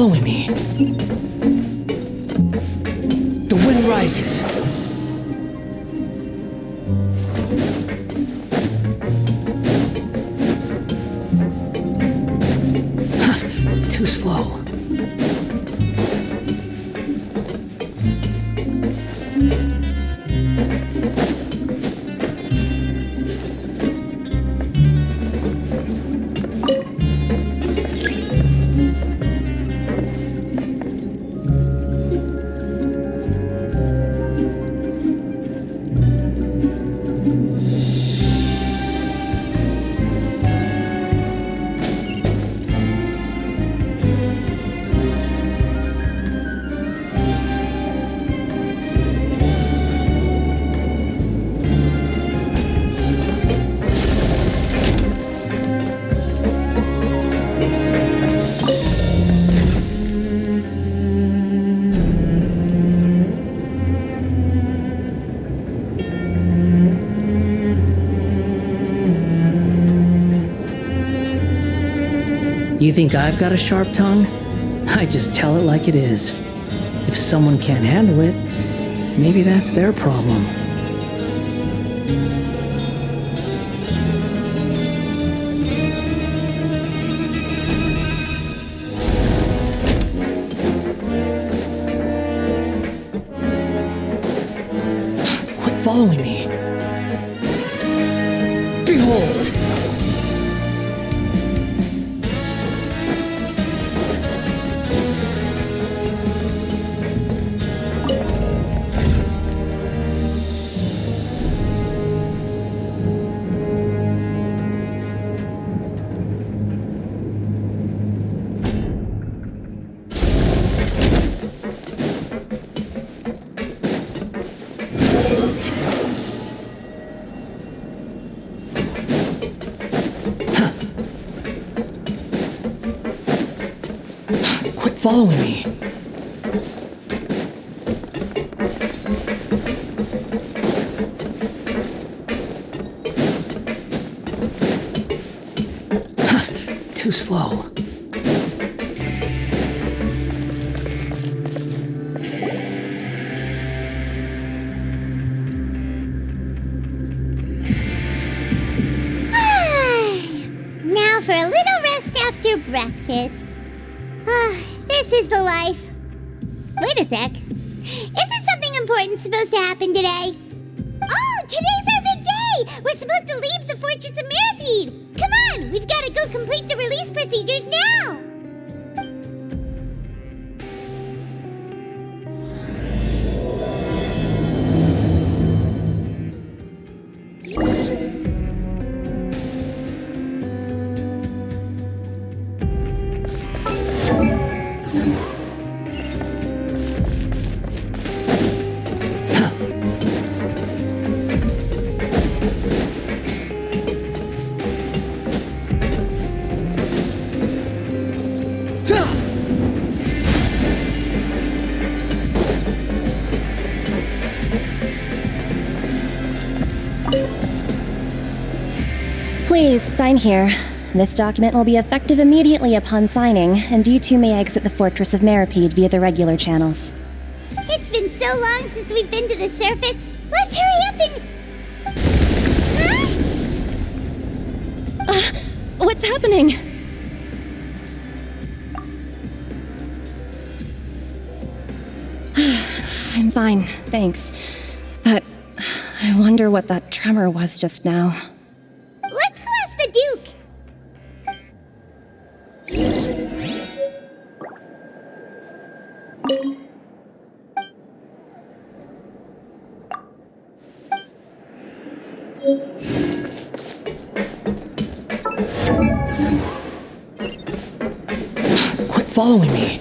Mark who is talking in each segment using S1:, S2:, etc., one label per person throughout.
S1: following me. The wind rises. Too slow. You think I've got a sharp tongue? I just tell it like it is. If someone can't handle it, maybe that's their problem. Quit following me. Behold! Quit following me. Too slow.
S2: Now for a little rest after breakfast. This is the life. Wait a sec. Isn't something important supposed to happen today? Oh, today's our big day! We're supposed to leave the Fortress of Maripede! Come on, we've got to go complete the release procedures now!
S3: Please, sign here. This document will be effective immediately upon signing, and you two may exit the Fortress of Maripede via the regular channels.
S2: It's been so long since we've been to the surface. Let's hurry up and... Huh?
S3: What's happening? I'm fine, thanks. But I wonder what that tremor was just now.
S2: Let's go ask the Duke.
S1: Quit following me.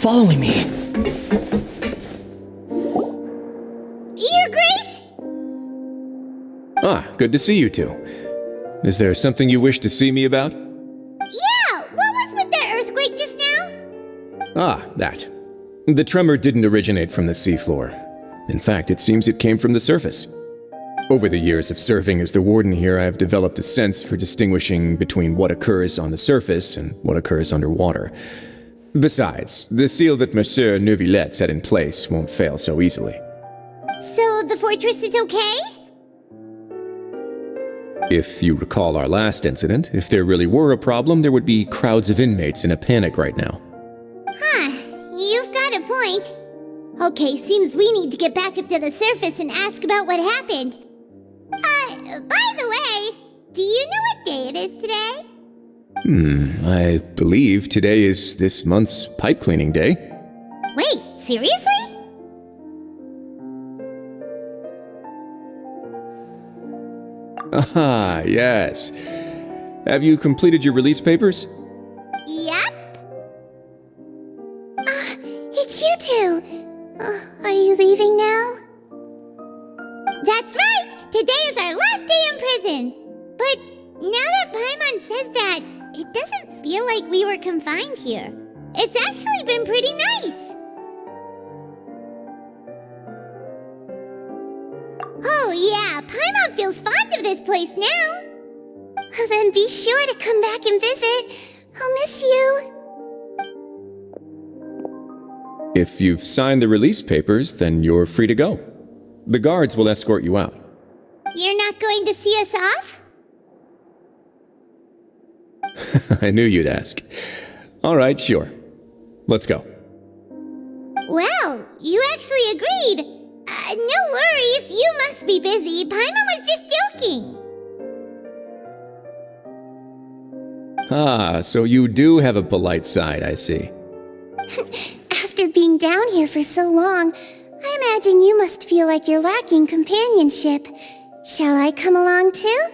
S1: following me.
S2: Your Grace?
S4: Ah, good to see you two. Is there something you wish to see me about?
S2: Yeah, what was with that earthquake just now?
S4: Ah, that. The tremor didn't originate from the seafloor. In fact, it seems it came from the surface. Over the years of serving as the warden here, I have developed a sense for distinguishing between what occurs on the surface and what occurs underwater. Besides, the seal that Monsieur Neuvillette set in place won't fail so easily.
S2: So the fortress is okay?
S4: If you recall our last incident, if there really were a problem, there would be crowds of inmates in a panic right now.
S2: Huh, you've got a point. Okay, seems we need to get back up to the surface and ask about what happened. By the way, do you know what day it is today?
S4: I believe today is this month's pipe cleaning day.
S2: Wait, seriously?
S4: Ah, yes. Have you completed your release papers?
S2: Yep. It's you two. Are you leaving now? That's right! Today is our last day in prison! But now that Paimon says that, it doesn't feel like we were confined here. It's actually been pretty nice! Oh yeah, Paimon feels fond of this place now! Then be sure to come back and visit. I'll miss you.
S4: If you've signed the release papers, then you're free to go. The guards will escort you out.
S2: You're not going to see us off?
S4: I knew you'd ask. All right, sure. Let's go.
S2: Well, you actually agreed. No worries, you must be busy. Paimon was just joking.
S4: Ah, so you do have a polite side, I see.
S2: After being down here for so long, I imagine you must feel like you're lacking companionship. Shall I come along too?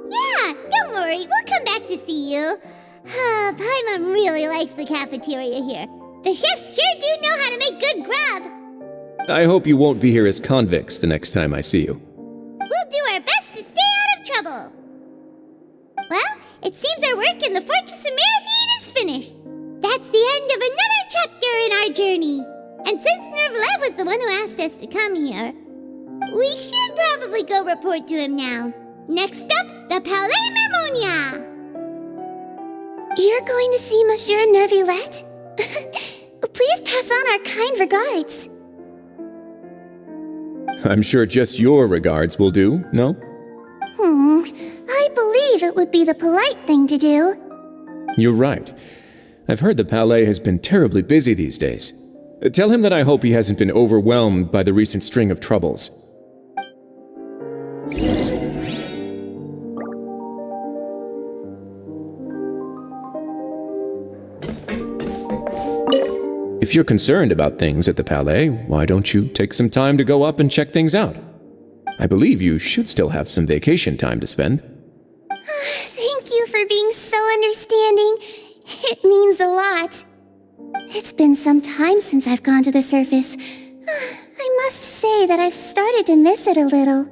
S2: Yeah, don't worry, we'll come back to see you. Paimon really likes the cafeteria here. The chefs sure do know how to make good grub.
S4: I hope you won't be here as convicts the next time I see you.
S2: We'll do our best to stay out of trouble. Well, it seems our work in the Fortress of Meripede is finished. That's the end of another chapter in our journey. And since Neuvillette was the one who asked us to come here, we should probably go report to him now. Next up, the Palais Mermonia. You're going to see Monsieur Neuvillette? Please pass on our kind regards.
S4: I'm sure just your regards will do, no?
S2: I believe it would be the polite thing to do.
S4: You're right. I've heard the Palais has been terribly busy these days. Tell him that I hope he hasn't been overwhelmed by the recent string of troubles. If you're concerned about things at the Palais, why don't you take some time to go up and check things out? I believe you should still have some vacation time to spend.
S2: Thank you for being so understanding. It means a lot. It's been some time since I've gone to the surface. I must say that I've started to miss it a little.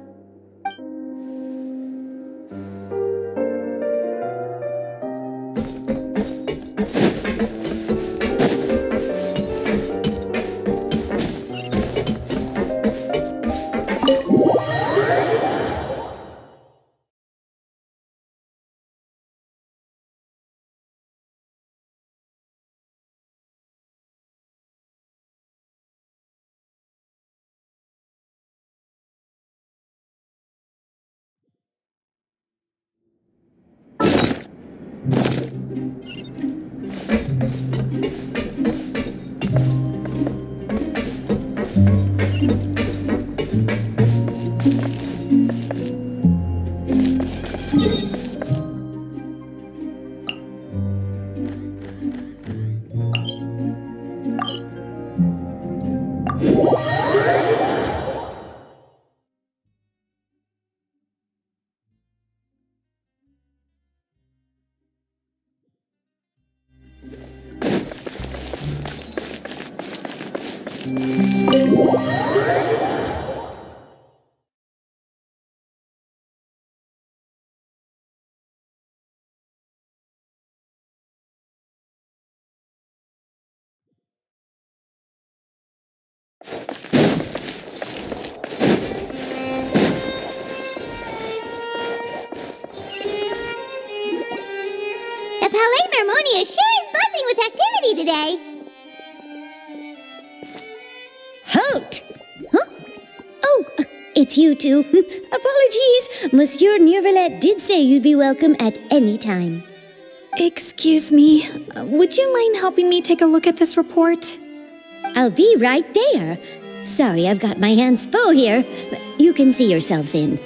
S2: The Palais Mermonia sure is buzzing with activity today.
S5: Halt! Huh? Oh, it's you two. Apologies. Monsieur Neuvillette did say you'd be welcome at any time.
S6: Excuse me, would you mind helping me take a look at this report?
S5: I'll be right there. Sorry, I've got my hands full here. You can see yourselves in.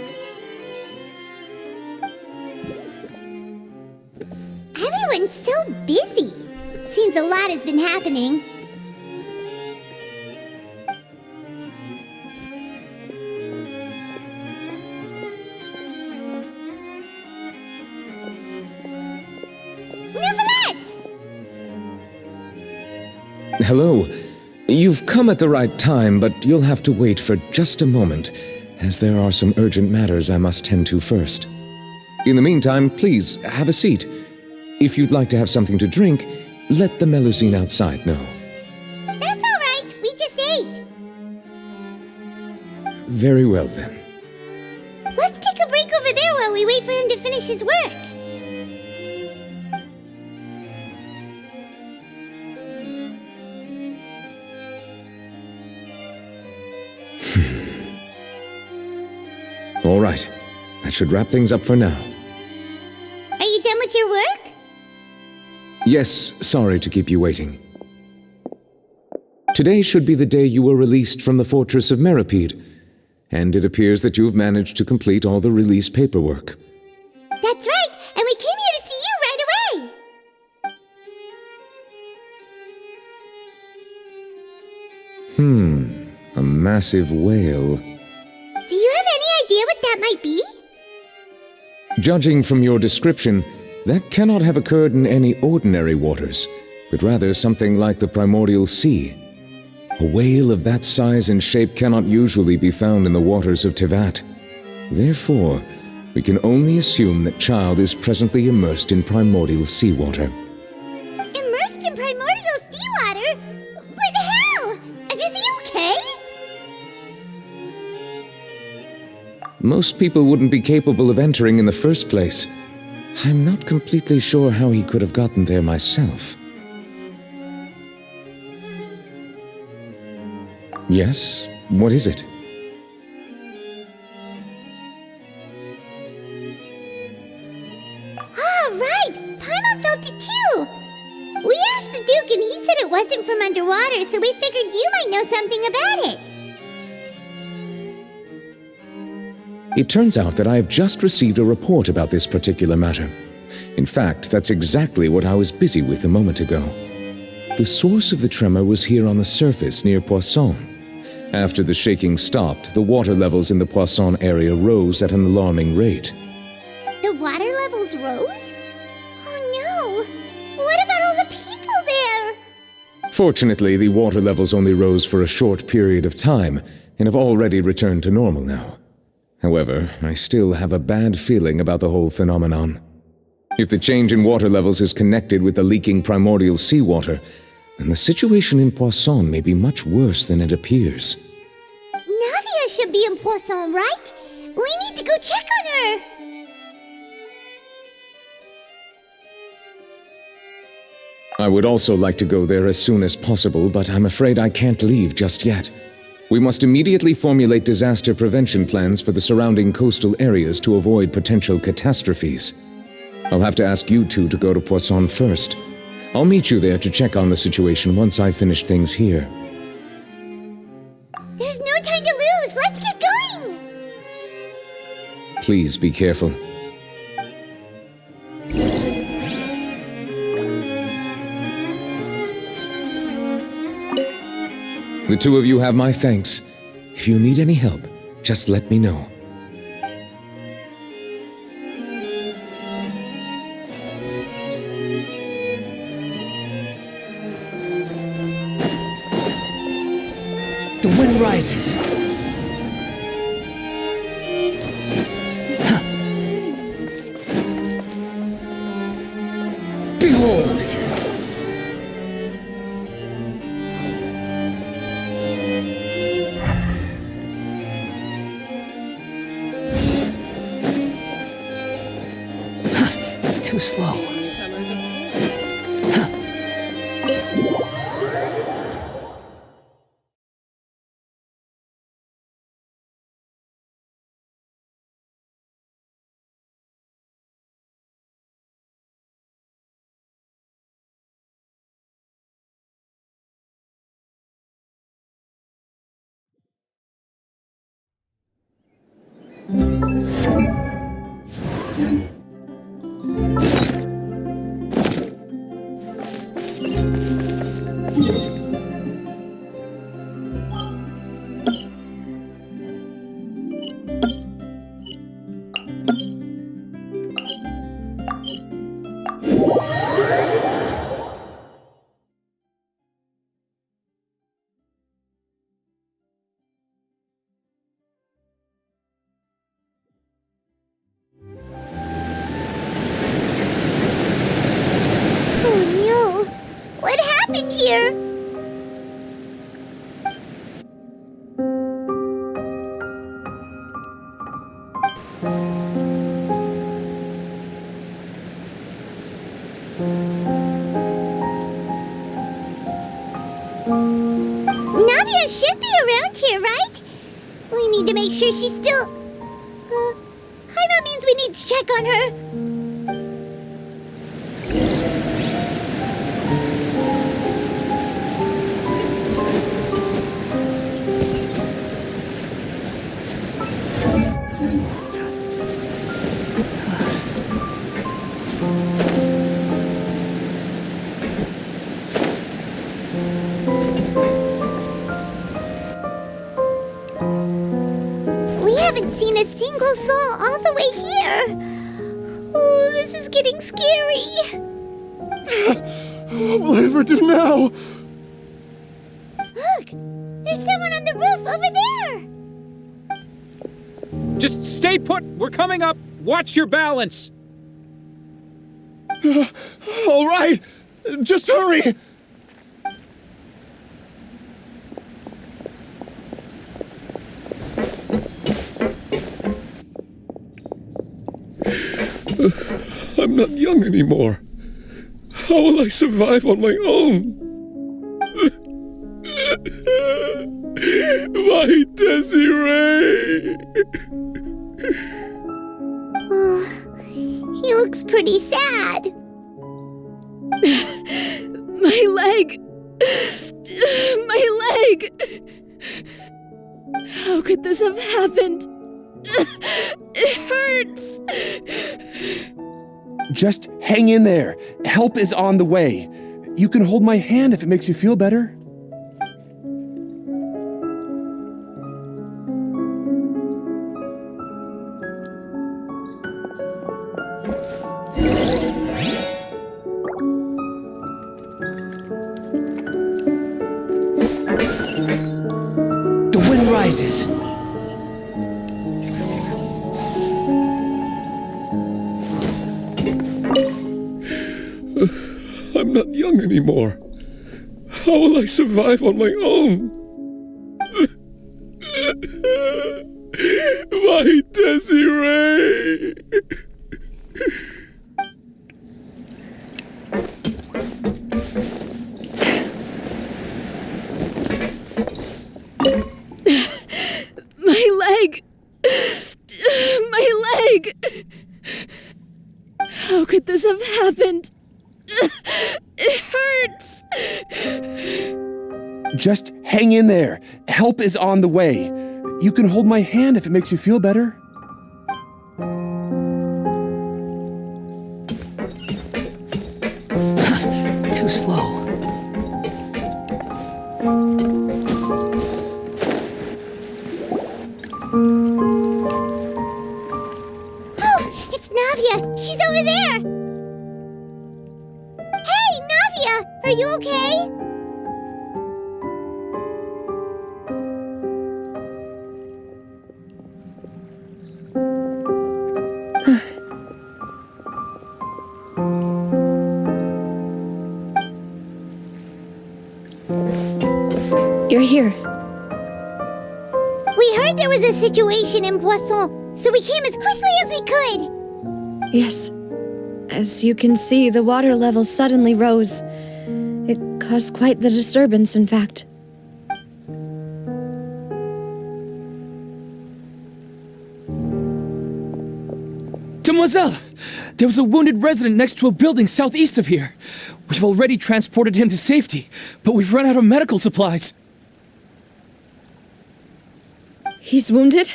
S2: Everyone's so busy. Seems a lot has been happening. Neuvillette!
S7: Hello. You've come at the right time, but you'll have to wait for just a moment, as there are some urgent matters I must tend to first. In the meantime, please, have a seat. If you'd like to have something to drink, let the Melusine outside know.
S2: That's all right. We just ate.
S7: Very well, then.
S2: Let's take a break over there while we wait for him to finish his work.
S7: All right. That should wrap things up for now.
S2: Are you done with your work?
S7: Yes, sorry to keep you waiting. Today should be the day you were released from the Fortress of Meripede, and it appears that you've managed to complete all the release paperwork.
S2: That's right, and we came here to see you right away.
S7: A massive whale.
S2: Do you have any idea what that might be?
S7: Judging from your description, that cannot have occurred in any ordinary waters, but rather something like the primordial sea. A whale of that size and shape cannot usually be found in the waters of Tevat. Therefore, we can only assume that Child is presently immersed in primordial seawater.
S2: Immersed in primordial seawater? But how? And is he okay?
S7: Most people wouldn't be capable of entering in the first place. I'm not completely sure how he could have gotten there myself. Yes? What is it?
S2: Ah, right! Paimon felt it too! We asked the Duke and he said it wasn't from underwater, so we figured you might know something about it.
S7: It turns out that I have just received a report about this particular matter. In fact, that's exactly what I was busy with a moment ago. The source of the tremor was here on the surface near Poisson. After the shaking stopped, the water levels in the Poisson area rose at an alarming rate.
S2: The water levels rose? Oh no! What about all the people there?
S7: Fortunately, the water levels only rose for a short period of time and have already returned to normal now. However, I still have a bad feeling about the whole phenomenon. If the change in water levels is connected with the leaking primordial seawater, then the situation in Poisson may be much worse than it appears.
S2: Navia should be in Poisson, right? We need to go check on her!
S7: I would also like to go there as soon as possible, but I'm afraid I can't leave just yet. We must immediately formulate disaster prevention plans for the surrounding coastal areas to avoid potential catastrophes. I'll have to ask you two to go to Poisson first. I'll meet you there to check on the situation once I finish things here.
S2: There's no time to lose! Let's get going!
S7: Please be careful. The two of you have my thanks. If you need any help, just let me know.
S1: rises. Behold! Too slow.
S2: Oh no! What happened here? Navia should be around here, right? We need to make sure she's still... Jaime means we need to check on her. We haven't seen a single soul all the way here. Oh, this is getting scary.
S8: What will I ever do now?
S2: Look, there's someone on the roof over there.
S9: Just stay put! We're coming up! Watch your balance!
S8: All right, just hurry. I'm not young anymore. How will I survive on my own? My Desiree!
S2: Oh, he looks pretty sad.
S10: My leg! My leg! How could this have happened? It hurts!
S11: Just hang in there. Help is on the way. You can hold my hand if it makes you feel better.
S1: The wind rises.
S8: I'm not young anymore. How will I survive on my own? My Desiree!
S10: My leg! My leg! How could this have happened? It hurts!
S11: Just hang in there. Help is on the way. You can hold my hand if it makes you feel better.
S1: Too slow.
S2: Oh, it's Navia. She's over there. Hey, Navia, are you okay? was a situation in Poisson, so we came as quickly as we could.
S6: Yes. As you can see, the water level suddenly rose. It caused quite the disturbance, in fact.
S12: Demoiselle! There was a wounded resident next to a building southeast of here. We've already transported him to safety, but we've run out of medical supplies.
S6: He's wounded?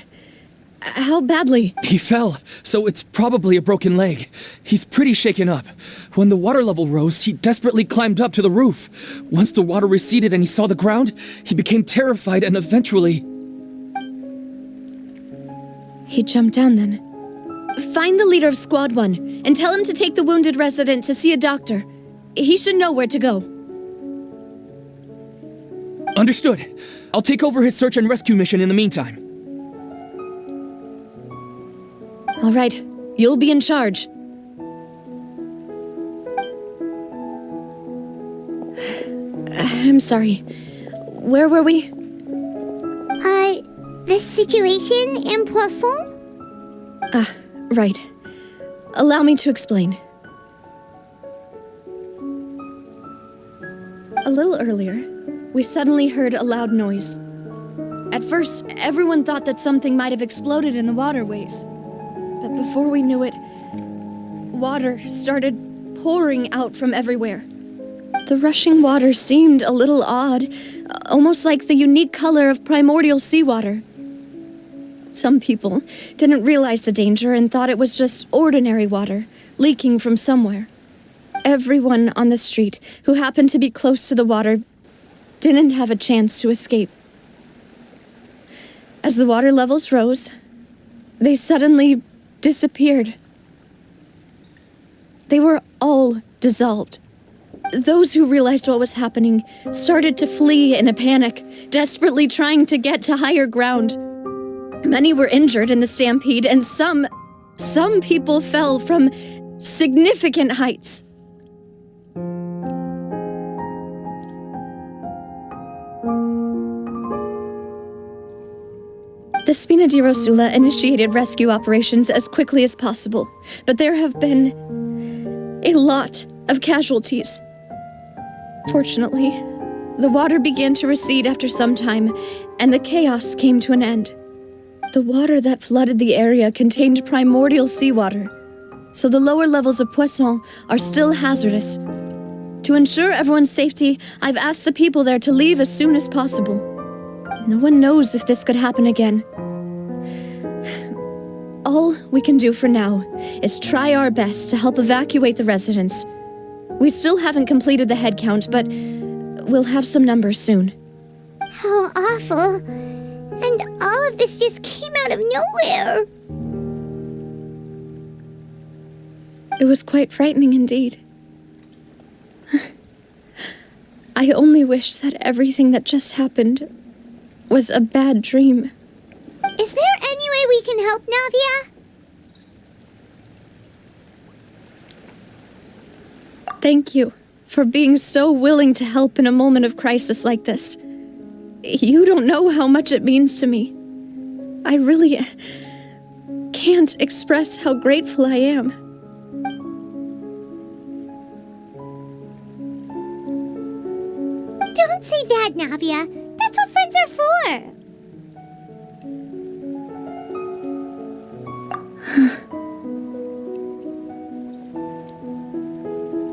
S6: How badly?
S12: He fell, so it's probably a broken leg. He's pretty shaken up. When the water level rose, he desperately climbed up to the roof. Once the water receded and he saw the ground, he became terrified and eventually...
S6: He jumped down then. Find the leader of Squad 1 and tell him to take the wounded resident to see a doctor. He should know where to go.
S12: Understood. I'll take over his search and rescue mission in the meantime.
S6: All right, you'll be in charge. I'm sorry. Where were we?
S2: The situation in Poisson?
S6: Right. Allow me to explain. A little earlier, we suddenly heard a loud noise. At first, everyone thought that something might have exploded in the waterways. But before we knew it, water started pouring out from everywhere. The rushing water seemed a little odd, almost like the unique color of primordial seawater. Some people didn't realize the danger and thought it was just ordinary water, leaking from somewhere. Everyone on the street who happened to be close to the water didn't have a chance to escape. As the water levels rose, they suddenly disappeared. They were all dissolved. Those who realized what was happening started to flee in a panic, desperately trying to get to higher ground. Many were injured in the stampede, and some people fell from significant heights. The Spina di Rosula initiated rescue operations as quickly as possible, but there have been a lot of casualties. Fortunately, the water began to recede after some time, and the chaos came to an end. The water that flooded the area contained primordial seawater, so the lower levels of Poisson are still hazardous. To ensure everyone's safety, I've asked the people there to leave as soon as possible. No one knows if this could happen again. All we can do for now is try our best to help evacuate the residents. We still haven't completed the head count, but we'll have some numbers soon.
S2: How awful. And all of this just came out of nowhere.
S6: It was quite frightening indeed. I only wish that everything that just happened was a bad dream.
S2: Is there any way we can help, Navia?
S6: Thank you for being so willing to help in a moment of crisis like this. You don't know how much it means to me. I really can't express how grateful I am.
S2: Don't say that, Navia. That's what friends are for.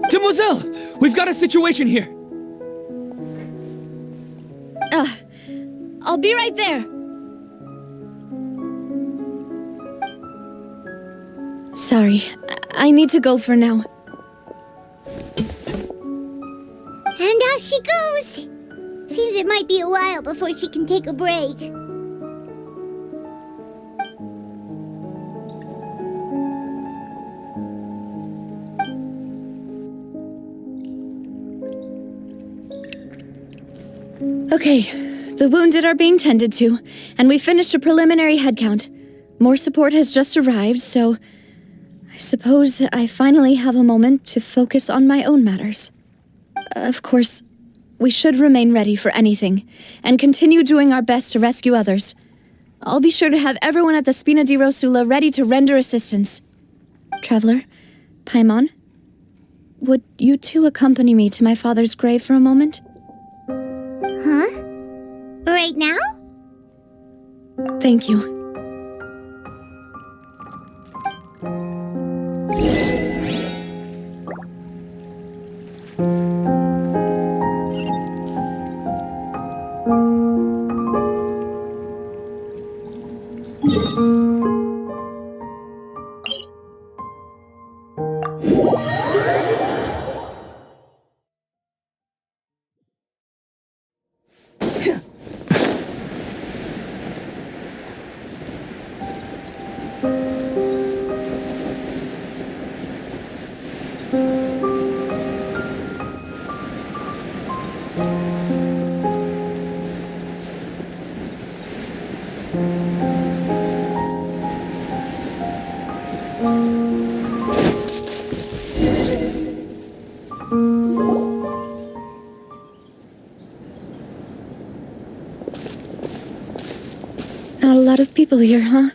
S12: Demoiselle! We've got a situation here!
S6: I'll be right there. Sorry, I need to go for now.
S2: And off she goes. Seems it might be a while before she can take a break.
S6: Okay, the wounded are being tended to, and we finished a preliminary head count. More support has just arrived, so I suppose I finally have a moment to focus on my own matters. Of course, we should remain ready for anything, and continue doing our best to rescue others. I'll be sure to have everyone at the Spina di Rosula ready to render assistance. Traveler, Paimon, would you two accompany me to my father's grave for a moment?
S2: Huh? Right now?
S6: Thank you. Not a lot of people here, huh?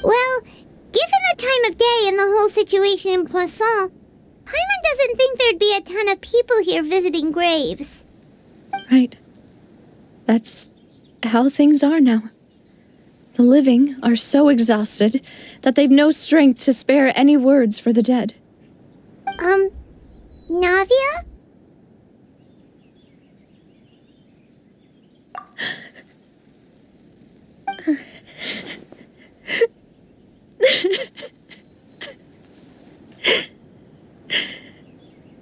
S2: Well, given the time of day and the whole situation in Poisson, Paimon doesn't think there'd be a ton of people here visiting graves.
S6: Right. That's how things are now. The living are so exhausted that they've no strength to spare any words for the dead.
S2: Navia?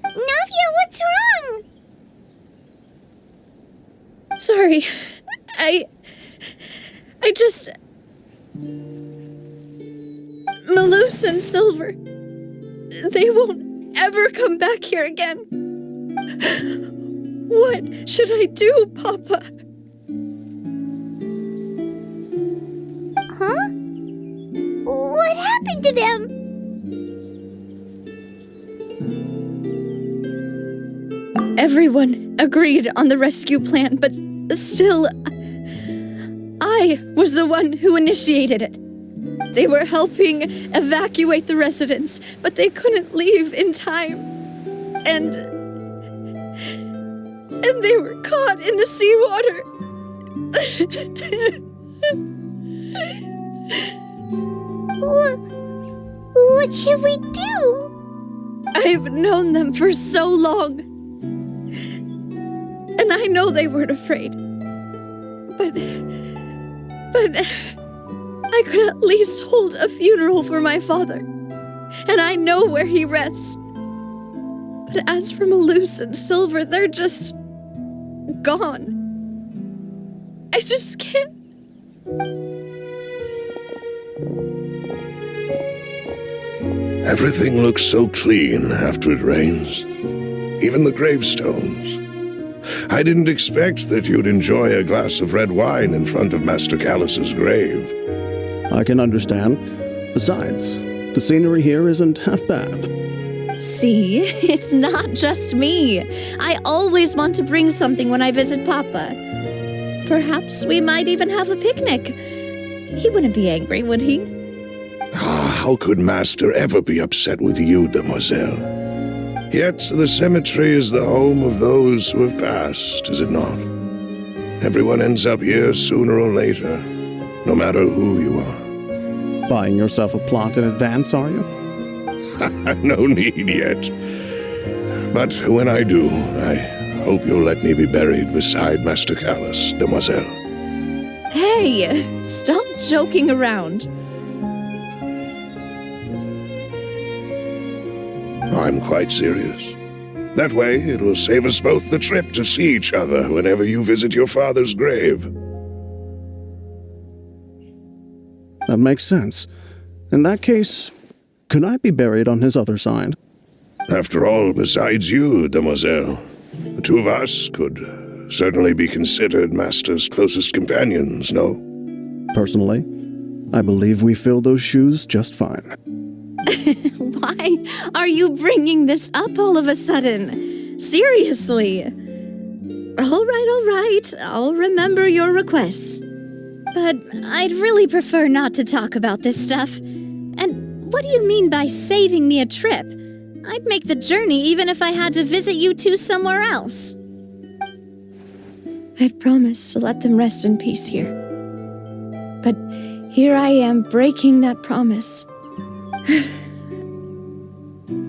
S2: Navia, what's wrong?
S6: Sorry. I just... Malus and Silver. They won't ever come back here again. What should I do, Papa?
S2: Huh? What happened to them?
S6: Everyone agreed on the rescue plan, but still, I was the one who initiated it. They were helping evacuate the residents, but they couldn't leave in time. And they were caught in the seawater.
S2: What should we do?
S6: I've known them for so long. And I know they weren't afraid. But I could at least hold a funeral for my father. And I know where he rests. But as for Malus and Silver, they're just gone. I just can't.
S13: Everything looks so clean after it rains. Even the gravestones. I didn't expect that you'd enjoy a glass of red wine in front of Master Callus's grave.
S14: I can understand. Besides, the scenery here isn't half bad.
S6: See, it's not just me. I always want to bring something when I visit Papa. Perhaps we might even have a picnic. He wouldn't be angry, would he?
S13: How could Master ever be upset with you, demoiselle? Yet the cemetery is the home of those who have passed, is it not? Everyone ends up here sooner or later, no matter who you are.
S14: Buying yourself a plot in advance, are you?
S13: No need yet. But when I do, I hope you'll let me be buried beside Master Callus, demoiselle.
S6: Hey, stop joking around.
S13: I'm quite serious. That way, it will save us both the trip to see each other whenever you visit your father's grave.
S14: That makes sense. In that case, could I be buried on his other side?
S13: After all, besides you, demoiselle, the two of us could certainly be considered Master's closest companions, no?
S14: Personally, I believe we fill those shoes just fine.
S6: Why are you bringing this up all of a sudden? Seriously. All right. I'll remember your requests. But I'd really prefer not to talk about this stuff. And what do you mean by saving me a trip? I'd make the journey even if I had to visit you two somewhere else. I'd promised to let them rest in peace here. But here I am breaking that promise.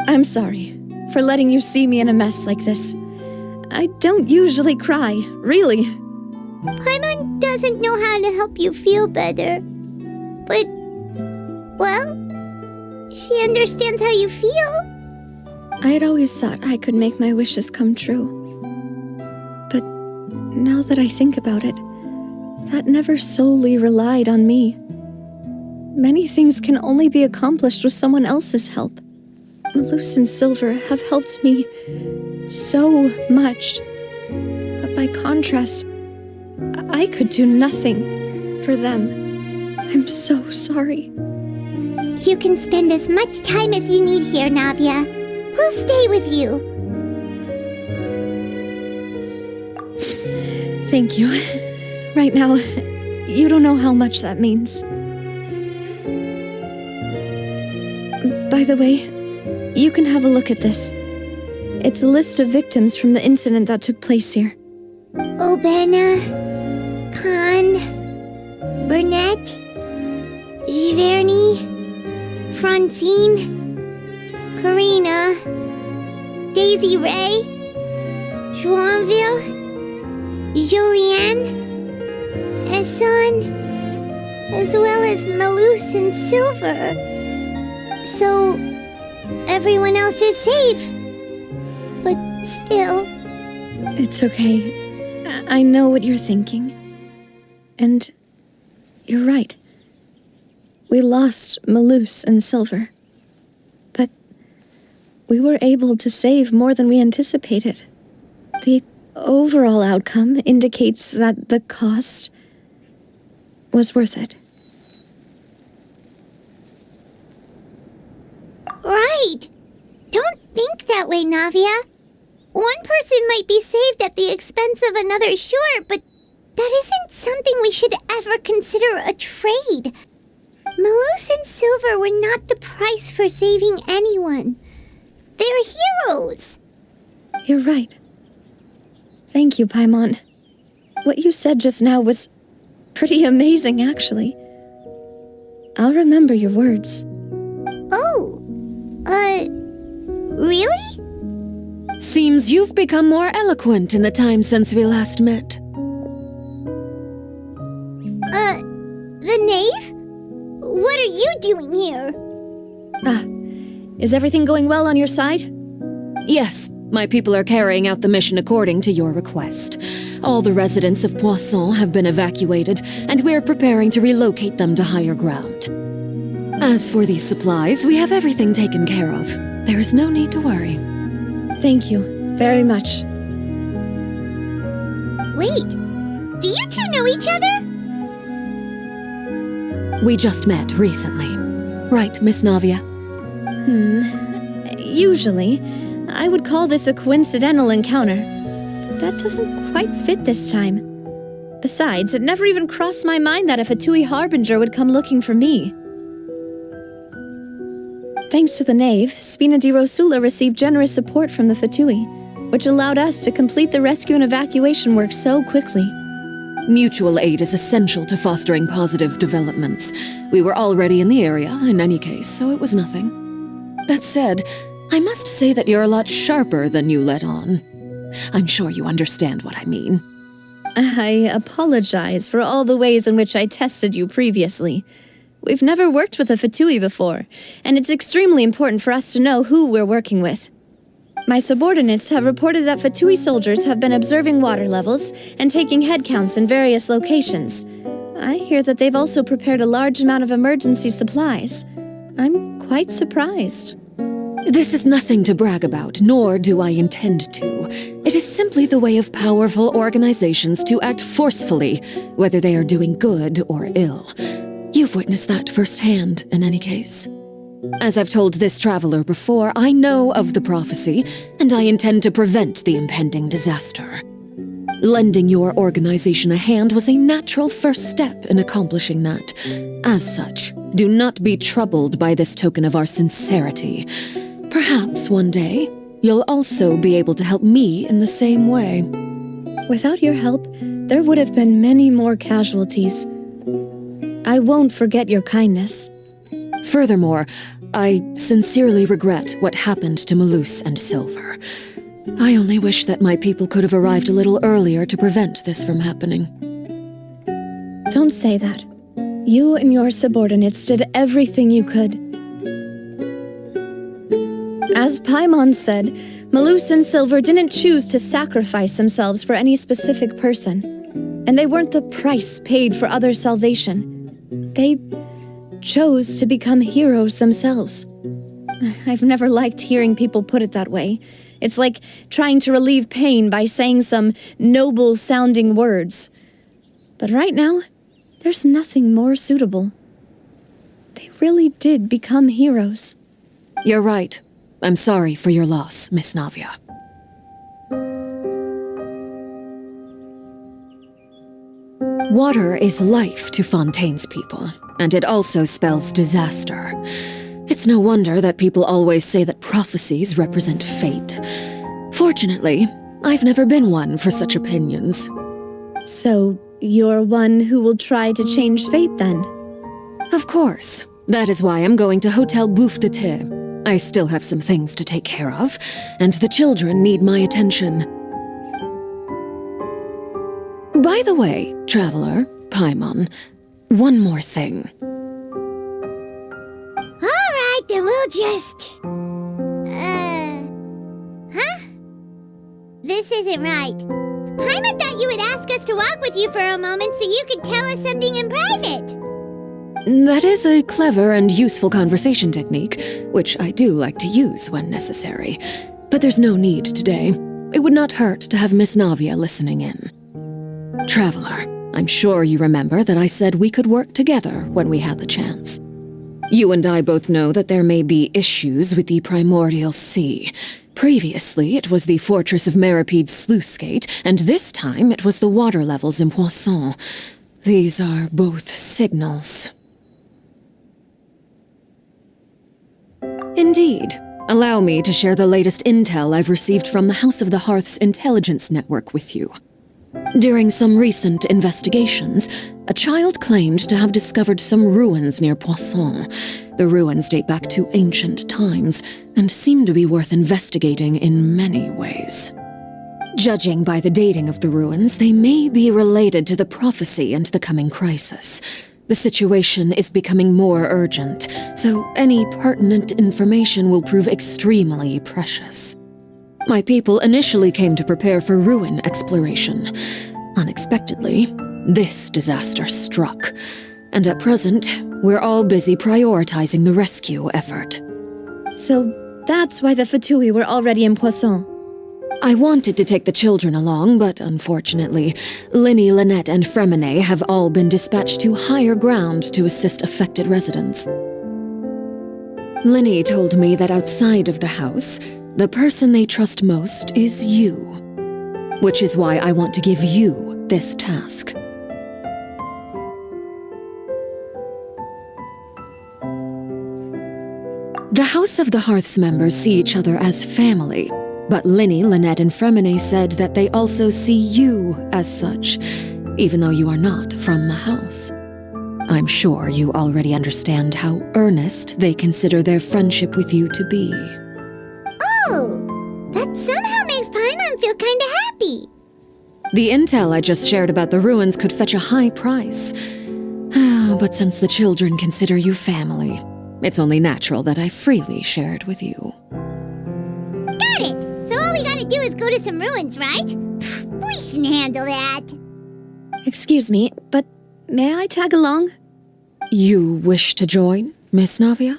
S6: I'm sorry for letting you see me in a mess like this. I don't usually cry, really.
S2: Paimon doesn't know how to help you feel better. But, well, she understands how you feel.
S6: I had always thought I could make my wishes come true. But now that I think about it, that never solely relied on me. Many things can only be accomplished with someone else's help. Malus and Silver have helped me so much. But by contrast, I could do nothing for them. I'm so sorry.
S2: You can spend as much time as you need here, Navia. We'll stay with you.
S6: Thank you. Right now, you don't know how much that means. By the way, you can have a look at this. It's a list of victims from the incident that took place here.
S2: Obena, Khan, Burnett, Giverny, Francine, Karina, Daisy Ray, Joinville, Julianne, Esson, as well as Malus and Silver. So, everyone else is safe. But still...
S6: It's okay. I know what you're thinking. And you're right. We lost Malus and Silver. But we were able to save more than we anticipated. The overall outcome indicates that the cost was worth it.
S2: Right! Don't think that way, Navia. One person might be saved at the expense of another, sure, but that isn't something we should ever consider a trade. Malus and Silver were not the price for saving anyone. They're heroes.
S6: You're right. Thank you, Paimon. What you said just now was pretty amazing, actually. I'll remember your words.
S2: Oh, really?
S15: Seems you've become more eloquent in the time since we last met.
S2: The knave? What are you doing here?
S6: Is everything going well on your side?
S15: Yes, my people are carrying out the mission according to your request. All the residents of Poisson have been evacuated, and we're preparing to relocate them to higher ground. As for these supplies, we have everything taken care of. There is no need to worry.
S6: Thank you very much.
S2: Wait, do you two know each other?
S15: We just met recently. Right, Miss Navia?
S6: Usually, I would call this a coincidental encounter. But that doesn't quite fit this time. Besides, it never even crossed my mind that a Fatui Harbinger would come looking for me. Thanks to the knave, Spina di Rosula received generous support from the Fatui, which allowed us to complete the rescue and evacuation work so quickly.
S15: Mutual aid is essential to fostering positive developments. We were already in the area, in any case, so it was nothing. That said, I must say that you're a lot sharper than you let on. I'm sure you understand what I mean.
S6: I apologize for all the ways in which I tested you previously. We've never worked with a Fatui before, and it's extremely important for us to know who we're working with. My subordinates have reported that Fatui soldiers have been observing water levels and taking head counts in various locations. I hear that they've also prepared a large amount of emergency supplies. I'm quite surprised.
S15: This is nothing to brag about, nor do I intend to. It is simply the way of powerful organizations to act forcefully, whether they are doing good or ill. You've witnessed that firsthand, in any case. As I've told this traveler before, I know of the prophecy, and I intend to prevent the impending disaster. Lending your organization a hand was a natural first step in accomplishing that. As such, do not be troubled by this token of our sincerity. Perhaps one day, you'll also be able to help me in the same way.
S6: Without your help, there would have been many more casualties. I won't forget your kindness.
S15: Furthermore, I sincerely regret what happened to Malus and Silver. I only wish that my people could have arrived a little earlier to prevent this from happening.
S6: Don't say that. You and your subordinates did everything you could. As Paimon said, Malus and Silver didn't choose to sacrifice themselves for any specific person, and they weren't the price paid for other salvation. They chose to become heroes themselves. I've never liked hearing people put it that way. It's like trying to relieve pain by saying some noble-sounding words. But right now, there's nothing more suitable. They really did become heroes.
S15: You're right. I'm sorry for your loss, Miss Navia. Water is life to Fontaine's people, and it also spells disaster. It's no wonder that people always say that prophecies represent fate. Fortunately, I've never been one for such opinions.
S6: So, you're one who will try to change fate, then?
S15: Of course. That is why I'm going to Hotel Bouffe de Thé. I still have some things to take care of, and the children need my attention. By the way, Traveler, Paimon, one more thing.
S2: Alright, then we'll just... Huh? This isn't right. Paimon thought you would ask us to walk with you for a moment so you could tell us something in private.
S15: That is a clever and useful conversation technique, which I do like to use when necessary. But there's no need today. It would not hurt to have Miss Navia listening in. Traveler, I'm sure you remember that I said we could work together when we had the chance. You and I both know that there may be issues with the Primordial Sea. Previously, it was the Fortress of Meripede's sluice gate, and this time it was the water levels in Poisson. These are both signals. Indeed. Allow me to share the latest intel I've received from the House of the Hearth's intelligence network with you. During some recent investigations, a child claimed to have discovered some ruins near Poisson. The ruins date back to ancient times, and seem to be worth investigating in many ways. Judging by the dating of the ruins, they may be related to the prophecy and the coming crisis. The situation is becoming more urgent, so any pertinent information will prove extremely precious. My people initially came to prepare for ruin exploration. Unexpectedly, this disaster struck, and at present, we're all busy prioritizing the rescue effort.
S6: So that's why the Fatui were already in Poisson.
S15: I wanted to take the children along, but unfortunately, Linny, Lynette, and Fremine have all been dispatched to higher ground to assist affected residents. Linny told me that outside of the house, the person they trust most is you. Which is why I want to give you this task. The House of the Hearth's members see each other as family, but Linny, Lynette, and Fremine said that they also see you as such, even though you are not from the house. I'm sure you already understand how earnest they consider their friendship with you to be.
S2: Oh, that somehow makes Paimon feel kinda happy.
S15: The intel I just shared about the ruins could fetch a high price. But since the children consider you family, it's only natural that I freely share it with you.
S2: Got it! So all we gotta do is go to some ruins, right? We can handle that.
S6: Excuse me, but may I tag along?
S15: You wish to join, Miss Navia?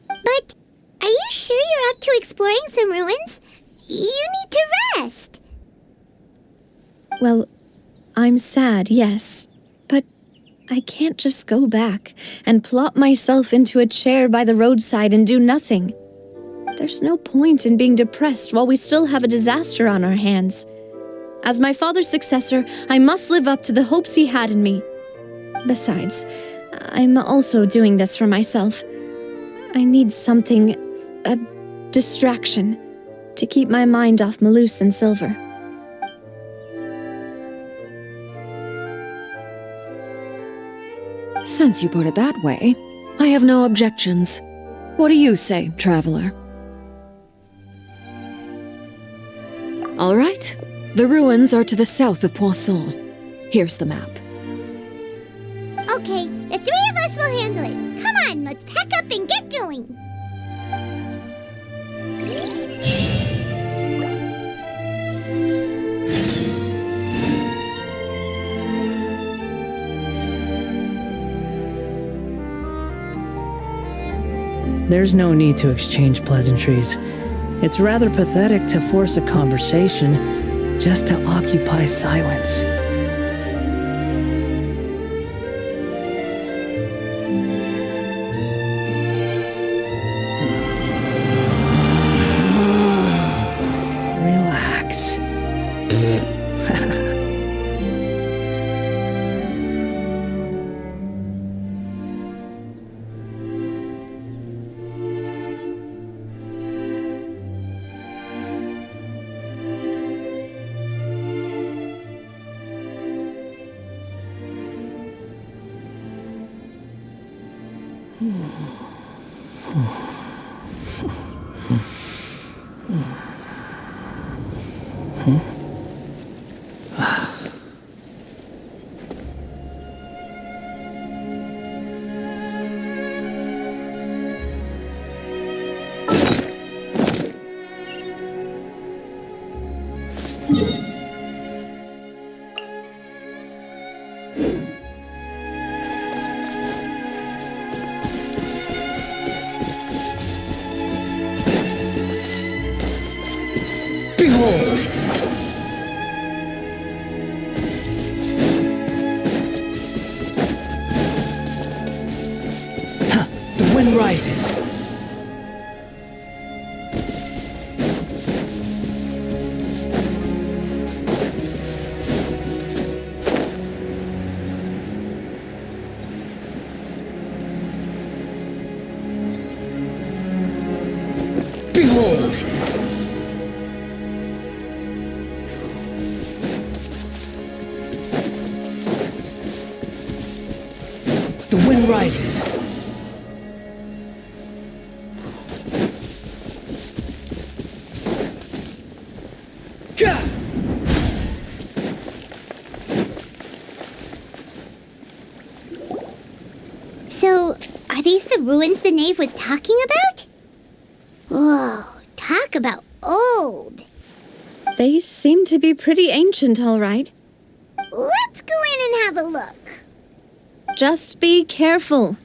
S2: But are you sure you're up to exploring some ruins? You need to rest.
S6: Well, I'm sad, yes. But I can't just go back and plop myself into a chair by the roadside and do nothing. There's no point in being depressed while we still have a disaster on our hands. As my father's successor, I must live up to the hopes he had in me. Besides, I'm also doing this for myself. I need something, a distraction, to keep my mind off Malus and Silver.
S15: Since you put it that way, I have no objections. What do you say, traveler? All right. The ruins are to the south of Poisson. Here's the map.
S2: Okay, the three of us will handle it. Come on, let's pack up and get going.
S1: There's no need to exchange pleasantries. It's rather pathetic to force a conversation just to occupy silence. Relax. The wind rises. Behold! The wind rises.
S2: So, are these the ruins the knave was talking about? Whoa, talk about old.
S6: They seem to be pretty ancient, all right.
S2: Let's go in and have a look.
S6: Just be careful.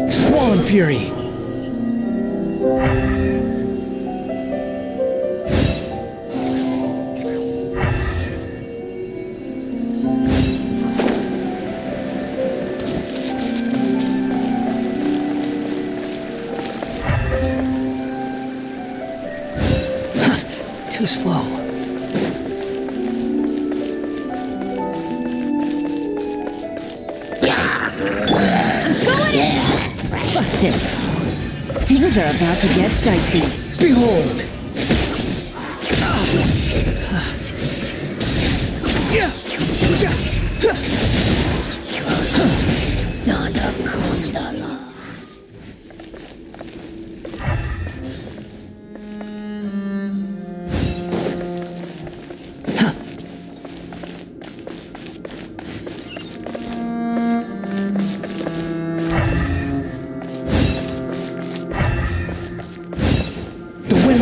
S1: Squall and Fury! Too slow.
S3: Busted. Things are about to get dicey.
S1: Behold!
S5: Nada Kundala.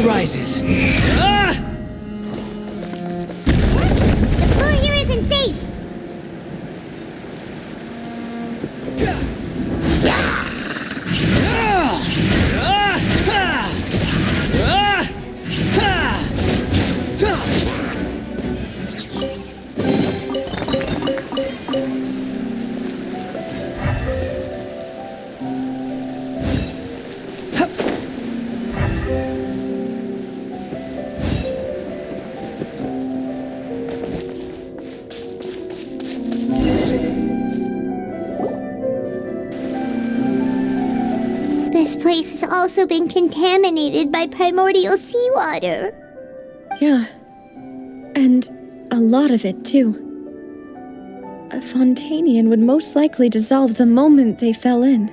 S1: rises.
S2: What? The floor here isn't safe. This place has also been contaminated by primordial seawater.
S6: Yeah. And a lot of it, too. A Fontanian would most likely dissolve the moment they fell in.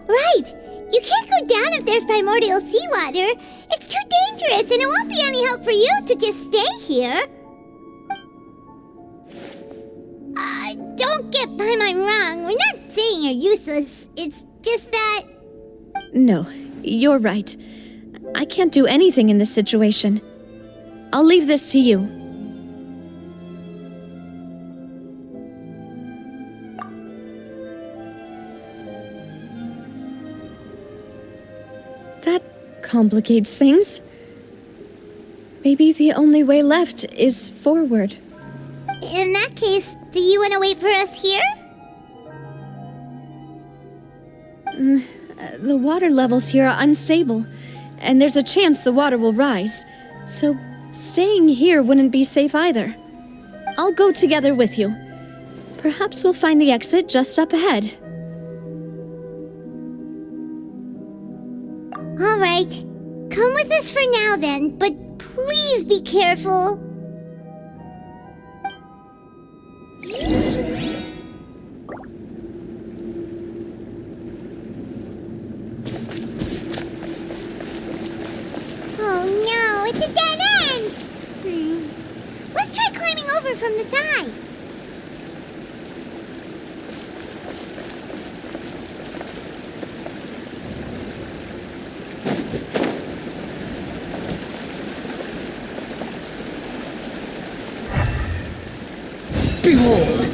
S2: Right! You can't go down if there's primordial seawater. It's too dangerous, and it won't be any help for you to just stay here. Don't get by my wrong. We're not saying you're useless. It's just that...
S6: No, you're right. I can't do anything in this situation. I'll leave this to you. That complicates things. Maybe the only way left is forward.
S2: In that case, do you want to wait for us here?
S6: The water levels here are unstable, and there's a chance the water will rise. So staying here wouldn't be safe either. I'll go together with you. Perhaps we'll find the exit just up ahead.
S2: All right. Come with us for now then, but please be careful. Oh no, it's a dead end! Let's try climbing over from the side.
S1: Behold!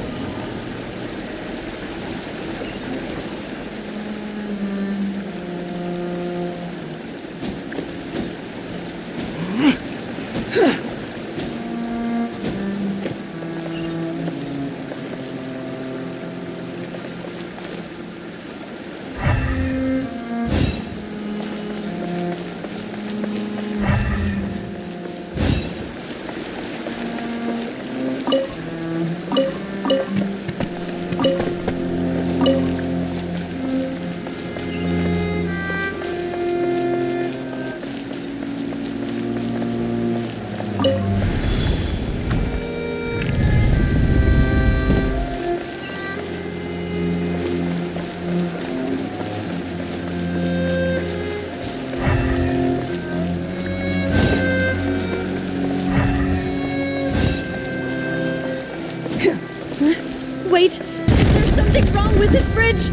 S6: Wait! There's something wrong with this bridge!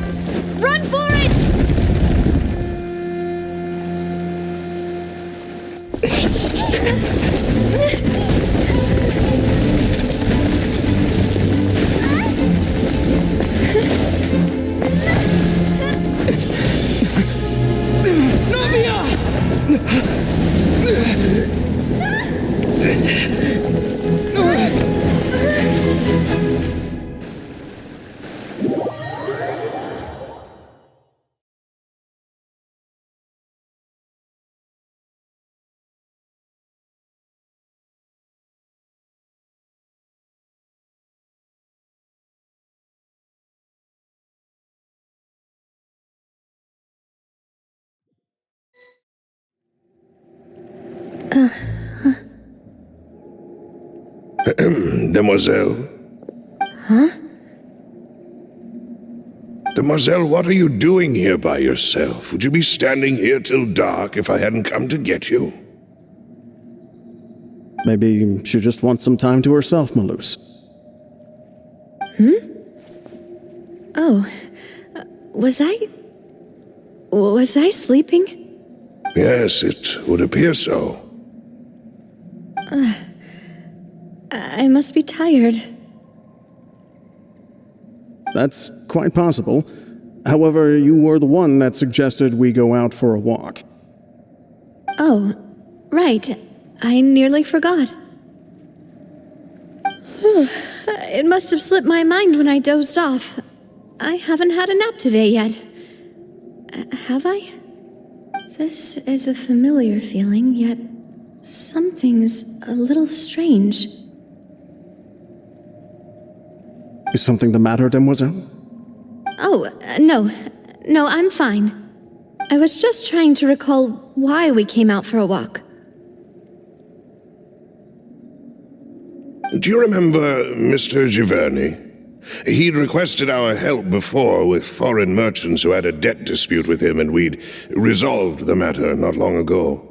S6: Run for it!
S13: Demoiselle?
S6: Huh?
S13: Demoiselle, what are you doing here by yourself? Would you be standing here till dark if I hadn't come to get you?
S14: Maybe she just wants some time to herself, Maloose.
S6: Oh. Was I sleeping?
S13: Yes, it would appear so.
S6: I must be tired.
S14: That's quite possible. However, you were the one that suggested we go out for a walk.
S6: Oh, right. I nearly forgot. It must have slipped my mind when I dozed off. I haven't had a nap today yet. Have I? This is a familiar feeling, yet something's a little strange.
S14: Is something the matter, Demoiselle?
S6: Oh, no. No, I'm fine. I was just trying to recall why we came out for a walk.
S13: Do you remember Mr. Giverny? He'd requested our help before with foreign merchants who had a debt dispute with him, and we'd resolved the matter not long ago.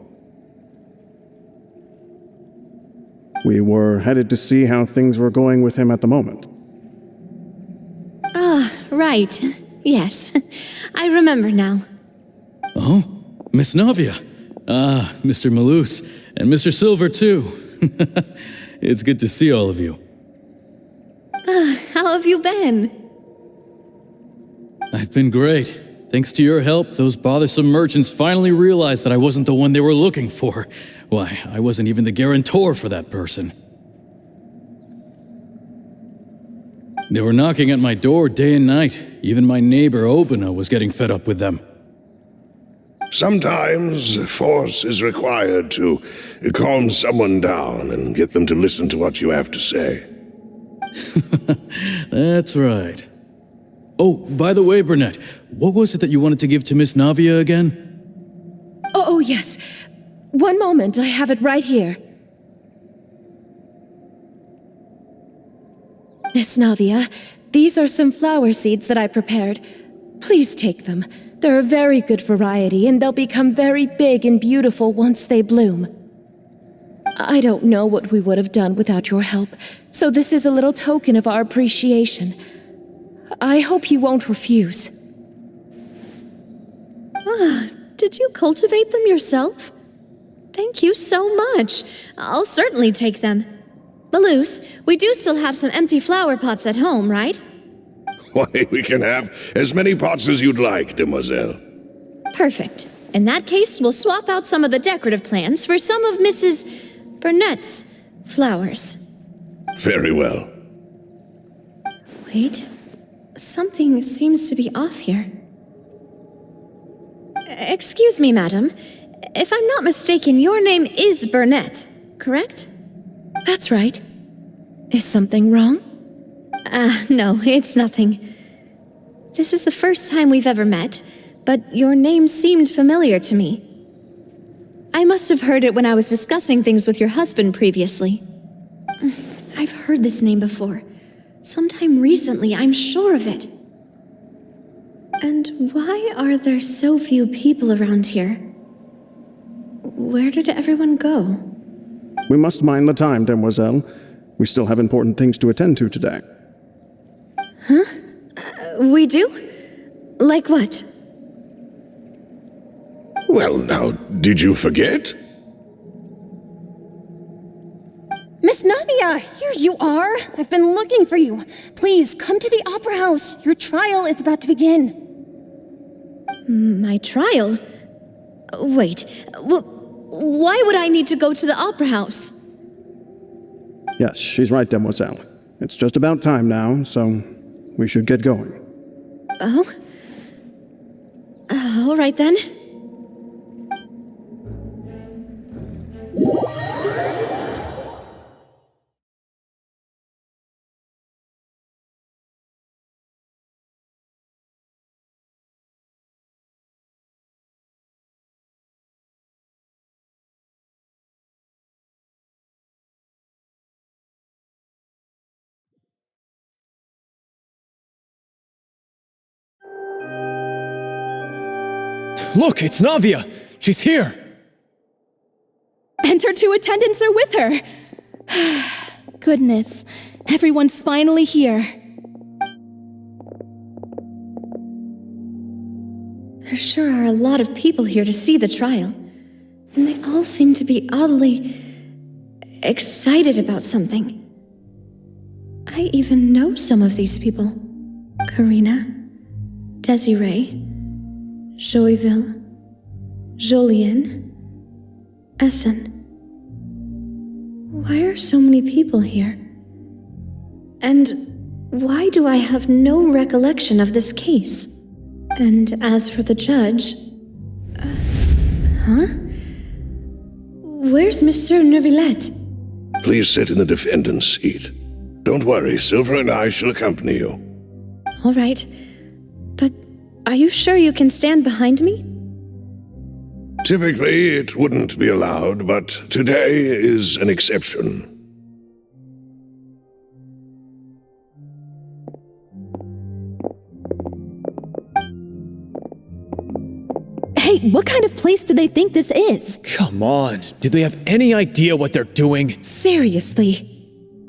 S14: We were headed to see how things were going with him at the moment.
S6: Ah, right. Yes. I remember now.
S16: Oh, Miss Navia. Ah, Mr. Malus, and Mr. Silver, too. It's good to see all of you.
S6: How have you been?
S16: I've been great. Thanks to your help, those bothersome merchants finally realized that I wasn't the one they were looking for. Why, I wasn't even the guarantor for that person. They were knocking at my door day and night. Even my neighbor, Obina, was getting fed up with them.
S13: Sometimes force is required to calm someone down and get them to listen to what you have to say.
S16: That's right. Oh, by the way, Burnett, what was it that you wanted to give to Miss Navia again?
S17: Oh, yes. One moment, I have it right here. Miss Navia, these are some flower seeds that I prepared. Please take them. They're a very good variety, and they'll become very big and beautiful once they bloom. I don't know what we would have done without your help, so this is a little token of our appreciation. I hope you won't refuse.
S6: Ah, did you cultivate them yourself? Thank you so much. I'll certainly take them. Malus, we do still have some empty flower pots at home, right?
S13: Why, we can have as many pots as you'd like, Demoiselle.
S6: Perfect. In that case, we'll swap out some of the decorative plants for some of Mrs. Burnett's flowers.
S13: Very well.
S6: Wait. Something seems to be off here. Excuse me, madam. If I'm not mistaken, your name is Burnett, correct?
S17: That's right. Is something wrong?
S6: No, it's nothing. This is the first time we've ever met, but your name seemed familiar to me. I must have heard it when I was discussing things with your husband previously. I've heard this name before. Sometime recently, I'm sure of it. And why are there so few people around here? Where did everyone go?
S14: We must mind the time, Demoiselle. We still have important things to attend to today.
S6: Huh? We do? Like what?
S13: Well, now, did you forget?
S3: Miss Navia, here you are. I've been looking for you. Please, come to the Opera House. Your trial is about to begin.
S6: My trial? Wait, why would I need to go to the Opera House?
S14: Yes, she's right, Demoiselle. It's just about time now, so we should get going.
S6: Oh? All right then.
S12: Look, it's Navia! She's here!
S10: And her two attendants are with her! Goodness, everyone's finally here.
S6: There sure are a lot of people here to see the trial, and they all seem to be oddly excited about something. I even know some of these people. Karina, Desiree, Joyville, Jolien, Essen. Why are so many people here? And why do I have no recollection of this case? And as for the judge... huh? Where's Monsieur Neuvillette?
S13: Please sit in the defendant's seat. Don't worry, Silver and I shall accompany you.
S6: All right. But are you sure you can stand behind me?
S13: Typically, it wouldn't be allowed, but today is an exception.
S10: Hey, what kind of place do they think this is?
S18: Come on, do they have any idea what they're doing?
S10: Seriously.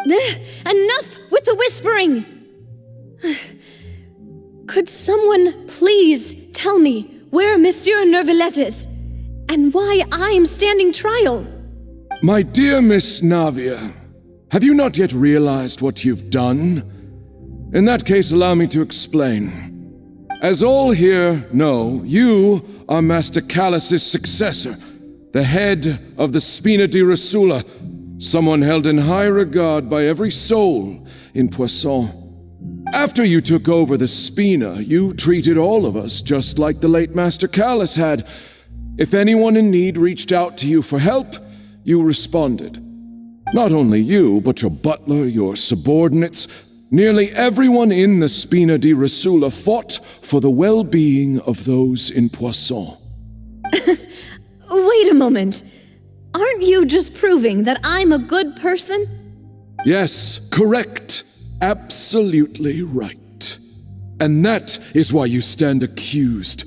S6: Enough with the whispering! Could someone please tell me where Monsieur Neuvillette is, and why I'm standing trial?
S8: My dear Miss Navia, have you not yet realized what you've done? In that case, allow me to explain. As all here know, you are Master Callus's successor, the head of the Spina di Rosula, someone held in high regard by every soul in Poisson. After you took over the Spina, you treated all of us just like the late Master Callus had. If anyone in need reached out to you for help, you responded. Not only you, but your butler, your subordinates, nearly everyone in the Spina di Rosula fought for the well-being of those in Poisson.
S6: Wait a moment. Aren't you just proving that I'm a good person?
S8: Yes, correct. Absolutely right. And that is why you stand accused.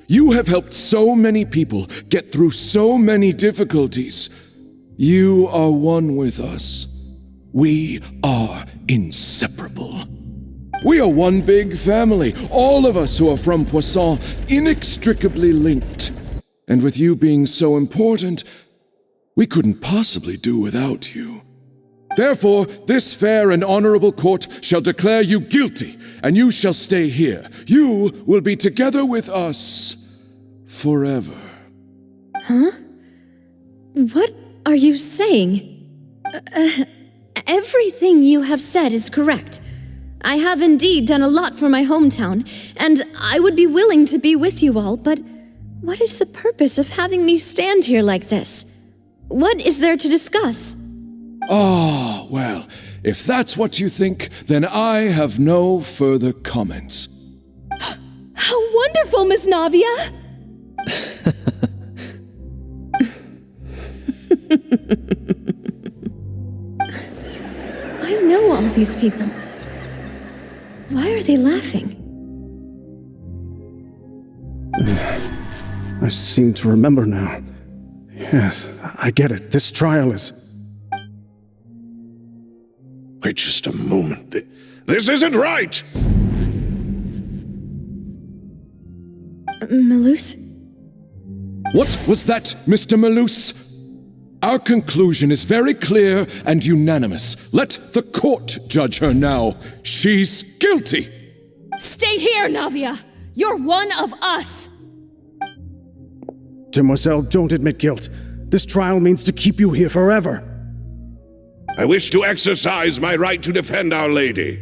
S8: You have helped so many people get through so many difficulties. You are one with us. We are inseparable. We are one big family, all of us who are from Poisson, inextricably linked. And with you being so important, we couldn't possibly do without you. Therefore, this fair and honorable court shall declare you guilty, and you shall stay here. You will be together with us forever.
S6: Huh? What are you saying? Everything you have said is correct. I have indeed done a lot for my hometown, and I would be willing to be with you all, but what is the purpose of having me stand here like this? What is there to discuss?
S8: Oh, well, if that's what you think, then I have no further comments.
S10: How wonderful, Miss Navia!
S6: I know all these people. Why are they laughing?
S14: I seem to remember now. Yes, I get it. This trial is...
S13: Wait just a moment. This isn't right!
S6: Malus?
S8: What was that, Mr. Malus? Our conclusion is very clear and unanimous. Let the court judge her now. She's guilty!
S10: Stay here, Navia! You're one of us!
S14: Demoiselle, don't admit guilt. This trial means to keep you here forever.
S13: I wish to exercise my right to defend Our Lady.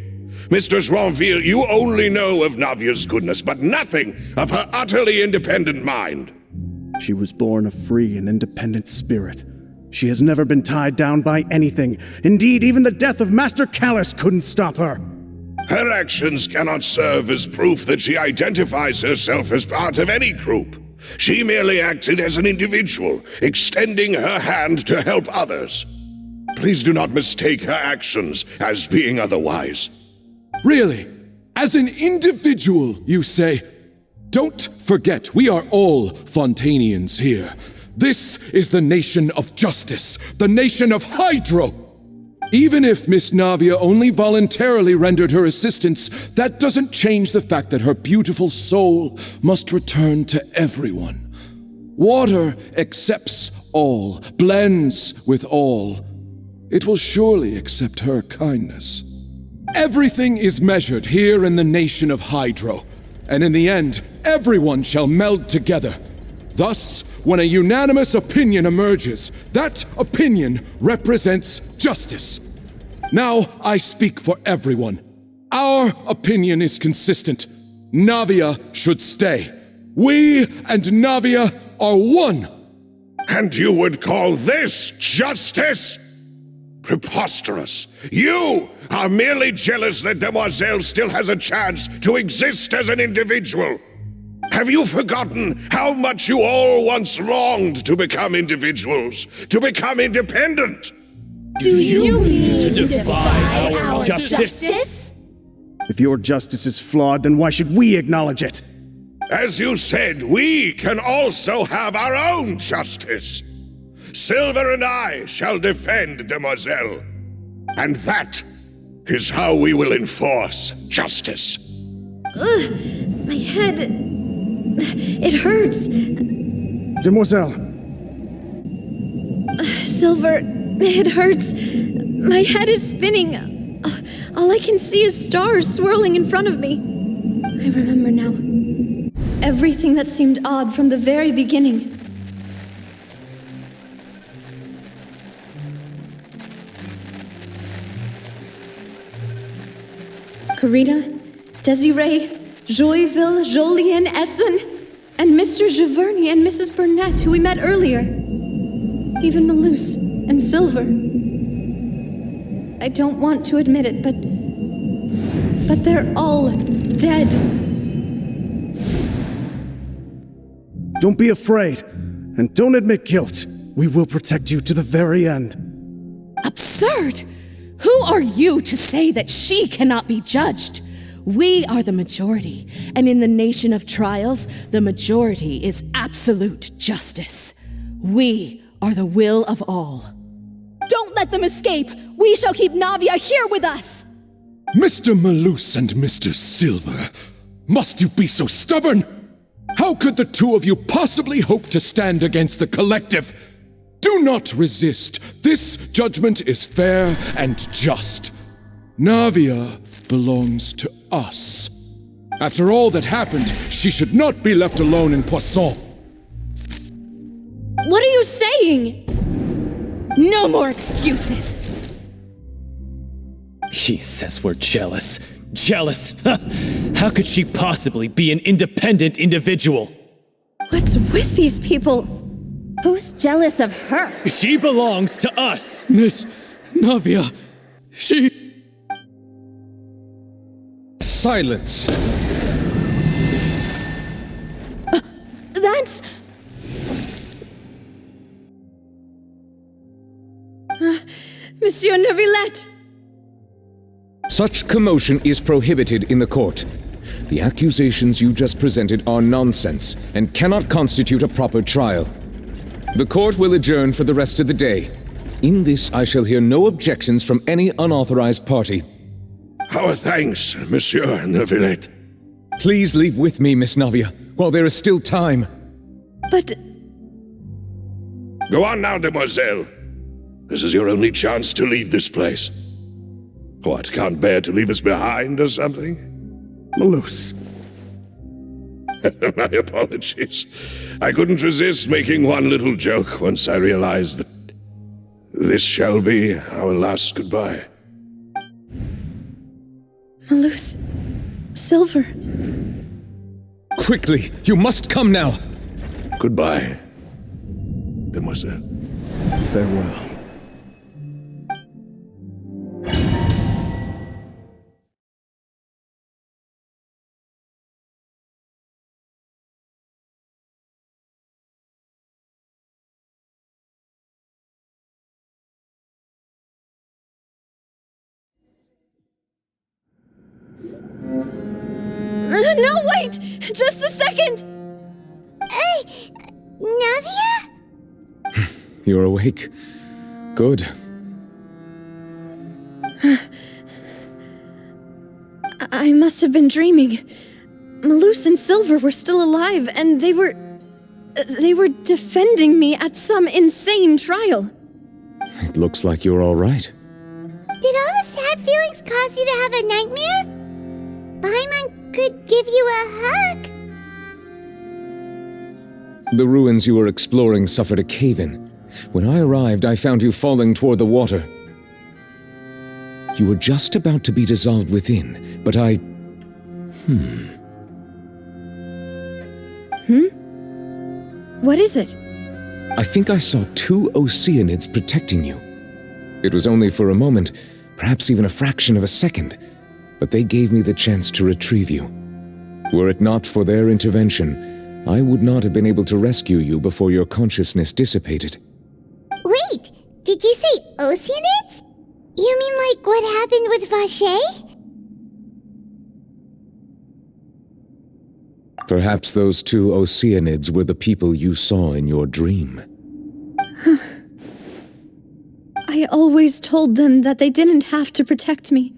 S13: Mr. Joinville, you only know of Navia's goodness, but nothing of her utterly independent mind.
S14: She was born a free and independent spirit. She has never been tied down by anything. Indeed, even the death of Master Callus couldn't stop her.
S13: Her actions cannot serve as proof that she identifies herself as part of any group. She merely acted as an individual, extending her hand to help others. Please do not mistake her actions as being otherwise.
S8: Really? As an individual, you say? Don't forget, we are all Fontanians here. This is the nation of justice, the nation of Hydro. Even if Miss Navia only voluntarily rendered her assistance, that doesn't change the fact that her beautiful soul must return to everyone. Water accepts all, blends with all. It will surely accept her kindness. Everything is measured here in the nation of Hydro, and in the end, everyone shall meld together. Thus, when a unanimous opinion emerges, that opinion represents justice. Now I speak for everyone. Our opinion is consistent. Navia should stay. We and Navia are one.
S13: And you would call this justice? Preposterous. You are merely jealous that Demoiselle still has a chance to exist as an individual. Have you forgotten how much you all once longed to become individuals, to become independent?
S5: Do you mean
S18: to defy our justice?
S14: If your justice is flawed, then why should we acknowledge it?
S13: As you said, we can also have our own justice. Silver and I shall defend Demoiselle. And that is how we will enforce justice.
S6: Ugh, my head... It hurts.
S14: Demoiselle.
S6: Silver, it hurts. My head is spinning. All I can see is stars swirling in front of me. I remember now. Everything that seemed odd from the very beginning. Karina, Desiree, Joyville, Jolien, Essen, and Mr. Giverny and Mrs. Burnett, who we met earlier. Even Malus and Silver. I don't want to admit it, but they're all dead.
S14: Don't be afraid, and don't admit guilt. We will protect you to the very end.
S10: Absurd! Who are you to say that she cannot be judged? We are the majority, and in the nation of trials, the majority is absolute justice. We are the will of all.
S17: Don't let them escape! We shall keep Navia here with us!
S8: Mr. Malus and Mr. Silver, must you be so stubborn? How could the two of you possibly hope to stand against the collective? Do not resist. This judgment is fair and just. Navia belongs to us. After all that happened, she should not be left alone in Poisson.
S6: What are you saying?
S10: No more excuses!
S18: He says we're jealous. Jealous? How could she possibly be an independent individual?
S6: What's with these people?
S3: Who's jealous of her?
S18: She belongs to us!
S12: Miss Navia, she...
S7: Silence!
S6: That's... Monsieur Neuvillette!
S7: Such commotion is prohibited in the court. The accusations you just presented are nonsense and cannot constitute a proper trial. The court will adjourn for the rest of the day. In this, I shall hear no objections from any unauthorized party.
S13: Our thanks, Monsieur Neuvillette.
S7: Please leave with me, Miss Navia, while there is still time.
S6: But...
S13: Go on now, Demoiselle. This is your only chance to leave this place. What, can't bear to leave us behind or something?
S14: Malus.
S13: My apologies. I couldn't resist making one little joke once I realized that this shall be our last goodbye.
S6: Malus. Silver.
S7: Quickly, you must come now!
S13: Goodbye, Demoiselle.
S14: Farewell.
S6: No, wait! Just a second!
S2: Navia?
S7: You're awake. Good.
S6: I must have been dreaming. Malus and Silver were still alive, and they were defending me at some insane trial.
S7: It looks like you're all right.
S2: Did all the sad feelings cause you to have a nightmare? Paimon could give you a hug.
S7: The ruins you were exploring suffered a cave-in. When I arrived, I found you falling toward the water. You were just about to be dissolved within, but I...
S6: What is it?
S7: I think I saw 2 Oceanids protecting you. It was only for a moment, perhaps even a fraction of a second, but they gave me the chance to retrieve you. Were it not for their intervention, I would not have been able to rescue you before your consciousness dissipated.
S2: Wait, did you say Oceanids? You mean like what happened with Vache?
S7: Perhaps those 2 Oceanids were the people you saw in your dream.
S6: I always told them that they didn't have to protect me.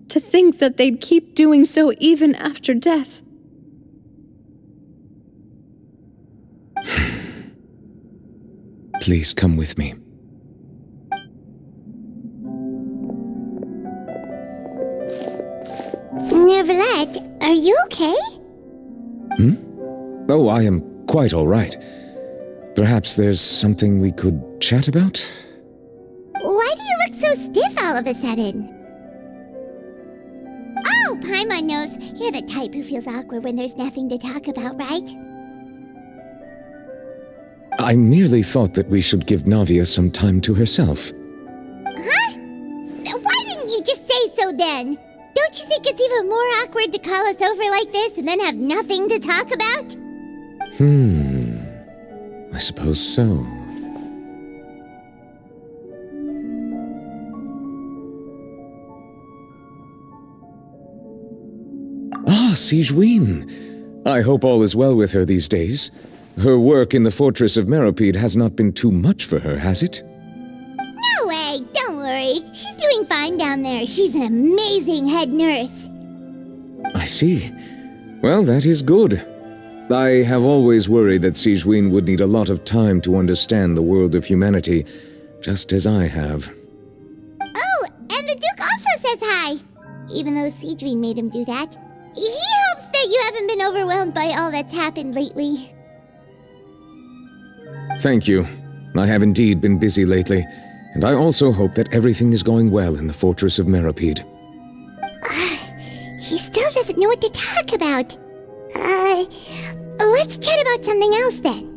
S6: To think that they'd keep doing so even after death.
S7: Please come with me.
S2: Neuvillette, are you okay?
S7: Oh, I am quite all right. Perhaps there's something we could chat about?
S2: Why do you look so stiff all of a sudden? Oh, Paimon knows. You're the type who feels awkward when there's nothing to talk about, right?
S7: I merely thought that we should give Navia some time to herself.
S2: Huh? Why didn't you just say so then? Don't you think it's even more awkward to call us over like this and then have nothing to talk about?
S7: I suppose so. Ah, Sigewinne. I hope all is well with her these days. Her work in the Fortress of Meropide has not been too much for her, has it?
S2: No way, don't worry. She's doing fine down there. She's an amazing head nurse.
S7: I see. Well, that is good. I have always worried that Sigewinne would need a lot of time to understand the world of humanity, just as I have.
S2: Oh, and the Duke also says hi. Even though Sigewinne made him do that. He hopes that you haven't been overwhelmed by all that's happened lately.
S7: Thank you. I have indeed been busy lately, and I also hope that everything is going well in the Fortress of Meropide.
S2: He still doesn't know what to talk about. Let's chat about something else then.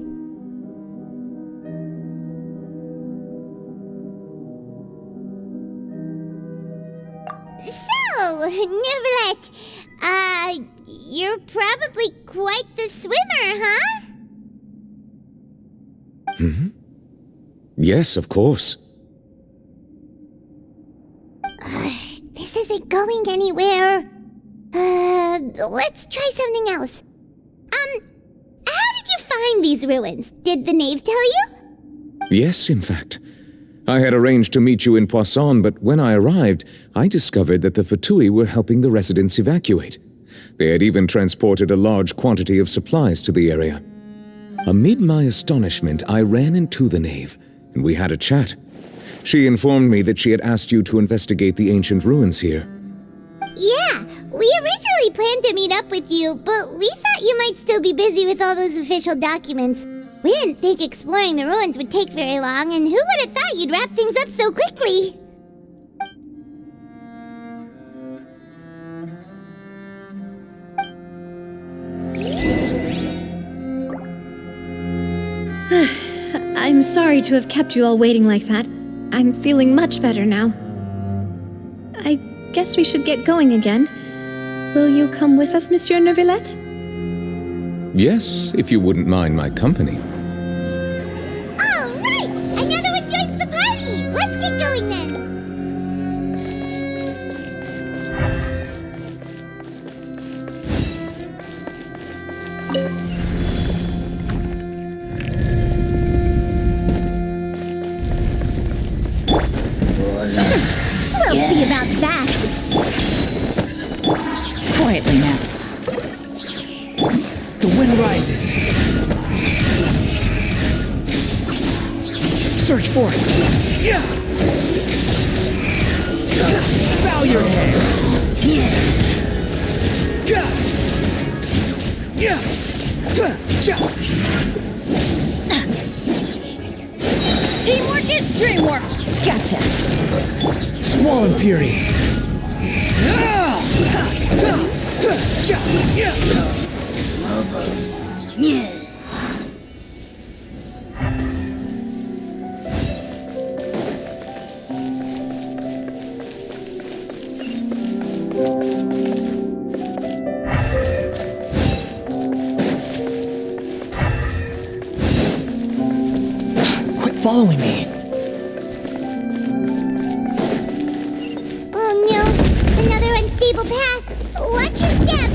S2: So, Neuvillette, you're probably quite the swimmer, huh?
S7: Yes, of course.
S2: This isn't going anywhere. Let's try something else. How did you find these ruins? Did the knave tell you?
S7: Yes, in fact. I had arranged to meet you in Poisson, but when I arrived, I discovered that the Fatui were helping the residents evacuate. They had even transported a large quantity of supplies to the area. Amid my astonishment, I ran into the knave, and we had a chat. She informed me that she had asked you to investigate the ancient ruins here.
S2: Yeah, we originally planned to meet up with you, but we thought you might still be busy with all those official documents. We didn't think exploring the ruins would take very long, and who would have thought you'd wrap things up so quickly?
S6: I'm sorry to have kept you all waiting like that. I'm feeling much better now. I guess we should get going again. Will you come with us, Monsieur Neuvillette?
S7: Yes, if you wouldn't mind my company.
S2: All right! Another one joins the party! Let's get going then!
S19: quietly now.
S12: The wind rises. Search for it. Yeah. Bow your head.
S19: Teamwork is dreamwork! Gotcha!
S12: Squall and Fury. Quit following me.
S2: Oh no, another unstable path. Watch your step.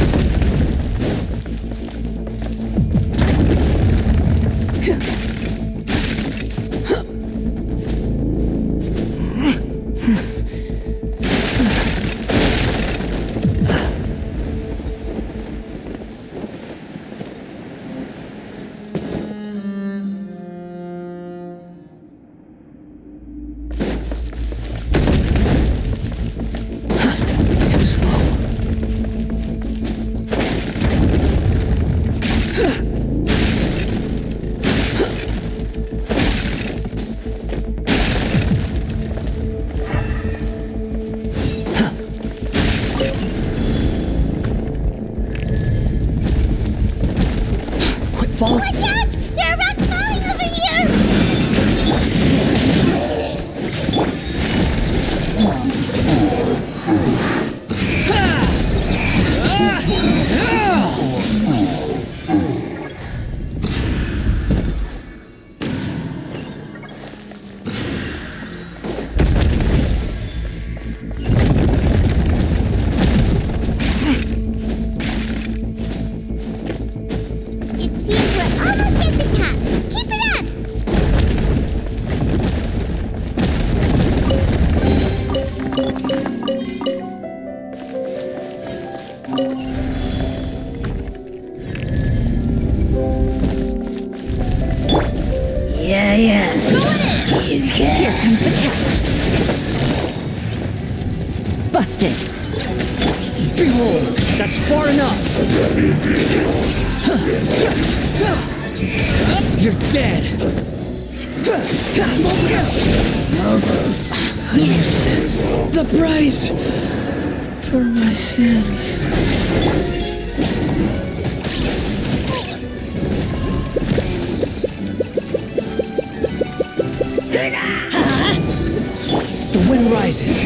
S12: Too slow. Quit following.
S2: Watch out! There are rocks falling over here! It seems we're almost at the top. Keep it up!
S19: Yeah, yeah. You get. Here comes the catch. Busted.
S12: Behold, that's far enough. You're dead. I'm used to this. The price for my sins. The wind rises.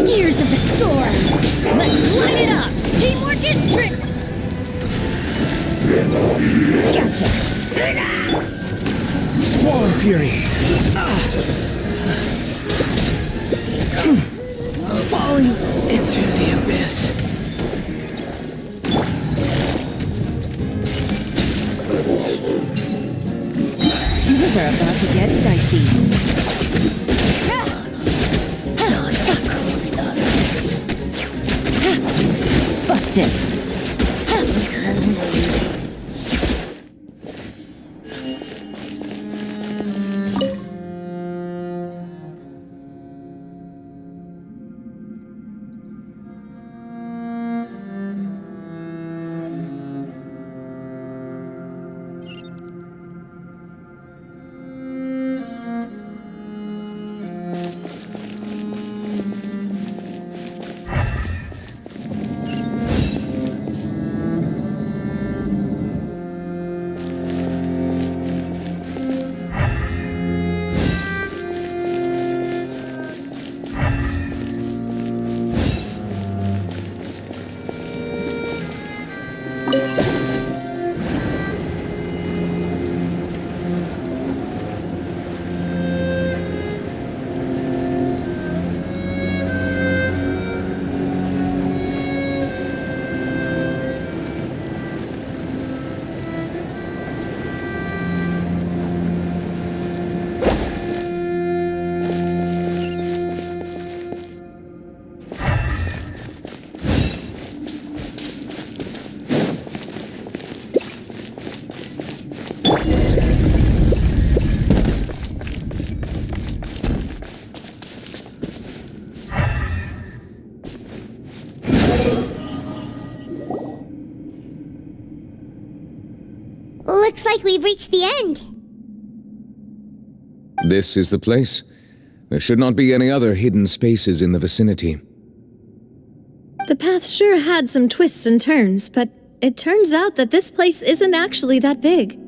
S19: Gears of the storm! Let's light it up! Teamwork is trick! Gotcha!
S12: Squall and Fury. Falling into the abyss.
S19: Things are about to get dicey. Busted.
S2: we've reached the end.
S7: This is the place. There should not be any other hidden spaces in the vicinity.
S6: The path sure had some twists and turns, but it turns out that this place isn't actually that big.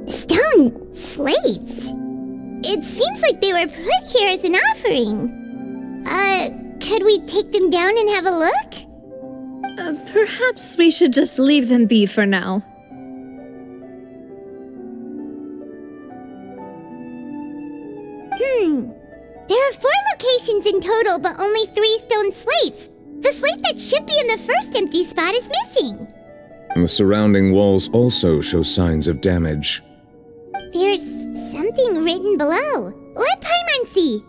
S2: Stone slates? It seems like they were put here as an offering. Could we take them down and have a look?
S6: Perhaps we should just leave them be for now.
S2: There are 4 locations in total, but only 3 stone slates. The slate that should be in the first empty spot is missing.
S7: The surrounding walls also show signs of damage.
S2: There's something written below. Let Paimon see.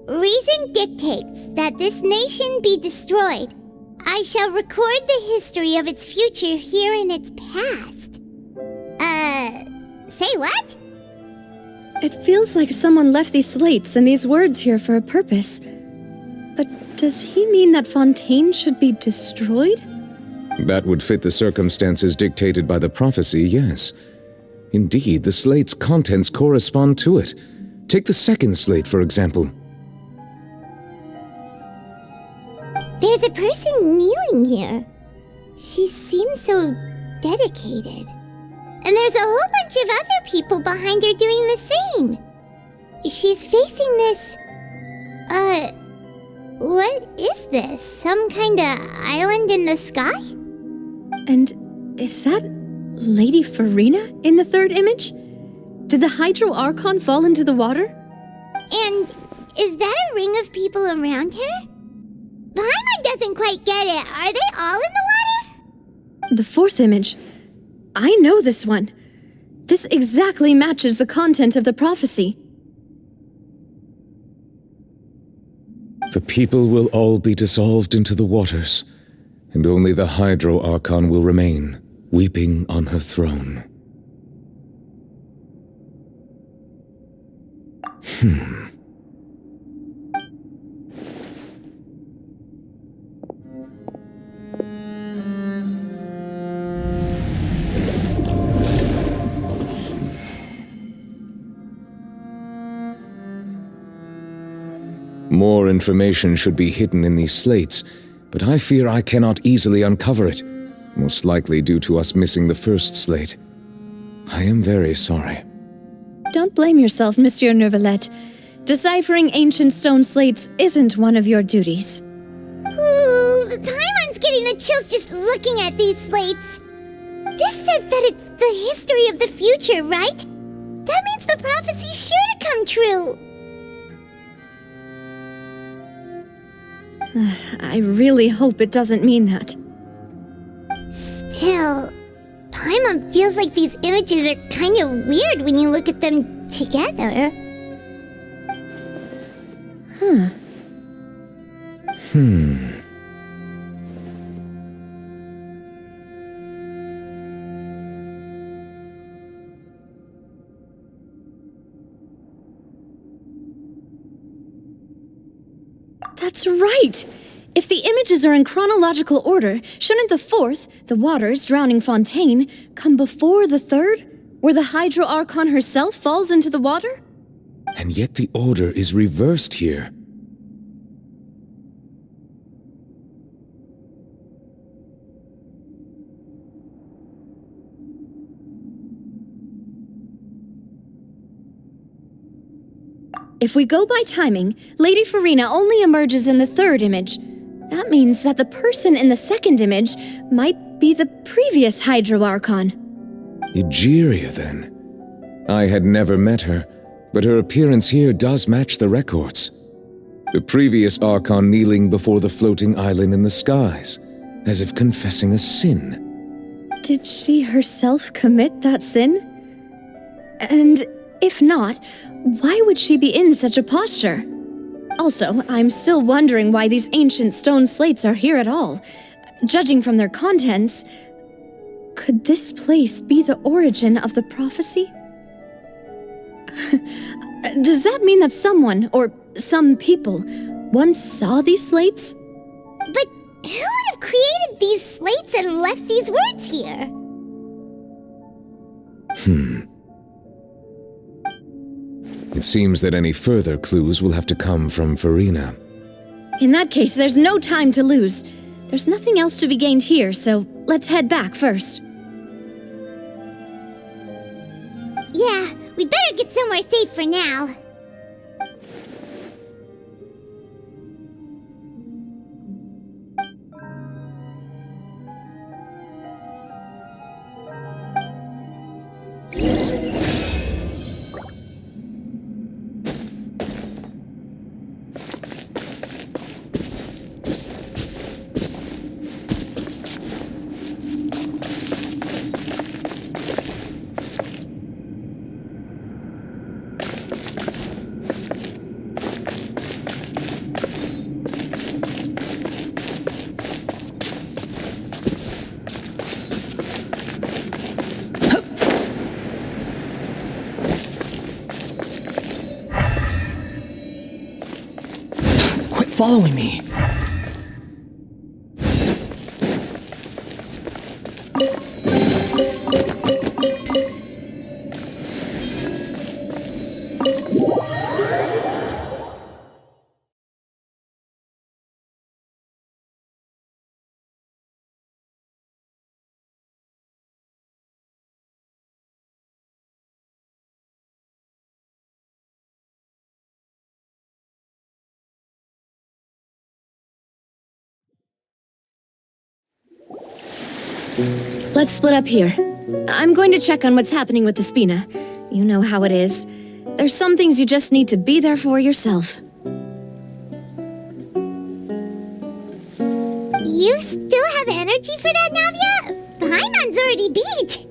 S2: Reason dictates that this nation be destroyed. I shall record the history of its future here in its past. Say what?
S6: It feels like someone left these slates and these words here for a purpose. But does he mean that Fontaine should be destroyed?
S7: That would fit the circumstances dictated by the prophecy, yes. Indeed, the slate's contents correspond to it. Take the second slate, for example.
S2: There's a person kneeling here. She seems so dedicated. And there's a whole bunch of other people behind her doing the same. She's facing this... what is this? Some kind of island in the sky?
S6: And is that Lady Farina in the third image? Did the Hydro Archon fall into the water?
S2: And is that a ring of people around her? Paimon doesn't quite get it. Are they all in the water?
S6: The fourth image. I know this one. This exactly matches the content of the prophecy.
S7: The people will all be dissolved into the waters, and only the Hydro Archon will remain, weeping on her throne. More information should be hidden in these slates, but I fear I cannot easily uncover it, most likely due to us missing the first slate. I am very sorry.
S6: Don't blame yourself, Monsieur Neuvillette. Deciphering ancient stone slates isn't one of your duties.
S2: Ooh, Paimon's getting the chills just looking at these slates. This says that it's the history of the future, right? That means the prophecy's sure to come true.
S6: I really hope it doesn't mean that.
S2: Still, Paimon feels like these images are kind of weird when you look at them together.
S6: That's right! If the images are in chronological order, shouldn't the fourth, the waters drowning Fontaine, come before the third, where the Hydro Archon herself falls into the water?
S7: And yet the order is reversed here.
S6: If we go by timing, Lady Farina only emerges in the third image. That means that the person in the second image might be the previous Hydro Archon.
S7: Egeria, then. I had never met her, but her appearance here does match the records. The previous Archon kneeling before the floating island in the skies, as if confessing a sin.
S6: Did she herself commit that sin? And if not, why would she be in such a posture? Also, I'm still wondering why these ancient stone slates are here at all. Judging from their contents, could this place be the origin of the prophecy? Does that mean that someone, or some people, once saw these slates?
S2: But who would have created these slates and left these words here?
S7: It seems that any further clues will have to come from Farina.
S6: In that case, there's no time to lose. There's nothing else to be gained here, so let's head back first.
S2: Yeah, we'd better get somewhere safe for now.
S12: Following me.
S6: Let's split up here. I'm going to check on what's happening with the Spina. You know how it is. There's some things you just need to be there for yourself.
S2: You still have energy for that, Navia? Paimon's already beat.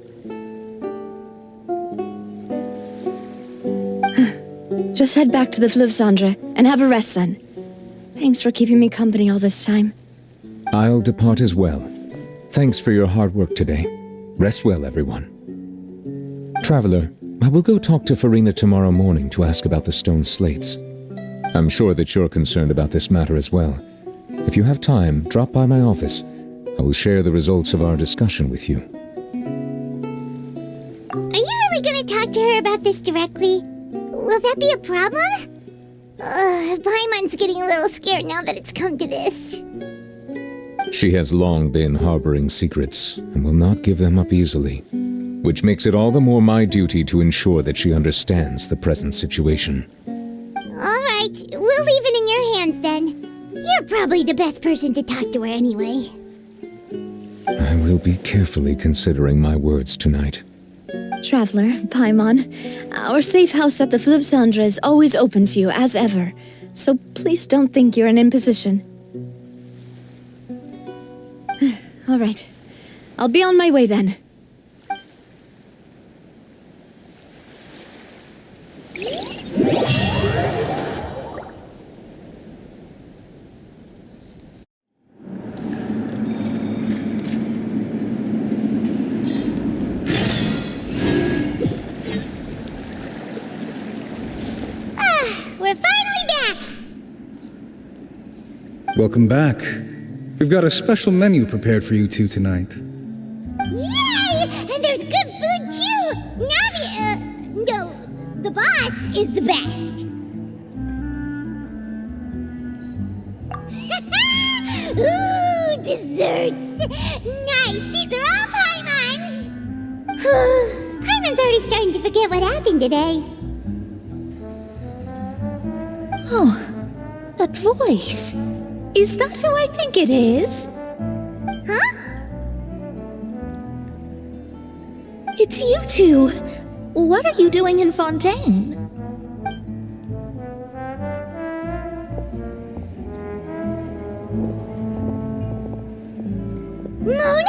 S6: Just head back to the Fluvsandre and have a rest then. Thanks for keeping me company all this time.
S7: I'll depart as well. Thanks for your hard work today. Rest well, everyone. Traveler, I will go talk to Farina tomorrow morning to ask about the stone slates. I'm sure that you're concerned about this matter as well. If you have time, drop by my office. I will share the results of our discussion with you.
S2: Are you really gonna talk to her about this directly? Will that be a problem? Paimon's getting a little scared now that it's come to this.
S7: She has long been harboring secrets and will not give them up easily, which makes it all the more my duty to ensure that she understands the present situation.
S2: Alright, we'll leave it in your hands then. You're probably the best person to talk to her anyway.
S7: I will be carefully considering my words tonight.
S6: Traveler, Paimon, our safe house at the Fluvsandre is always open to you as ever, so please don't think you're an imposition. All right. I'll be on my way then.
S2: We're finally back!
S20: Welcome back. We've got a special menu prepared for you two tonight.
S2: Yay! And there's good food too! Navia, no, the boss is the best. Ooh, desserts! Nice, these are all Paimon's! Paimon's already starting to forget what happened today.
S19: Oh, that voice. Is that who I think it is?
S2: Huh?
S19: It's you two. What are you doing in Fontaine?
S2: Mona?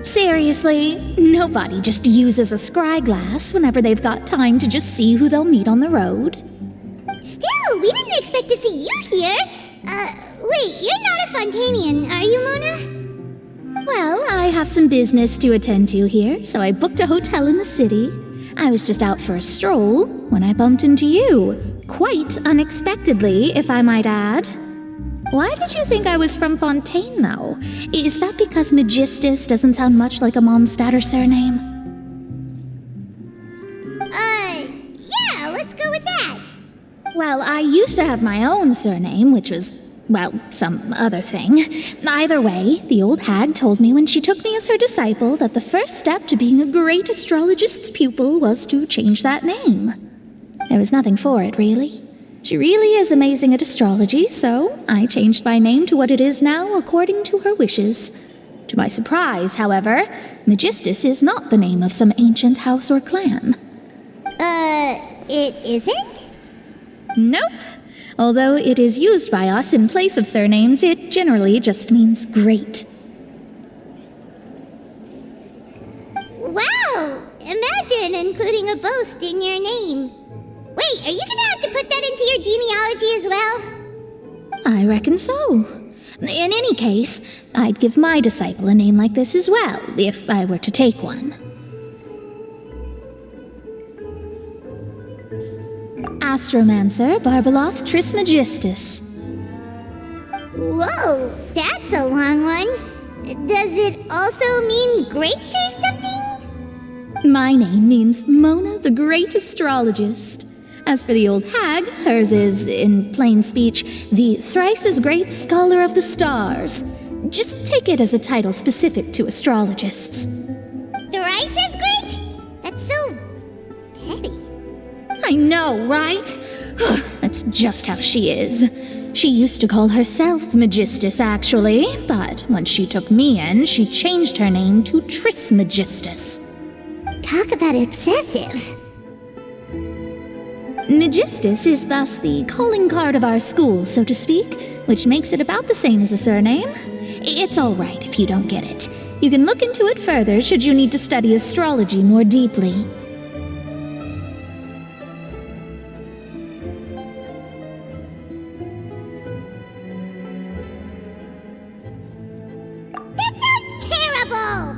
S19: Seriously, nobody just uses a scry glass whenever they've got time to just see who they'll meet on the road.
S2: Still, we didn't expect expect to see you here. Wait, you're not a Fontanian, are you, Mona?
S19: Well, I have some business to attend to here, so I booked a hotel in the city. I was just out for a stroll when I bumped into you. Quite unexpectedly, if I might add. Why did you think I was from Fontaine, though? Is that because Magistus doesn't sound much like a Mondstadter surname?
S2: Yeah, let's go with that.
S19: Well, I used to have my own surname, which was, well, some other thing. Either way, the old hag told me when she took me as her disciple that the first step to being a great astrologist's pupil was to change that name. There was nothing for it, really. She really is amazing at astrology, so I changed my name to what it is now according to her wishes. To my surprise, however, Magistus is not the name of some ancient house or clan.
S2: It isn't?
S19: Nope. Although it is used by us in place of surnames, it generally just means great.
S2: Wow! Imagine including a boast in your name. Wait, are you gonna have to put that into your genealogy as well?
S19: I reckon so. In any case, I'd give my disciple a name like this as well, if I were to take one. Astromancer Barbeloth Trismegistus.
S2: Whoa, that's a long one. Does it also mean great or something?
S19: My name means Mona the Great Astrologist. As for the old hag, hers is, in plain speech, the thrice-as-great Scholar of the Stars. Just take it as a title specific to astrologists.
S2: Thrice as great? That's so petty.
S19: I know, right? That's just how she is. She used to call herself Magistus, actually, but when she took me in, she changed her name to Trismegistus.
S2: Talk about excessive.
S19: Magistus is thus the calling card of our school, so to speak, which makes it about the same as a surname. It's all right if you don't get it. You can look into it further should you need to study astrology more deeply.
S2: That sounds terrible!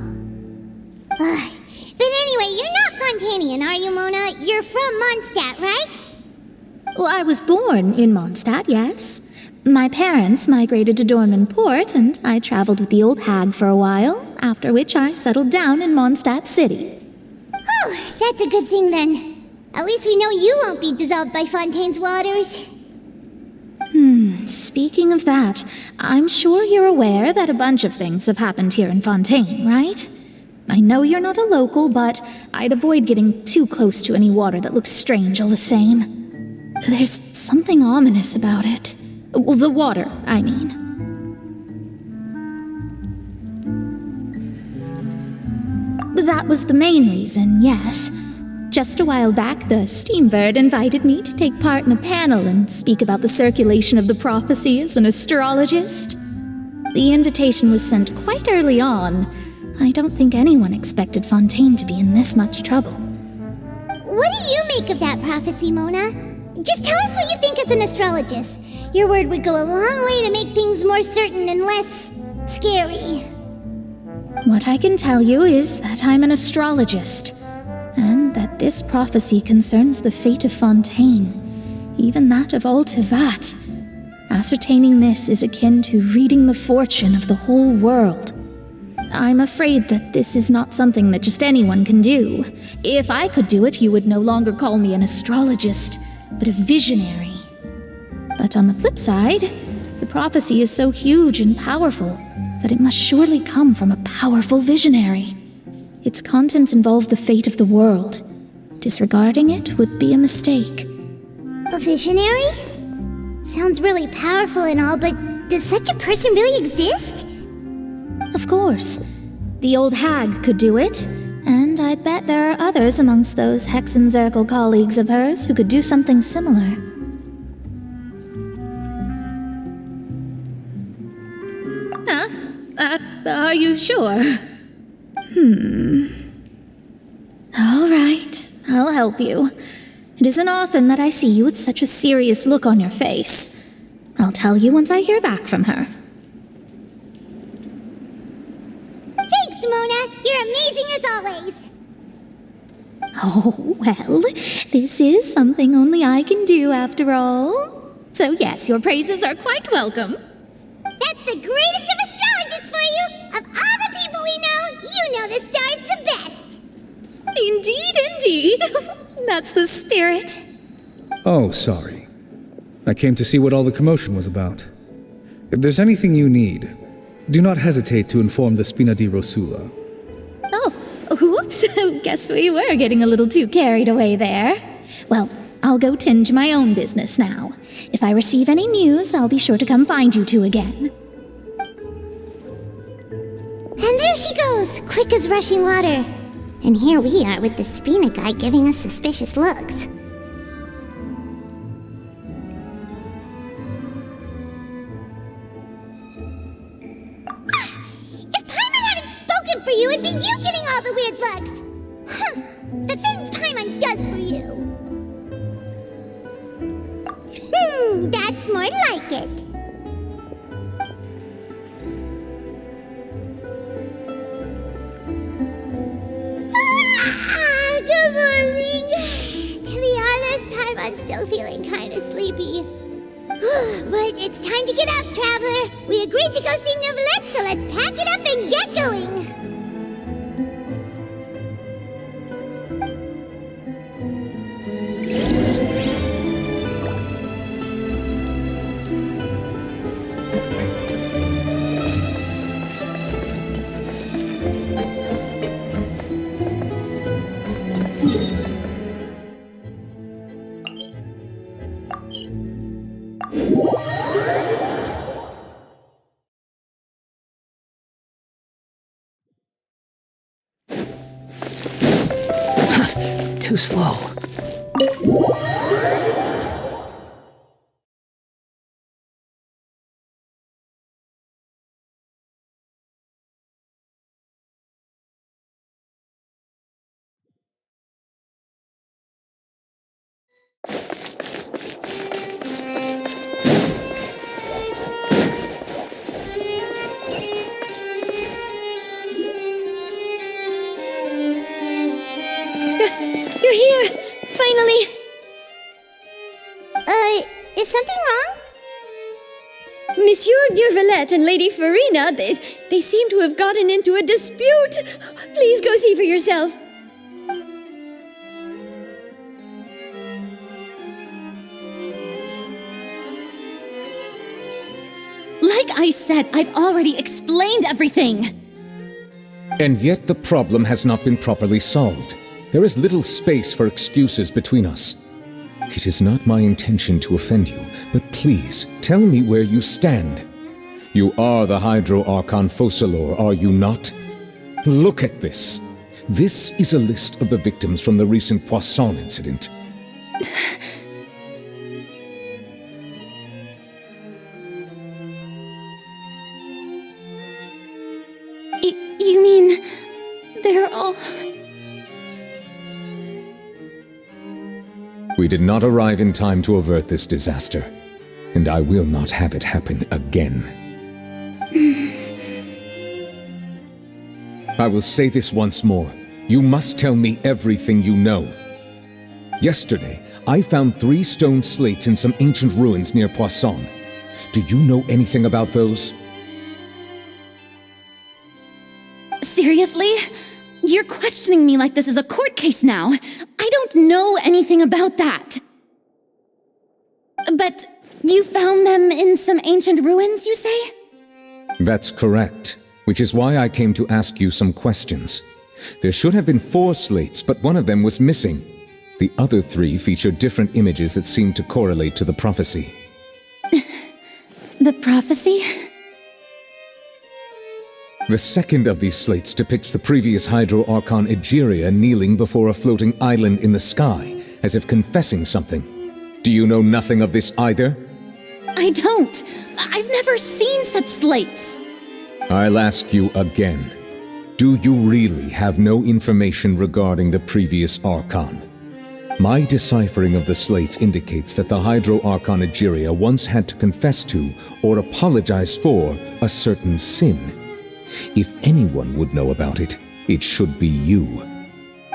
S2: But anyway, you're not Fontanian, are you, Mona? You're from Mondstadt, right?
S19: Well, I was born in Mondstadt, yes. My parents migrated to Dornman Port, and I traveled with the old hag for a while, after which I settled down in Mondstadt City.
S2: Oh, that's a good thing then. At least we know you won't be dissolved by Fontaine's waters.
S19: Speaking of that, I'm sure you're aware that a bunch of things have happened here in Fontaine, right? I know you're not a local, but I'd avoid getting too close to any water that looks strange all the same. There's something ominous about it. Well, the water, I mean. That was the main reason, yes. Just a while back, the Steambird invited me to take part in a panel and speak about the circulation of the prophecy as an astrologist. The invitation was sent quite early on. I don't think anyone expected Fontaine to be in this much trouble.
S2: What do you make of that prophecy, Mona? Just tell us what you think as an astrologist. Your word would go a long way to make things more certain and less scary.
S19: What I can tell you is that I'm an astrologist, and that this prophecy concerns the fate of Fontaine, even that of all Tevat. Ascertaining this is akin to reading the fortune of the whole world. I'm afraid that this is not something that just anyone can do. If I could do it, you would no longer call me an astrologist, but a visionary. But on the flip side, the prophecy is so huge and powerful that it must surely come from a powerful visionary. Its contents involve the fate of the world. Disregarding it would be a mistake.
S2: A visionary? Sounds really powerful and all, but does such a person really exist?
S19: Of course. The old hag could do it, and I'd bet there are others amongst those Hexenzirkel colleagues of hers who could do something similar. Are you sure? All right, I'll help you. It isn't often that I see you with such a serious look on your face. I'll tell you once I hear back from her.
S2: Thanks, Mona. You're amazing as always.
S19: Oh, well, this is something only I can do after all. So yes, your praises are quite welcome.
S2: That's the greatest of astrologists for you! Of all the people we know, you know the star's the best!
S19: Indeed, indeed. That's the spirit.
S20: Oh, sorry. I came to see what all the commotion was about. If there's anything you need, do not hesitate to inform the Spina di Rosula.
S19: Oh, whoops. Guess we were getting a little too carried away there. Well, I'll go tend to my own business now. If I receive any news, I'll be sure to come find you two again.
S2: And there she goes, quick as rushing water. And here we are with the Spina guy giving us suspicious looks. If Paimon hadn't spoken for you, it'd be you getting all the weird looks. The things Paimon does for you. That's more like it. Good morning. To be honest, Paimon's still feeling kind of sleepy. But it's time to get up, traveler. We agreed to go see Neuvillette, so let's pack it up and get going.
S1: Too slow.
S5: You're here! Finally!
S2: Is something wrong?
S5: Monsieur Neuvillette and Lady Farina, they seem to have gotten into a dispute. Please go see for yourself.
S21: Like I said, I've already explained everything!
S7: And yet the problem has not been properly solved. There is little space for excuses between us. It is not my intention to offend you, but please, tell me where you stand. You are the Hydro Archon Focalor, are you not? Look at this. This is a list of the victims from the recent Poisson incident.
S21: You mean... they're all...
S7: We did not arrive in time to avert this disaster, and I will not have it happen again. I will say this once more. You must tell me everything you know. Yesterday, I found 3 stone slates in some ancient ruins near Poisson. Do you know anything about those?
S21: Seriously? You're questioning me like this is a court case now. I don't know anything about that. But you found them in some ancient ruins, you say?
S7: That's correct, which is why I came to ask you some questions. There should have been 4 slates, but one of them was missing. The other 3 feature different images that seem to correlate to the prophecy.
S21: The prophecy?
S7: The second of these slates depicts the previous Hydro Archon Egeria kneeling before a floating island in the sky, as if confessing something. Do you know nothing of this either?
S21: I don't. I've never seen such slates.
S7: I'll ask you again. Do you really have no information regarding the previous Archon? My deciphering of the slates indicates that the Hydro Archon Egeria once had to confess to or apologize for a certain sin. If anyone would know about it, it should be you.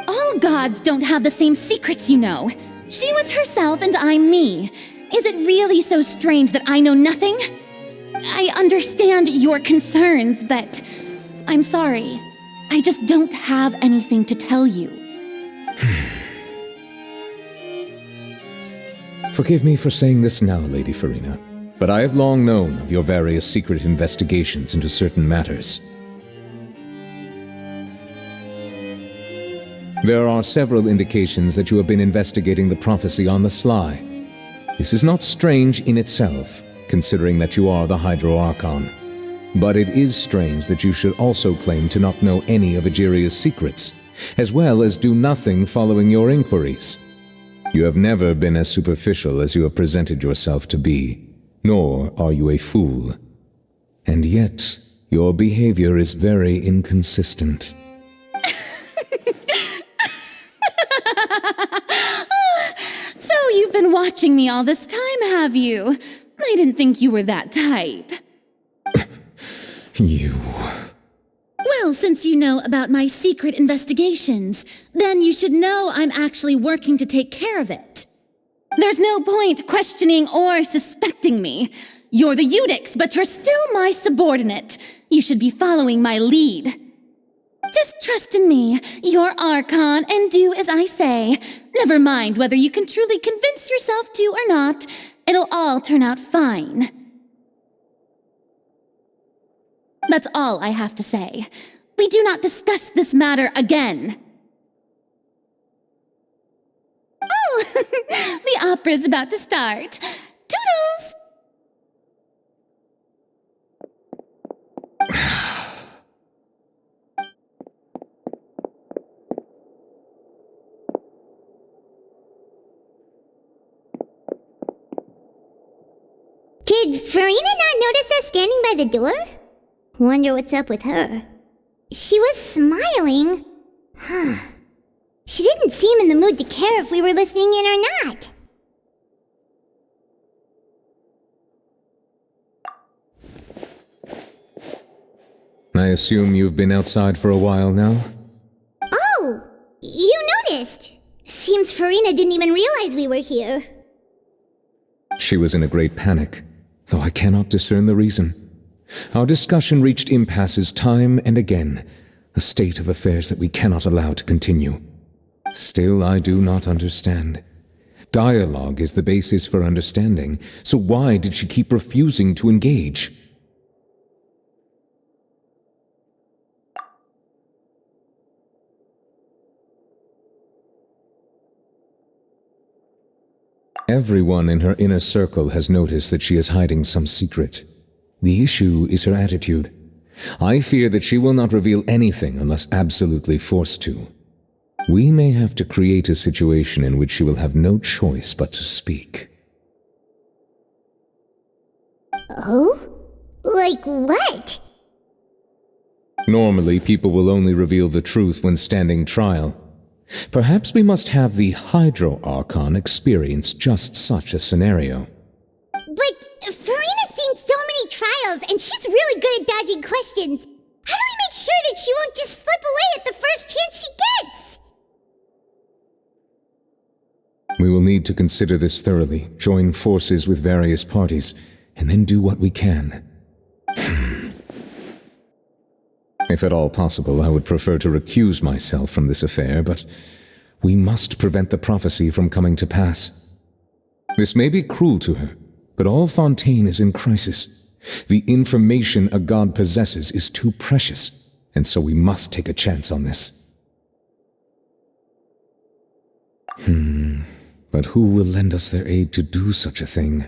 S21: All gods don't have the same secrets, you know. She was herself and I'm me. Is it really so strange that I know nothing? I understand your concerns, but I'm sorry. I just don't have anything to tell you.
S7: Forgive me for saying this now, Lady Farina, but I have long known of your various secret investigations into certain matters. There are several indications that you have been investigating the prophecy on the sly. This is not strange in itself, considering that you are the Hydro Archon. But it is strange that you should also claim to not know any of Egeria's secrets, as well as do nothing following your inquiries. You have never been as superficial as you have presented yourself to be, nor are you a fool. And yet, your behavior is very inconsistent.
S21: So you've been watching me all this time, have you? I didn't think you were that type.
S7: You...
S21: Well, since you know about my secret investigations, then you should know I'm actually working to take care of it. There's no point questioning or suspecting me. You're the Eudix, but you're still my subordinate. You should be following my lead. Just trust in me, you're Archon, and do as I say. Never mind whether you can truly convince yourself to or not. It'll all turn out fine. That's all I have to say. We do not discuss this matter again. Oh, the opera's about to start. Toodles!
S2: Did Farina not notice us standing by the door? Wonder what's up with her. She was smiling. She didn't seem in the mood to care if we were listening in or not.
S7: I assume you've been outside for a while now?
S2: Oh, you noticed. Seems Farina didn't even realize we were here.
S7: She was in a great panic, though I cannot discern the reason. Our discussion reached impasses time and again, a state of affairs that we cannot allow to continue. Still, I do not understand. Dialogue is the basis for understanding, so why did she keep refusing to engage? Everyone in her inner circle has noticed that she is hiding some secret. The issue is her attitude. I fear that she will not reveal anything unless absolutely forced to. We may have to create a situation in which she will have no choice but to speak.
S2: Oh? Like what?
S7: Normally, people will only reveal the truth when standing trial. Perhaps we must have the Hydro Archon experience just such a scenario.
S2: But Farina's seen so many trials, and she's really good at dodging questions. How do we make sure that she won't just slip away at the first chance she gets?
S7: We will need to consider this thoroughly, join forces with various parties, and then do what we can. If at all possible, I would prefer to recuse myself from this affair, but we must prevent the prophecy from coming to pass. This may be cruel to her, but all Fontaine is in crisis. The information a god possesses is too precious, and so we must take a chance on this. But who will lend us their aid to do such a thing?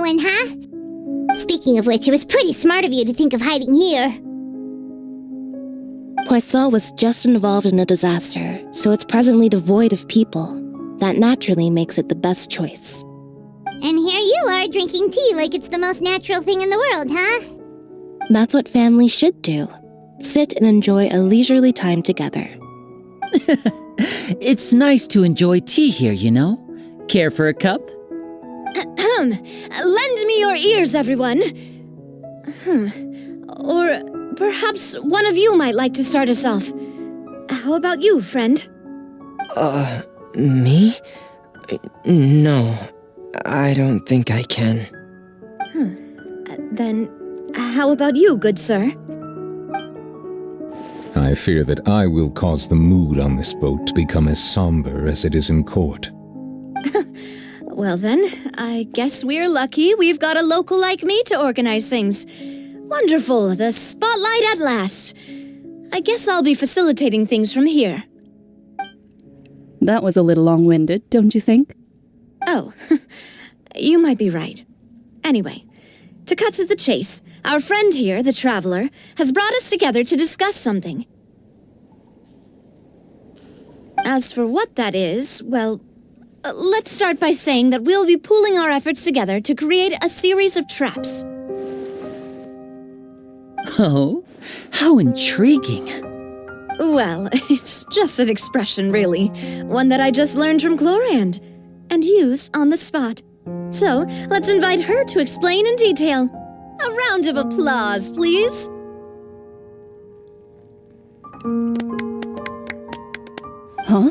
S2: doing, huh? Speaking of which, it was pretty smart of you to think of hiding here.
S3: Poisson was just involved in a disaster, so it's presently devoid of people. That naturally makes it the best choice.
S2: And here you are drinking tea like it's the most natural thing in the world, huh?
S3: That's what families should do. Sit and enjoy a leisurely time together.
S4: It's nice to enjoy tea here, you know? Care for a cup?
S6: Lend me your ears, everyone. Or perhaps one of you might like to start us off. How about you, friend?
S22: Me? No, I don't think I can.
S6: Then, how about you, good sir?
S7: I fear that I will cause the mood on this boat to become as somber as it is in court.
S6: Well then, I guess we're lucky we've got a local like me to organize things. Wonderful, the spotlight at last. I guess I'll be facilitating things from here.
S23: That was a little long-winded, don't you think?
S6: Oh, you might be right. Anyway, to cut to the chase, our friend here, the Traveler, has brought us together to discuss something. As for what that is, well, let's start by saying that we'll be pooling our efforts together to create a series of traps.
S4: Oh, how intriguing.
S6: Well, it's just an expression, really. One that I just learned from Chlorand, and used on the spot. So, let's invite her to explain in detail. A round of applause, please.
S23: Huh?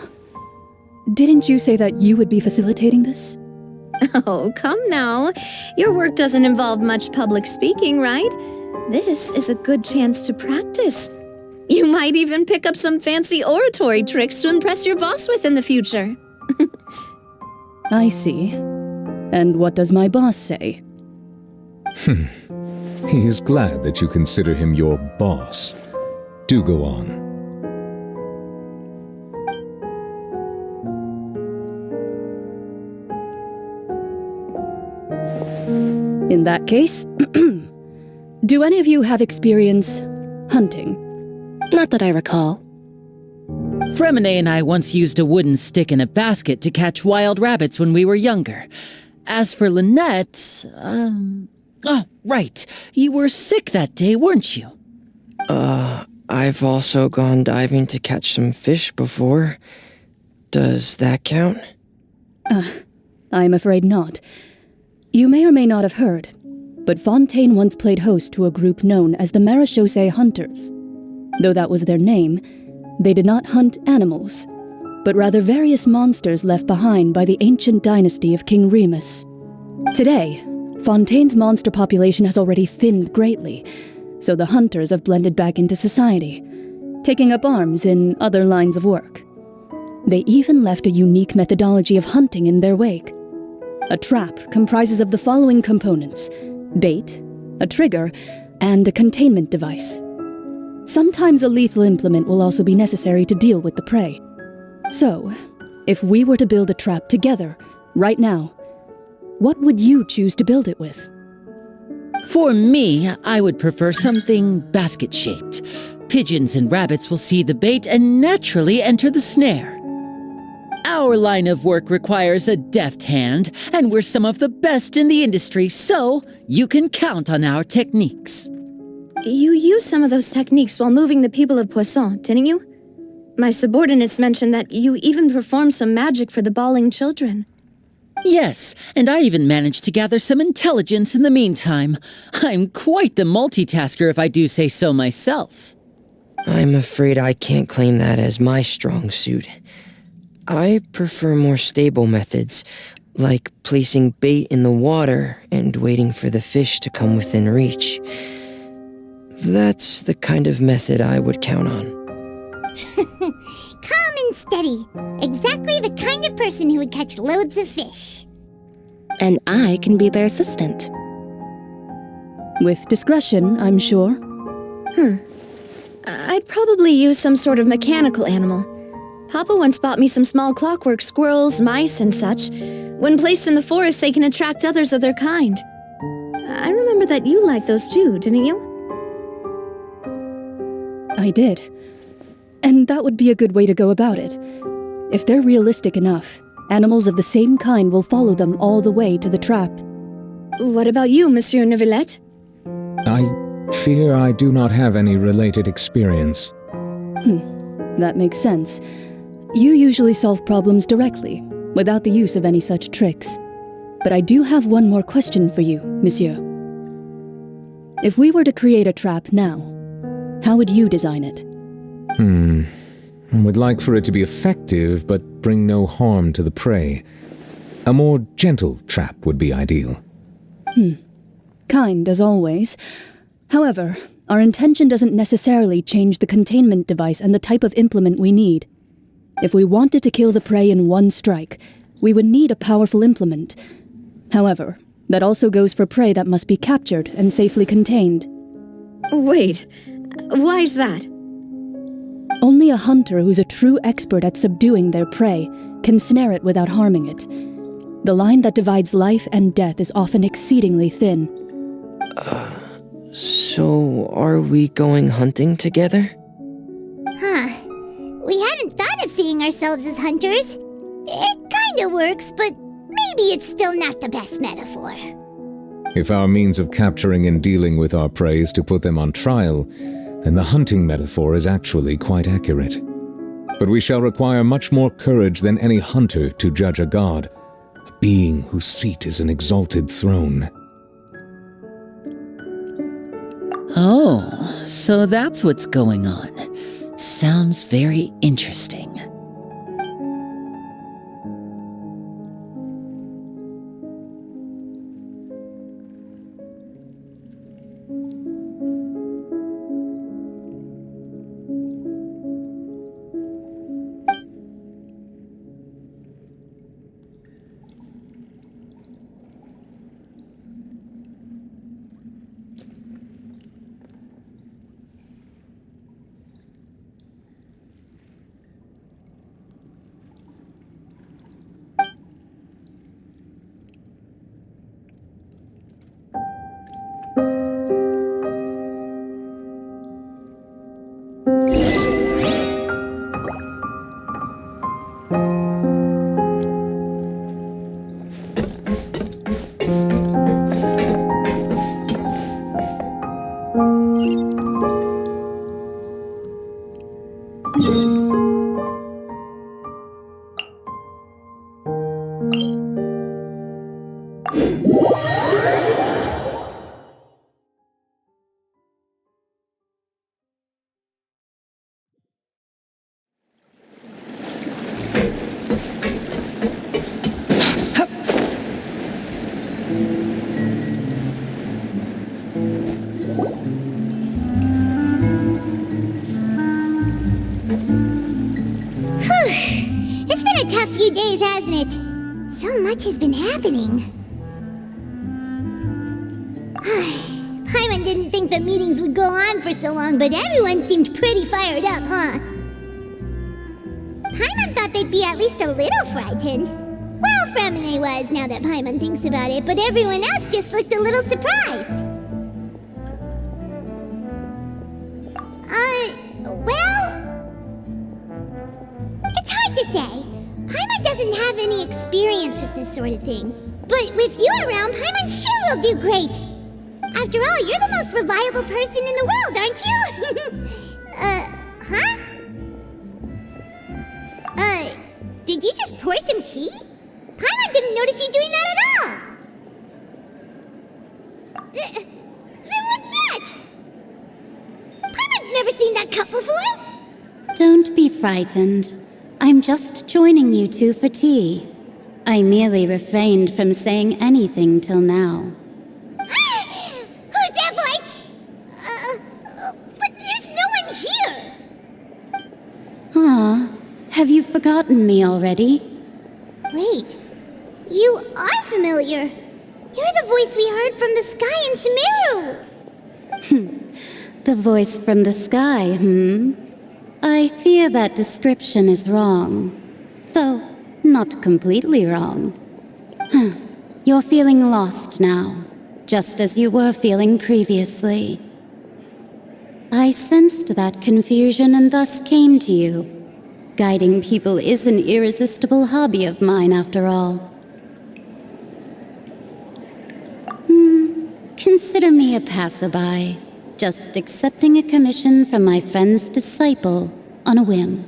S23: Didn't you say that you would be facilitating this?
S6: Oh, come now. Your work doesn't involve much public speaking, right? This is a good chance to practice. You might even pick up some fancy oratory tricks to impress your boss with in the future.
S23: I see. And what does my boss say?
S7: He is glad that you consider him your boss. Do go on.
S23: In that case, do any of you have experience hunting?
S3: Not that I recall.
S4: Fremine and I once used a wooden stick in a basket to catch wild rabbits when we were younger. As for Lynette, oh, right. You were sick that day, weren't you?
S22: I've also gone diving to catch some fish before. Does that count?
S23: I'm afraid not. You may or may not have heard, but Fontaine once played host to a group known as the Marechaussee Hunters. Though that was their name, they did not hunt animals, but rather various monsters left behind by the ancient dynasty of King Remus. Today, Fontaine's monster population has already thinned greatly, so the hunters have blended back into society, taking up arms in other lines of work. They even left a unique methodology of hunting in their wake. A trap comprises of the following components: bait, a trigger, and a containment device. Sometimes a lethal implement will also be necessary to deal with the prey. So, if we were to build a trap together, right now, what would you choose to build it with?
S4: For me, I would prefer something basket-shaped. Pigeons and rabbits will see the bait and naturally enter the snare. Our line of work requires a deft hand, and we're some of the best in the industry, so you can count on our techniques.
S6: You used some of those techniques while moving the people of Poisson, didn't you? My subordinates mentioned that you even performed some magic for the bawling children.
S4: Yes, and I even managed to gather some intelligence in the meantime. I'm quite the multitasker if I do say so myself.
S22: I'm afraid I can't claim that as my strong suit. I prefer more stable methods, like placing bait in the water and waiting for the fish to come within reach. That's the kind of method I would count on.
S2: Calm and steady. Exactly the kind of person who would catch loads of fish.
S3: And I can be their assistant.
S23: With discretion, I'm sure.
S6: I'd probably use some sort of mechanical animal. Papa once bought me some small clockwork squirrels, mice, and such. When placed in the forest, they can attract others of their kind. remember that you liked those too, didn't you?
S23: I did. And that would be a good way to go about it. If they're realistic enough, animals of the same kind will follow them all the way to the trap.
S6: What about you, Monsieur Neuvillette?
S7: I fear I do not have any related experience.
S23: That makes sense. You usually solve problems directly, without the use of any such tricks. But I do have one more question for you, monsieur. If we were to create a trap now, how would you design it?
S7: I would like for it to be effective, but bring no harm to the prey. A more gentle trap would be ideal.
S23: Kind, as always. However, our intention doesn't necessarily change the containment device and the type of implement we need. If we wanted to kill the prey in one strike, we would need a powerful implement. However, that also goes for prey that must be captured and safely contained.
S6: Wait, why is that?
S23: Only a hunter who's a true expert at subduing their prey can snare it without harming it. The line that divides life and death is often exceedingly thin.
S22: So are we going hunting together?
S2: Huh. We hadn't thought of seeing ourselves as hunters. It kinda works, but maybe it's still not the best metaphor.
S7: If our means of capturing and dealing with our prey is to put them on trial, then the hunting metaphor is actually quite accurate. But we shall require much more courage than any hunter to judge a god, a being whose seat is an exalted throne.
S4: Oh, so that's what's going on. Sounds very interesting.
S2: It's been a tough few days, hasn't it? So much has been happening. Paimon didn't think the meetings would go on for so long, but everyone seemed pretty fired up, huh? Paimon thought they'd be at least a little frightened. Well, Fremine was, now that Paimon thinks about it, but everyone else just looked a little surprised. It's hard to say. Paimon doesn't have any experience with this sort of thing. But with you around, Paimon sure will do great. After all, you're the most reliable person in the world, aren't you? Huh? Did you just pour some tea? Paimon didn't notice you doing that at all. Then what's that? Paimon's never seen that cup before.
S21: Don't be frightened. I'm just joining you two for tea. I merely refrained from saying anything till now.
S2: Who's that voice? But there's no one here.
S21: Have you forgotten me already?
S2: Wait, you are familiar. You're the voice we heard from the sky in Sumeru.
S21: The voice from the sky, I fear that description is wrong. Though, not completely wrong. You're feeling lost now.
S9: just as you were feeling previously. I sensed that confusion and thus came to you. Guiding people is an irresistible hobby of mine, after all. Consider me a passerby, just accepting a commission from my friend's disciple on a whim.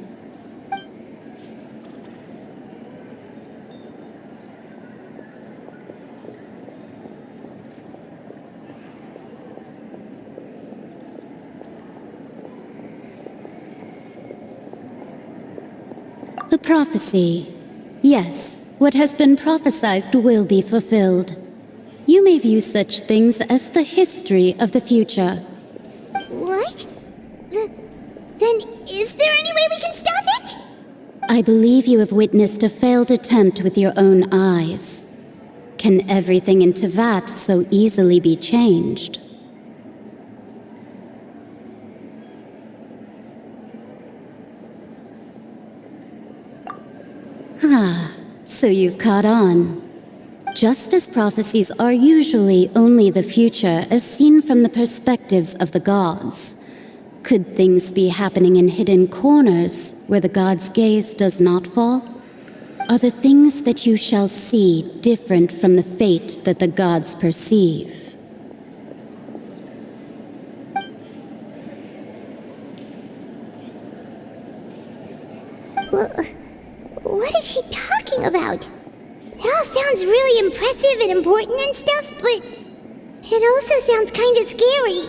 S9: The prophecy. Yes, what has been prophesied will be fulfilled. You may view such things as the history of the future.
S2: What? Then is there any way we can stop it?
S9: I believe you have witnessed a failed attempt with your own eyes. Can everything in Tevat so easily be changed? Ah, so you've caught on. Just as prophecies are usually only the future as seen from the perspectives of the gods, could things be happening in hidden corners where the gods' gaze does not fall? Are the things that you shall see different from the fate that the gods perceive?
S2: What is she talking about? It all sounds really impressive and important and stuff, but it also sounds kinda scary.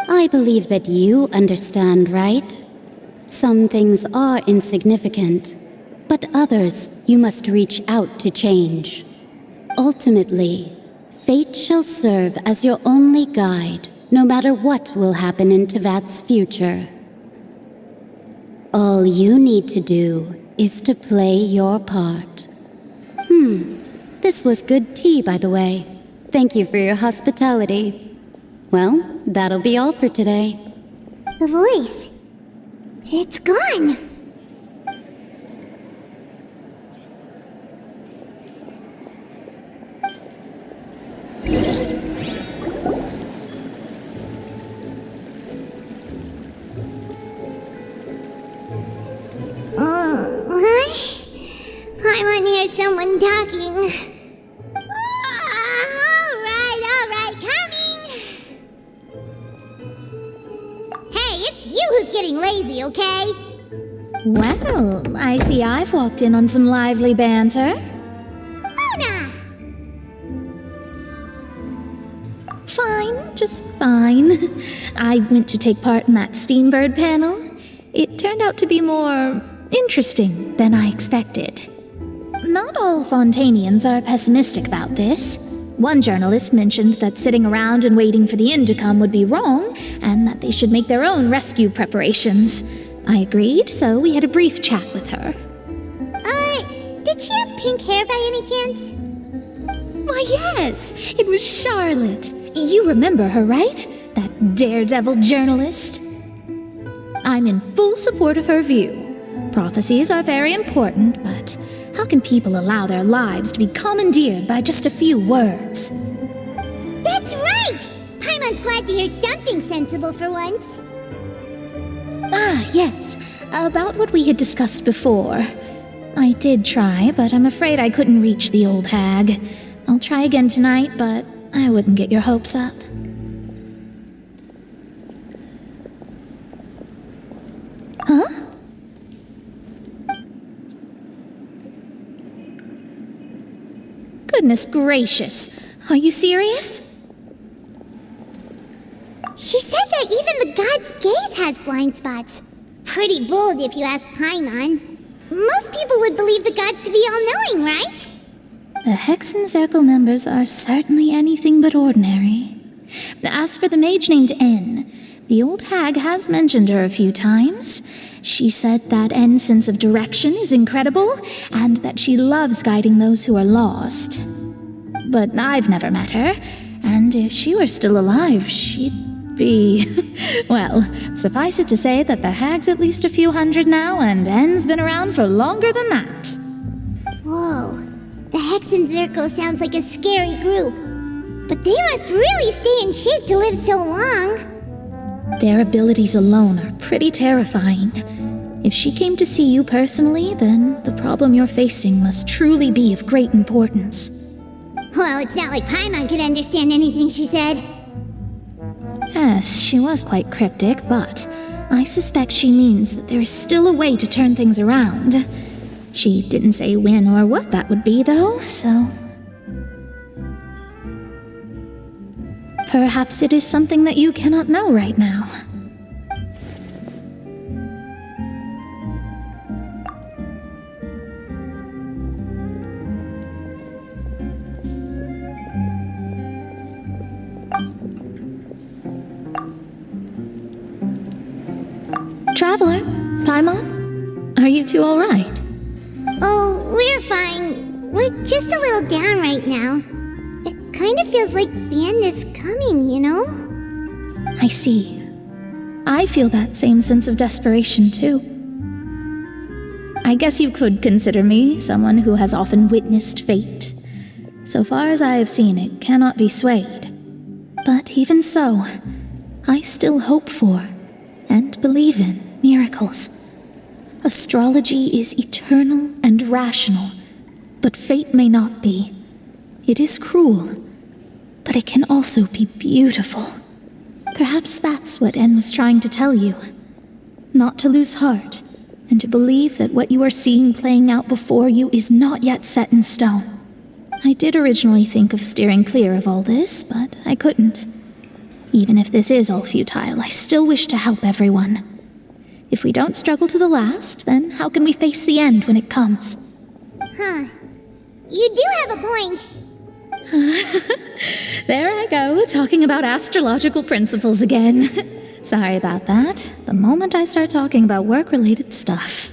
S9: I believe that you understand, right? Some things are insignificant, but others you must reach out to change. Ultimately, fate shall serve as your only guide, no matter what will happen in Tevat's future. All you need to do is to play your part. This was good tea, by the way. Thank you for your hospitality. Well, that'll be all for today.
S2: The voice. It's gone. I want to hear someone talking. Alright, coming! Hey, it's you who's getting lazy, okay?
S19: Well, I see I've walked in on some lively banter.
S2: Mona!
S19: Fine, just fine. I went to take part in that Steambird panel. It turned out to be more interesting than I expected. Not all Fontainians are pessimistic about this. One journalist mentioned that sitting around and waiting for the end to come would be wrong, and that they should make their own rescue preparations. I agreed, so we had a brief chat with her.
S2: Did she have pink hair by any chance?
S19: Why, yes! It was Charlotte. You remember her, right? That daredevil journalist? I'm in full support of her view. Prophecies are very important, but how can people allow their lives to be commandeered by just a few words?
S2: That's right! Paimon's glad to hear something sensible for once.
S19: Ah, yes. About what we had discussed before. I did try, but I'm afraid I couldn't reach the old hag. I'll try again tonight, but I wouldn't get your hopes up. Huh? Goodness gracious. Are you serious?
S2: She said that even the god's gaze has blind spots. Pretty bold if you ask Paimon. Most people would believe the gods to be all-knowing, right?
S19: The Hexen Circle members are certainly anything but ordinary. As for the mage named N, the old hag has mentioned her a few times. She said that N's sense of direction is incredible, and that she loves guiding those who are lost. But I've never met her, and if she were still alive, she'd be... Well, suffice it to say that the hag's at least a few hundred now, and N's been around for longer than that.
S2: Hex and Zirkle sounds like a scary group. But they must really stay in shape to live so long.
S19: Their abilities alone are pretty terrifying. If she came to see you personally, then the problem you're facing must truly be of great importance.
S2: Well, it's not like Paimon could understand anything she said.
S19: Yes, she was quite cryptic, but I suspect she means that there is still a way to turn things around. She didn't say when or what that would be, though, so... Perhaps it is something that you cannot know right now. Traveler, Paimon, are you two all right?
S2: Oh, we're fine. We're just a little down right now. It kind of feels like the end is coming, you know?
S19: I see. I feel that same sense of desperation, too. I guess you could consider me someone who has often witnessed fate. So far as I have seen, it cannot be swayed. But even so, I still hope for, and believe in, miracles. Astrology is eternal and rational, but fate may not be. It is cruel, but it can also be beautiful. Perhaps that's what En was trying to tell you. Not to lose heart, and to believe that what you are seeing playing out before you is not yet set in stone. I did originally think of steering clear of all this, but I couldn't. Even if this is all futile, I still wish to help everyone. If we don't struggle to the last, then how can we face the end when it comes?
S2: Huh. You do have a point.
S19: There I go, talking about astrological principles again. Sorry about that. The moment I start talking about work-related stuff...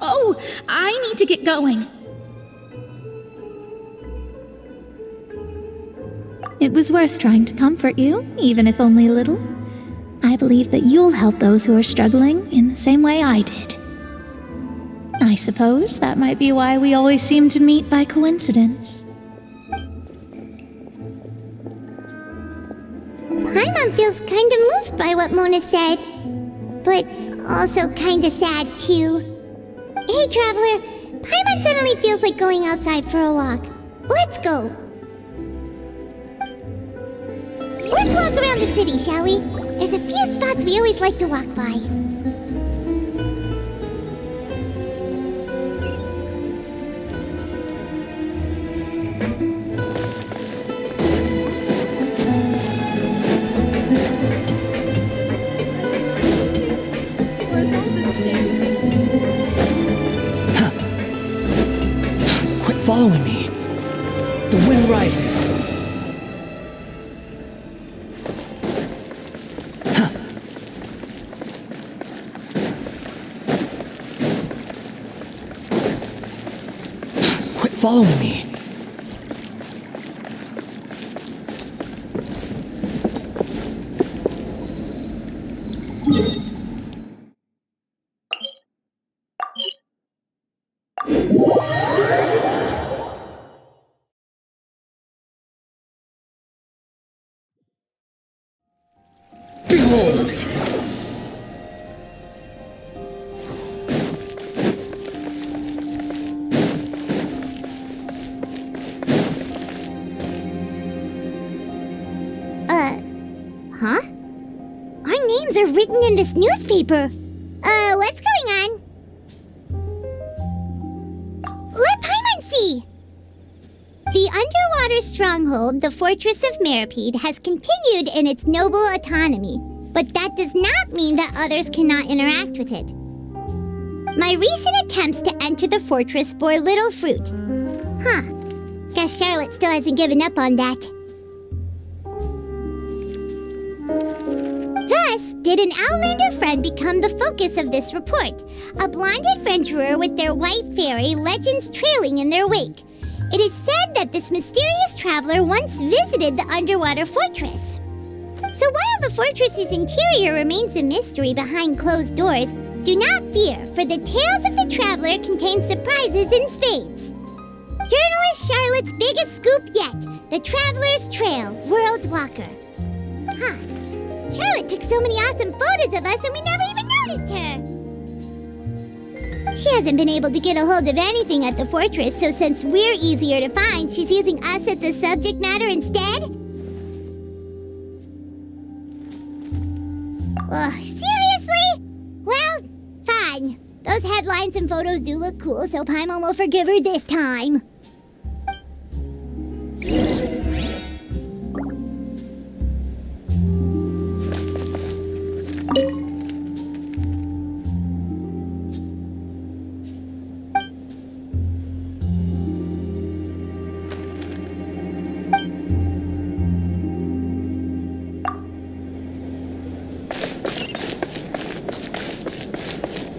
S19: I need to get going. It was worth trying to comfort you, even if only a little. I believe that you'll help those who are struggling in the same way I did. I suppose that might be why we always seem to meet by coincidence.
S2: Paimon feels kind of moved by what Mona said, but also kind of sad too. Hey, Traveler, Paimon suddenly feels like going outside for a walk. Let's go. Let's walk around the city, shall we? There's a few spots we always like to walk by.
S1: Quit following me. The wind rises. Following me. Behold!
S2: Huh? Our names are written in this newspaper. What's going on? Let Paimon see! The underwater stronghold, the Fortress of Meripede, has continued in its noble autonomy, but that does not mean that others cannot interact with it. My recent attempts to enter the fortress bore little fruit. Huh. Guess Charlotte still hasn't given up on that. Thus, did an Outlander friend become the focus of this report, a blonde adventurer with their white fairy legends trailing in their wake. It is said that this mysterious traveler once visited the underwater fortress. So while the fortress's interior remains a mystery behind closed doors, do not fear, for the tales of the traveler contain surprises in spades. Journalist Charlotte's biggest scoop yet. The Traveler's Trail, World Walker. Huh. Charlotte took so many awesome photos of us and we never even noticed her. She hasn't been able to get a hold of anything at the fortress, so since we're easier to find, she's using us as the subject matter instead? Ugh, seriously? Well, fine. Those headlines and photos do look cool, so Paimon will forgive her this time.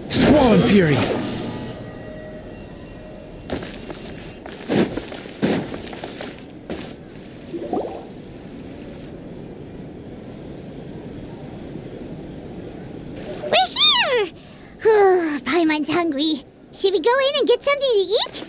S12: Squall and Fury!
S2: We're here! Paimon's hungry. Should we go in and get something to eat?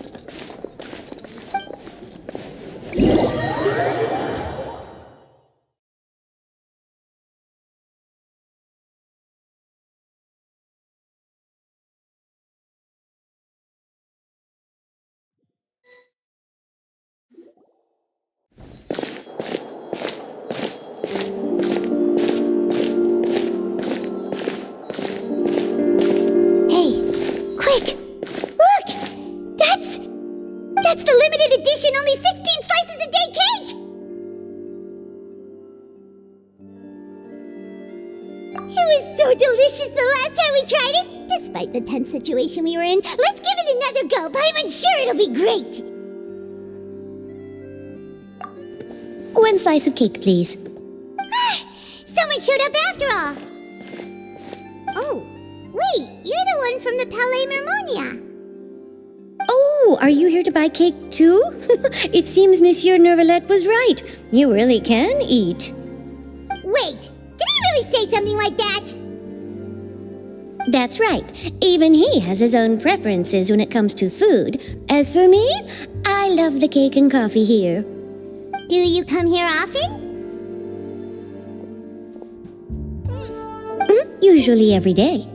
S2: That's the limited edition, only 16 slices a day cake! It was so delicious the last time we tried it, despite the tense situation we were in. Let's give it another go. I'm sure it'll be great.
S5: 1 slice of cake, please.
S2: Someone showed up after all. Oh, wait, you're the one from the Palais Mermonia.
S5: Oh, are you here to buy cake too? It seems Monsieur Nervalette was right. You really can eat.
S2: Wait, did he really say something like that?
S5: That's right. Even he has his own preferences when it comes to food. As for me, I love the cake and coffee here.
S2: Do you come here often?
S5: Usually every day.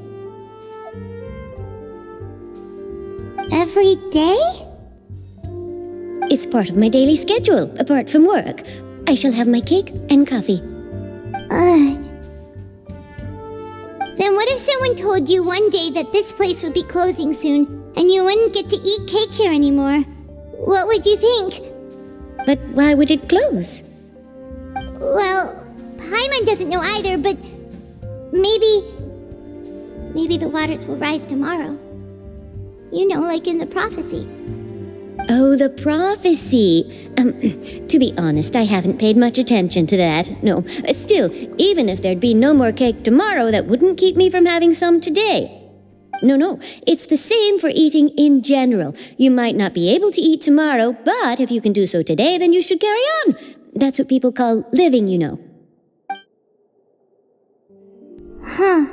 S2: Every day?
S5: It's part of my daily schedule, apart from work. I shall have my cake and coffee.
S2: Then what if someone told you one day that this place would be closing soon, and you wouldn't get to eat cake here anymore? What would you think?
S5: But why would it close?
S2: Well, Paimon doesn't know either, but maybe the waters will rise tomorrow. You know, like in the prophecy.
S5: Oh, the prophecy. To be honest, I haven't paid much attention to that. No, still, even if there'd be no more cake tomorrow, that wouldn't keep me from having some today. No, it's the same for eating in general. You might not be able to eat tomorrow, but if you can do so today, then you should carry on. That's what people call living, you know.
S2: Huh.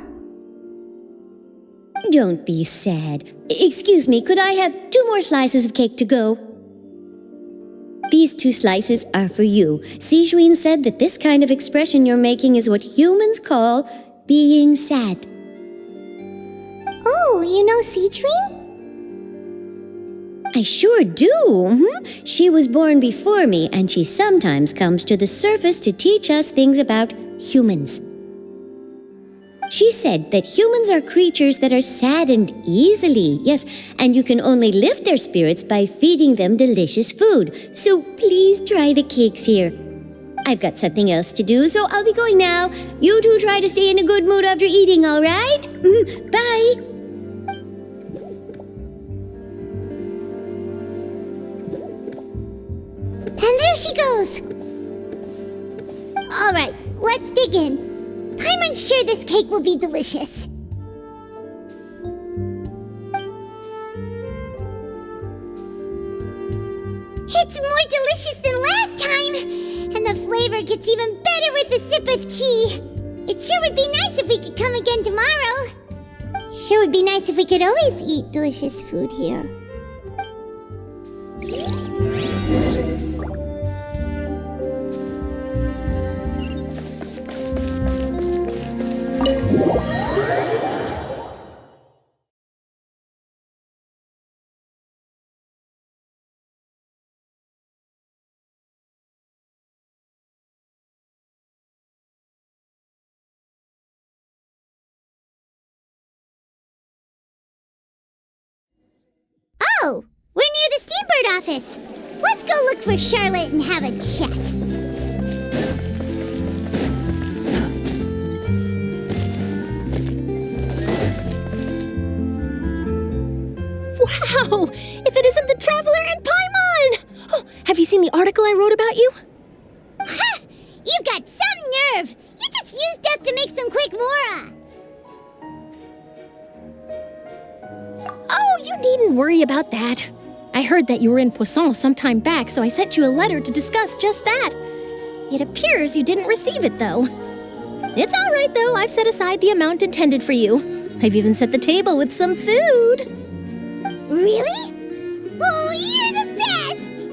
S5: Don't be sad. Excuse me, could I have 2 more slices of cake to go? These 2 slices are for you. Sijuin said that this kind of expression you're making is what humans call being sad.
S2: Oh, you know Sijuin?
S5: I sure do. She was born before me, and she sometimes comes to the surface to teach us things about humans. She said that humans are creatures that are saddened easily, yes, and you can only lift their spirits by feeding them delicious food. So please try the cakes here. I've got something else to do, so I'll be going now. You two try to stay in a good mood after eating, all right? Bye.
S2: And there she goes. All right, let's dig in. I'm unsure this cake will be delicious. It's more delicious than last time, and the flavor gets even better with a sip of tea. It sure would be nice if we could come again tomorrow. Sure would be nice if we could always eat delicious food here. Oh, we're near the Steambird office. Let's go look for Charlotte and have a chat.
S11: Wow! If it isn't the Traveler and Paimon! Oh, have you seen the article I wrote about you?
S2: Ha! You've got some nerve! You just used us to make some quick mora!
S11: Oh, you needn't worry about that. I heard that you were in Poisson some time back, so I sent you a letter to discuss just that. It appears you didn't receive it, though. It's all right, though. I've set aside the amount intended for you. I've even set the table with some food.
S2: Really? Oh, you're the best!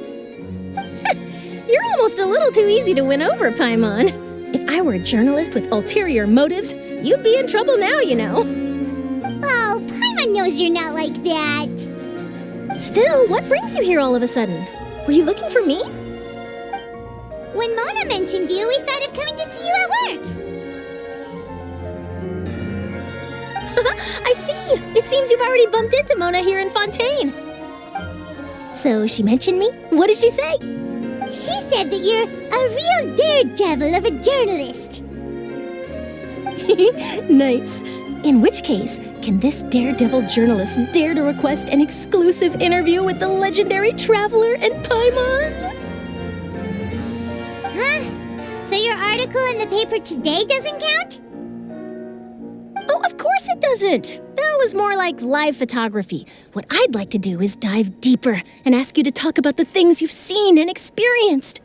S11: You're almost a little too easy to win over, Paimon. If I were a journalist with ulterior motives, you'd be in trouble now, you know.
S2: Oh, Paimon knows you're not like that.
S11: Still, what brings you here all of a sudden? Were you looking for me?
S2: When Mona mentioned you, we thought of coming to see you at work.
S11: I see! It seems you've already bumped into Mona here in Fontaine. So she mentioned me? What did she say?
S2: She said that you're a real daredevil of a journalist.
S11: Nice. In which case, can this daredevil journalist dare to request an exclusive interview with the legendary Traveler and Paimon?
S2: Huh? So your article in the paper today doesn't count?
S11: Oh, of course it doesn't. That was more like live photography. What I'd like to do is dive deeper and ask you to talk about the things you've seen and experienced.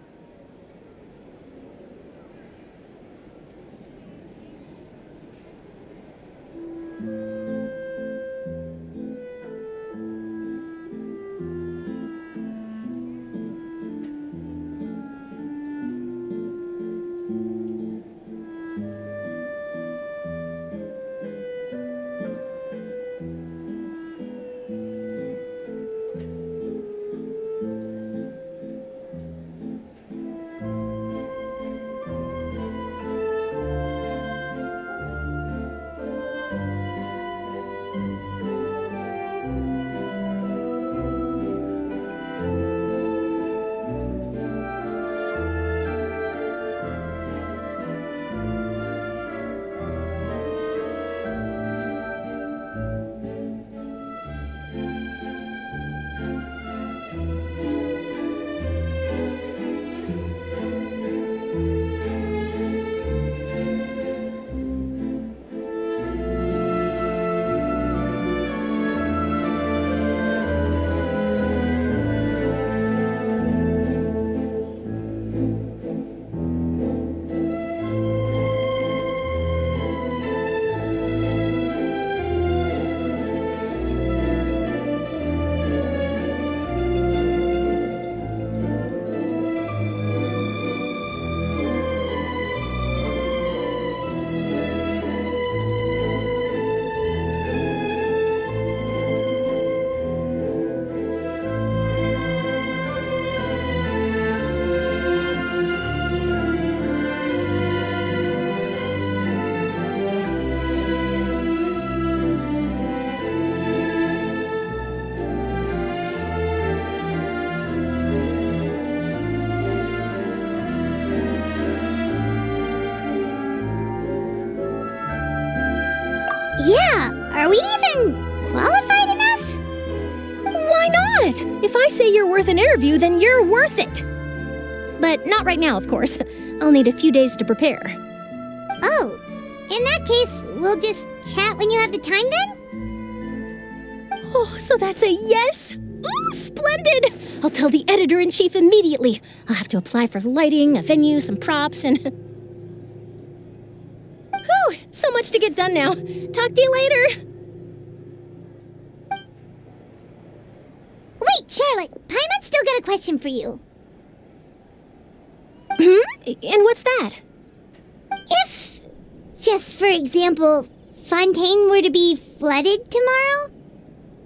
S2: Yeah, are we even qualified enough?
S11: Why not? If I say you're worth an interview, then you're worth it. But not right now, of course. I'll need a few days to prepare.
S2: Oh, in that case, we'll just chat when you have the time then?
S11: Oh, so that's a yes? Ooh, splendid! I'll tell the editor-in-chief immediately. I'll have to apply for lighting, a venue, some props, and... Whew, so much to get done now. Talk to you later.
S2: Wait, Charlotte, Paimon's still got a question for you.
S11: And what's that?
S2: If, just for example, Fontaine were to be flooded tomorrow,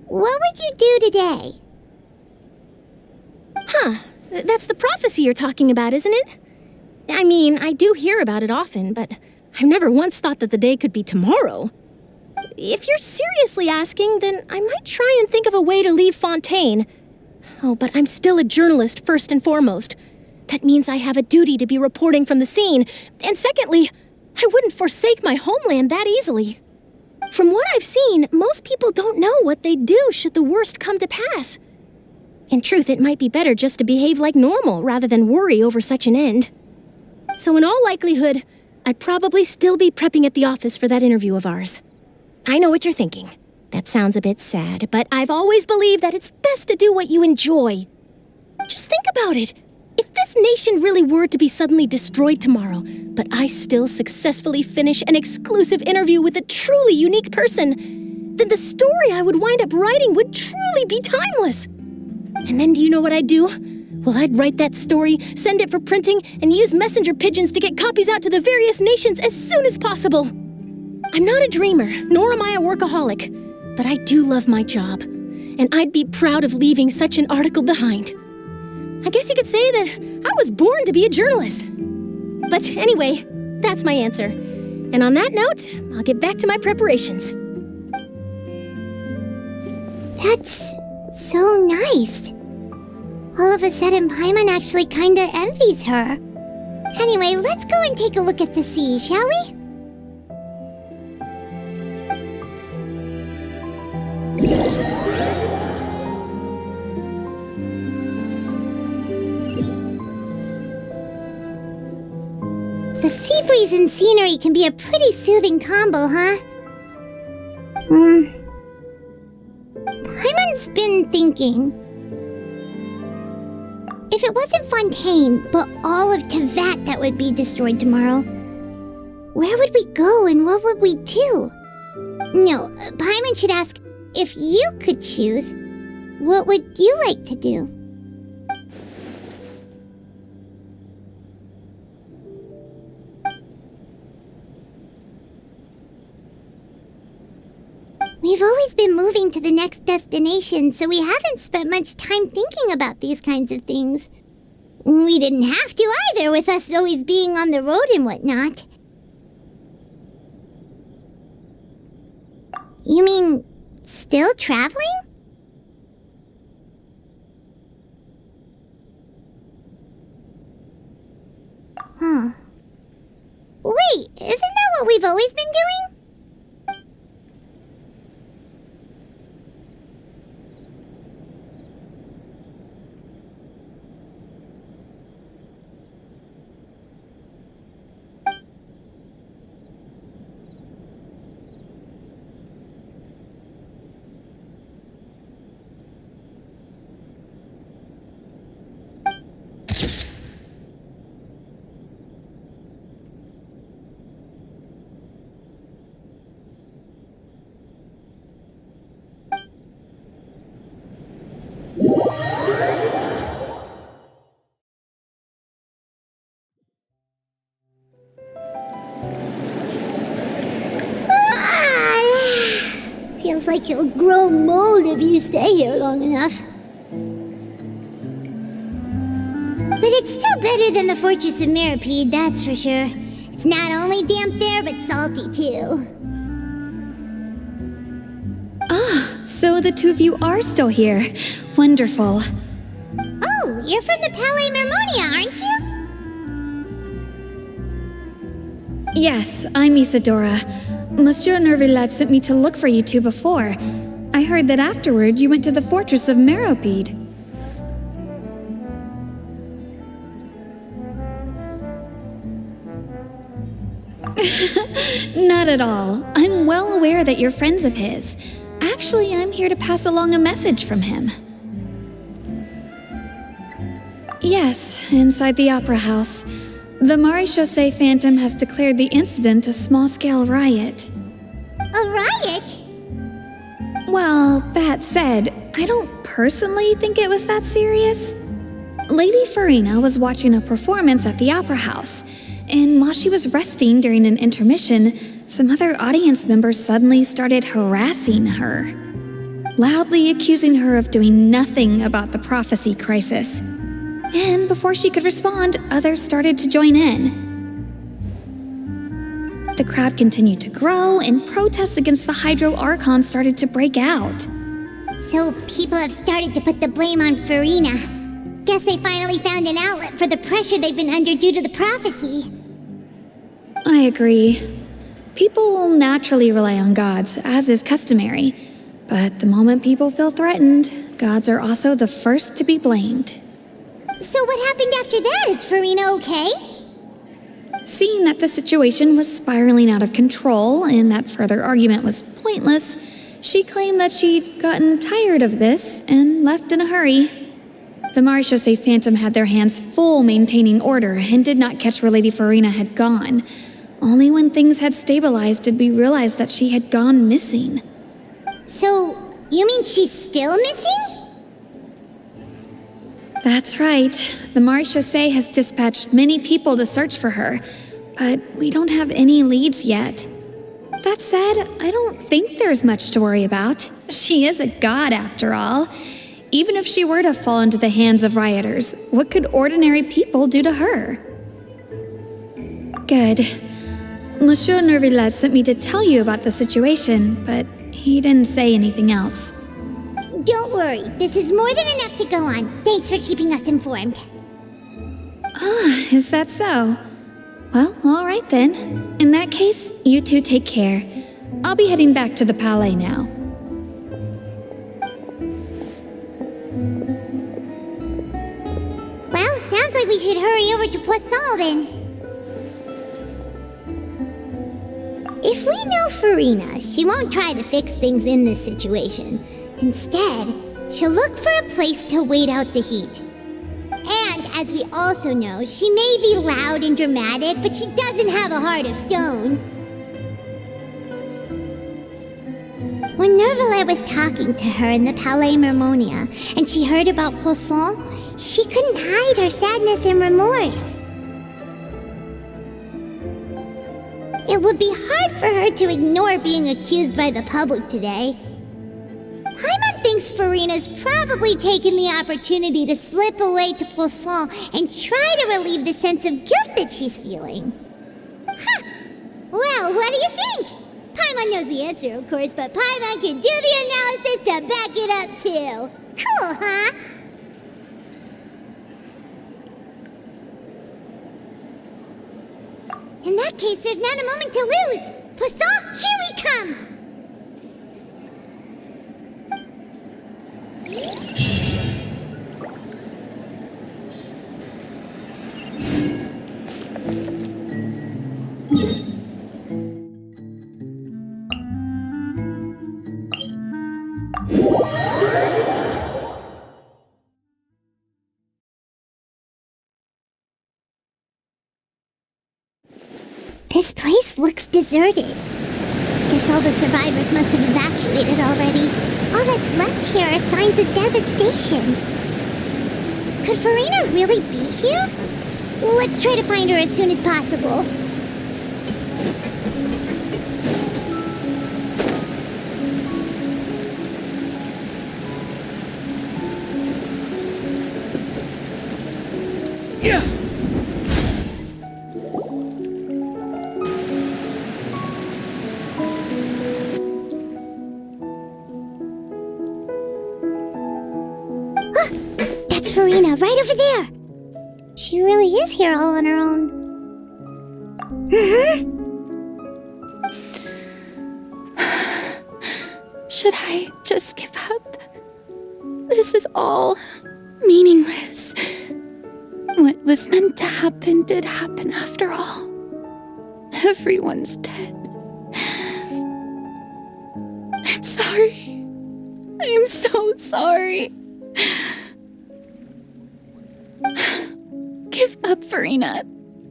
S2: what would you do today?
S11: Huh, that's the prophecy you're talking about, isn't it? I mean, I do hear about it often, but I've never once thought that the day could be tomorrow. if you're seriously asking, then I might try and think of a way to leave Fontaine. Oh, but I'm still a journalist, first and foremost. That means I have a duty to be reporting from the scene. And secondly, I wouldn't forsake my homeland that easily. From what I've seen, most people don't know what they'd do should the worst come to pass. In truth, it might be better just to behave like normal rather than worry over such an end. So in all likelihood, I'd probably still be prepping at the office for that interview of ours. I know what you're thinking. That sounds a bit sad, but I've always believed that it's best to do what you enjoy. Just think about it. If this nation really were to be suddenly destroyed tomorrow, but I still successfully finish an exclusive interview with a truly unique person, then the story I would wind up writing would truly be timeless. And then do you know what I'd do? Well, I'd write that story, send it for printing, and use messenger pigeons to get copies out to the various nations as soon as possible. I'm not a dreamer, nor am I a workaholic, but I do love my job, and I'd be proud of leaving such an article behind. I guess you could say that I was born to be a journalist. But anyway, that's my answer. And on that note, I'll get back to my preparations.
S2: That's so nice. All of a sudden, Paimon actually kinda envies her. Anyway, let's go and take a look at the sea, shall we? The sea breeze and scenery can be a pretty soothing combo, huh? Paimon's been thinking. If it wasn't Fontaine, but all of Tevat that would be destroyed tomorrow, where would we go and what would we do? No, Paimon should ask, if you could choose, what would you like to do? We've always been moving to the next destination, so we haven't spent much time thinking about these kinds of things. We didn't have to either, with us always being on the road and whatnot. You mean, still traveling? Huh. Wait, isn't that what we've always been doing? Feels like you'll grow mold if you stay here long enough. But it's still better than the Fortress of Meripede, that's for sure. It's not only damp there, but salty too.
S6: So the two of you are still here. Wonderful.
S2: Oh, you're from the Palais Mermonia, aren't you?
S6: Yes, I'm Isadora. Monsieur Nervillat sent me to look for you two before. I heard that afterward you went to the Fortress of Meripede. Not at all. I'm well aware that you're friends of his. Actually, I'm here to pass along a message from him. Yes, inside the Opera House. The Maréchaussée Phantom has declared the incident a small-scale riot.
S2: A riot?
S6: Well, that said, I don't personally think it was that serious. Lady Farina was watching a performance at the Opera House, and while she was resting during an intermission, some other audience members suddenly started harassing her, loudly accusing her of doing nothing about the prophecy crisis. And before she could respond, others started to join in. the crowd continued to grow, and protests against the Hydro Archon started to break out.
S2: So people have started to put the blame on Farina. Guess they finally found an outlet for the pressure they've been under due to the prophecy.
S6: I agree. People will naturally rely on gods, as is customary. But the moment people feel threatened, gods are also the first to be blamed.
S2: So what happened after that? Is Farina okay?
S6: Seeing that the situation was spiraling out of control and that further argument was pointless, she claimed that she'd gotten tired of this and left in a hurry. The Marechaussee Phantom had their hands full maintaining order and did not catch where Lady Farina had gone. Only when things had stabilized did we realize that she had gone missing.
S2: So, you mean she's still missing?
S6: That's right. The Marechaussee has dispatched many people to search for her, but we don't have any leads yet. That said, I don't think there's much to worry about. She is a god after all. Even if she were to fall into the hands of rioters, what could ordinary people do to her? Good. Monsieur Nervillet sent me to tell you about the situation, but he didn't say anything else.
S2: Don't worry, this is more than enough to go on. Thanks for keeping us informed.
S6: Ah, is that so? Well, all right then. In that case, you two take care. I'll be heading back to the Palais now.
S2: Well, sounds like we should hurry over to Poisson then. If we know Farina, she won't try to fix things in this situation. Instead, she'll look for a place to wait out the heat. And, as we also know, she may be loud and dramatic, but she doesn't have a heart of stone. When Nervillet was talking to her in the Palais Mermonia, and she heard about Poisson, she couldn't hide her sadness and remorse. It would be hard for her to ignore being accused by the public today. Paimon thinks Farina's probably taken the opportunity to slip away to Poisson and try to relieve the sense of guilt that she's feeling. Huh! Well, what do you think? Paimon knows the answer, of course, but Paimon can do the analysis to back it up, too. Cool, huh? In that case, there's not a moment to lose. Poisson, here we come! This place looks deserted. Guess all the survivors must have evacuated already. All that's left here are signs of devastation. Could Farina really be here? Let's try to find her as soon as possible.
S12: Yeah.
S2: That's Farina, right over there. She really is here all on her own.
S11: Should I just give up? This is all meaningless. What was meant to happen did happen after all. Everyone's dead. I'm sorry. I am so sorry. Give up, Farina.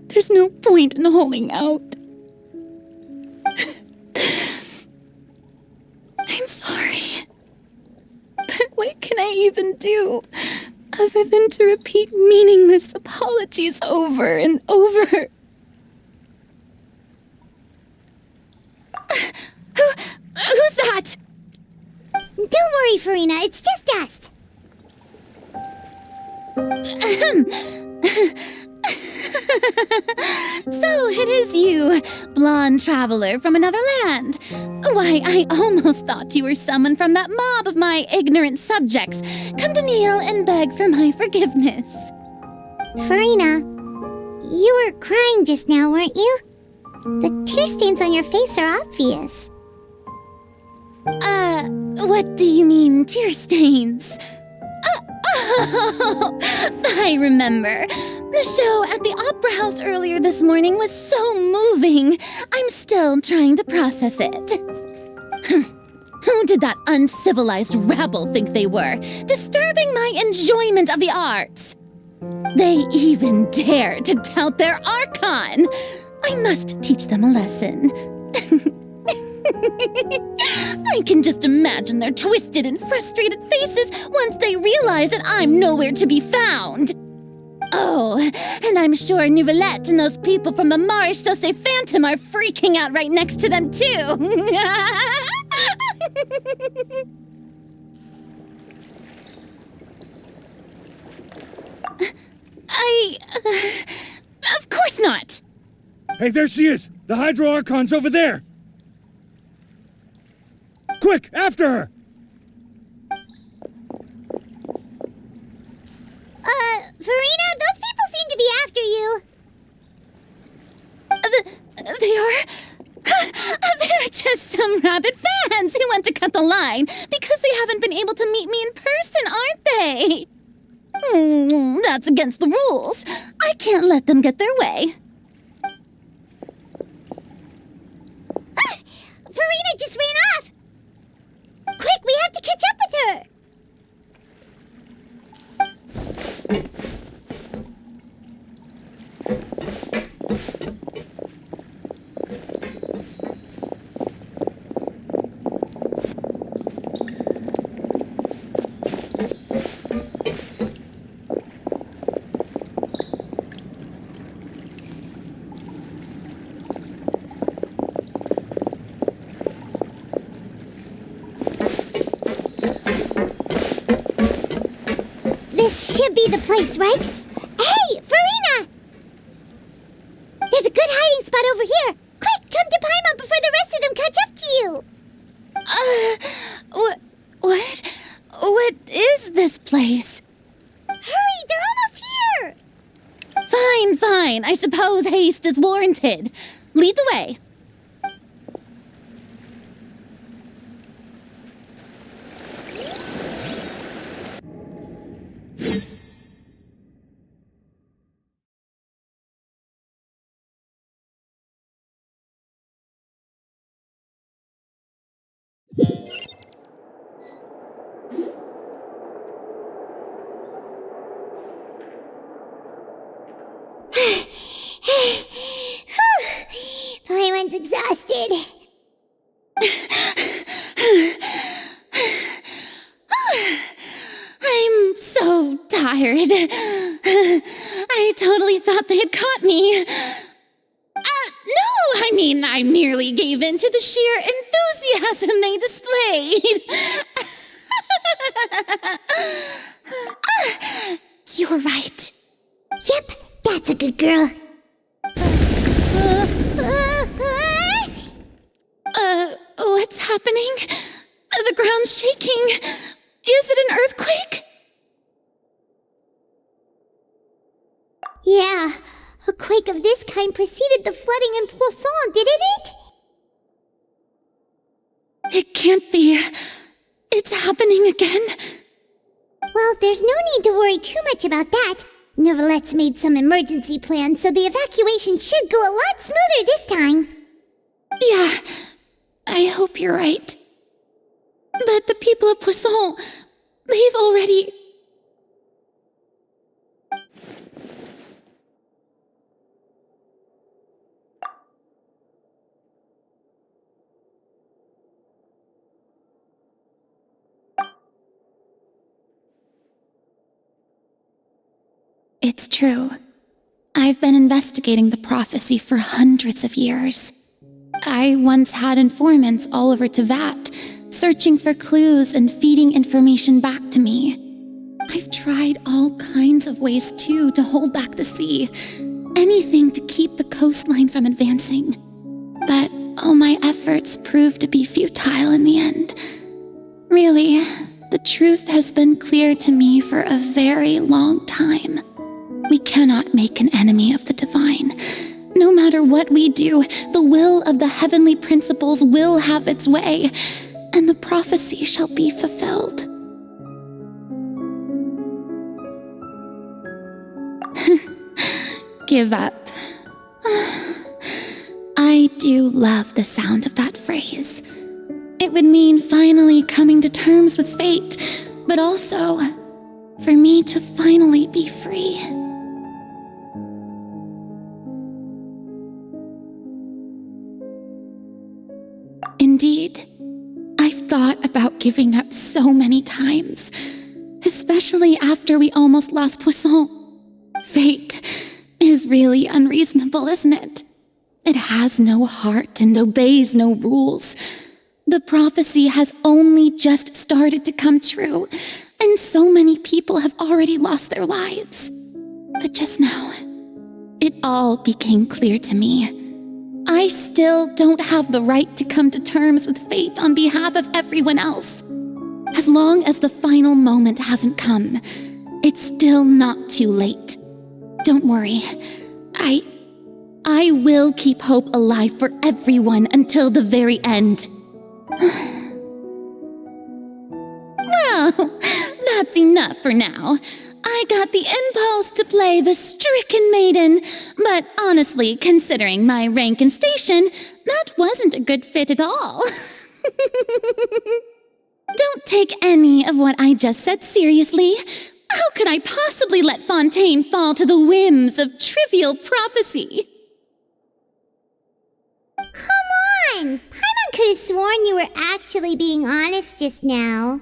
S11: There's no point in holding out. I'm sorry. But what can I even do other than to repeat meaningless apologies over and over? Who's that?
S2: Don't worry, Farina. It's just us.
S21: So it is you, blonde traveler from another land. Why, I almost thought you were someone from that mob of my ignorant subjects, come to kneel and beg for my forgiveness.
S2: Farina, you were crying just now, weren't you? The tear stains on your face are obvious.
S21: What do you mean, tear stains? Oh, I remember. The show at the Opera House earlier this morning was so moving. I'm still trying to process it. Who did that uncivilized rabble think they were, disturbing my enjoyment of the arts? They even dare to tout their Archon. I must teach them a lesson. I can just imagine their twisted and frustrated faces once they realize that I'm nowhere to be found. Oh, and I'm sure Nouvellette and those people from the Maréchaussée Phantom are freaking out right next to them, too. Of course not.
S15: Hey, there she is! The Hydro Archon's over there! Quick, after her!
S2: Farina, those people seem to be after you.
S21: They are? They're just some rabid fans who want to cut the line because they haven't been able to meet me in person, aren't they? That's against the rules. I can't let them get their way.
S2: Farina just ran off! Quick, we have to catch up with her! This should be the place, right? Hey, Farina! There's a good hiding spot over here. Quick, come to Paimon before the rest of them catch up to you.
S21: What is this place?
S2: Hurry, they're almost here.
S21: Fine. I suppose haste is warranted. Lead the way.
S2: Paimon's exhausted.
S21: I'm so tired. I totally thought they had caught me. No, I merely gave in to the sheer enthusiasm they displayed. You're right.
S2: Yep, that's a good girl.
S21: What's happening? The ground's shaking. Is it an earthquake?
S2: Yeah, a quake of this kind preceded the flooding in Poisson, didn't it?
S21: It can't be. It's happening again.
S2: Well, there's no need to worry too much about that. Nouvellette's made some emergency plans, so the evacuation should go a lot smoother this time.
S21: Yeah, I hope you're right. But the people of Poisson, they've already... It's true. I've been investigating the prophecy for hundreds of years. I once had informants all over Tevat, searching for clues and feeding information back to me. I've tried all kinds of ways, too, to hold back the sea,
S19: anything to keep the coastline from advancing. But all my efforts proved to be futile in the end. Really, the truth has been clear to me for a very long time. We cannot make an enemy of the divine. No matter what we do, the will of the heavenly principles will have its way, and the prophecy shall be fulfilled. Give up. I do love the sound of that phrase. It would mean finally coming to terms with fate, but also for me to finally be free. Indeed, I've thought about giving up so many times, especially after we almost lost Poisson. Fate is really unreasonable, isn't it? It has no heart and obeys no rules. The prophecy has only just started to come true, and so many people have already lost their lives. But just now, it all became clear to me. I still don't have the right to come to terms with fate on behalf of everyone else. As long as the final moment hasn't come, it's still not too late. Don't worry. I will keep hope alive for everyone until the very end. Well, that's enough for now. I got the impulse to play the stricken maiden, but honestly, considering my rank and station, that wasn't a good fit at all. Don't take any of what I just said seriously. How could I possibly let Fontaine fall to the whims of trivial prophecy?
S2: Come on! Paimon could have sworn you were actually being honest just now.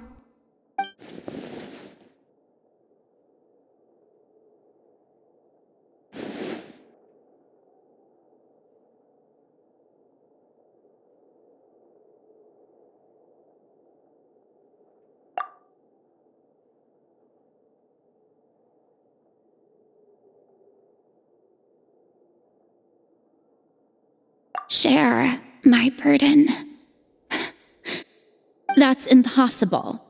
S19: Share my burden. That's impossible.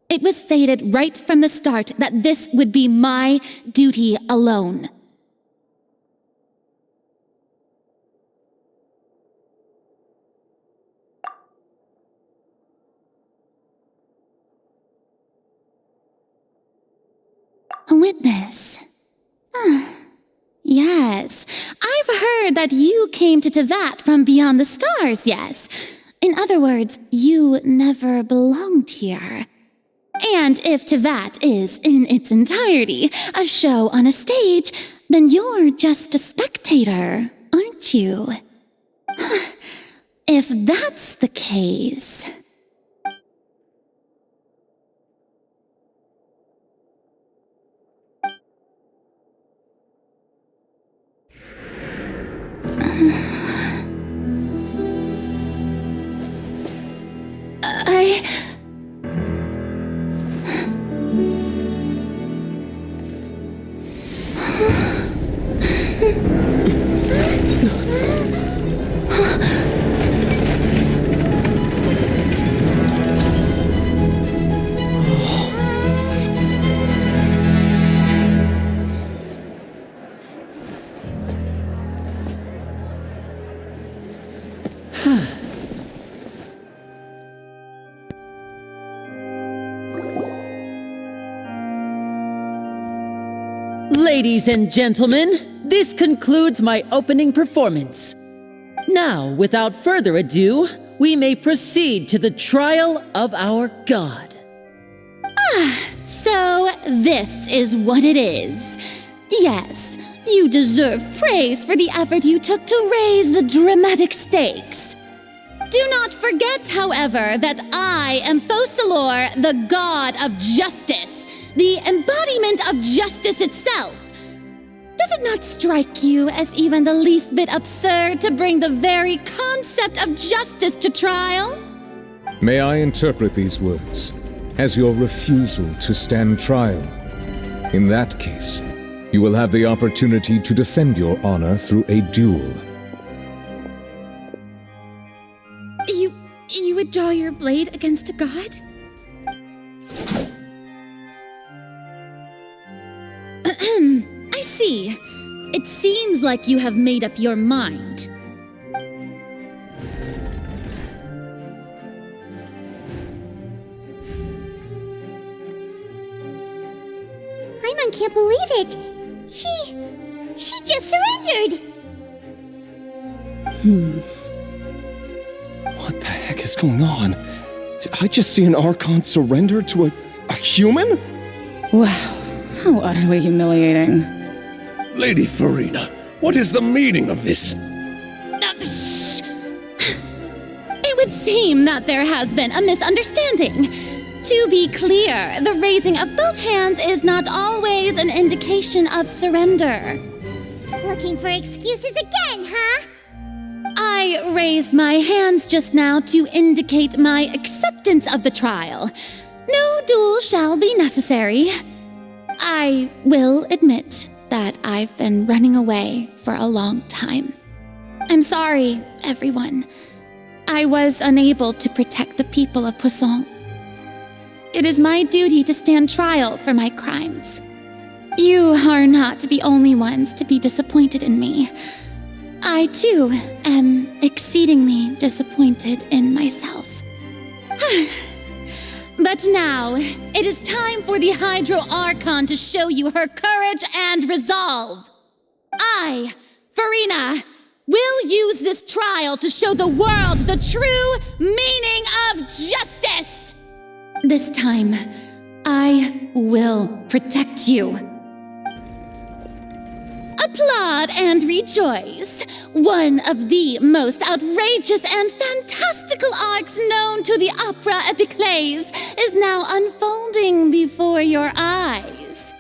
S19: It was fated right from the start that this would be my duty alone. A witness. Yes, I've heard that you came to Tevat from beyond the stars, yes. In other words, you never belonged here. And if Tevat is, in its entirety, a show on a stage, then you're just a spectator, aren't you? If that's the case...
S4: Ladies and gentlemen, this concludes my opening performance. Now, without further ado, we may proceed to the trial of our god.
S19: So this is what it is. Yes, you deserve praise for the effort you took to raise the dramatic stakes. Do not forget, however, that I am Focalor, the god of justice, the embodiment of justice itself. Does it not strike you as even the least bit absurd to bring the very concept of justice to trial?
S7: May I interpret these words as your refusal to stand trial? In that case, You will have the opportunity to defend your honor through a duel.
S21: You would draw your blade against a god? I see. It seems like you have made up your mind.
S2: Paimon can't believe it. She just surrendered.
S8: What the heck is going on? Did I just see an Archon surrender to a human?
S16: Wow, how utterly humiliating.
S13: Lady Farina, what is the meaning of this?
S21: It would seem that there has been a misunderstanding. To be clear, the raising of both hands is not always an indication of surrender.
S2: Looking for excuses again, huh?
S21: I raised my hands just now to indicate my acceptance of the trial. No duel shall be necessary. I will admit that I've been running away for a long time. I'm sorry, everyone. I was unable to protect the people of Poisson. It is my duty to stand trial for my crimes. You are not the only ones to be disappointed in me. I, too, am exceedingly disappointed in myself. But now, it is time for the Hydro Archon to show you her courage and resolve. I, Farina, will use this trial to show the world the true meaning of justice. This time, I will protect you. Applaud and rejoice! One of the most outrageous and fantastical arcs known to the opera epiclese is now unfolding before your eyes.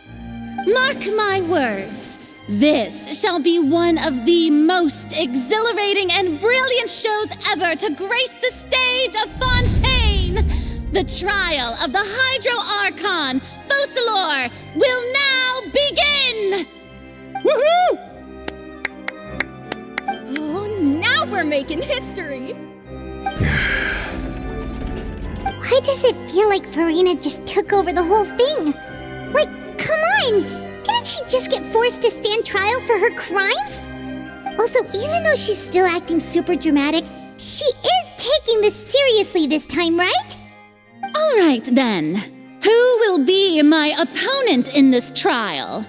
S21: Mark my words, this shall be one of the most exhilarating and brilliant shows ever to grace the stage of Fontaine! The trial of the Hydro Archon, Focalor, will now begin!
S6: Woohoo! Oh, now we're making history!
S2: Why does it feel like Farina just took over the whole thing? Like, come on! Didn't she just get forced to stand trial for her crimes? Also, even though she's still acting super dramatic, she is taking this seriously this time, right?
S21: All right, then. Who will be my opponent in this trial?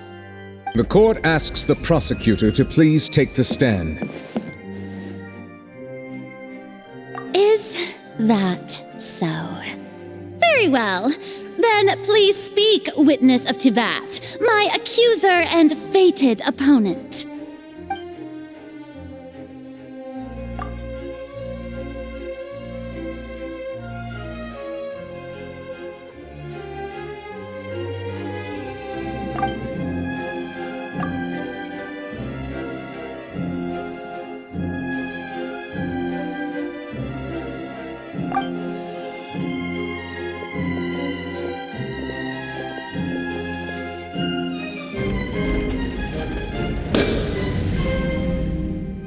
S7: The court asks the prosecutor to please take the stand.
S21: Is that so? Very well. Then please speak, witness of Tivat, my accuser and fated opponent.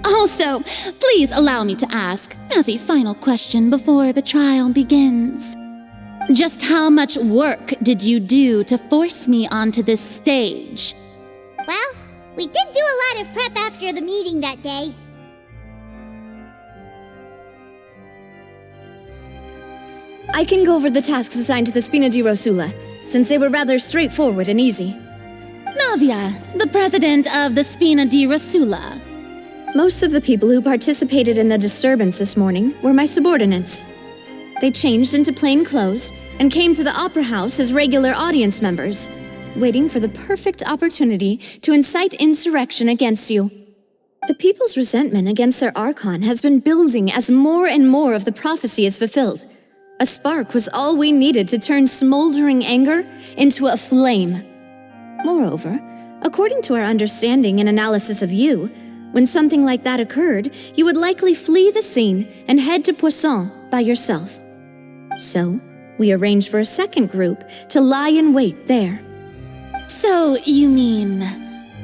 S21: Also, please allow me to ask, as a final question before the trial begins. Just how much work did you do to force me onto this stage?
S2: Well, we did do a lot of prep after the meeting that day.
S6: I can go over the tasks assigned to the Spina di Rosula, since they were rather straightforward and easy.
S21: Navia, the president of the Spina di Rosula.
S6: Most of the people who participated in the disturbance this morning were my subordinates. They changed into plain clothes and came to the Opera House as regular audience members, waiting for the perfect opportunity to incite insurrection against you. The people's resentment against their Archon has been building as more and more of the prophecy is fulfilled. A spark was all we needed to turn smoldering anger into a flame. Moreover, according to our understanding and analysis of you, when something like that occurred, you would likely flee the scene and head to Poisson by yourself. So, we arranged for a second group to lie in wait there.
S21: So, you mean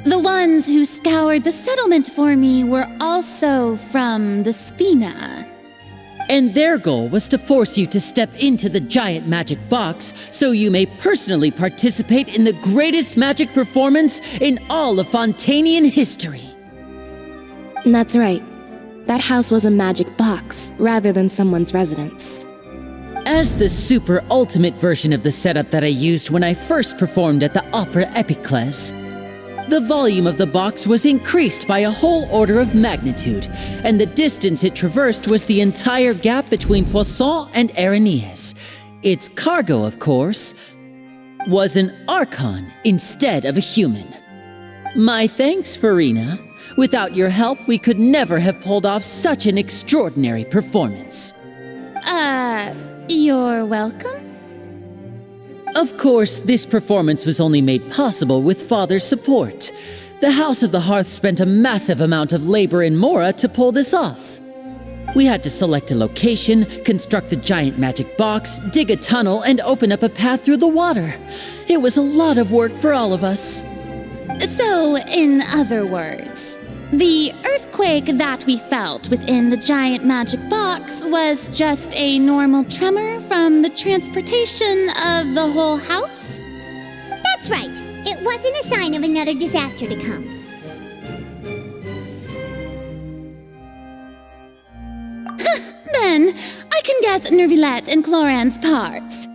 S21: The ones who scoured the settlement for me were also from the Spina.
S4: And their goal was to force you to step into the giant magic box so you may personally participate in the greatest magic performance in all of Fontanian history.
S10: That's right. That house was a magic box, rather than someone's residence.
S4: As the super ultimate version of the setup that I used when I first performed at the Opera Epiclese, the volume of the box was increased by a whole order of magnitude, and the distance it traversed was the entire gap between Poisson and Araneas. Its cargo, of course, was an Archon instead of a human. My thanks, Farina. Without your help, we could never have pulled off such an extraordinary performance.
S21: You're welcome?
S4: Of course, this performance was only made possible with Father's support. The House of the Hearth spent a massive amount of labor in Mora to pull this off. We had to select a location, construct the giant magic box, dig a tunnel, and open up a path through the water. It was a lot of work for all of us.
S21: So, in other words, the earthquake that we felt within the giant magic box was just a normal tremor from the transportation of the whole house?
S2: That's right. It wasn't a sign of another disaster to come.
S21: Then, I can guess Nervilette and Cloran's parts.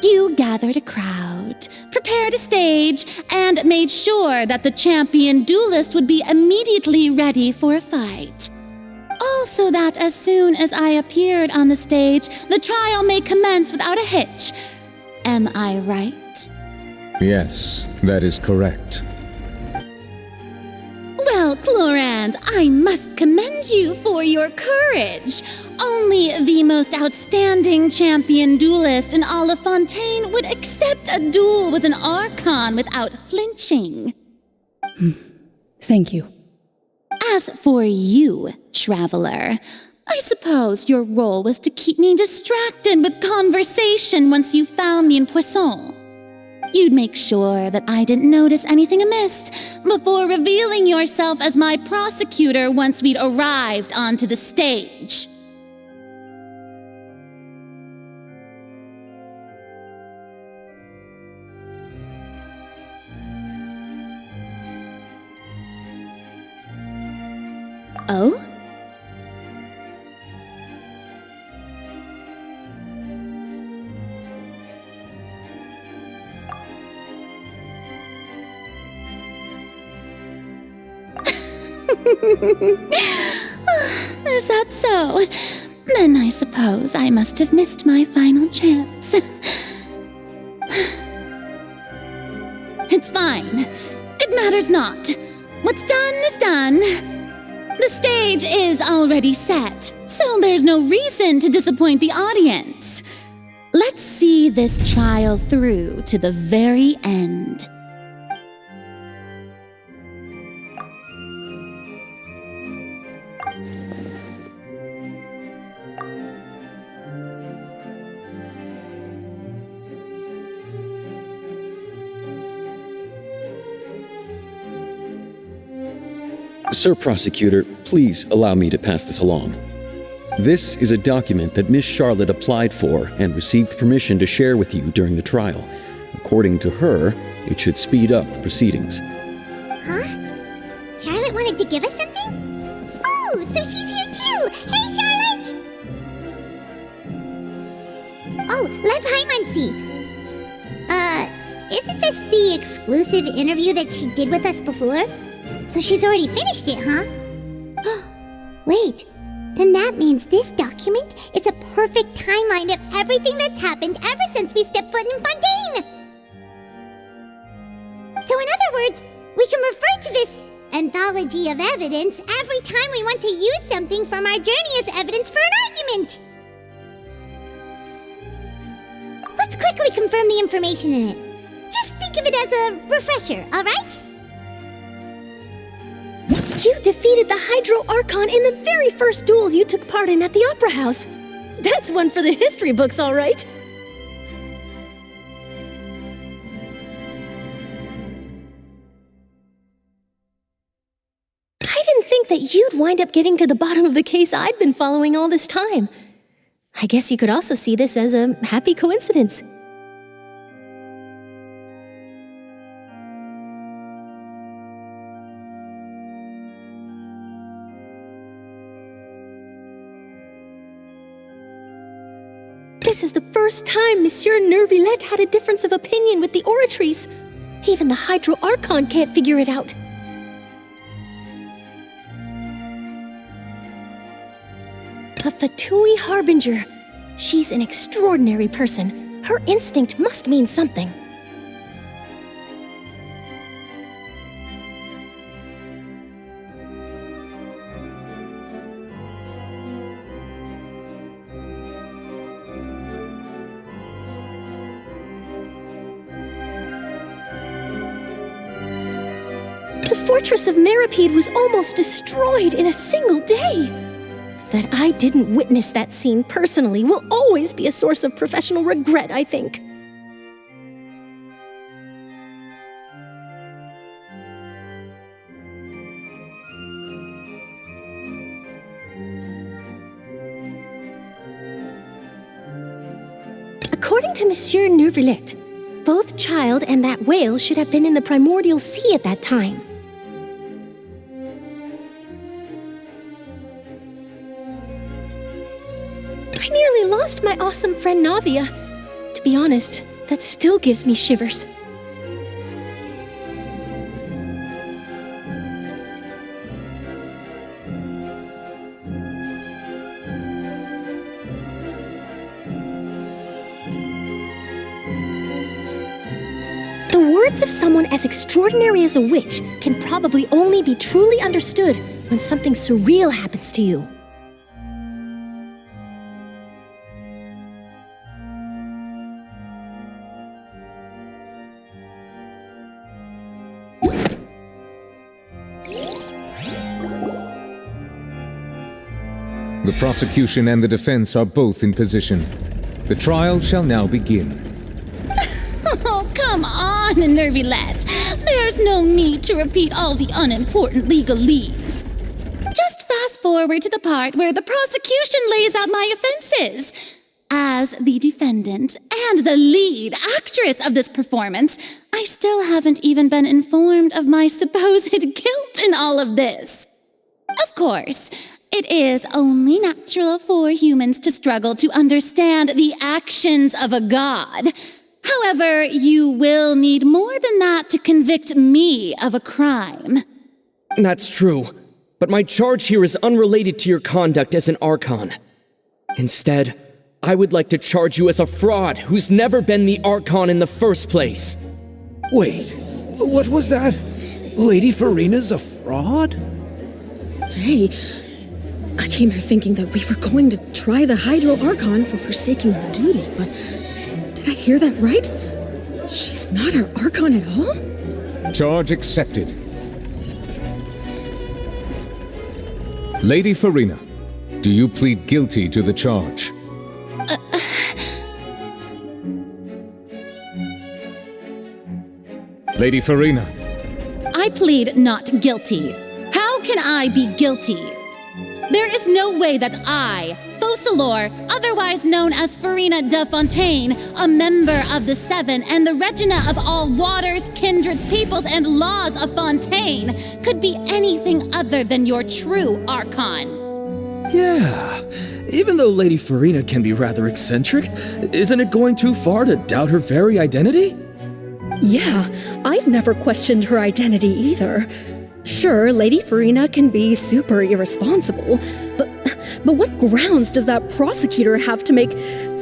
S21: You gathered a crowd, prepared a stage, and made sure that the champion duelist would be immediately ready for a fight. Also that as soon as I appeared on the stage, the trial may commence without a hitch. Am I right?
S7: Yes, that is correct.
S21: Well, Clorand, I must commend you for your courage. Only the most outstanding champion duelist in all of Fontaine would accept a duel with an Archon without flinching.
S23: Thank you.
S21: As for you, traveler, I suppose your role was to keep me distracted with conversation once you found me in Poisson. You'd make sure that I didn't notice anything amiss before revealing yourself as my prosecutor once we'd arrived onto the stage. Oh? Is that so? Then I suppose I must have missed my final chance. It's fine. It matters not. What's done is done. The stage is already set, so there's no reason to disappoint the audience. Let's see this trial through to the very end.
S8: Sir Prosecutor, please allow me to pass this along. This is a document that Miss Charlotte applied for and received permission to share with you during the trial. According to her, it should speed up the proceedings.
S2: Huh? Charlotte wanted to give us something? Oh, so she's here too! Hey, Charlotte! Oh, let Paimon see. Isn't this the exclusive interview that she did with us before? So she's already finished it, huh? Wait, then that means this document is a perfect timeline of everything that's happened ever since we stepped foot in Fontaine! So in other words, we can refer to this anthology of evidence every time we want to use something from our journey as evidence for an argument! Let's quickly confirm the information in it. Just think of it as a refresher, alright?
S11: You defeated the Hydro Archon in the very first duels you took part in at the Opera House. That's one for the history books, all right. think that you'd wind up getting to the bottom of the case I'd been following all this time. I guess you could also see this as a happy coincidence. This is the first time Monsieur Nervillette had a difference of opinion with the oratories. Even the Hydro Archon can't figure it out. A Fatui Harbinger. She's an extraordinary person. Her instinct must mean something. The fortress of Maripede was almost destroyed in a single day. That I didn't witness that scene personally will always be a source of professional regret, I think. According to Monsieur Nervillette, both Child and that whale should have been in the primordial sea at that time. I nearly lost my awesome friend Navia. To be honest, that still gives me shivers. The words of someone as extraordinary as a witch can probably only be truly understood when something surreal happens to you.
S7: The prosecution and the defense are both in position. The trial shall now begin.
S21: Oh, come on, Nervillette. There's no need to repeat all the unimportant legalese. Just fast forward to the part where the prosecution lays out my offenses. As the defendant and the lead actress of this performance, I still haven't even been informed of my supposed guilt in all of this. Of course, it is only natural for humans to struggle to understand the actions of a god. However, you will need more than that to convict me of a crime.
S14: That's true, but my charge here is unrelated to your conduct as an Archon. Instead, I would like to charge you as a fraud who's never been the Archon in the first place.
S17: Wait, what was that? Lady Farina's a fraud?
S18: Hey, I came here thinking that we were going to try the Hydro Archon for forsaking her duty, but did I hear that right? She's not our Archon at all?
S7: Charge accepted. Lady Farina, do you plead guilty to the charge? Lady Farina.
S21: I plead not guilty. How can I be guilty? There is no way that I, Focalor, otherwise known as Farina de Fontaine, a member of the Seven and the Regina of all waters, kindreds, peoples, and laws of Fontaine, could be anything other than your true Archon.
S12: Yeah, even though Lady Farina can be rather eccentric, isn't it going too far to doubt her very identity?
S18: Yeah, I've never questioned her identity either. Sure, Lady Farina can be super irresponsible, but what grounds does that prosecutor have to make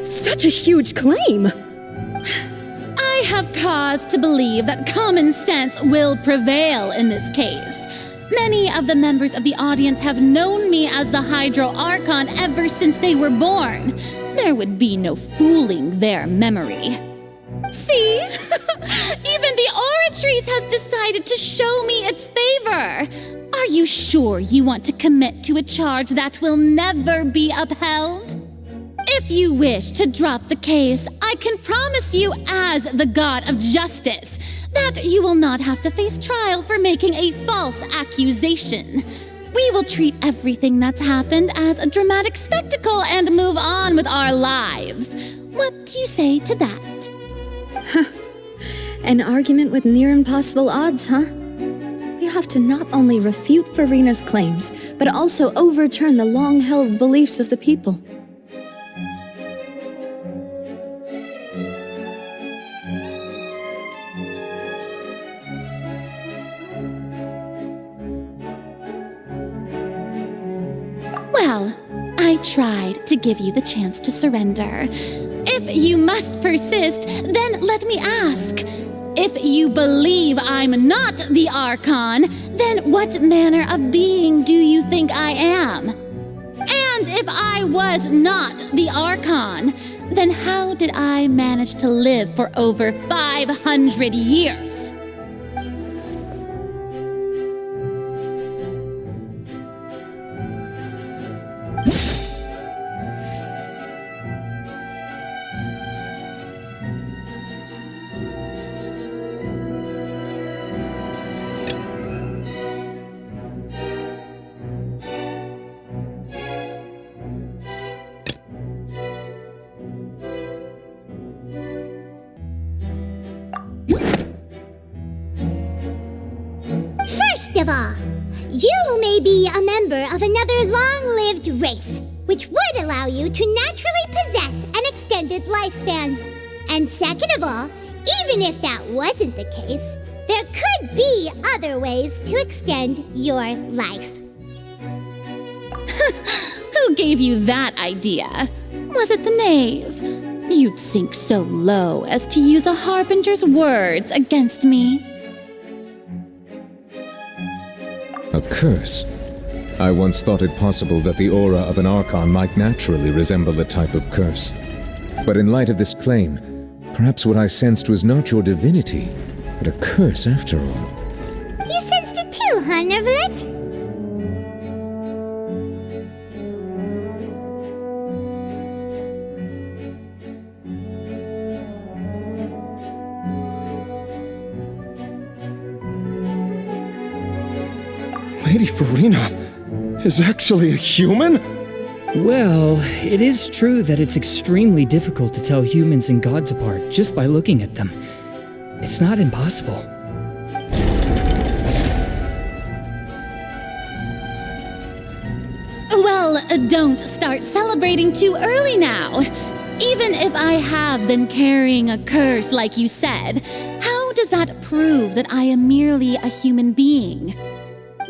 S18: such a huge claim?
S21: I have cause to believe that common sense will prevail in this case. Many of the members of the audience have known me as the Hydro Archon ever since they were born. There would be no fooling their memory. See? Even the Oratrice has decided to show me its favor. Are you sure you want to commit to a charge that will never be upheld? If you wish to drop the case, I can promise you as the God of Justice that you will not have to face trial for making a false accusation. We will treat everything that's happened as a dramatic spectacle and move on with our lives. What do you say to that?
S6: An argument with near impossible odds, huh? We have to not only refute Farina's claims, but also overturn the long-held beliefs of the people.
S21: Well, I tried to give you the chance to surrender. If you must persist, then let me ask. If you believe I'm not the Archon, then what manner of being do you think I am? And if I was not the Archon, then how did I manage to live for over 500 years?
S2: First of all, you may be a member of another long-lived race, which would allow you to naturally possess an extended lifespan. And second of all, even if that wasn't the case, there could be other ways to extend your life.
S21: Who gave you that idea? Was it the knave? You'd sink so low as to use a harbinger's words against me.
S7: A curse? I once thought it possible that the aura of an Archon might naturally resemble a type of curse. But in light of this claim, perhaps what I sensed was not your divinity, but a curse after all.
S2: You sensed it too, huh, Nervalet?
S17: Lady Farina is actually a human?
S12: Well, it is true that it's extremely difficult to tell humans and gods apart just by looking at them. It's not impossible.
S21: Well, don't start celebrating too early now. Even if I have been carrying a curse like you said, how does that prove that I am merely a human being?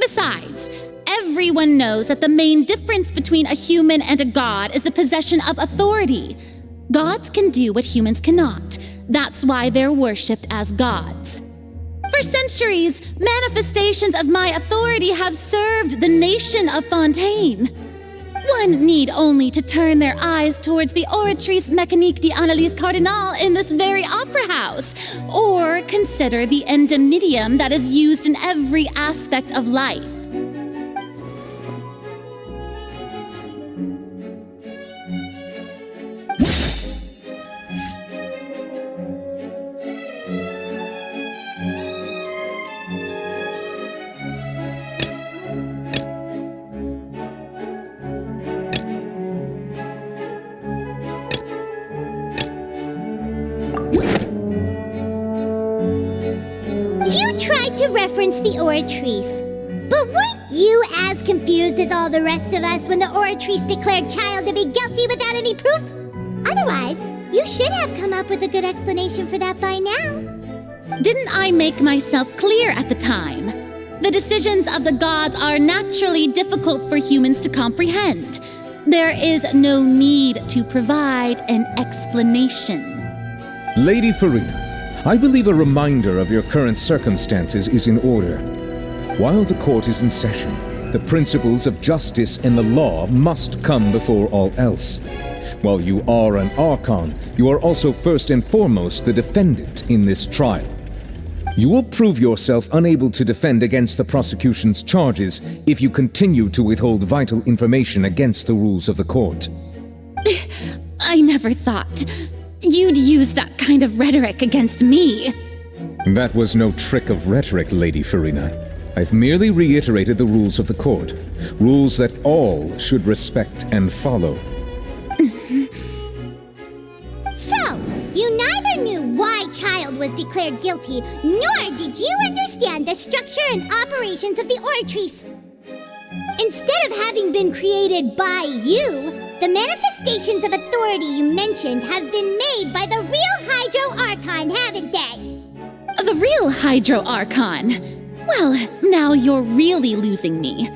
S21: Besides, everyone knows that the main difference between a human and a god is the possession of authority. Gods can do what humans cannot. That's why they're worshipped as gods. For centuries, manifestations of my authority have served the nation of Fontaine. One need only to turn their eyes towards the Oratrice Mécanique d'Analyse Cardinal in this very opera house, or consider the indemnitium that is used in every aspect of life.
S2: To reference the Oratrice. But weren't you as confused as all the rest of us when the Oratrice declared Child to be guilty without any proof? Otherwise, you should have come up with a good explanation for that by now.
S21: Didn't I make myself clear at the time? The decisions of the gods are naturally difficult for humans to comprehend. There is no need to provide an explanation.
S7: Lady Farina, I believe a reminder of your current circumstances is in order. While the court is in session, the principles of justice and the law must come before all else. While you are an Archon, you are also first and foremost the defendant in this trial. You will prove yourself unable to defend against the prosecution's charges if you continue to withhold vital information against the rules of the court.
S21: I never thought you'd use that kind of rhetoric against me.
S7: That was no trick of rhetoric, Lady Farina. I've merely reiterated the rules of the court. Rules that all should respect and follow.
S2: So, you neither knew why Child was declared guilty, nor did you understand the structure and operations of the Oratrice. Instead of having been created by you, the manifestations of authority you mentioned have been made by the real Hydro Archon, haven't they?
S21: The real Hydro Archon? Well, now you're really losing me.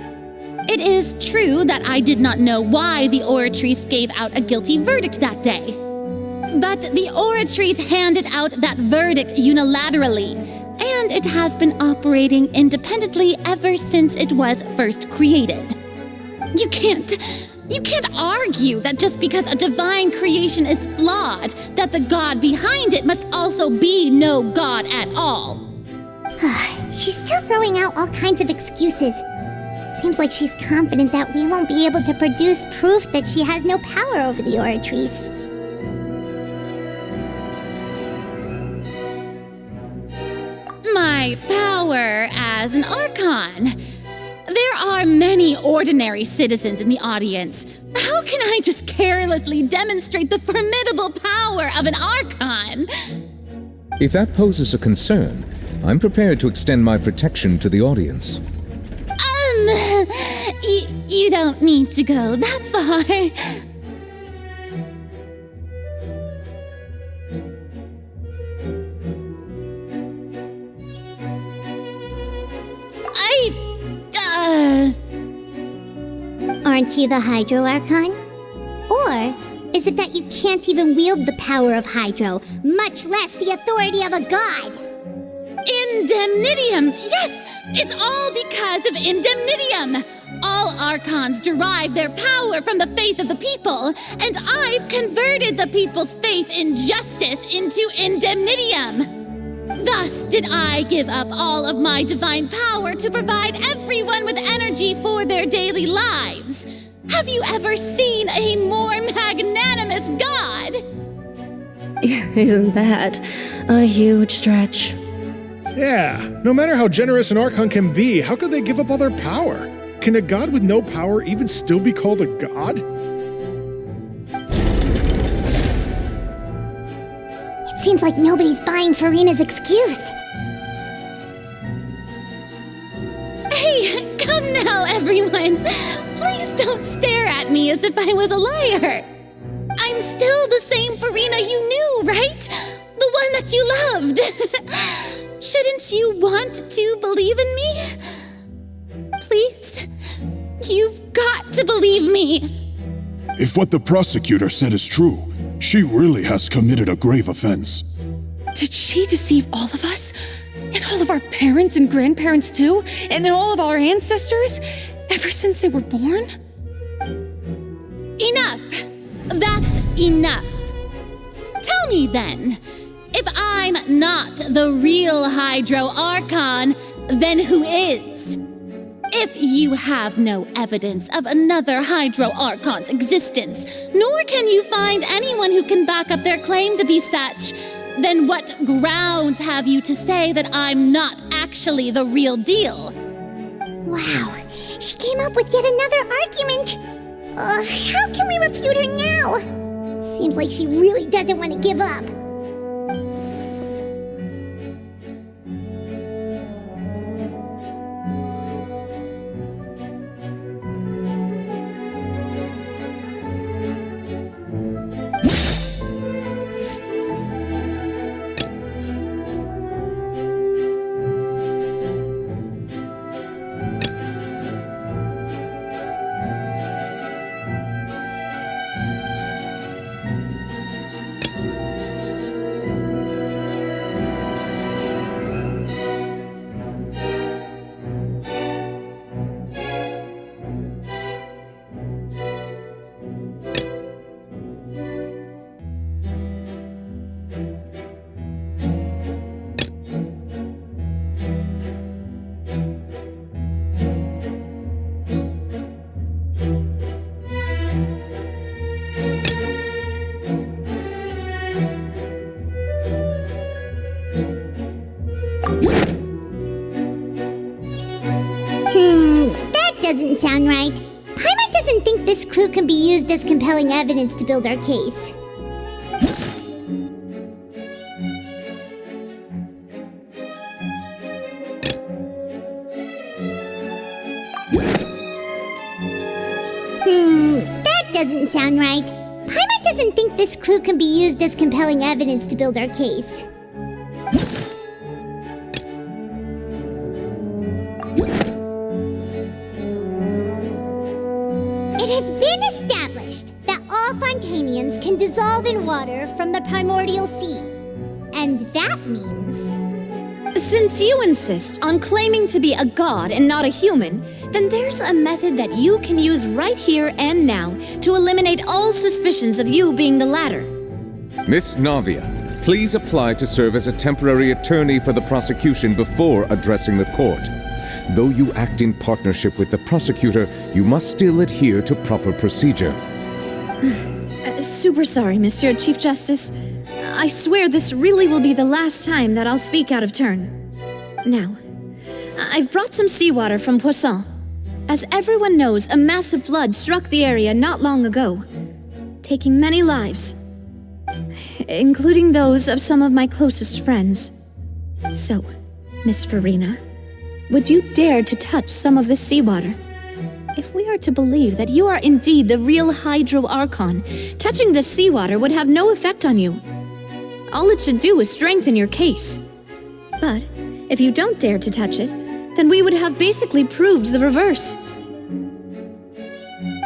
S21: It is true that I did not know why the Oratrice gave out a guilty verdict that day. But the Oratrice handed out that verdict unilaterally, and it has been operating independently ever since it was first created. You can't argue that just because a divine creation is flawed, that the god behind it must also be no god at all.
S2: She's still throwing out all kinds of excuses. Seems like she's confident that we won't be able to produce proof that she has no power over the Oratrice.
S21: My power as an Archon. There are many ordinary citizens in the audience. How can I just carelessly demonstrate the formidable power of an Archon?
S7: If that poses a concern, I'm prepared to extend my protection to the audience.
S21: You don't need to go that far.
S2: Aren't you the Hydro Archon? Or is it that you can't even wield the power of Hydro, much less the authority of a god?
S21: Indemnitium! Yes! It's all because of Indemnitium! All Archons derive their power from the faith of the people, and I've converted the people's faith in justice into Indemnitium! Thus did I give up all of my divine power to provide everyone with energy for their daily lives. Have you ever seen a more magnanimous god?
S18: Isn't that a huge stretch?
S3: Yeah, no matter how generous an Archon can be, how could they give up all their power? Can a god with no power even still be called a god?
S2: It seems like nobody's buying Farina's excuse.
S21: Hey, come now, everyone! Please don't stare at me as if I was a liar! I'm still the same Farina you knew, right? The one that you loved! Shouldn't you want to believe in me? Please? You've got to believe me!
S20: If what the prosecutor said is true, she really has committed a grave offense.
S18: Did she deceive all of us? And all of our parents and grandparents too? And all of our ancestors? Ever since they were born?
S21: Enough! That's enough! Tell me then, if I'm not the real Hydro Archon, then who is? If you have no evidence of another Hydro Archon's existence, nor can you find anyone who can back up their claim to be such, then what grounds have you to say that I'm not actually the real deal?
S2: Wow, she came up with yet another argument. How can we refute her now? Seems like she really doesn't want to give up. That doesn't sound right. Paimon doesn't think this clue can be used as compelling evidence to build our case. That doesn't sound right. Paimon doesn't think this clue can be used as compelling evidence to build our case. It has been established that all Fontanians can dissolve in water from the primordial sea. And that means...
S6: Since you insist on claiming to be a god and not a human, then there's a method that you can use right here and now to eliminate all suspicions of you being the latter.
S7: Miss Navia, please apply to serve as a temporary attorney for the prosecution before addressing the court. Though you act in partnership with the prosecutor, you must still adhere to proper procedure.
S6: Super sorry, Monsieur Chief Justice. I swear this really will be the last time that I'll speak out of turn. Now, I've brought some seawater from Poisson. As everyone knows, a massive flood struck the area not long ago, taking many lives, including those of some of my closest friends. So, Miss Farina, would you dare to touch some of this seawater? If we are to believe that you are indeed the real Hydro Archon, touching this seawater would have no effect on you. All it should do is strengthen your case. But if you don't dare to touch it, then we would have basically proved the reverse.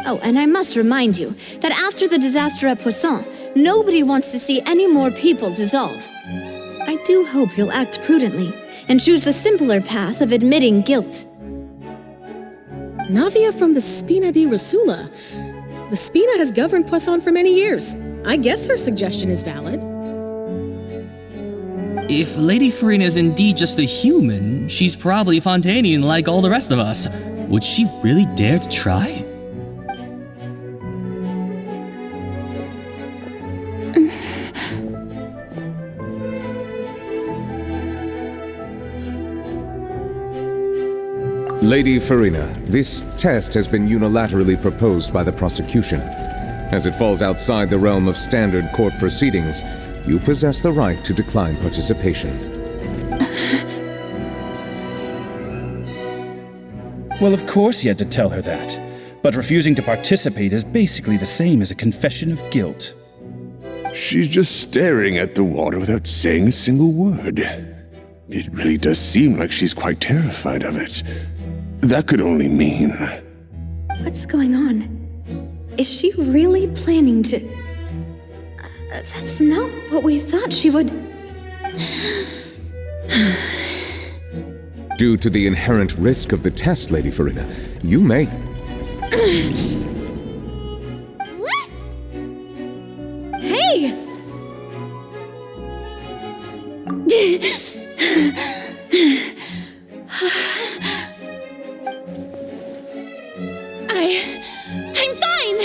S6: Oh, and I must remind you that after the disaster at Poisson, nobody wants to see any more people dissolve. I do hope you'll act prudently and choose the simpler path of admitting guilt.
S18: Navia from the Spina di Rasula. The Spina has governed Poisson for many years. I guess her suggestion is valid.
S1: If Lady Farina is indeed just a human, she's probably Fontanian like all the rest of us. Would she really dare to try?
S7: Lady Farina, this test has been unilaterally proposed by the prosecution. As it falls outside the realm of standard court proceedings, you possess the right to decline participation.
S15: Well, of course he had to tell her that. But refusing to participate is basically the same as a confession of guilt.
S13: She's just staring at the water without saying a single word. It really does seem like she's quite terrified of it. That could only mean...
S6: What's going on? Is she really planning to... That's not what we thought she would...
S7: Due to the inherent risk of the test, Lady Farina, you may...
S6: What? Hey!
S21: I'm fine!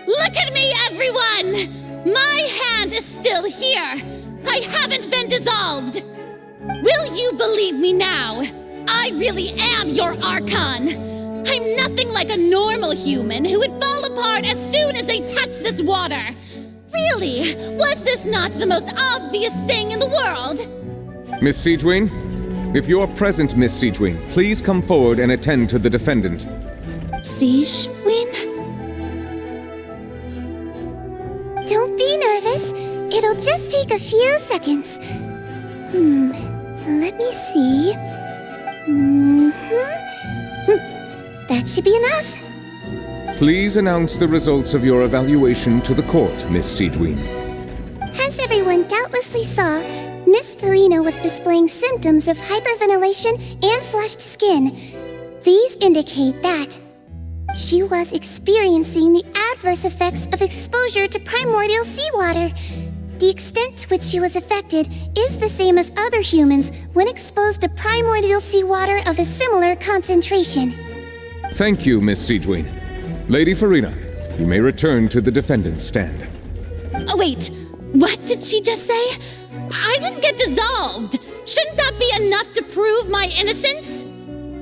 S21: Look at me, everyone! My hand is still here! I haven't been dissolved! Will you believe me now? I really am your Archon! I'm nothing like a normal human who would fall apart as soon as they touch this water! Really? Was this not the most obvious thing in the world?
S7: Miss Siegewien? If you're present, Miss Siegewien, please come forward and attend to the defendant.
S21: Siegewien?
S2: Don't be nervous. It'll just take a few seconds. Let me see. That should be enough.
S7: Please announce the results of your evaluation to the court, Miss Siegewien.
S2: As everyone doubtlessly saw, Miss Farina was displaying symptoms of hyperventilation and flushed skin. These indicate that she was experiencing the adverse effects of exposure to primordial seawater. The extent to which she was affected is the same as other humans when exposed to primordial seawater of a similar concentration.
S7: Thank you, Miss Siegewien. Lady Farina, you may return to the defendant's stand.
S21: Oh, wait. What did she just say? I didn't get dissolved. Shouldn't that be enough to prove my innocence?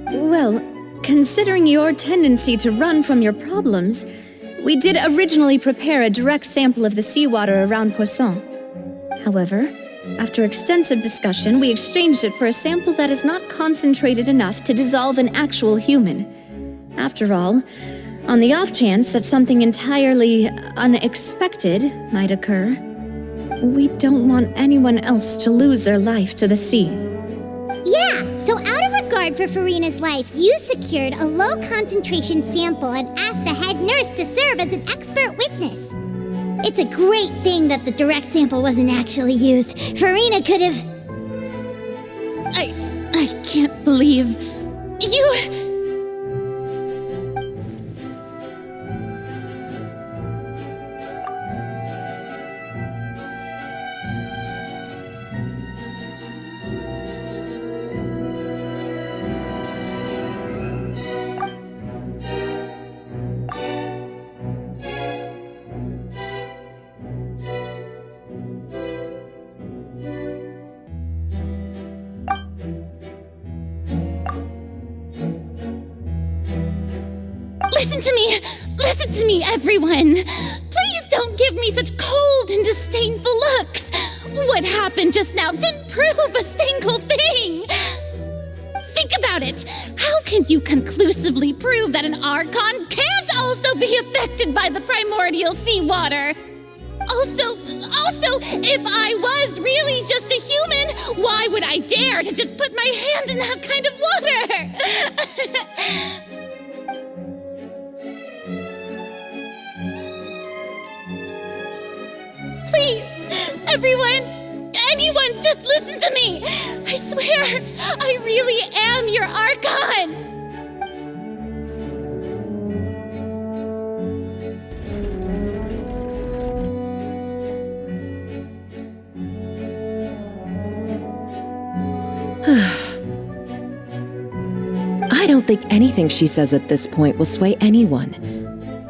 S6: Well, Well, considering your tendency to run from your problems, we did originally prepare a direct sample of the seawater around Poisson. However, after extensive discussion, we exchanged it for a sample that is not concentrated enough to dissolve an actual human. After all, on the off chance that something entirely unexpected might occur, we don't want anyone else to lose their life to the sea.
S2: Yeah, so out of regard for Farina's life, you secured a low-concentration sample and asked the head nurse to serve as an expert witness. It's a great thing that the direct sample wasn't actually used. Farina could have...
S21: I can't believe... You... Listen to me, everyone! Please don't give me such cold and disdainful looks! What happened just now didn't prove a single thing! Think about it! How can you conclusively prove that an Archon can't also be affected by the primordial seawater? Also, if I was really just a human, why would I dare to just put my hand in that kind of water? Please, anyone, just listen to me! I swear, I really am your Archon!
S5: I don't think anything she says at this point will sway anyone.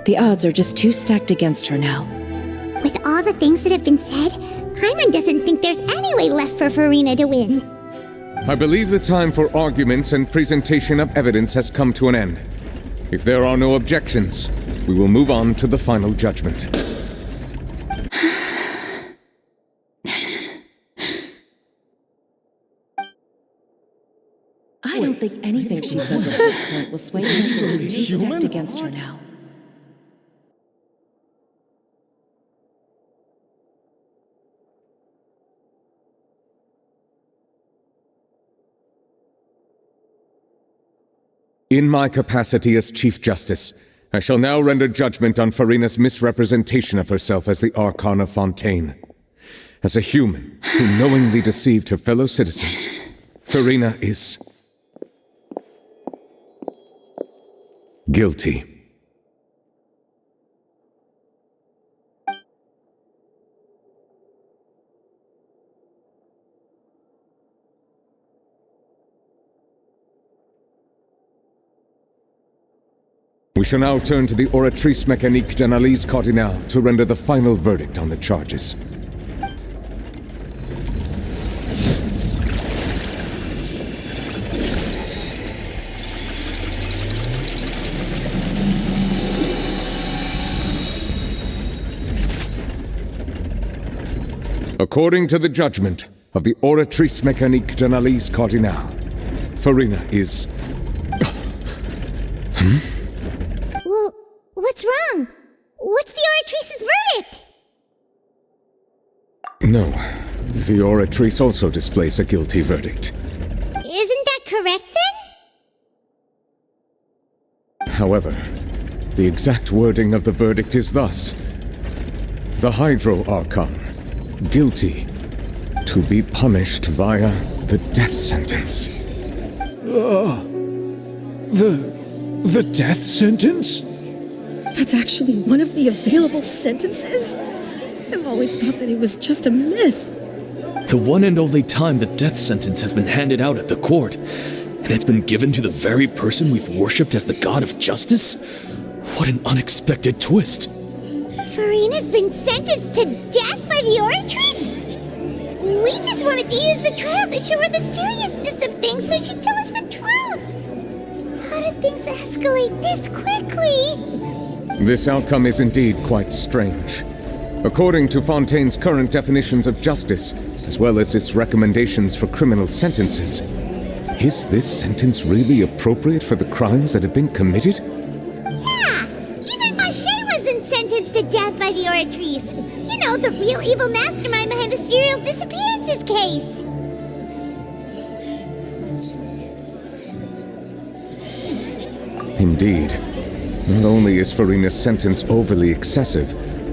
S5: The odds are just too stacked against her now.
S2: With all the things that have been said, Paimon doesn't think there's any way left for Farina to win.
S7: I believe the time for arguments and presentation of evidence has come to an end. If there are no objections, we will move on to the final judgment.
S5: I don't think anything she says at this point will sway anyone. She's too stacked against her now.
S7: In my capacity as Chief Justice, I shall now render judgment on Farina's misrepresentation of herself as the Archon of Fontaine. As a human who knowingly deceived her fellow citizens, Farina is... guilty. We shall now turn to the Oratrice Mécanique d'Analyse Cardinale to render the final verdict on the charges. According to the judgment of the Oratrice Mécanique d'Analyse Cardinale, Farina is...
S2: Well, what's wrong? What's the Oratrice's verdict?
S7: No, the Oratrice also displays a guilty verdict.
S2: Isn't that correct then?
S7: However, the exact wording of the verdict is thus: the Hydro Archon, guilty, to be punished via the death sentence.
S17: The death sentence?
S18: That's actually one of the available sentences? I've always thought that it was just a myth.
S12: The one and only time the death sentence has been handed out at the court, and it's been given to the very person we've worshipped as the god of justice? What an unexpected twist.
S2: Farina's been sentenced to death by the Oratrice? We just wanted to use the trial to show her the seriousness of things so she'd tell us the truth. How did things escalate this quickly?
S7: This outcome is indeed quite strange. According to Fontaine's current definitions of justice, as well as its recommendations for criminal sentences, is this sentence really appropriate for the crimes that have been committed?
S2: Yeah! Even Masquerade wasn't sentenced to death by the Oratrice. You know, the real evil mastermind behind the serial disappearances case.
S7: Indeed. Not only is Farina's sentence overly excessive,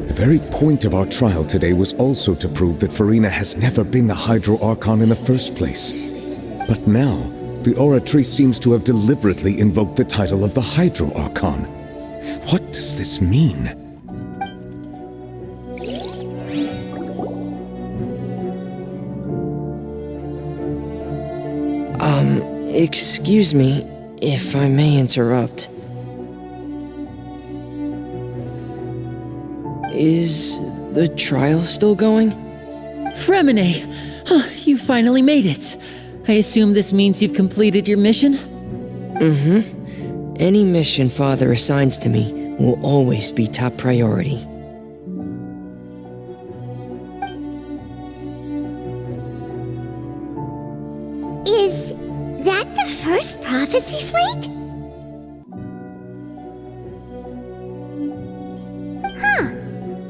S7: the very point of our trial today was also to prove that Farina has never been the Hydro Archon in the first place. But now, the Oratrice seems to have deliberately invoked the title of the Hydro Archon. What does this mean?
S9: Excuse me, if I may interrupt. Is the trial still going?
S4: Fremine! You finally made it. I assume this means you've completed your mission?
S9: Mm-hmm. Any mission Father assigns to me will always be top priority.
S2: Is that the first prophecy slate?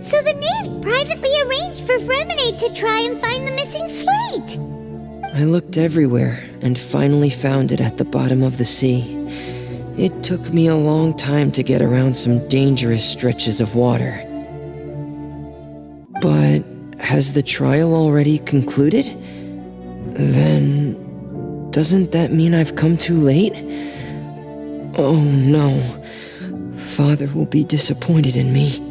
S2: So the knave privately arranged for Fremine to try and find the missing slate!
S9: I looked everywhere and finally found it at the bottom of the sea. It took me a long time to get around some dangerous stretches of water. But has the trial already concluded? Then doesn't that mean I've come too late? Oh no. Father will be disappointed in me.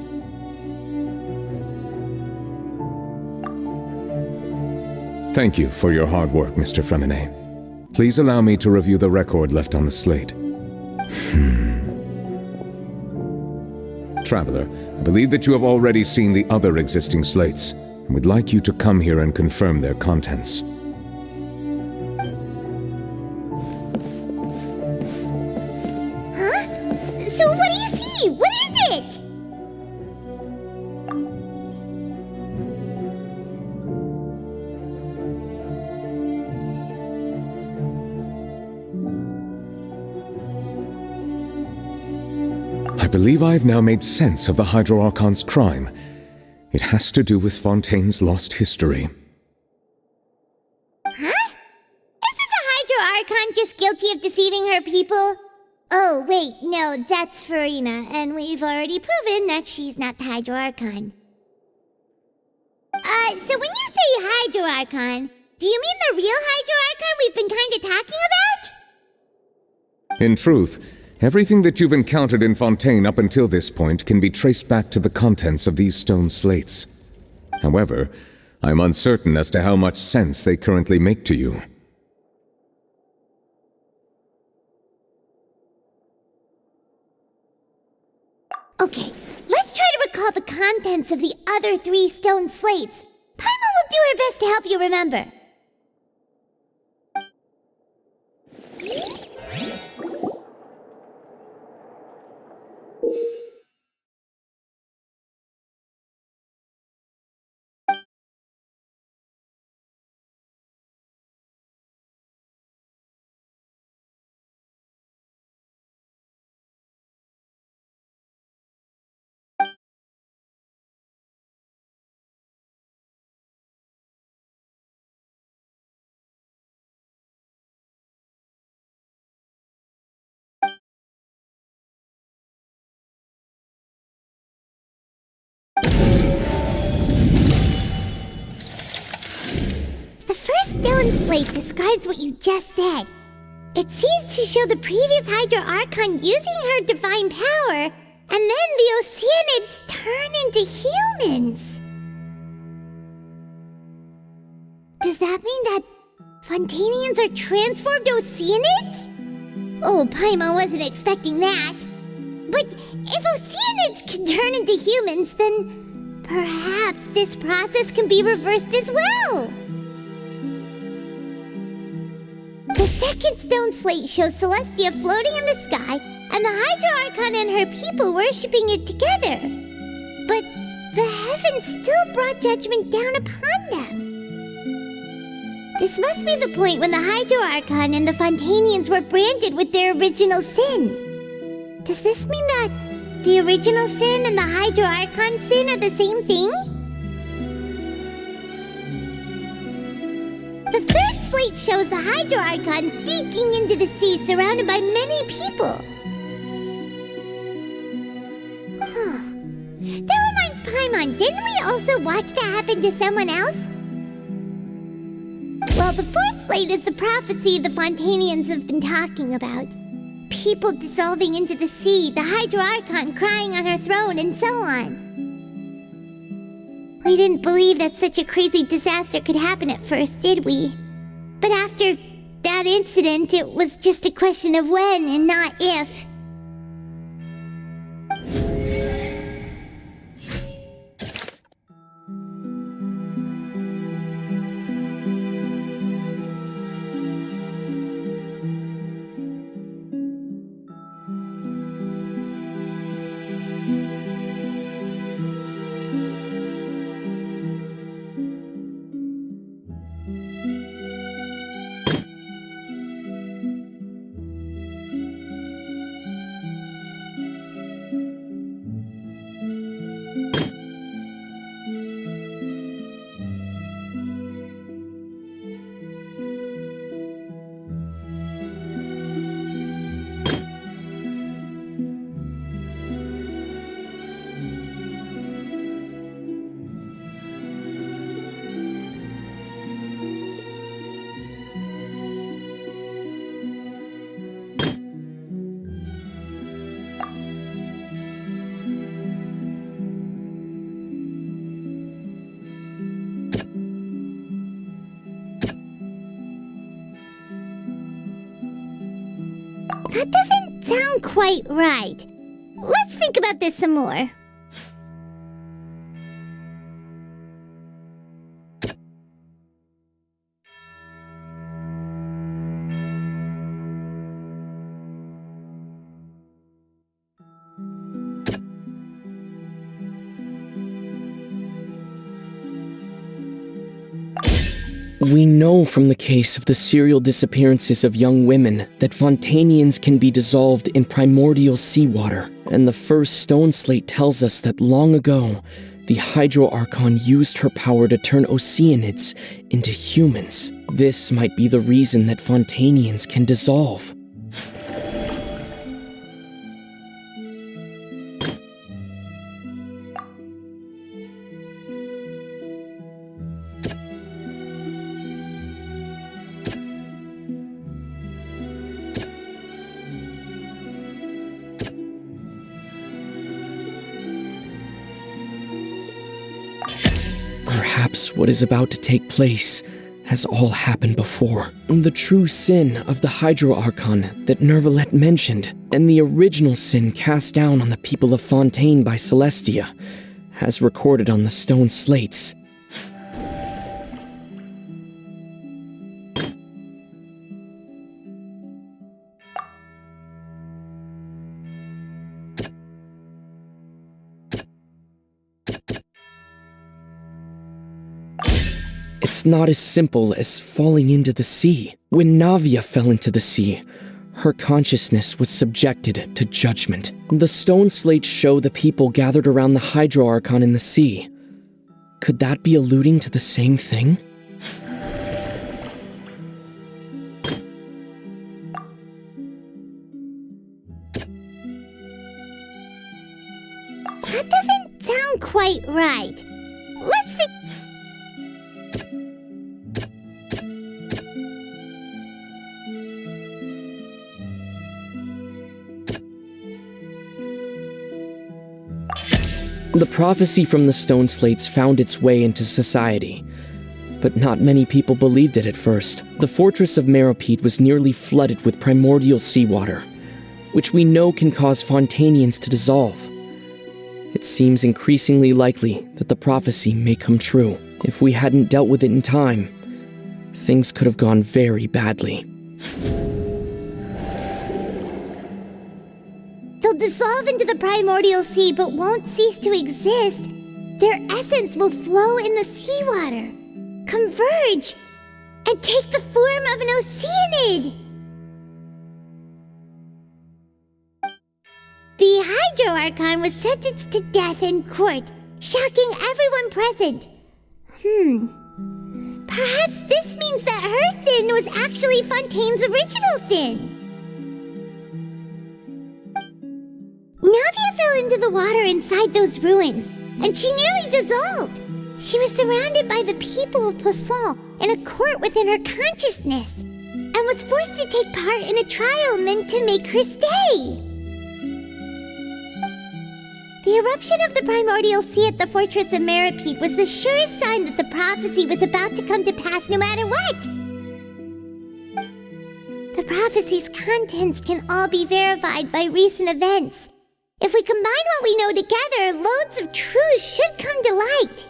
S7: Thank you for your hard work, Mr. Fremine. Please allow me to review the record left on the slate. Traveler, I believe that you have already seen the other existing slates, and would like you to come here and confirm their contents.
S2: Huh? So what do you see? What is it?
S7: I believe I have now made sense of the Hydro Archon's crime. It has to do with Fontaine's lost history.
S2: Huh? Isn't the Hydro Archon just guilty of deceiving her people? Oh, wait, no, that's Farina, and we've already proven that she's not the Hydro Archon. So when you say Hydro Archon, do you mean the real Hydro Archon we've been kinda talking about?
S7: In truth, everything that you've encountered in Fontaine up until this point can be traced back to the contents of these stone slates. However, I'm uncertain as to how much sense they currently make to you.
S2: Okay, let's try to recall the contents of the other 3 stone slates. Paimon will do her best to help you remember. The first stone slate describes what you just said. It seems to show the previous Hydro Archon using her divine power, and then the Oceanids turn into humans. Does that mean that Fontainians are transformed Oceanids? Oh, Paimon wasn't expecting that. But if Oceanids can turn into humans, then perhaps this process can be reversed as well. The second stone slate shows Celestia floating in the sky and the Hydro Archon and her people worshipping it together. But the heavens still brought judgment down upon them. This must be the point when the Hydro Archon and the Fontanians were branded with their original sin. Does this mean that the original sin and the Hydro Archon sin are the same thing? The third slate shows the Hydro Archon sinking into the sea surrounded by many people. That reminds Paimon, didn't we also watch that happen to someone else? Well, the fourth slate is the prophecy the Fontanians have been talking about. People dissolving into the sea, the Hydro Archon crying on her throne, and so on. We didn't believe that such a crazy disaster could happen at first, did we? But after that incident, it was just a question of when and not if. That doesn't sound quite right. Let's think about this some more.
S14: We know from the case of the serial disappearances of young women that Fontanians can be dissolved in primordial seawater, and the first stone slate tells us that long ago, the Hydro Archon used her power to turn Oceanids into humans. This might be the reason that Fontanians can dissolve. Perhaps what is about to take place has all happened before. The true sin of the Hydro Archon that Nervalette mentioned, and the original sin cast down on the people of Fontaine by Celestia, as recorded on the stone slates. It's not as simple as falling into the sea. When Navia fell into the sea, her consciousness was subjected to judgment. The stone slates show the people gathered around the Hydro Archon in the sea. Could that be alluding to the same thing?
S2: That doesn't sound quite right. Let's think.
S14: The prophecy from the stone slates found its way into society, but not many people believed it at first. The fortress of Meropide was nearly flooded with primordial seawater, which we know can cause Fontanians to dissolve. It seems increasingly likely that the prophecy may come true. If we hadn't dealt with it in time, things could have gone very badly.
S2: They'll dissolve into the primordial sea but won't cease to exist. Their essence will flow in the seawater, converge, and take the form of an oceanid. The Hydro Archon was sentenced to death in court, shocking everyone present. Perhaps this means that her sin was actually Fontaine's original sin. Navia fell into the water inside those ruins, and she nearly dissolved. She was surrounded by the people of Poisson in a court within her consciousness, and was forced to take part in a trial meant to make her stay. The eruption of the primordial sea at the fortress of Meripede was the surest sign that the prophecy was about to come to pass no matter what. The prophecy's contents can all be verified by recent events. If we combine what we know together, loads of truth should come to light.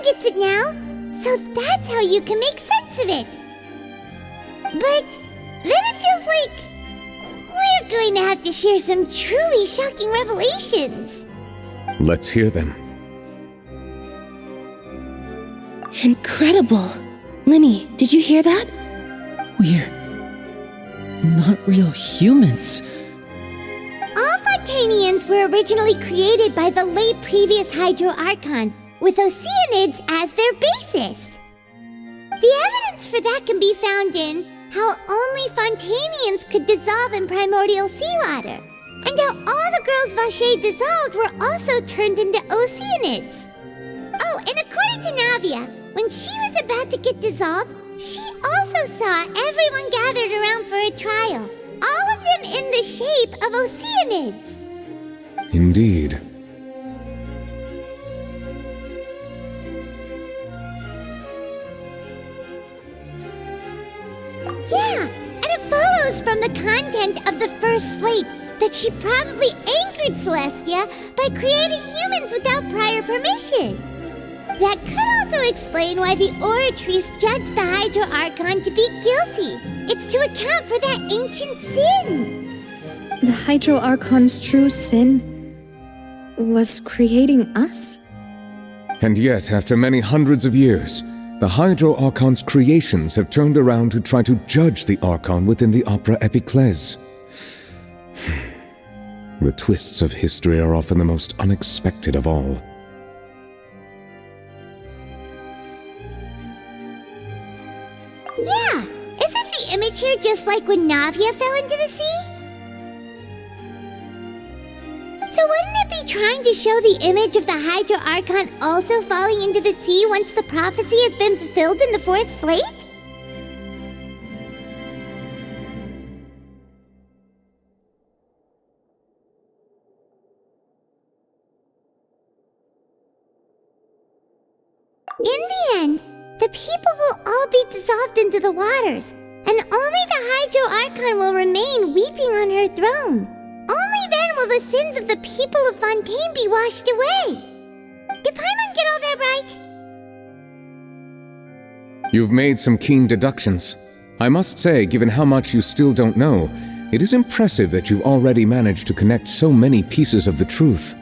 S2: It now, so that's how you can make sense of it. But then it feels like we're going to have to share some truly shocking revelations.
S7: Let's hear them.
S10: Incredible. Linny, did you hear that?
S4: We're not real humans.
S2: All Fontanians were originally created by the late previous Hydro Archon, with oceanids as their basis. The evidence for that can be found in how only Fontanians could dissolve in primordial seawater, and how all the girls Vacher dissolved were also turned into oceanids. Oh, and according to Navia, when she was about to get dissolved, she also saw everyone gathered around for a trial, all of them in the shape of oceanids.
S7: Indeed.
S2: Yeah, and it follows from the content of the first slate that she probably anchored Celestia by creating humans without prior permission. That could also explain why the Oratrice judged the Hydro Archon to be guilty. It's to account for that ancient sin.
S6: The Hydro Archon's true sin was creating us?
S7: And yet, after many hundreds of years, the Hydro Archon's creations have turned around to try to judge the Archon within the Opera Epiclese. The twists of history are often the most unexpected of all.
S2: Yeah, isn't the image here just like when Navia fell into the sea? So wouldn't it be trying to show the image of the Hydro Archon also falling into the sea once the prophecy has been fulfilled in the fourth slate? In the end, the people will all be dissolved into the waters, and only the Hydro Archon will remain weeping on her throne. Only then will the sins of the people of Fontaine be washed away. Did Paimon get all that right?
S7: You've made some keen deductions. I must say, given how much you still don't know, it is impressive that you've already managed to connect so many pieces of the truth.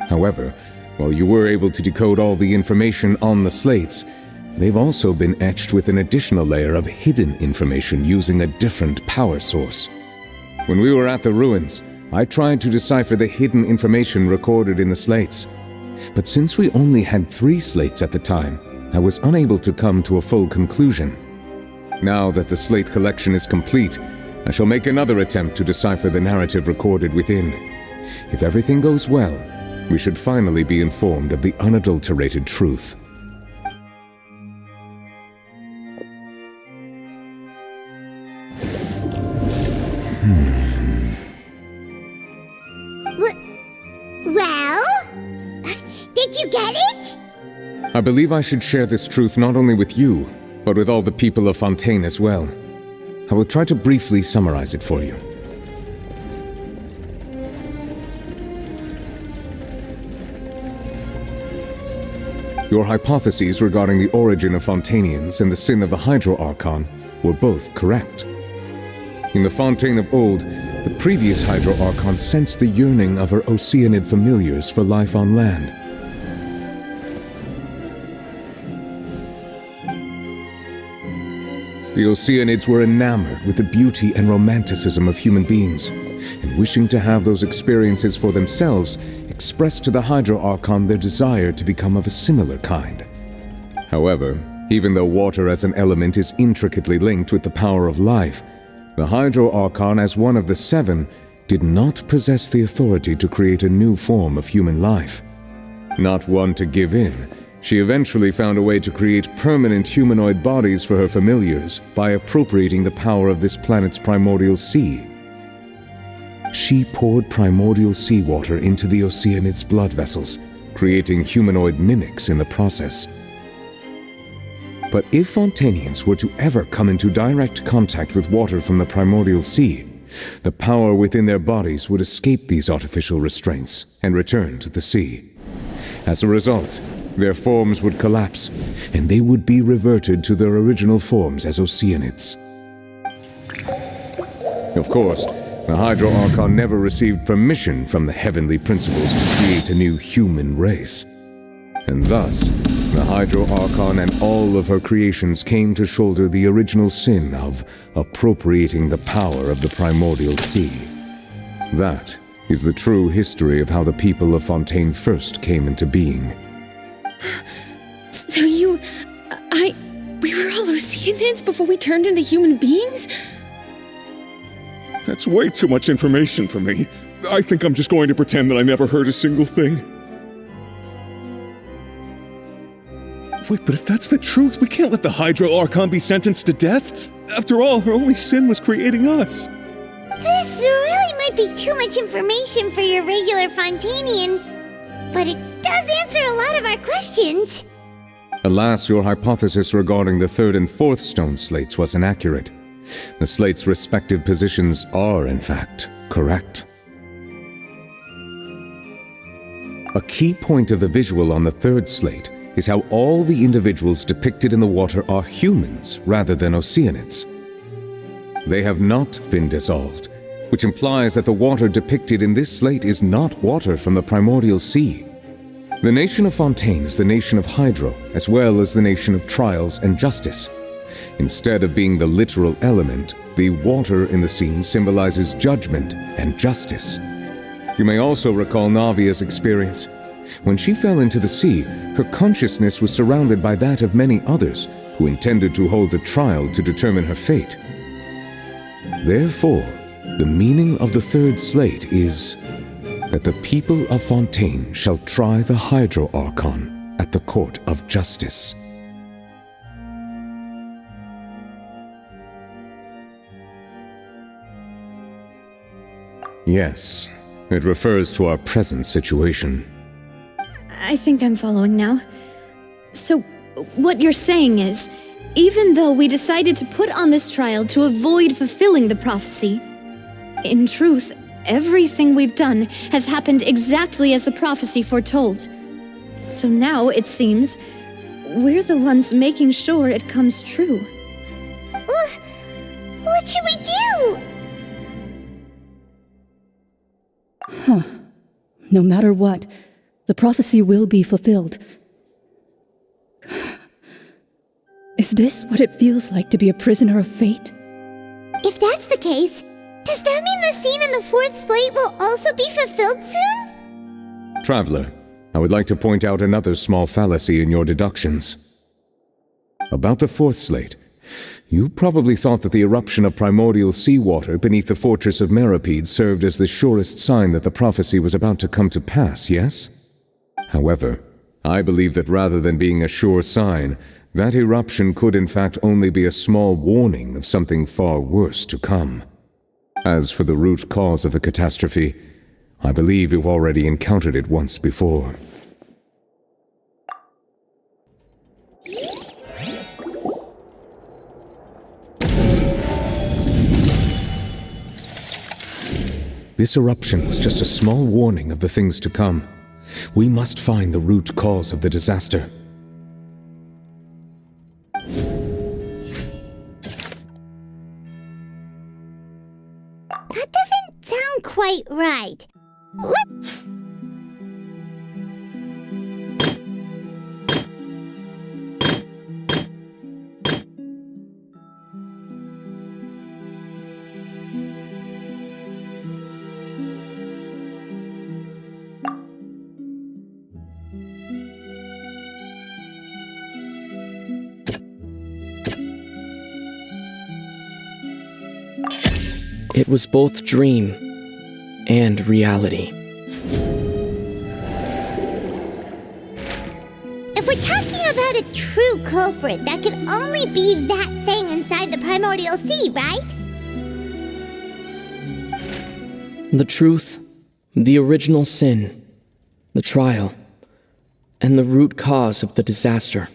S7: However, while you were able to decode all the information on the slates, they've also been etched with an additional layer of hidden information using a different power source. When we were at the ruins, I tried to decipher the hidden information recorded in the slates. But since we only had 3 slates at the time, I was unable to come to a full conclusion. Now that the slate collection is complete, I shall make another attempt to decipher the narrative recorded within. If everything goes well, we should finally be informed of the unadulterated truth.
S2: Did you get it?
S7: I believe I should share this truth not only with you, but with all the people of Fontaine as well. I will try to briefly summarize it for you. Your hypotheses regarding the origin of Fontainians and the sin of the Hydro Archon were both correct. In the Fontaine of old, the previous Hydro Archon sensed the yearning of her Oceanid familiars for life on land. The Oceanids were enamored with the beauty and romanticism of human beings, and wishing to have those experiences for themselves, expressed to the Hydro Archon their desire to become of a similar kind. However, even though water as an element is intricately linked with the power of life, the Hydro Archon, as one of the seven, did not possess the authority to create a new form of human life. Not one to give in, she eventually found a way to create permanent humanoid bodies for her familiars by appropriating the power of this planet's primordial sea. She poured primordial seawater into the Oceanid's blood vessels, creating humanoid mimics in the process. But if Fontainians were to ever come into direct contact with water from the primordial sea, the power within their bodies would escape these artificial restraints and return to the sea. As a result, their forms would collapse, and they would be reverted to their original forms as Oceanids. Of course, the Hydro Archon never received permission from the heavenly principles to create a new human race. And thus, the Hydro Archon and all of her creations came to shoulder the original sin of appropriating the power of the primordial sea. That is the true history of how the people of Fontaine first came into being.
S6: So we were all Oceanids before we turned into human beings?
S16: That's way too much information for me. I think I'm just going to pretend that I never heard a single thing. Wait, but if that's the truth, we can't let the Hydro Archon be sentenced to death. After all, her only sin was creating us.
S2: This really might be too much information for your regular Fontainian, but it does answer a lot of our questions.
S7: Alas, your hypothesis regarding the third and fourth stone slates was inaccurate. The slates' respective positions are, in fact, correct. A key point of the visual on the third slate is how all the individuals depicted in the water are humans rather than Oceanids. They have not been dissolved, which implies that the water depicted in this slate is not water from the primordial sea. The nation of Fontaine is the nation of Hydro, as well as the nation of trials and justice. Instead of being the literal element, the water in the scene symbolizes judgment and justice. You may also recall Navia's experience. When she fell into the sea, her consciousness was surrounded by that of many others who intended to hold a trial to determine her fate. Therefore, the meaning of the third slate is that the people of Fontaine shall try the Hydro Archon at the court of justice. Yes, it refers to our present situation.
S6: I think I'm following now. So, what you're saying is, even though we decided to put on this trial to avoid fulfilling the prophecy, in truth, everything we've done has happened exactly as the prophecy foretold. So now, it seems, we're the ones making sure it comes true.
S2: What should we do?
S23: Huh. No matter what, the prophecy will be fulfilled. Is this what it feels like to be a prisoner of fate?
S2: If that's the case, does that mean the scene in the fourth slate will also be fulfilled soon?
S7: Traveler, I would like to point out another small fallacy in your deductions. About the fourth slate, you probably thought that the eruption of primordial seawater beneath the fortress of Masquerade served as the surest sign that the prophecy was about to come to pass, yes? However, I believe that rather than being a sure sign, that eruption could in fact only be a small warning of something far worse to come. As for the root cause of the catastrophe, I believe you've already encountered it once before. This eruption was just a small warning of the things to come. We must find the root cause of the disaster.
S2: That doesn't sound quite right.
S14: It was both dream and reality.
S2: If we're talking about a true culprit, that could only be that thing inside the primordial sea, right?
S14: The truth, the original sin, the trial, and the root cause of the disaster.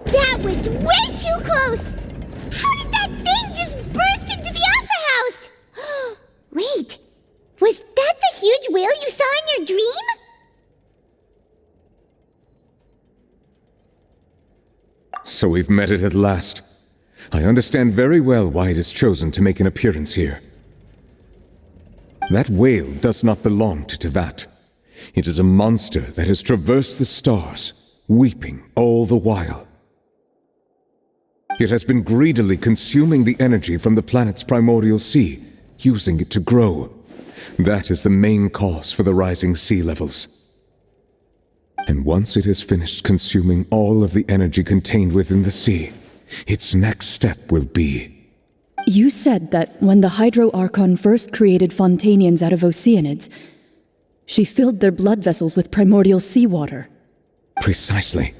S2: That was way too close! How did that thing just burst into the Opera House? Wait, was that the huge whale you saw in your dream?
S7: So we've met it at last. I understand very well why it has chosen to make an appearance here. That whale does not belong to Tevat. It is a monster that has traversed the stars, weeping all the while. It has been greedily consuming the energy from the planet's primordial sea, using it to grow. That is the main cause for the rising sea levels. And once it has finished consuming all of the energy contained within the sea, its next step will be...
S23: You said that when the Hydro Archon first created Fontanians out of Oceanids, she filled their blood vessels with primordial seawater.
S7: Precisely.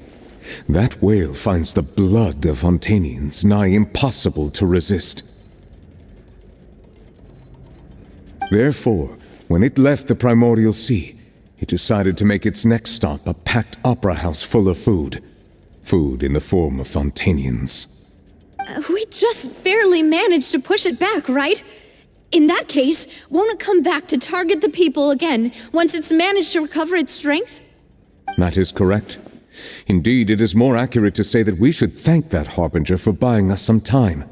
S7: That whale finds the blood of Fontanians nigh impossible to resist. Therefore, when it left the primordial sea, it decided to make its next stop a packed opera house full of food. Food in the form of Fontanians.
S6: We just barely managed to push it back, right? In that case, won't it come back to target the people again once it's managed to recover its strength?
S7: That is correct. Indeed, it is more accurate to say that we should thank that Harbinger for buying us some time.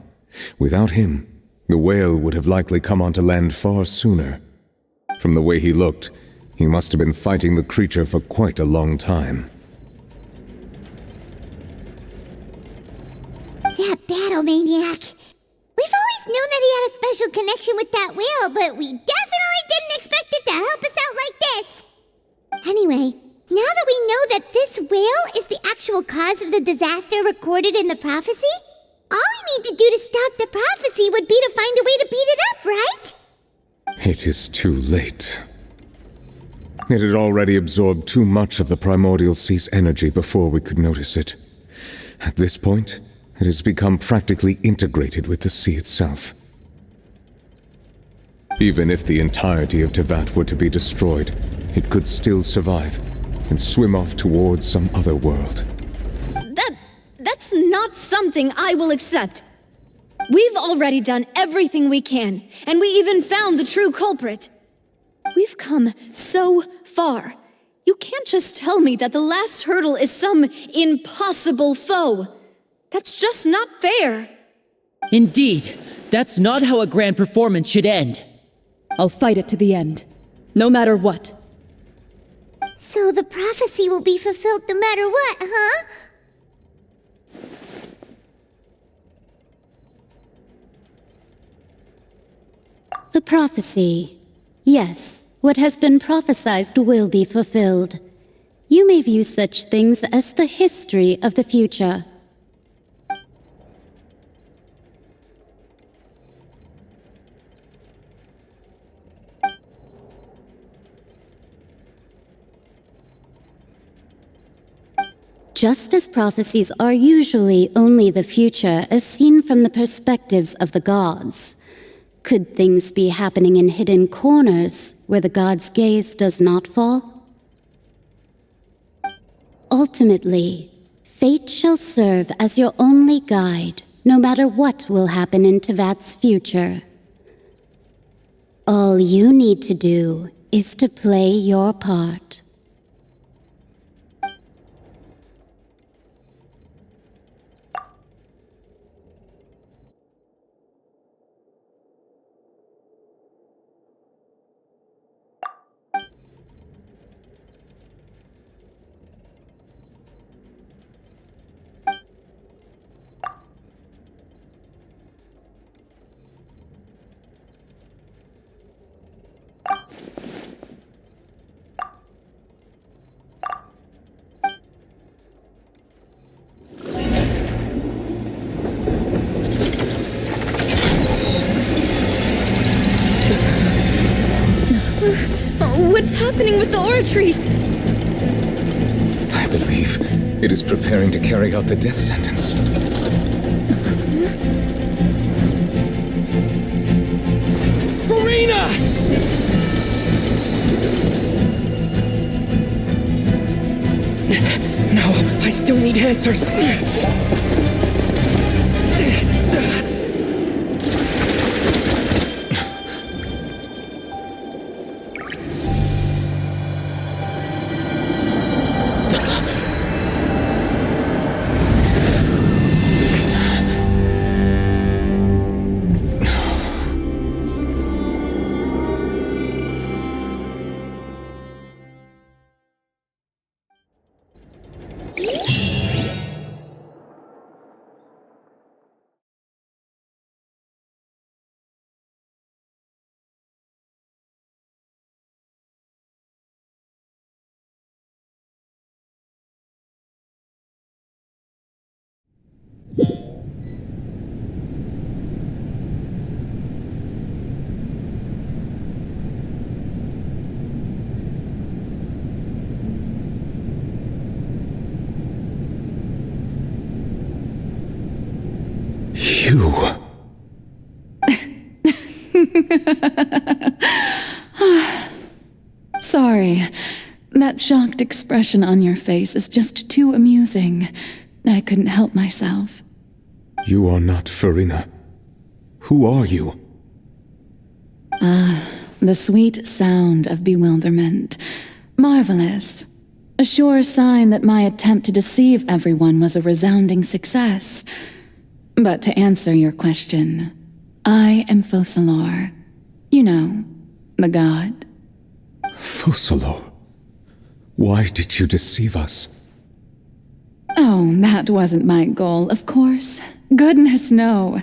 S7: Without him, the whale would have likely come onto land far sooner. From the way he looked, he must have been fighting the creature for quite a long time.
S2: That battle maniac. We've always known that he had a special connection with that whale, but we definitely didn't expect it to help us out like this. Anyway, now that we know that this whale is the actual cause of the disaster recorded in the prophecy? All we need to do to stop the prophecy would be to find a way to beat it up, right?
S7: It is too late. It had already absorbed too much of the primordial sea's energy before we could notice it. At this point, it has become practically integrated with the sea itself. Even if the entirety of Tevat were to be destroyed, it could still survive and swim off towards some other world.
S6: That's not something I will accept. We've already done everything we can, and we even found the true culprit. We've come so far. You can't just tell me that the last hurdle is some impossible foe. That's just not fair.
S4: Indeed, that's not how a grand performance should end.
S23: I'll fight it to the end, no matter what.
S2: So the prophecy will be fulfilled no matter what, huh?
S21: The prophecy. Yes, what has been prophesied will be fulfilled. You may view such things as the history of the future. Just as prophecies are usually only the future as seen from the perspectives of the gods, could things be happening in hidden corners where the gods' gaze does not fall? Ultimately, fate shall serve as your only guide, no matter what will happen in Tevat's future. All you need to do is to play your part.
S6: What's happening with the oratories?
S7: I believe it is preparing to carry out the death sentence.
S14: Farina! No, I still need answers.
S21: Sorry. That shocked expression on your face is just too amusing. I couldn't help myself.
S7: You are not Farina. Who are you?
S21: The sweet sound of bewilderment. Marvelous. A sure sign that my attempt to deceive everyone was a resounding success. But to answer your question, I am Focalor. You know, the god.
S7: Focalor? Why did you deceive us?
S21: Oh, that wasn't my goal, of course. Goodness, no.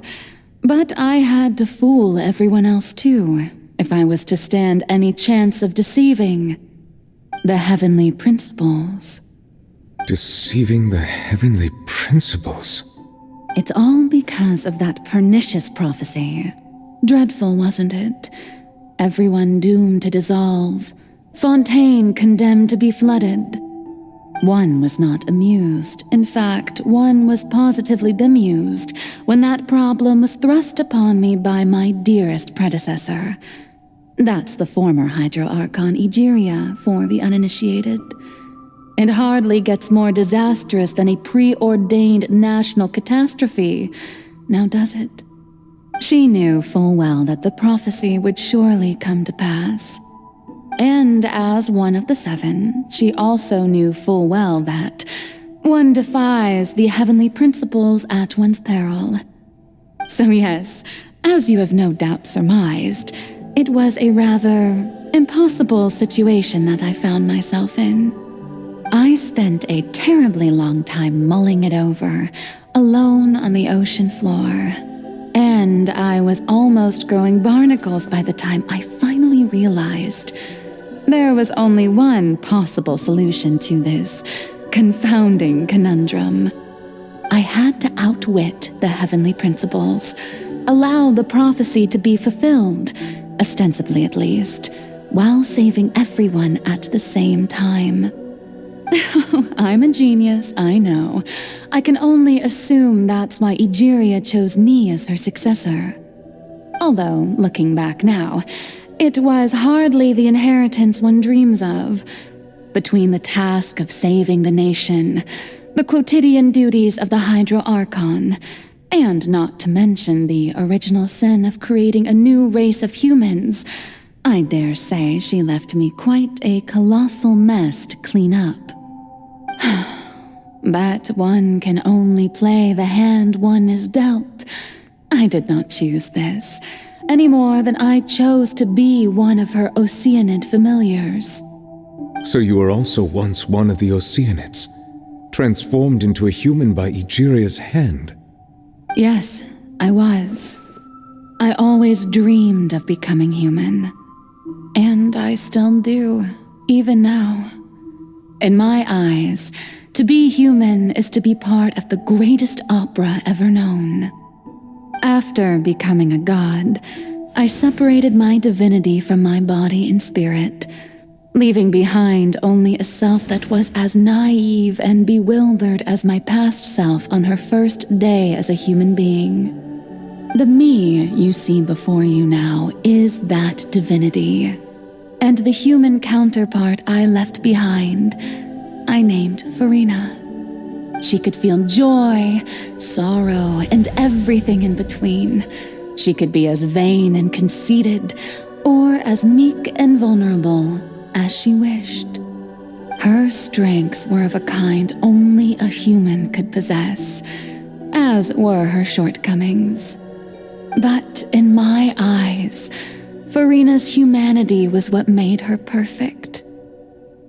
S21: But I had to fool everyone else too, if I was to stand any chance of deceiving the heavenly principles.
S7: Deceiving the heavenly principles.
S21: It's all because of that pernicious prophecy. Dreadful, wasn't it? Everyone doomed to dissolve. Fontaine condemned to be flooded. One was not amused. In fact, one was positively bemused when that problem was thrust upon me by my dearest predecessor. That's the former Hydro Archon Egeria for the uninitiated. It hardly gets more disastrous than a preordained national catastrophe, now does it? She knew full well that the prophecy would surely come to pass. And as one of the seven, she also knew full well that one defies the heavenly principles at one's peril. So yes, as you have no doubt surmised, it was a rather impossible situation that I found myself in. I spent a terribly long time mulling it over, alone on the ocean floor. And I was almost growing barnacles by the time I finally realized there was only one possible solution to this confounding conundrum. I had to outwit the heavenly principles, allow the prophecy to be fulfilled, ostensibly at least, while saving everyone at the same time. I'm a genius, I know. I can only assume that's why Egeria chose me as her successor. Although, looking back now, it was hardly the inheritance one dreams of. Between the task of saving the nation, the quotidian duties of the Hydro Archon, and not to mention the original sin of creating a new race of humans, I dare say she left me quite a colossal mess to clean up. But one can only play the hand one is dealt. I did not choose this, any more than I chose to be one of her Oceanid familiars.
S7: So you were also once one of the Oceanids, transformed into a human by Egeria's hand.
S21: Yes, I was. I always dreamed of becoming human. And I still do, even now. In my eyes, to be human is to be part of the greatest opera ever known. After becoming a god, I separated my divinity from my body and spirit, leaving behind only a self that was as naive and bewildered as my past self on her first day as a human being. The me you see before you now is that divinity, and the human counterpart I left behind, I named Farina. She could feel joy, sorrow, and everything in between. She could be as vain and conceited, or as meek and vulnerable as she wished. Her strengths were of a kind only a human could possess, as were her shortcomings. But in my eyes, Farina's humanity was what made her perfect.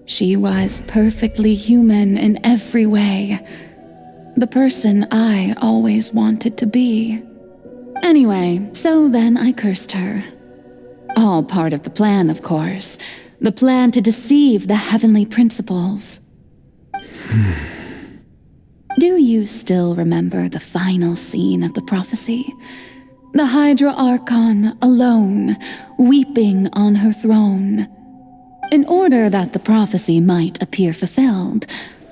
S21: She was perfectly human in every way, the person I always wanted to be. Anyway, so then I cursed her. All part of the plan, of course. The plan to deceive the heavenly principles. Do you still remember the final scene of the prophecy? The Hydra Archon alone, weeping on her throne. In order that the prophecy might appear fulfilled,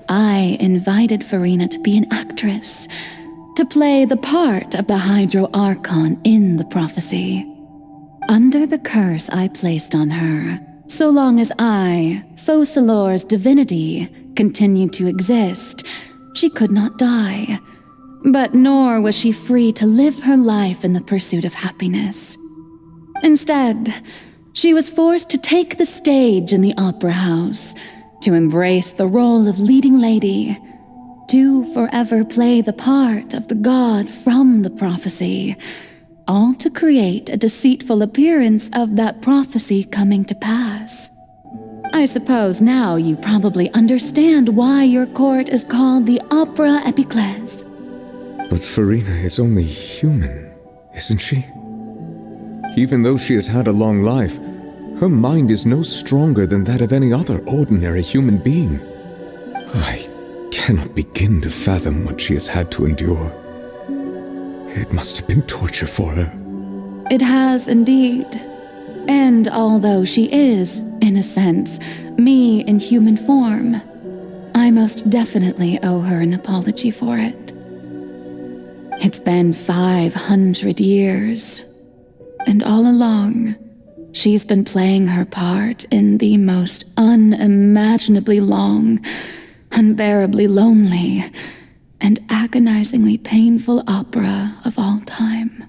S21: I invited Farina to be an actress, to play the part of the Hydro Archon in the prophecy. Under the curse I placed on her, so long as I, Focalor's divinity, continued to exist, she could not die. But nor was she free to live her life in the pursuit of happiness. Instead, she was forced to take the stage in the opera house, to embrace the role of leading lady, to forever play the part of the god from the prophecy, all to create a deceitful appearance of that prophecy coming to pass. I suppose now you probably understand why your court is called the Opera Epiclese.
S7: But Farina is only human, isn't she? Even though she has had a long life, her mind is no stronger than that of any other ordinary human being. I cannot begin to fathom what she has had to endure. It must have been torture for her.
S21: It has indeed. And although she is, in a sense, me in human form, I most definitely owe her an apology for it. It's been 500 years, and all along, she's been playing her part in the most unimaginably long, unbearably lonely, and agonizingly painful opera of all time.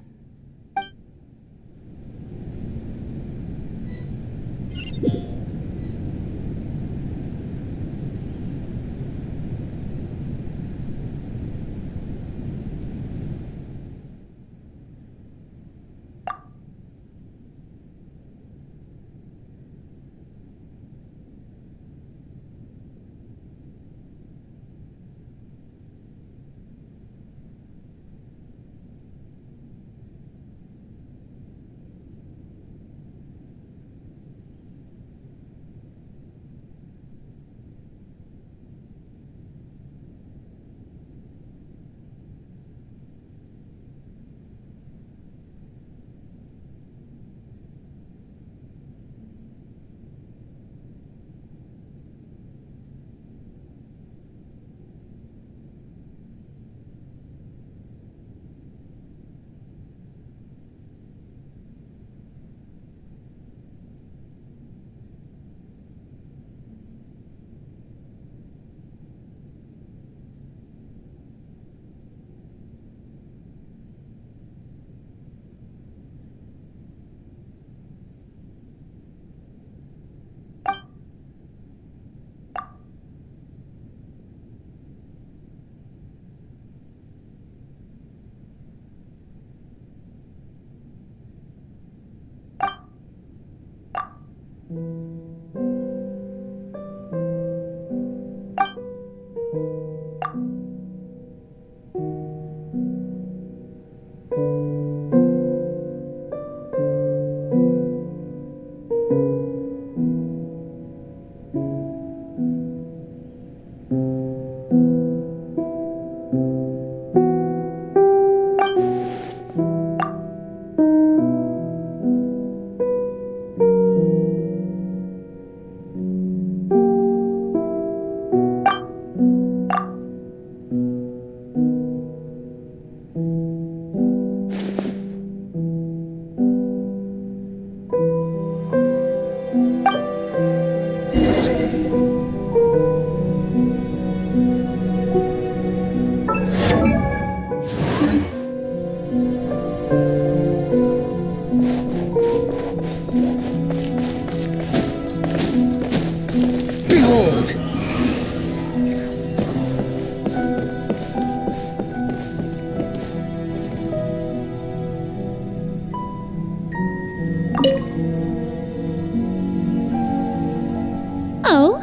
S21: Oh,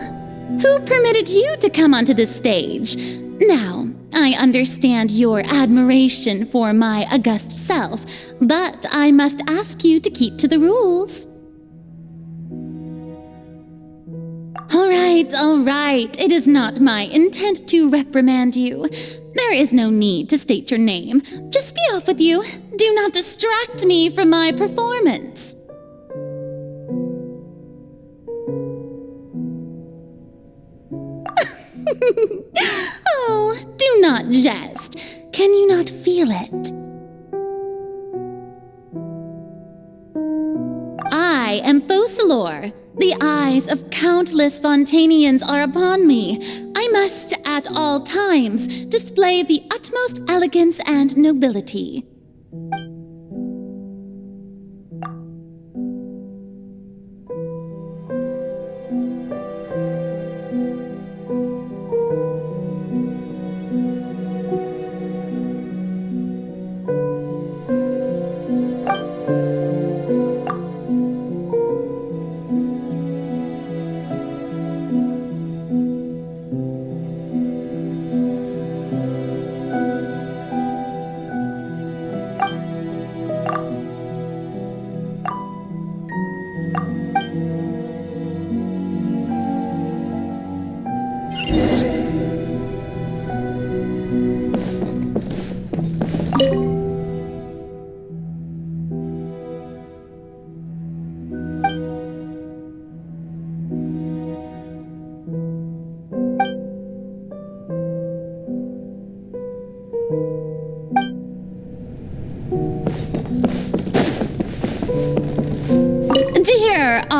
S21: who permitted you to come onto this stage? Now, I understand your admiration for my august self, but I must ask you to keep to the rules. All right. It is not my intent to reprimand you. There is no need to state your name. Just be off with you. Do not distract me from my performance. Oh, do not jest. Can you not feel it? I am Focalor. The eyes of countless Fontanians are upon me. I must, at all times, display the utmost elegance and nobility.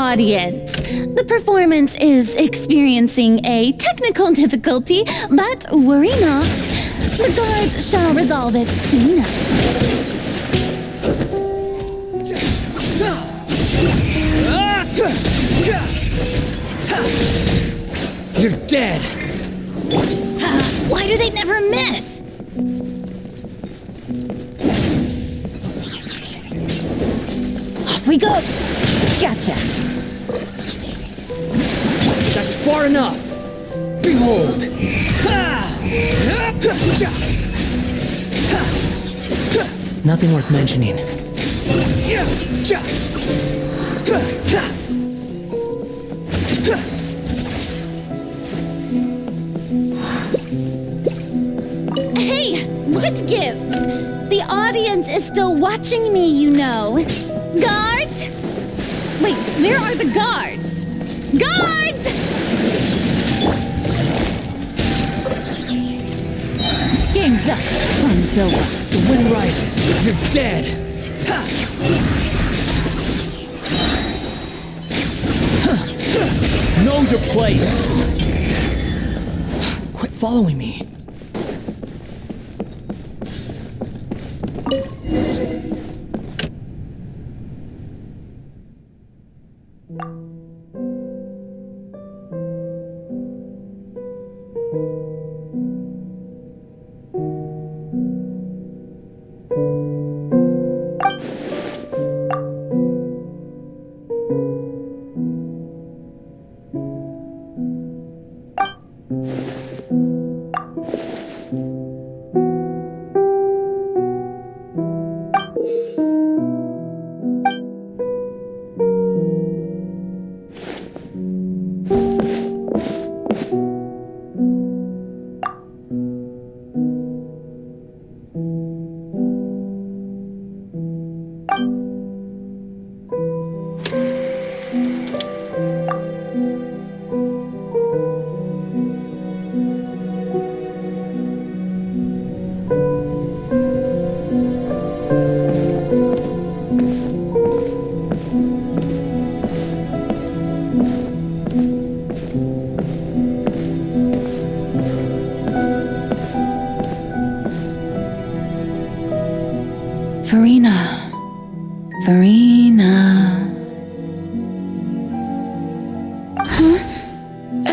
S21: audience. The performance is experiencing a technical difficulty, but worry not. The guards shall resolve it soon enough.
S14: You're dead!
S21: Why do they never miss? Off we go! Gotcha!
S14: That's far enough! Behold! Nothing worth mentioning.
S21: Hey, what gives? The audience is still watching me, you know. Guards? Wait, where are the guards? Guards! Game's up. Fun's over.
S14: The wind rises. You're dead. Know your place. Quit following me.
S21: Farina. Huh?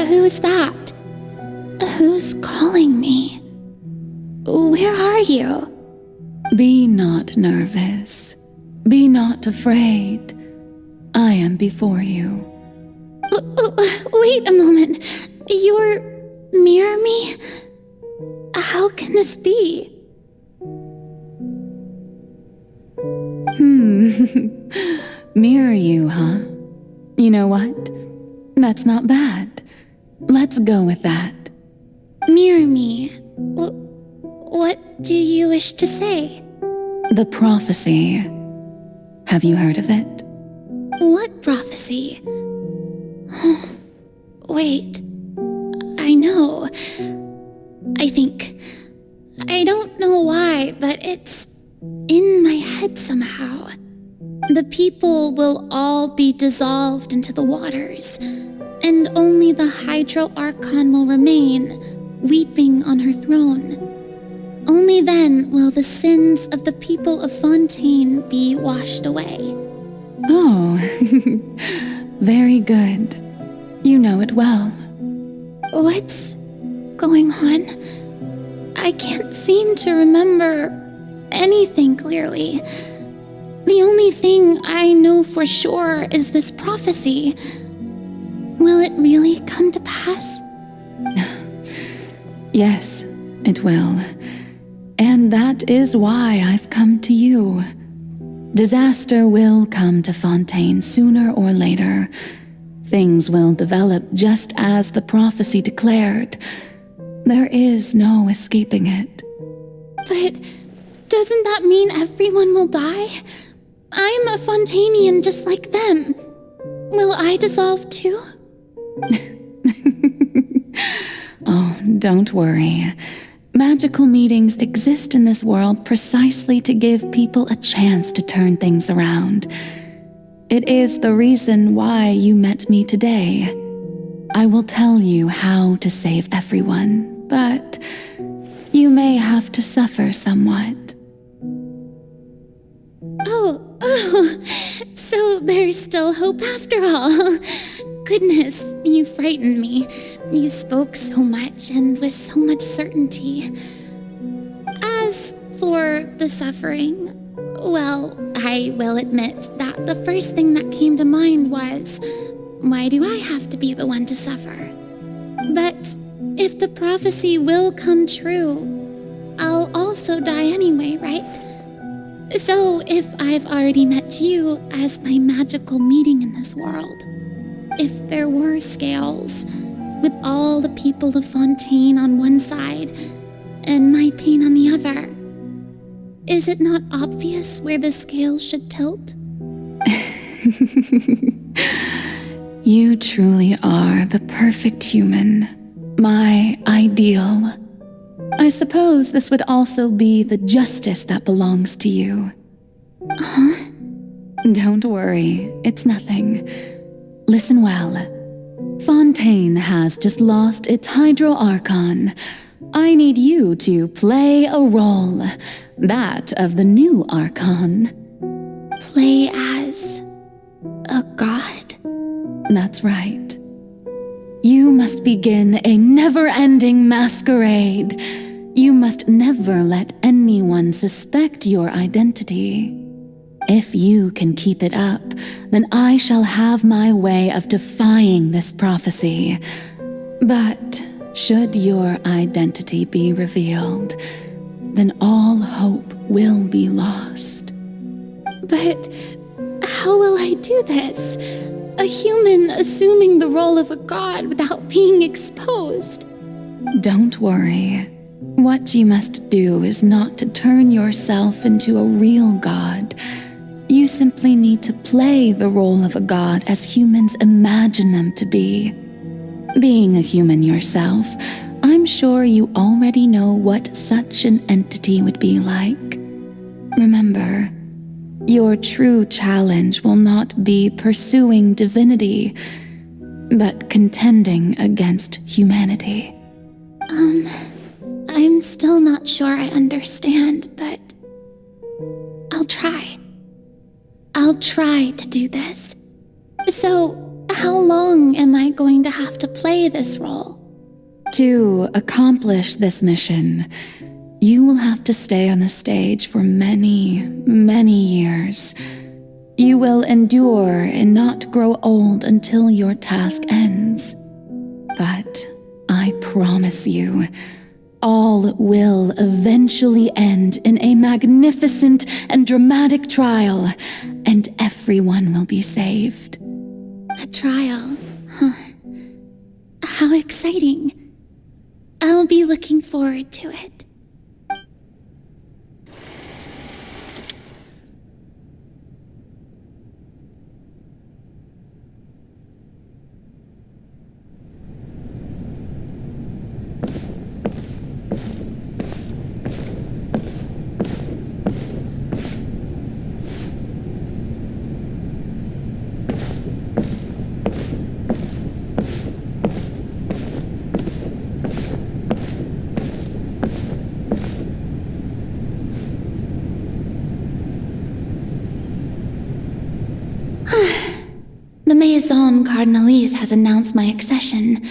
S21: Who's that? Who's calling me? Where are you?
S23: Be not nervous. Be not afraid. I am before you.
S21: Wait a moment. You're near me? How can this be?
S23: Mirror you, huh? You know what? That's not bad. Let's go with that.
S21: Mirror me? What do you wish to say?
S23: The prophecy. Have you heard of it?
S21: What prophecy? Wait. I know. I think. I don't know why, but it's in my head somehow. The people will all be dissolved into the waters, and only the Hydro Archon will remain, weeping on her throne. Only then will the sins of the people of Fontaine be washed away.
S23: Oh, very good. You know it well.
S21: What's going on? I can't seem to remember anything clearly. The only thing I know for sure is this prophecy. Will it really come to pass?
S23: Yes, it will. And that is why I've come to you. Disaster will come to Fontaine sooner or later. Things will develop just as the prophecy declared. There is no escaping it.
S21: But doesn't that mean everyone will die? I'm a Fontainian just like them. Will I dissolve too?
S23: Oh, don't worry. Magical meetings exist in this world precisely to give people a chance to turn things around.
S21: It is the reason why you met me today. I will tell you how to save everyone, but you may have to suffer somewhat. Oh, so there's still hope after all. Goodness, you frightened me. You spoke so much and with so much certainty. As for the suffering, well, I will admit that the first thing that came to mind was, why do I have to be the one to suffer? But if the prophecy will come true, I'll also die anyway, right? So if I've already met you as my magical meeting in this world, if there were scales, with all the people of Fontaine on one side and my pain on the other, is it not obvious where the scales should tilt? You truly are the perfect human, my ideal. I suppose this would also be the justice that belongs to you. Huh? Don't worry, it's nothing. Listen well. Fontaine has just lost its Hydro Archon. I need you to play a role, that of the new Archon.
S2: Play as a god?
S21: That's right. You must begin a never-ending masquerade. You must never let anyone suspect your identity. If you can keep it up, then I shall have my way of defying this prophecy. But should your identity be revealed, then all hope will be lost.
S2: But how will I do this? A human assuming the role of a god without being exposed.
S21: Don't worry. What you must do is not to turn yourself into a real god. You simply need to play the role of a god as humans imagine them to be. Being a human yourself, I'm sure you already know what such an entity would be like. Remember, your true challenge will not be pursuing divinity, but contending against humanity.
S2: I'm still not sure I understand, but I'll try. I'll try to do this. So, how long am I going to have to play this role?
S21: To accomplish this mission, you will have to stay on the stage for many, many years. You will endure and not grow old until your task ends. But I promise you, all will eventually end in a magnificent and dramatic trial, and everyone will be saved.
S2: A trial, huh? How exciting. I'll be looking forward to it. The Maison Cardinalise has announced my accession,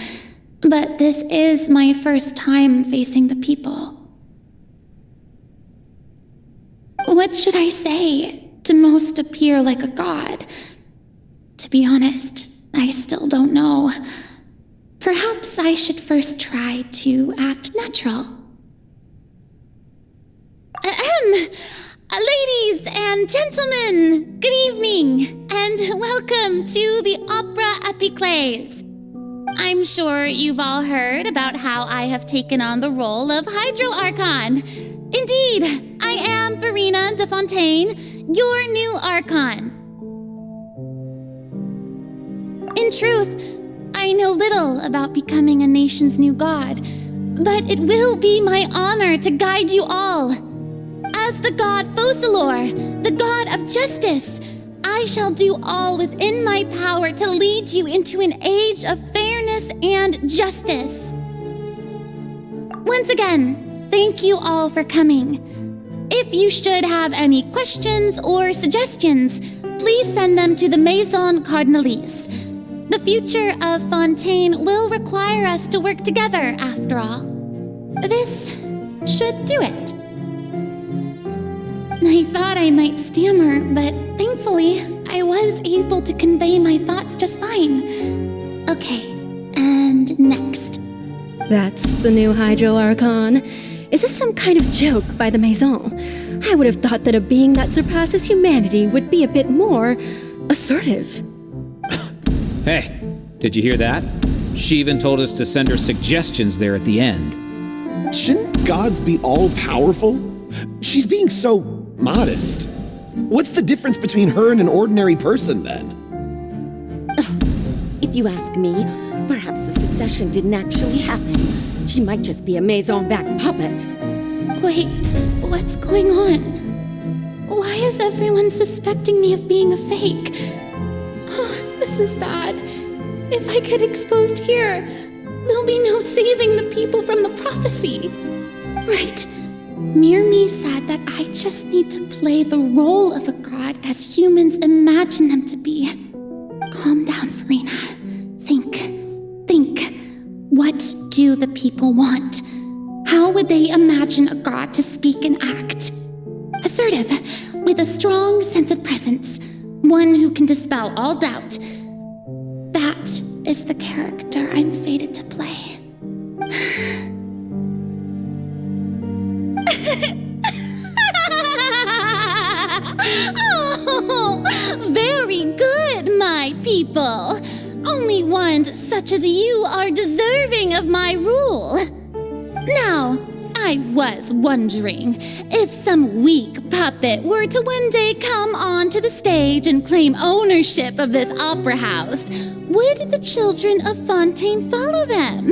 S2: but this is my first time facing the people. What should I say to most appear like a god? To be honest, I still don't know. Perhaps I should first try to act natural. Ladies and gentlemen, good evening, and welcome to the Opera Epiclese. I'm sure you've all heard about how I have taken on the role of Hydro Archon. Indeed, I am Verena de Fontaine, your new Archon. In truth, I know little about becoming a nation's new god, but it will be my honor to guide you all. As the god Focalor, the god of justice, I
S21: I shall do all within my power to lead you into an age of fairness and justice. Once again, thank you all for coming. If you should have any questions or suggestions, please send them to the Maison Cardinalise. The future of Fontaine will require us to work together, after all. This should do it. I thought I might stammer, but thankfully, I was able to convey my thoughts just fine. Okay, and next.
S18: That's the new Hydro Archon. Is this some kind of joke by the Maison? I would have thought that a being that surpasses humanity would be a bit more assertive.
S8: Hey, did you hear that? She even told us to send her suggestions there at the end.
S19: Shouldn't gods be all-powerful? She's being so modest. What's the difference between her and an ordinary person, then?
S22: If you ask me, perhaps the succession didn't actually happen. She might just be a Maison-back puppet.
S21: Wait, what's going on? Why is everyone suspecting me of being a fake? Oh, this is bad. If I get exposed here, there'll be no saving the people from the prophecy. Right. Mirmi said that I just need to play the role of a god as humans imagine them to be. Calm down, Farina. Think. What do the people want? How would they imagine a god to speak and act? Assertive, with a strong sense of presence. One who can dispel all doubt. That is the character I'm fated to play. Oh, very good, my people. Only ones such as you are deserving of my rule. Now, I was wondering if some weak puppet were to one day come onto the stage and claim ownership of this opera house, would the children of Fontaine follow them?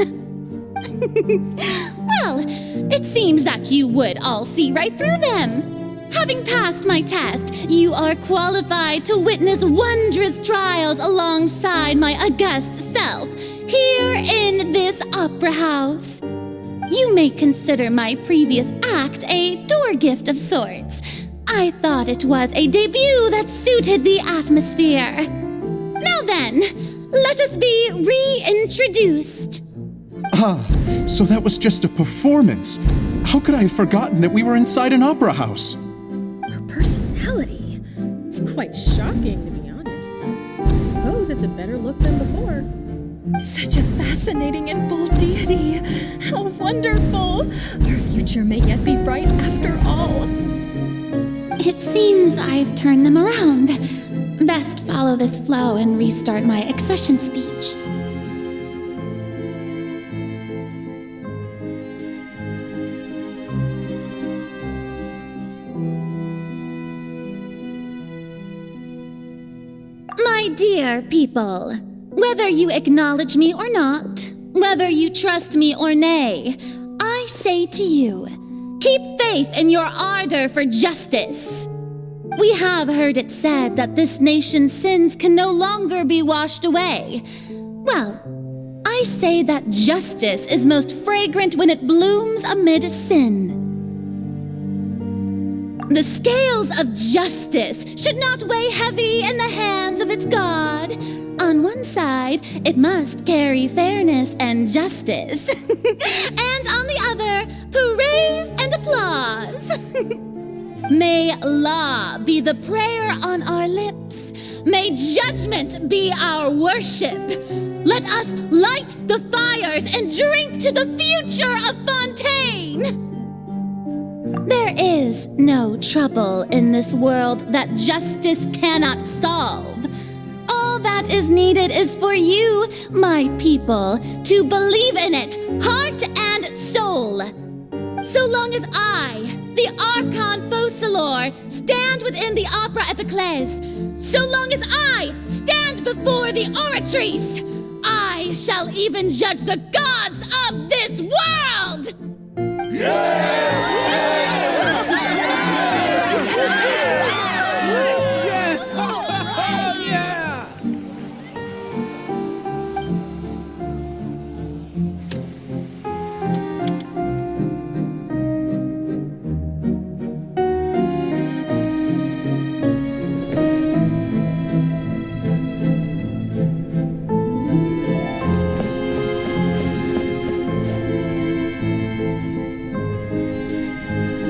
S21: Well, it seems that you would all see right through them. Having passed my test, you are qualified to witness wondrous trials alongside my august self, here in this opera house. You may consider my previous act a door gift of sorts. I thought it was a debut that suited the atmosphere. Now then, let us be reintroduced.
S24: Ah, so that was just a performance. How could I have forgotten that we were inside an opera house?
S18: Her personality. It's quite shocking, to be honest, but I suppose it's a better look than before. Such a fascinating and bold deity. How wonderful. Our future may yet be bright after all.
S21: It seems I've turned them around. Best follow this flow and restart my accession speech. My dear people, whether you acknowledge me or not, whether you trust me or nay, I say to you, keep faith in your ardor for justice. We have heard it said that this nation's sins can no longer be washed away. Well, I say that justice is most fragrant when it blooms amid sin. The scales of justice should not weigh heavy in the hands of its God. On one side, it must carry fairness and justice. And on the other, praise and applause. May law be the prayer on our lips. May judgment be our worship. Let us light the fires and drink to the future of Fontaine. There is no trouble in this world that justice cannot solve. All that is needed is for you, my people, to believe in it, heart and soul. So long as I, the Archon Focalor, stand within the Opera Epiclese, so long as I stand before the Oratrice, I shall even judge the gods of this world!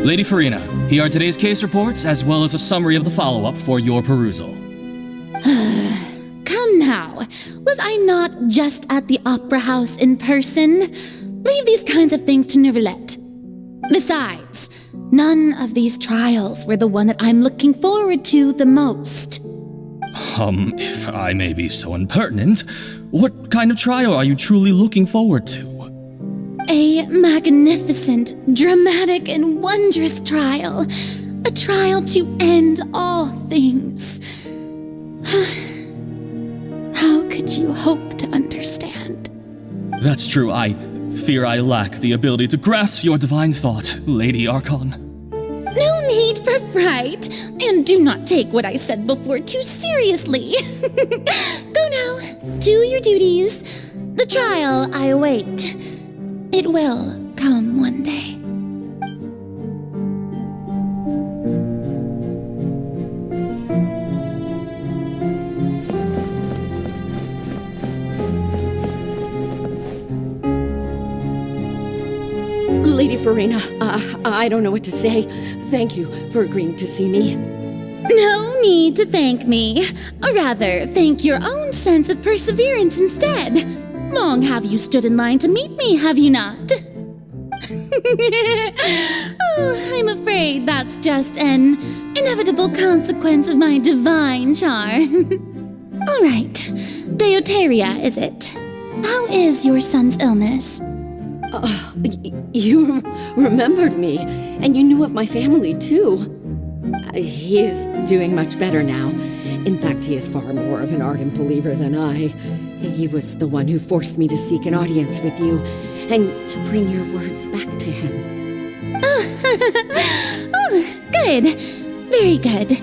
S1: Lady Farina, here are today's case reports, as well as a summary of the follow-up for your perusal.
S21: Come now. Was I not just at the Opera House in person? Leave these kinds of things to Neuvillette. Besides, none of these trials were the one that I'm looking forward to the most.
S1: If I may be so impertinent, what kind of trial are you truly looking forward to?
S21: A magnificent, dramatic, and wondrous trial. A trial to end all things. How could you hope to understand?
S1: That's true. I fear I lack the ability to grasp your divine thought, Lady Archon.
S21: No need for fright, and do not take what I said before too seriously. Go now, do your duties. The trial I await. It will come one day.
S22: Lady Farina, I don't know what to say. Thank you for agreeing to see me.
S21: No need to thank me. Or rather, thank your own sense of perseverance instead. Long have you stood in line to meet me, have you not? Oh, I'm afraid that's just an inevitable consequence of my divine charm. All right, Deoteria, is it? How is your son's illness?
S22: You remembered me, and you knew of my family, too. He is doing much better now. In fact, he is far more of an ardent believer than I. He was the one who forced me to seek an audience with you, and to bring your words back to him.
S21: Oh, good. Very good.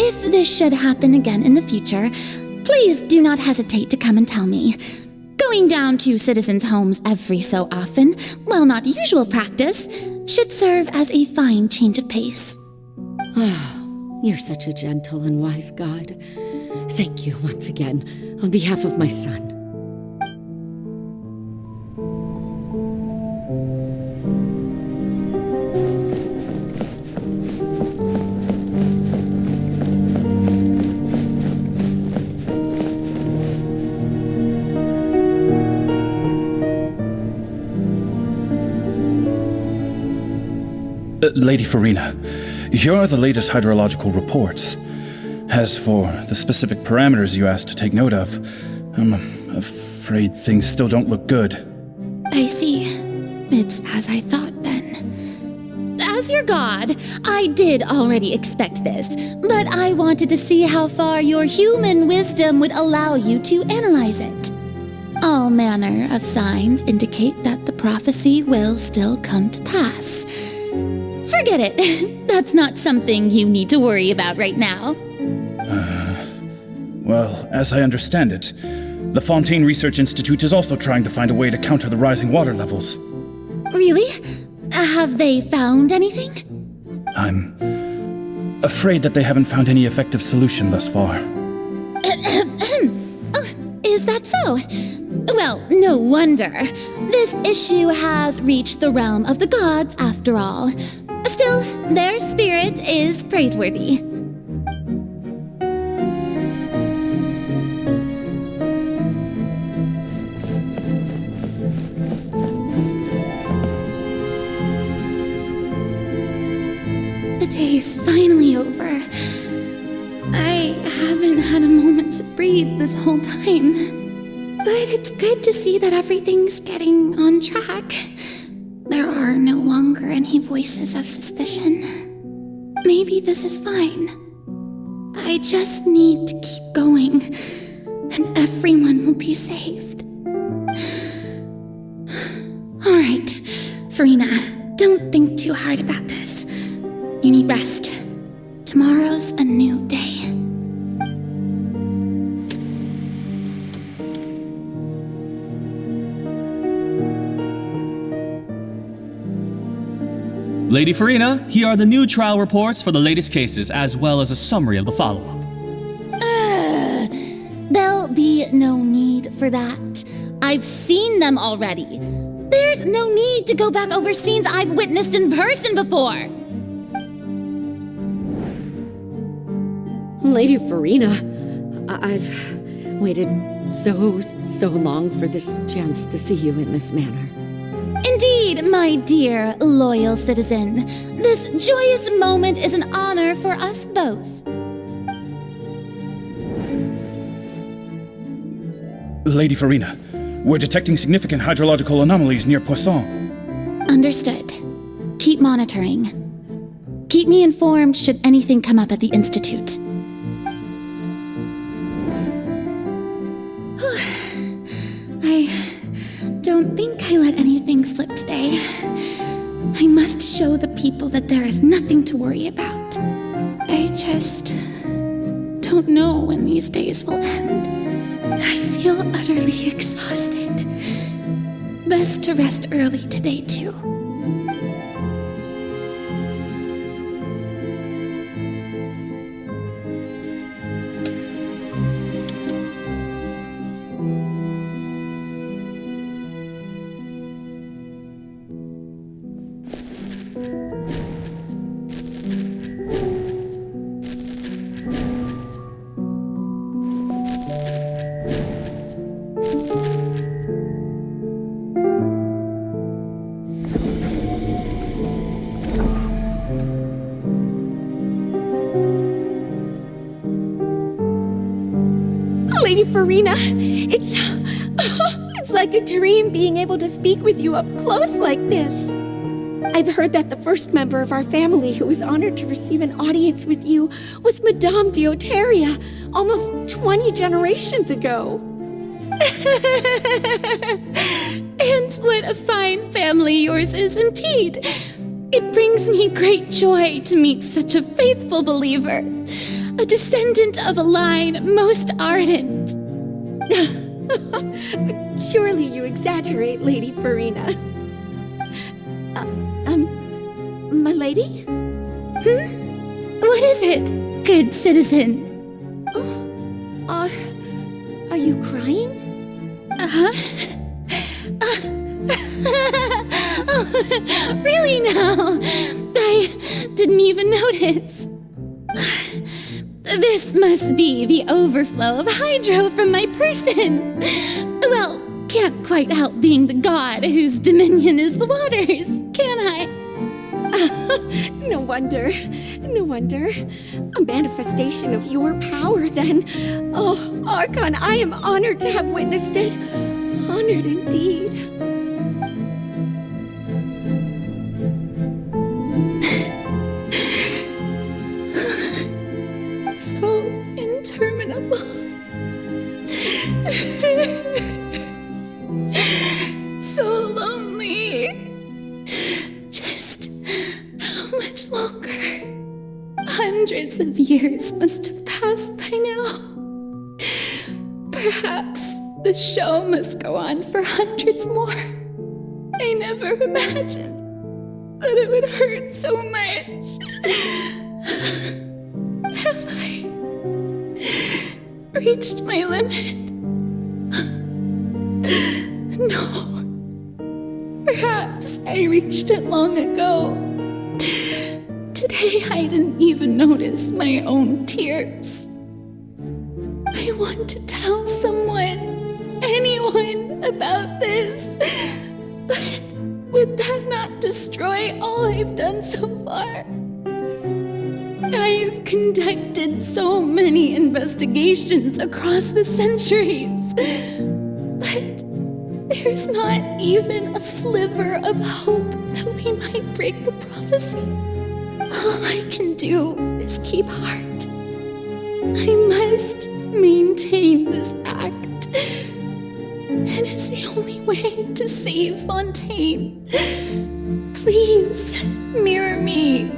S21: If this should happen again in the future, please do not hesitate to come and tell me. Going down to citizens' homes every so often, while not usual practice, should serve as a fine change of pace.
S22: You're such a gentle and wise God. Thank you once again, on behalf of my son.
S15: Lady Farina, here are the latest hydrological reports. As for the specific parameters you asked to take note of, I'm afraid things still don't look good.
S21: I see. It's as I thought then. As your god, I did already expect this, but I wanted to see how far your human wisdom would allow you to analyze it. All manner of signs indicate that the prophecy will still come to pass. Forget it. That's not something you need to worry about right now.
S15: Well, as I understand it, the Fontaine Research Institute is also trying to find a way to counter the rising water levels.
S21: Really? Have they found anything?
S15: I'm afraid that they haven't found any effective solution thus far.
S21: Oh, is that so? Well, no wonder. This issue has reached the realm of the gods, after all. Still, their spirit is praiseworthy. The day is finally over. I haven't had a moment to breathe this whole time. But it's good to see that everything's getting on track. There are no longer any voices of suspicion. Maybe this is fine. I just need to keep going, and everyone will be saved. All right, Farina, don't think too hard about this. You need rest. Tomorrow's a new day.
S1: Lady Farina, here are the new trial reports for the latest cases, as well as a summary of the follow-up.
S21: There'll be no need for that. I've seen them already. There's no need to go back over scenes I've witnessed in person before.
S22: Lady Farina, I've waited so long for this chance to see you in this manner.
S21: Indeed, my dear, loyal citizen. This joyous moment is an honor for us both.
S15: Lady Farina, we're detecting significant hydrological anomalies near Poisson.
S21: Understood. Keep monitoring. Keep me informed should anything come up at the Institute. I don't think I let anything slip today. I must show the people that there is nothing to worry about. I just don't know when these days will end. I feel utterly exhausted. Best to rest early today, too.
S22: Lady Farina, it's like a dream being able to speak with you up close like this. I've heard that the first member of our family who was honored to receive an audience with you was Madame Deoteria, almost 20 generations ago.
S21: And what a fine family yours is indeed. It brings me great joy to meet such a faithful believer, a descendant of a line most ardent.
S22: Surely you exaggerate, Lady Farina. My lady?
S21: What is it, good citizen?
S22: Oh, are you crying?
S21: Uh-huh. Really now? I didn't even notice. This must be the overflow of hydro from my person. Well, can't quite help being the god whose dominion is the waters, can I?
S22: No wonder. A manifestation of your power, then. Oh, Archon, I am honored to have witnessed it. Honored indeed.
S21: So interminable. So lonely. Just how much longer? Hundreds of years must have passed by now. Perhaps the show must go on for hundreds more. I never imagined that it would hurt so much. Have I reached my limit? No. Perhaps I reached it long ago. Today I didn't even notice my own tears. I want to tell someone, anyone, about this. But would that not destroy all I've done so far? I've conducted so many investigations across the centuries, but there's not even a sliver of hope that we might break the prophecy. All I can do is keep heart. I must maintain this act. It is the only way to save Fontaine. Please, mirror me.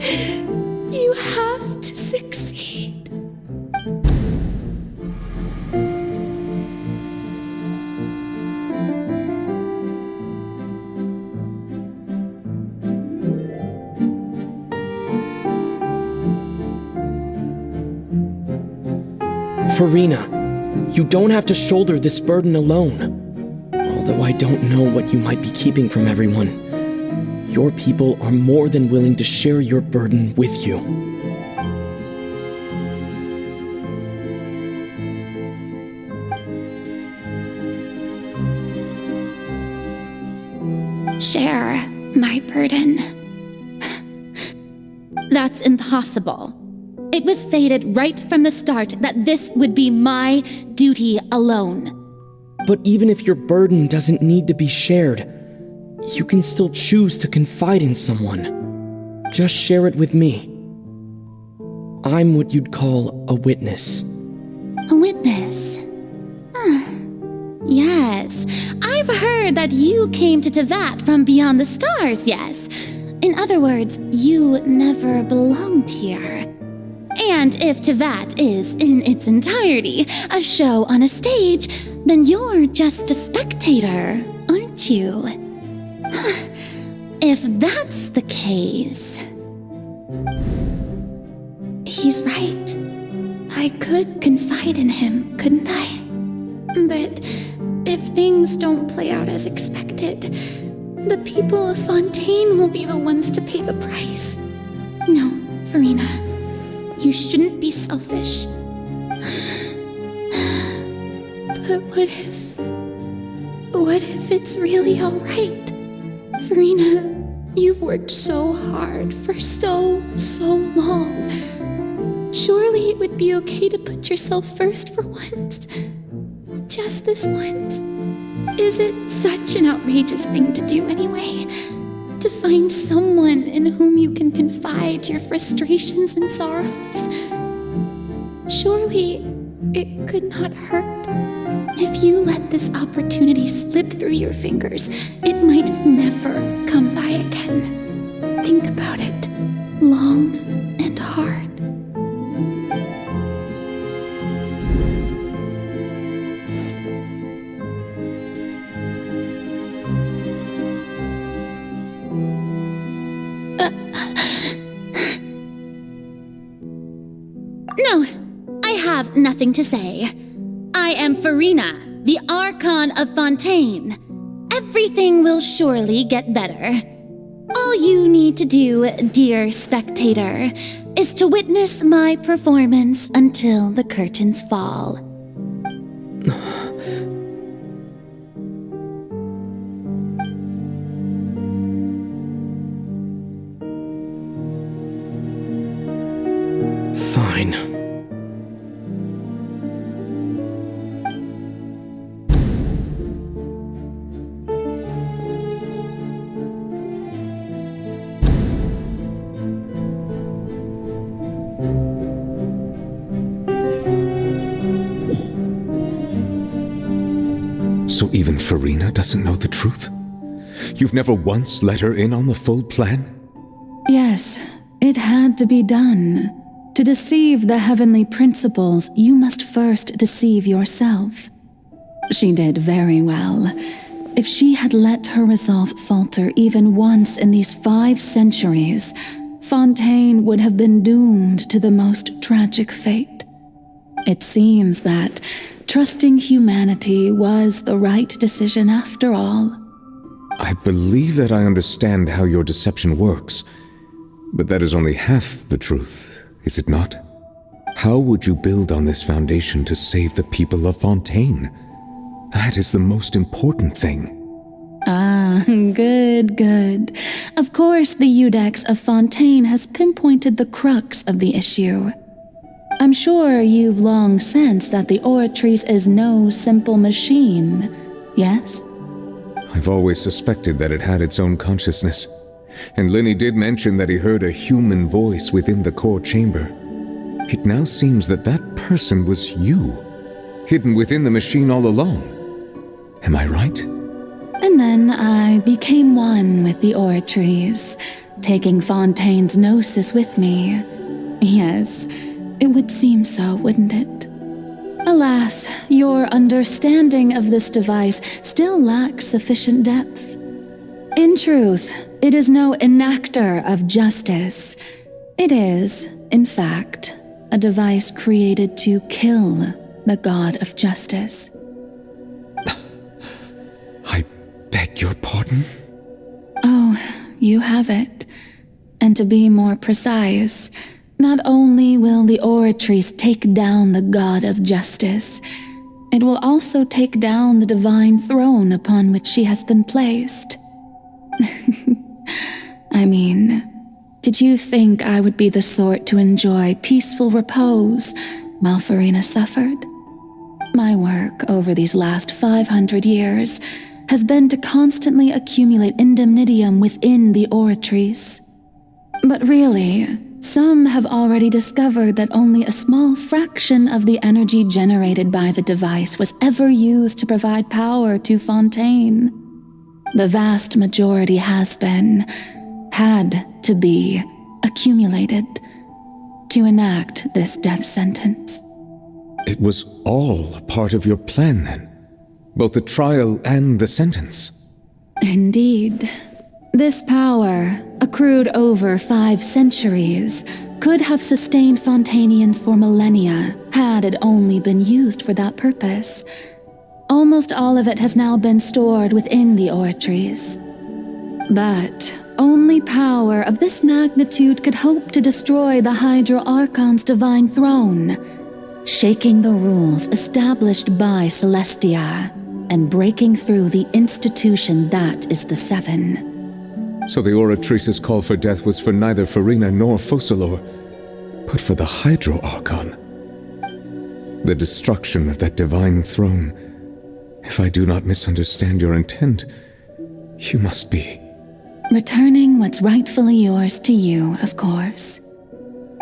S21: You have to succeed.
S14: Farina, you don't have to shoulder this burden alone. Although I don't know what you might be keeping from everyone, your people are more than willing to share your burden with you.
S21: share my burden. That's impossible. It was fated right from the start that this would be my duty alone.
S14: But even if your burden doesn't need to be shared, you can still choose to confide in someone. Just share it with me. I'm what you'd call a witness.
S21: A witness? Yes, I've heard that you came to Tevat from beyond the stars, yes. In other words, you never belonged here. And if Tevat is, in its entirety, a show on a stage, then you're just a spectator, aren't you? If that's the case... He's right. I could confide in him, couldn't I? But if things don't play out as expected, the people of Fontaine will be the ones to pay the price. No, Farina, you shouldn't be selfish. But what if it's really all right? Farina, you've worked so hard for so long. Surely it would be okay to put yourself first for once. Just this once. Is it such an outrageous thing to do anyway? To find someone in whom you can confide your frustrations and sorrows? Surely it could not hurt. If you let this opportunity slip through your fingers, it might never come by again. Think about it long and hard. No, I have nothing to say. I am Farina, the Archon of Fontaine. Everything will surely get better. All you need to do, dear spectator, is to witness my performance until the curtains fall.
S14: Fine.
S7: So even Farina doesn't know the truth? You've never once let her in on the full plan?
S23: Yes, it had to be done. To deceive the heavenly principles, you must first deceive yourself. She did very well. If she had let her resolve falter even once in these 5 centuries, Fontaine would have been doomed to the most tragic fate. It seems that trusting humanity was the right decision after all.
S7: I believe that I understand how your deception works, but that is only half the truth. Is it not? How would you build on this foundation to save the people of Fontaine? That is the most important thing.
S23: Ah, good. Of course, the Iudex of Fontaine has pinpointed the crux of the issue. I'm sure you've long sensed that the Oratrice is no simple machine, yes?
S7: I've always suspected that it had its own consciousness. And Lenny did mention that he heard a human voice within the core chamber. It now seems that that person was you, hidden within the machine all along. Am I right?
S23: And then I became one with the Oratrice, taking Fontaine's gnosis with me. Yes, it would seem so, wouldn't it? Alas, your understanding of this device still lacks sufficient depth. In truth, it is no enactor of justice. It is, in fact, a device created to kill the god of justice.
S7: I beg your pardon?
S23: Oh, you have it. And to be more precise, not only will the Oratrice take down the god of justice, it will also take down the divine throne upon which she has been placed.
S21: I mean, did you think I would be the sort to enjoy peaceful repose while Farina suffered? My work over these last 500 years has been to constantly accumulate indemnitium within the oratories. But really, some have already discovered that only a small fraction of the energy generated by the device was ever used to provide power to Fontaine. The vast majority had to be accumulated to enact this death sentence.
S7: It was all a part of your plan, then? Both the trial and the sentence?
S21: Indeed. This power, accrued over 5 centuries, could have sustained Fontainians for millennia had it only been used for that purpose. Almost all of it has now been stored within the oratories. But only power of this magnitude could hope to destroy the Hydro Archon's divine throne, shaking the rules established by Celestia and breaking through the institution that is the Seven.
S7: So the Oratrice's call for death was for neither Farina nor Focalor, but for the Hydro Archon. The destruction of that divine throne. If I do not misunderstand your intent, you must be...
S21: returning what's rightfully yours to you, of course.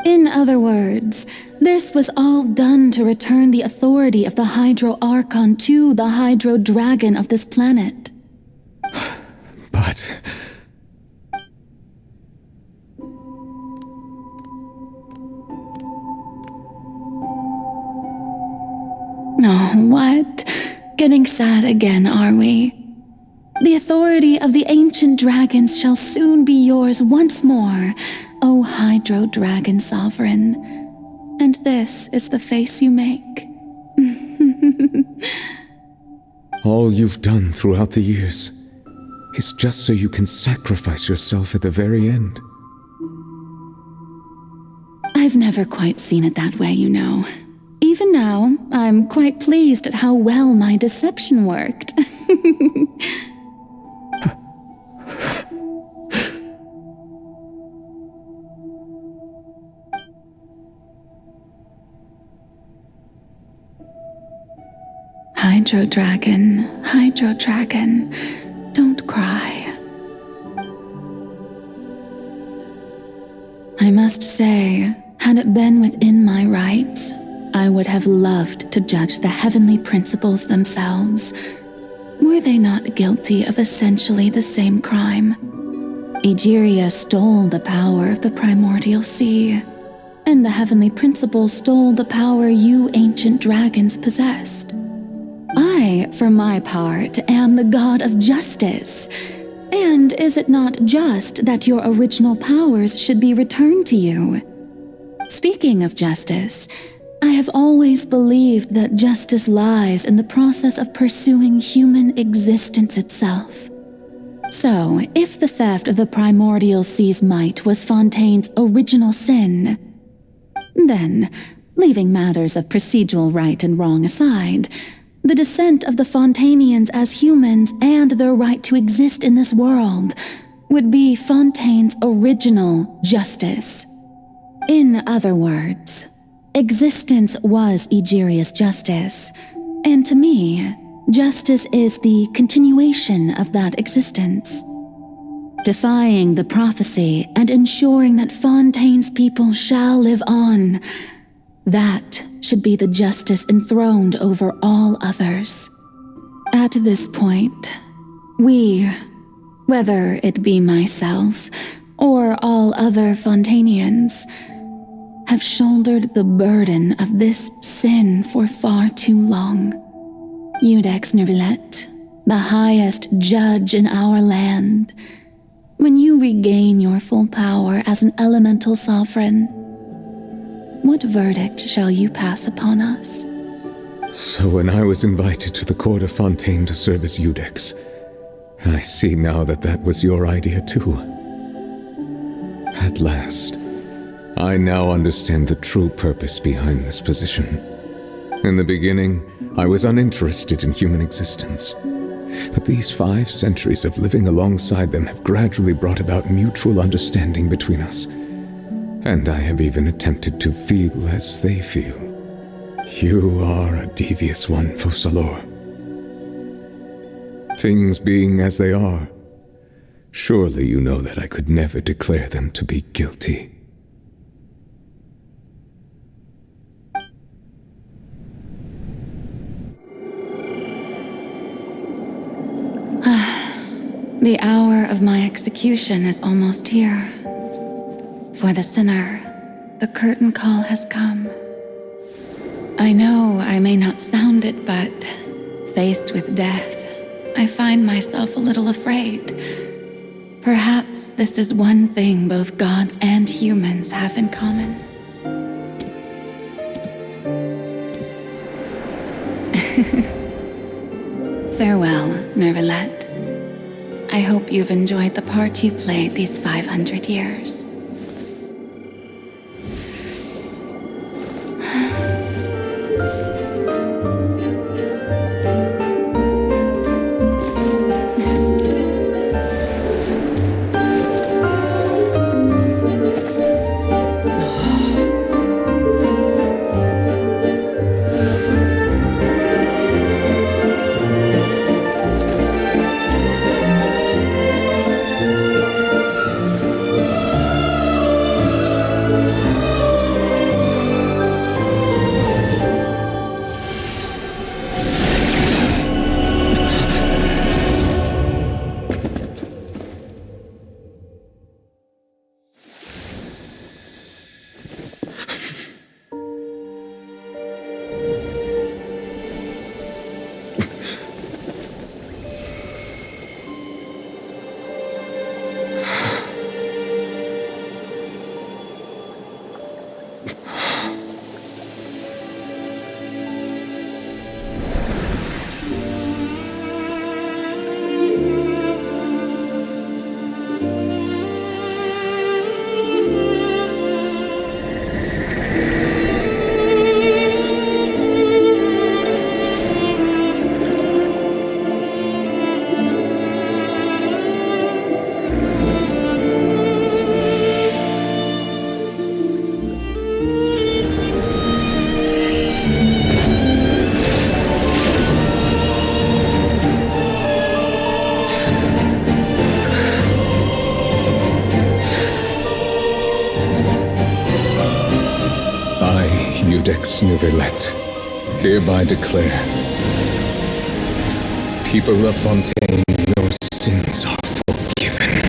S21: In other words, this was all done to return the authority of the Hydro Archon to the Hydro Dragon of this planet.
S7: But...
S21: Oh, what? Getting sad again, are we? The authority of the ancient dragons shall soon be yours once more, O Hydro Dragon Sovereign. And this is the face you make.
S7: All you've done throughout the years is just so you can sacrifice yourself at the very end.
S21: I've never quite seen it that way, you know. Even now, I'm quite pleased at how well my deception worked. Hydro Dragon, don't cry. I must say, had it been within my rights, I would have loved to judge the heavenly principles themselves. Were they not guilty of essentially the same crime? Egeria stole the power of the primordial sea, and the heavenly principles stole the power you ancient dragons possessed. I, for my part, am the god of justice. And is it not just that your original powers should be returned to you? Speaking of justice, I have always believed that justice lies in the process of pursuing human existence itself. So, if the theft of the primordial sea's might was Fontaine's original sin, then, leaving matters of procedural right and wrong aside, the descent of the Fontainians as humans and their right to exist in this world would be Fontaine's original justice. In other words, existence was Egeria's justice, and to me, justice is the continuation of that existence. Defying the prophecy and ensuring that Fontaine's people shall live on, that should be the justice enthroned over all others. At this point, we, whether it be myself or all other Fontainians, have shouldered the burden of this sin for far too long. Iudex Nervillet, the highest judge in our land, when you regain your full power as an elemental sovereign, what verdict shall you pass upon us?
S7: So when I was invited to the court of Fontaine to serve as Iudex, I see now that that was your idea too. At last, I now understand the true purpose behind this position. In the beginning, I was uninterested in human existence. but these 5 centuries of living alongside them have gradually brought about mutual understanding between us. And I have even attempted to feel as they feel. You are a devious one, Focalors. Things being as they are, surely you know that I could never declare them to be guilty.
S3: The hour of my execution is almost here. For the sinner, the curtain call has come. I know I may not sound it, but faced with death, I find myself a little afraid. Perhaps this is one thing both gods and humans have in common. Farewell, Nervalette. I hope you've enjoyed the part you played these 500 years.
S7: Nervalette, hereby declare, people of Fontaine, your sins are forgiven.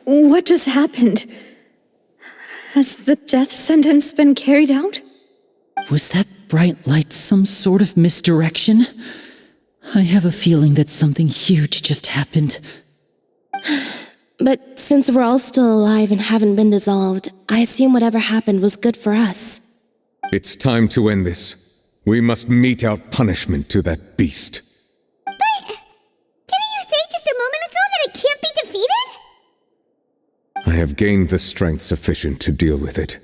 S6: What just happened? Has the death sentence been carried out?
S4: Was that bright light some sort of misdirection? I have a feeling that something huge just happened.
S10: But since we're all still alive and haven't been dissolved, I assume whatever happened was good for us.
S7: It's time to end this. We must mete out punishment to that beast.
S2: But didn't you say just a moment ago that it can't be defeated?
S7: I have gained the strength sufficient to deal with it.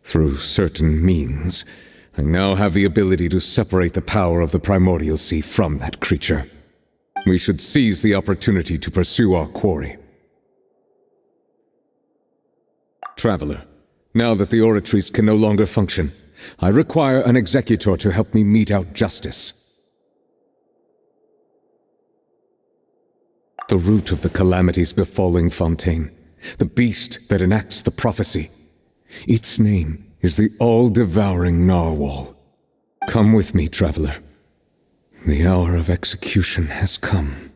S7: Through certain means, I now have the ability to separate the power of the primordial sea from that creature. We should seize the opportunity to pursue our quarry. Traveler, now that the oratories can no longer function, I require an executor to help me mete out justice. The root of the calamities befalling Fontaine, the beast that enacts the prophecy, its name is the all-devouring narwhal. Come with me, traveler. The hour of execution has come.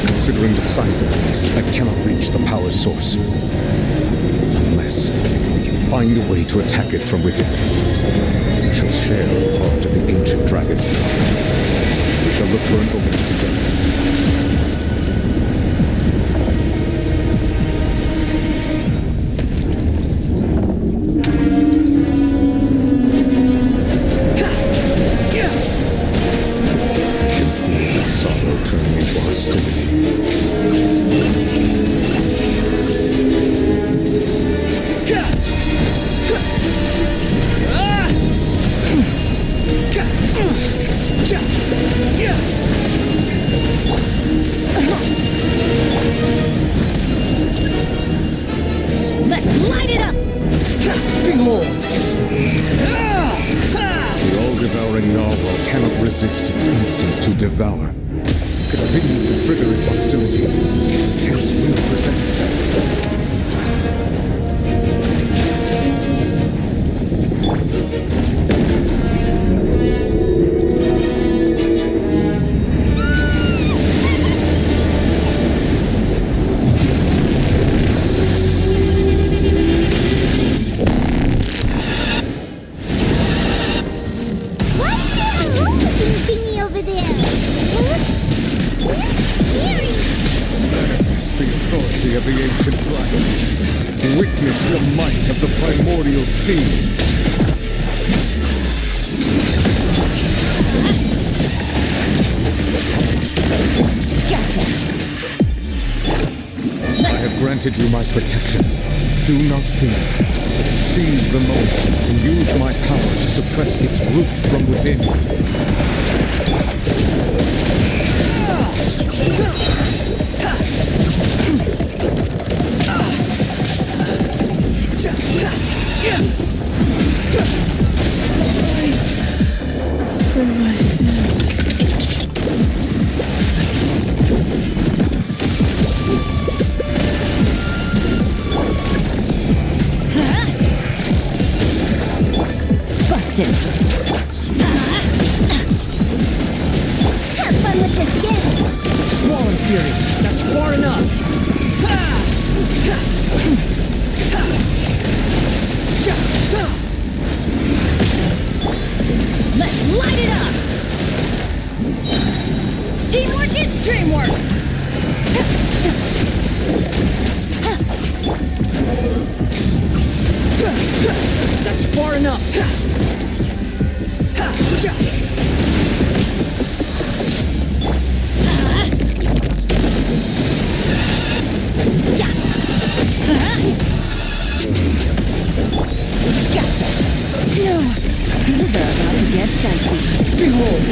S7: Considering the size of the beast, I cannot reach the power source. Unless we can find a way to attack it from within. We shall share a part of the ancient dragon. We shall look for an opening together. Turning into hostility.
S21: Let's light it up!
S7: Behold! The all-devouring narwhal cannot resist its instinct to devour. Continue to trigger its hostility. Chance will present itself.
S2: What's that looking thingy over there?
S7: Manifest the authority of the ancient dragon. Witness the might of the primordial sea.
S21: Gotcha!
S7: I have granted you my protection. Do not fear. Seize the moment and use my power to suppress its roots from within.
S21: Busted! Have fun with this gift!
S14: Squall Fury, that's far enough!
S21: Let's light it up! Teamwork is dreamwork!
S14: That's far enough!
S21: Gotcha! No, things are about to get dicey.
S14: Behold!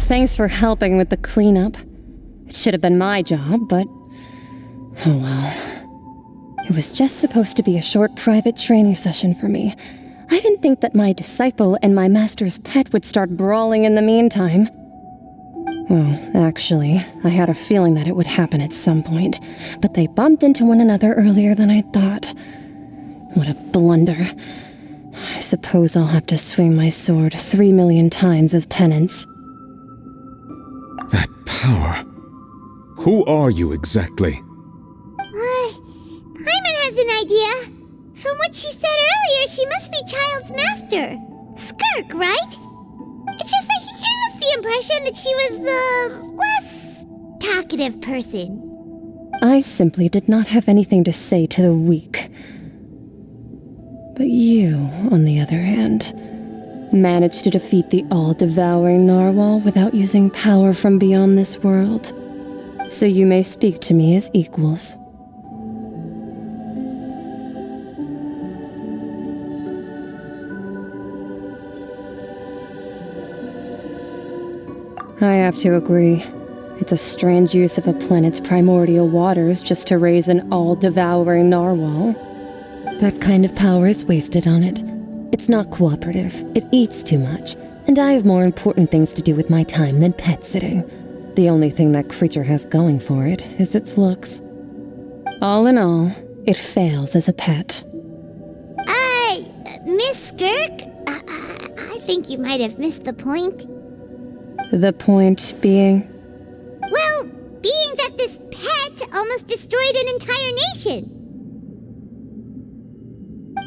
S23: Thanks for helping with the cleanup. It should have been my job, but... oh well. It was just supposed to be a short private training session for me. I didn't think that my disciple and my master's pet would start brawling in the meantime. Well, actually, I had a feeling that it would happen at some point, but they bumped into one another earlier than I thought. What a blunder. I suppose I'll have to swing my sword 3 million times as penance.
S7: That power. Who are you exactly?
S2: Paimon has an idea. From what she said earlier, she must be Child's master. Skirk, right? It's just that he gave us the impression that she was the less talkative person.
S23: I simply did not have anything to say to the weak. But you, on the other hand, managed to defeat the all-devouring narwhal without using power from beyond this world. So you may speak to me as equals. I have to agree. It's a strange use of a planet's primordial waters just to raise an all-devouring narwhal. That kind of power is wasted on it. It's not cooperative, it eats too much, and I have more important things to do with my time than pet sitting. The only thing that creature has going for it is its looks. All in all, it fails as a pet.
S2: Miss Skirk? I think you might have missed the point.
S23: The point being?
S2: Well, being that this pet almost destroyed an entire nation.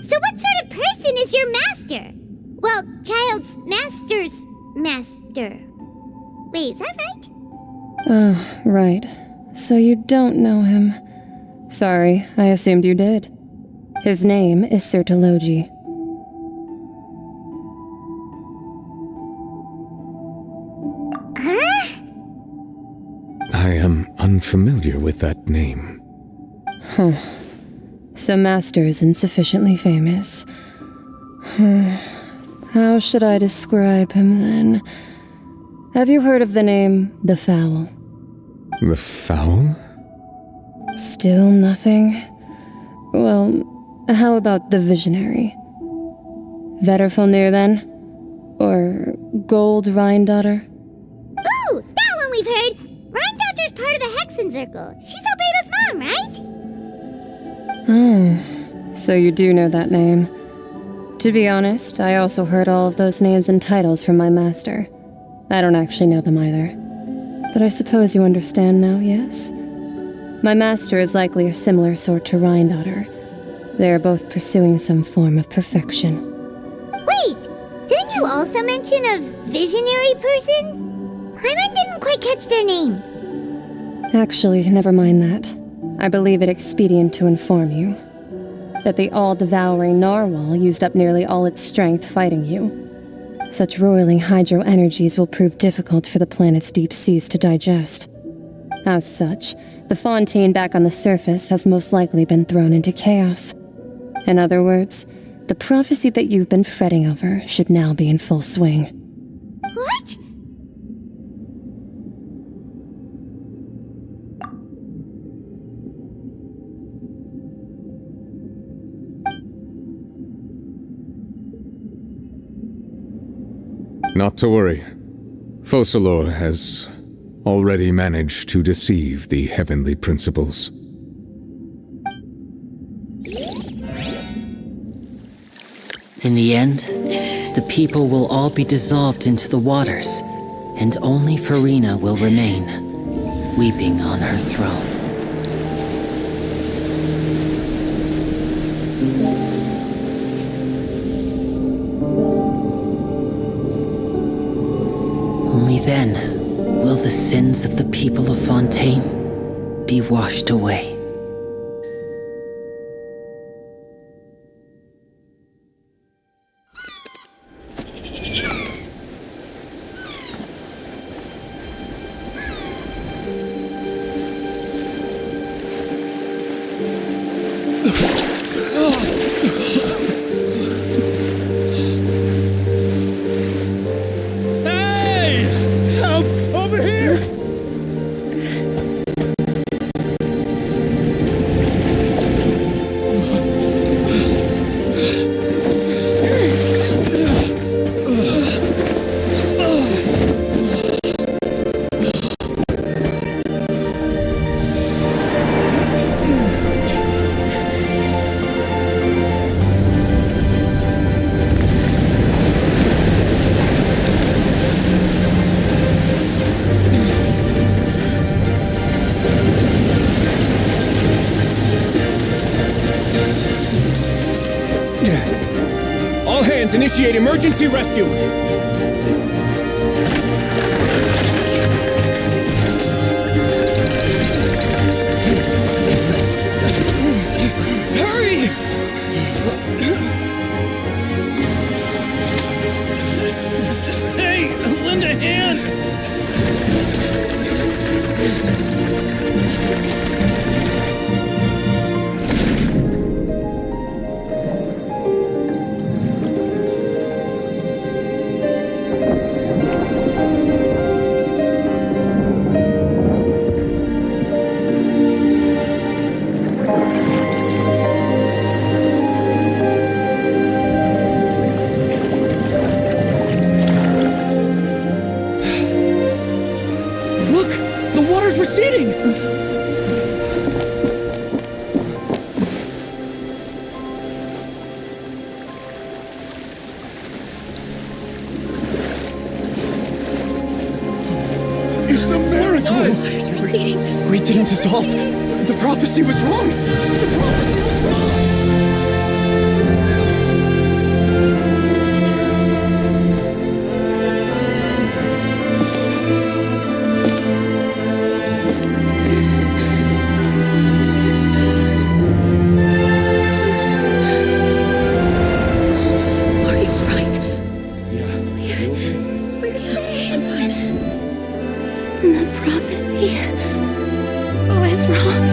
S2: So what sort of person is your master? Well, Child's master's master. Wait, is that right?
S23: Oh, right. So you don't know him. Sorry, I assumed you did. His name is Sertologi.
S2: Huh?
S7: I am unfamiliar with that name.
S23: Huh. So Master isn't sufficiently famous. How should I describe him then? Have you heard of the name The Fowl?
S7: The Fowl?
S23: Still nothing? Well, how about the Visionary? Vetterfulnir then? Or Gold Rhindaughter?
S2: Ooh, that one we've heard! Rhindaughter's part of the Hexen Circle. She's Albedo's mom, right?
S23: Oh, so you do know that name. To be honest, I also heard all of those names and titles from my master. I don't actually know them either. But I suppose you understand now, yes? My master is likely a similar sort to Rhindaughter. They are both pursuing some form of perfection.
S2: Wait! Didn't you also mention a visionary person? Paimon didn't quite catch their name.
S23: Actually, never mind that. I believe it expedient to inform you that the all-devouring narwhal used up nearly all its strength fighting you. Such roiling hydro energies will prove difficult for the planet's deep seas to digest. As such, the Fontaine back on the surface has most likely been thrown into chaos. In other words, the prophecy that you've been fretting over should now be in full swing.
S2: What?
S7: Not to worry. Focalor has already managed to deceive the heavenly principles.
S4: In the end, the people will all be dissolved into the waters, and only Farina will remain, weeping on her throne. Only then will the sins of the people of Fontaine be washed away.
S16: How
S14: Archons initiate emergency rescue!
S12: Hurry!
S1: Hey, lend a hand!
S12: Look! The water's receding!
S24: It's a miracle!
S18: Water's receding.
S19: We didn't dissolve. The prophecy was wrong. The prophecy was wrong.
S18: Are you alright?
S19: Yeah.
S18: We're safe.
S3: The prophecy was wrong.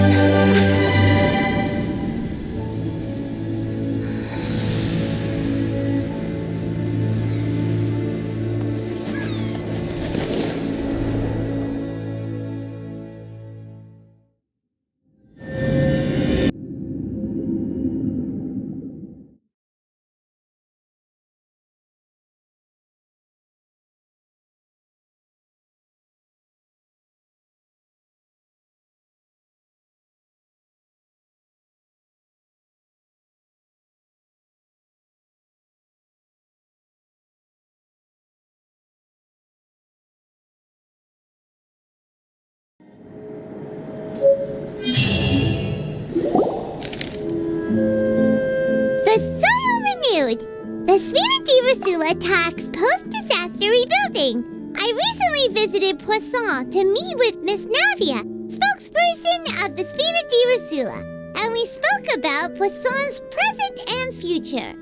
S2: The soil renewed! The Spina di Rosula talks post-disaster rebuilding. I recently visited Poisson to meet with Miss Navia, spokesperson of the Spina di Rosula, and we spoke about Poisson's present and future.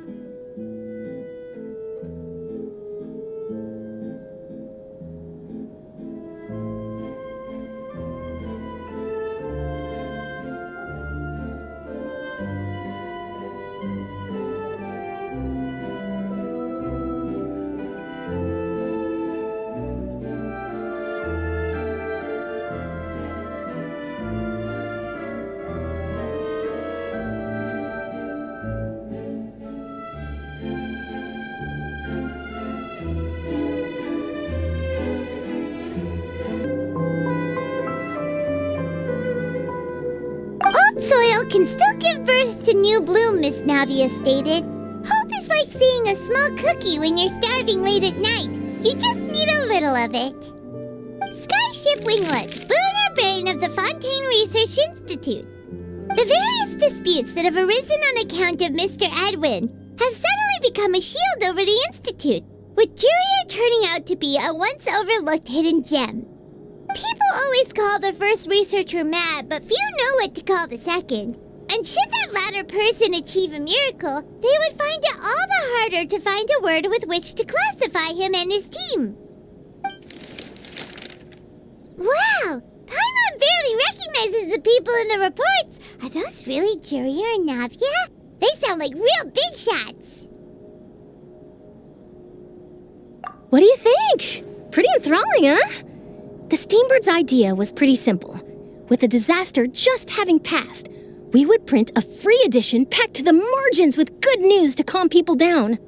S2: Old soil can still give birth to new bloom, Miss Navia stated. Hope is like seeing a small cookie when you're starving late at night. You just need a little of it. Skyship Winglet, lunar brain of the Fontaine Research Institute. The various disputes that have arisen on account of Mr. Edwin have suddenly become a shield over the Institute, with Jurier turning out to be a once overlooked hidden gem. People always call the first researcher mad, but few know what to call the second. And should that latter person achieve a miracle, they would find it all the harder to find a word with which to classify him and his team. Wow! Paimon barely recognizes the people in the reports. Are those really Jurier and Navia? They sound like real big shots.
S5: What do you think? Pretty enthralling, huh? The Steambird's idea was pretty simple. With the disaster just having passed, we would print a free edition packed to the margins with good news to calm people down.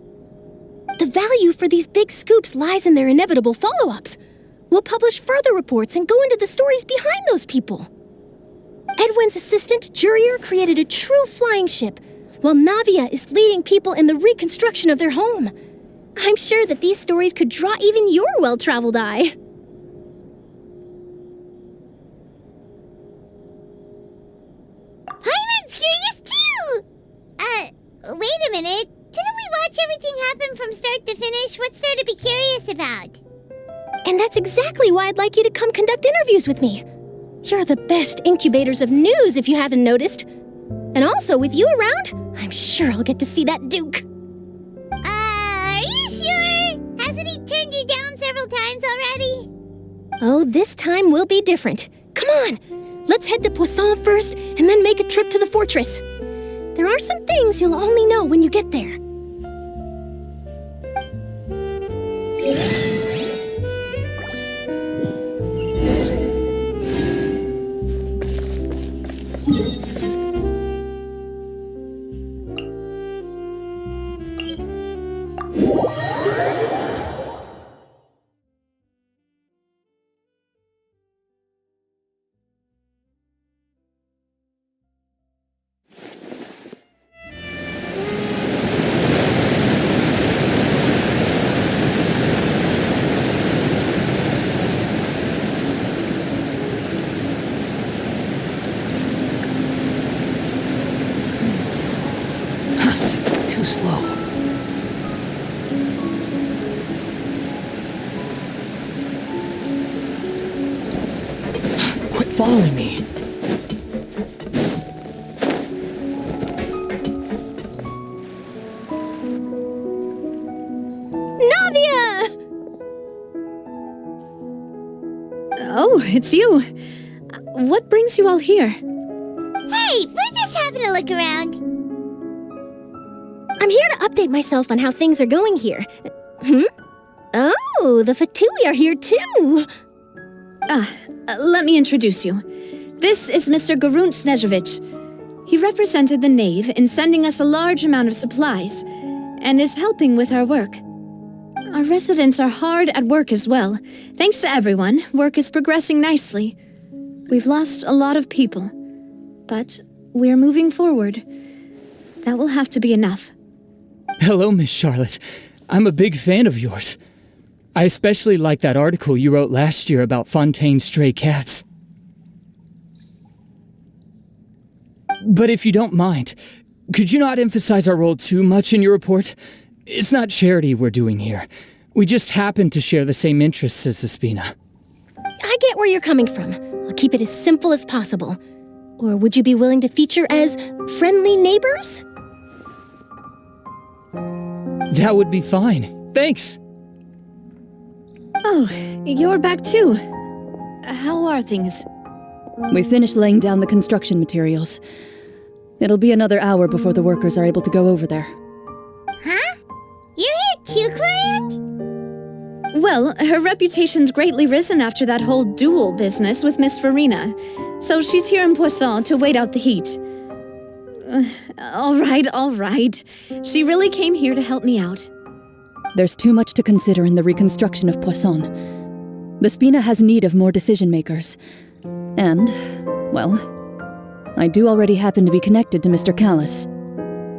S5: The value for these big scoops lies in their inevitable follow-ups. We'll publish further reports and go into the stories behind those people. Edwin's assistant, Jurier, created a true flying ship, while Navia is leading people in the reconstruction of their home. I'm sure that these stories could draw even your well-traveled eye.
S2: Paimon's curious too! Wait a minute. Didn't we watch everything happen from start to finish, what's there to be curious about?
S5: And that's exactly why I'd like you to come conduct interviews with me. You're the best incubators of news, if you haven't noticed. And also, with you around, I'm sure I'll get to see that Duke.
S2: Are you sure? Hasn't he turned you down several times already?
S5: Oh, this time will be different. Come on, let's head to Poisson first, and then make a trip to the fortress. There are some things you'll only know when you get there.
S9: Too slow. Quit following me.
S5: Navia!
S6: Oh, it's you. What brings you all here?
S2: Hey, we're just having a look around.
S5: I'm here to update myself on how things are going here. Oh, the Fatui are here too!
S6: Let me introduce you. This is Mr. Garunt Snezhevich. He represented the Knave in sending us a large amount of supplies, and is helping with our work. Our residents are hard at work as well. Thanks to everyone, work is progressing nicely. We've lost a lot of people, but we're moving forward. That will have to be enough.
S14: Hello, Miss Charlotte. I'm a big fan of yours. I especially like that article you wrote last year about Fontaine's stray cats. But if you don't mind, could you not emphasize our role too much in your report? It's not charity we're doing here. We just happen to share the same interests as the Spina.
S5: I get where you're coming from. I'll keep it as simple as possible. Or would you be willing to feature as friendly neighbors?
S14: That would be fine. Thanks.
S6: Oh, you're back too. How are things?
S23: We finished laying down the construction materials. It'll be another hour before the workers are able to go over there.
S2: Huh? You're here too, Clorinde?
S6: Well, her reputation's greatly risen after that whole duel business with Miss Farina, so she's here in Poisson to wait out the heat. All right. She really came here to help me out.
S23: There's too much to consider in the reconstruction of Poisson. The Spina has need of more decision-makers. And, well, I do already happen to be connected to Mr. Callis.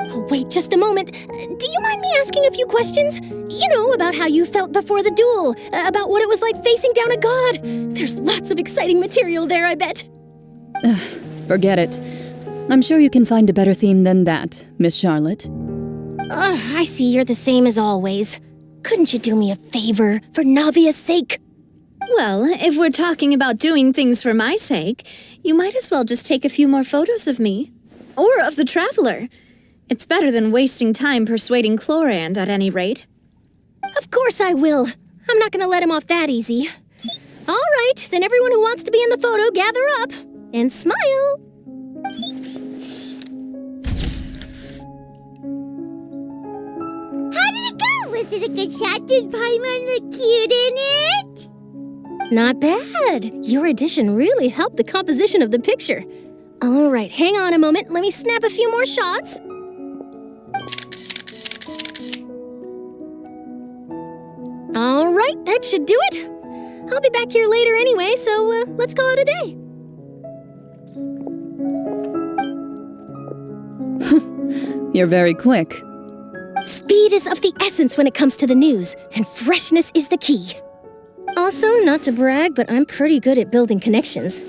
S5: Oh, wait just a moment. Do you mind me asking a few questions? You know, about how you felt before the duel, about what it was like facing down a god. There's lots of exciting material there, I bet.
S23: Forget it. I'm sure you can find a better theme than that, Miss Charlotte.
S5: I see you're the same as always. Couldn't you do me a favor, for Navia's sake?
S6: Well, if we're talking about doing things for my sake, you might as well just take a few more photos of me. Or of the Traveler. It's better than wasting time persuading Clorinde, at any rate.
S5: Of course I will. I'm not gonna let him off that easy. All right, then everyone who wants to be in the photo, gather up. And smile.
S2: How did it go? Was it a good shot? Did Paimon look cute in it?
S5: Not bad. Your addition really helped the composition of the picture. All right, hang on a moment. Let me snap a few more shots. All right, that should do it. I'll be back here later anyway, so let's call it a day.
S23: You're very quick.
S5: Speed is of the essence when it comes to the news, and freshness is the key. Also, not to brag, but I'm pretty good at building connections.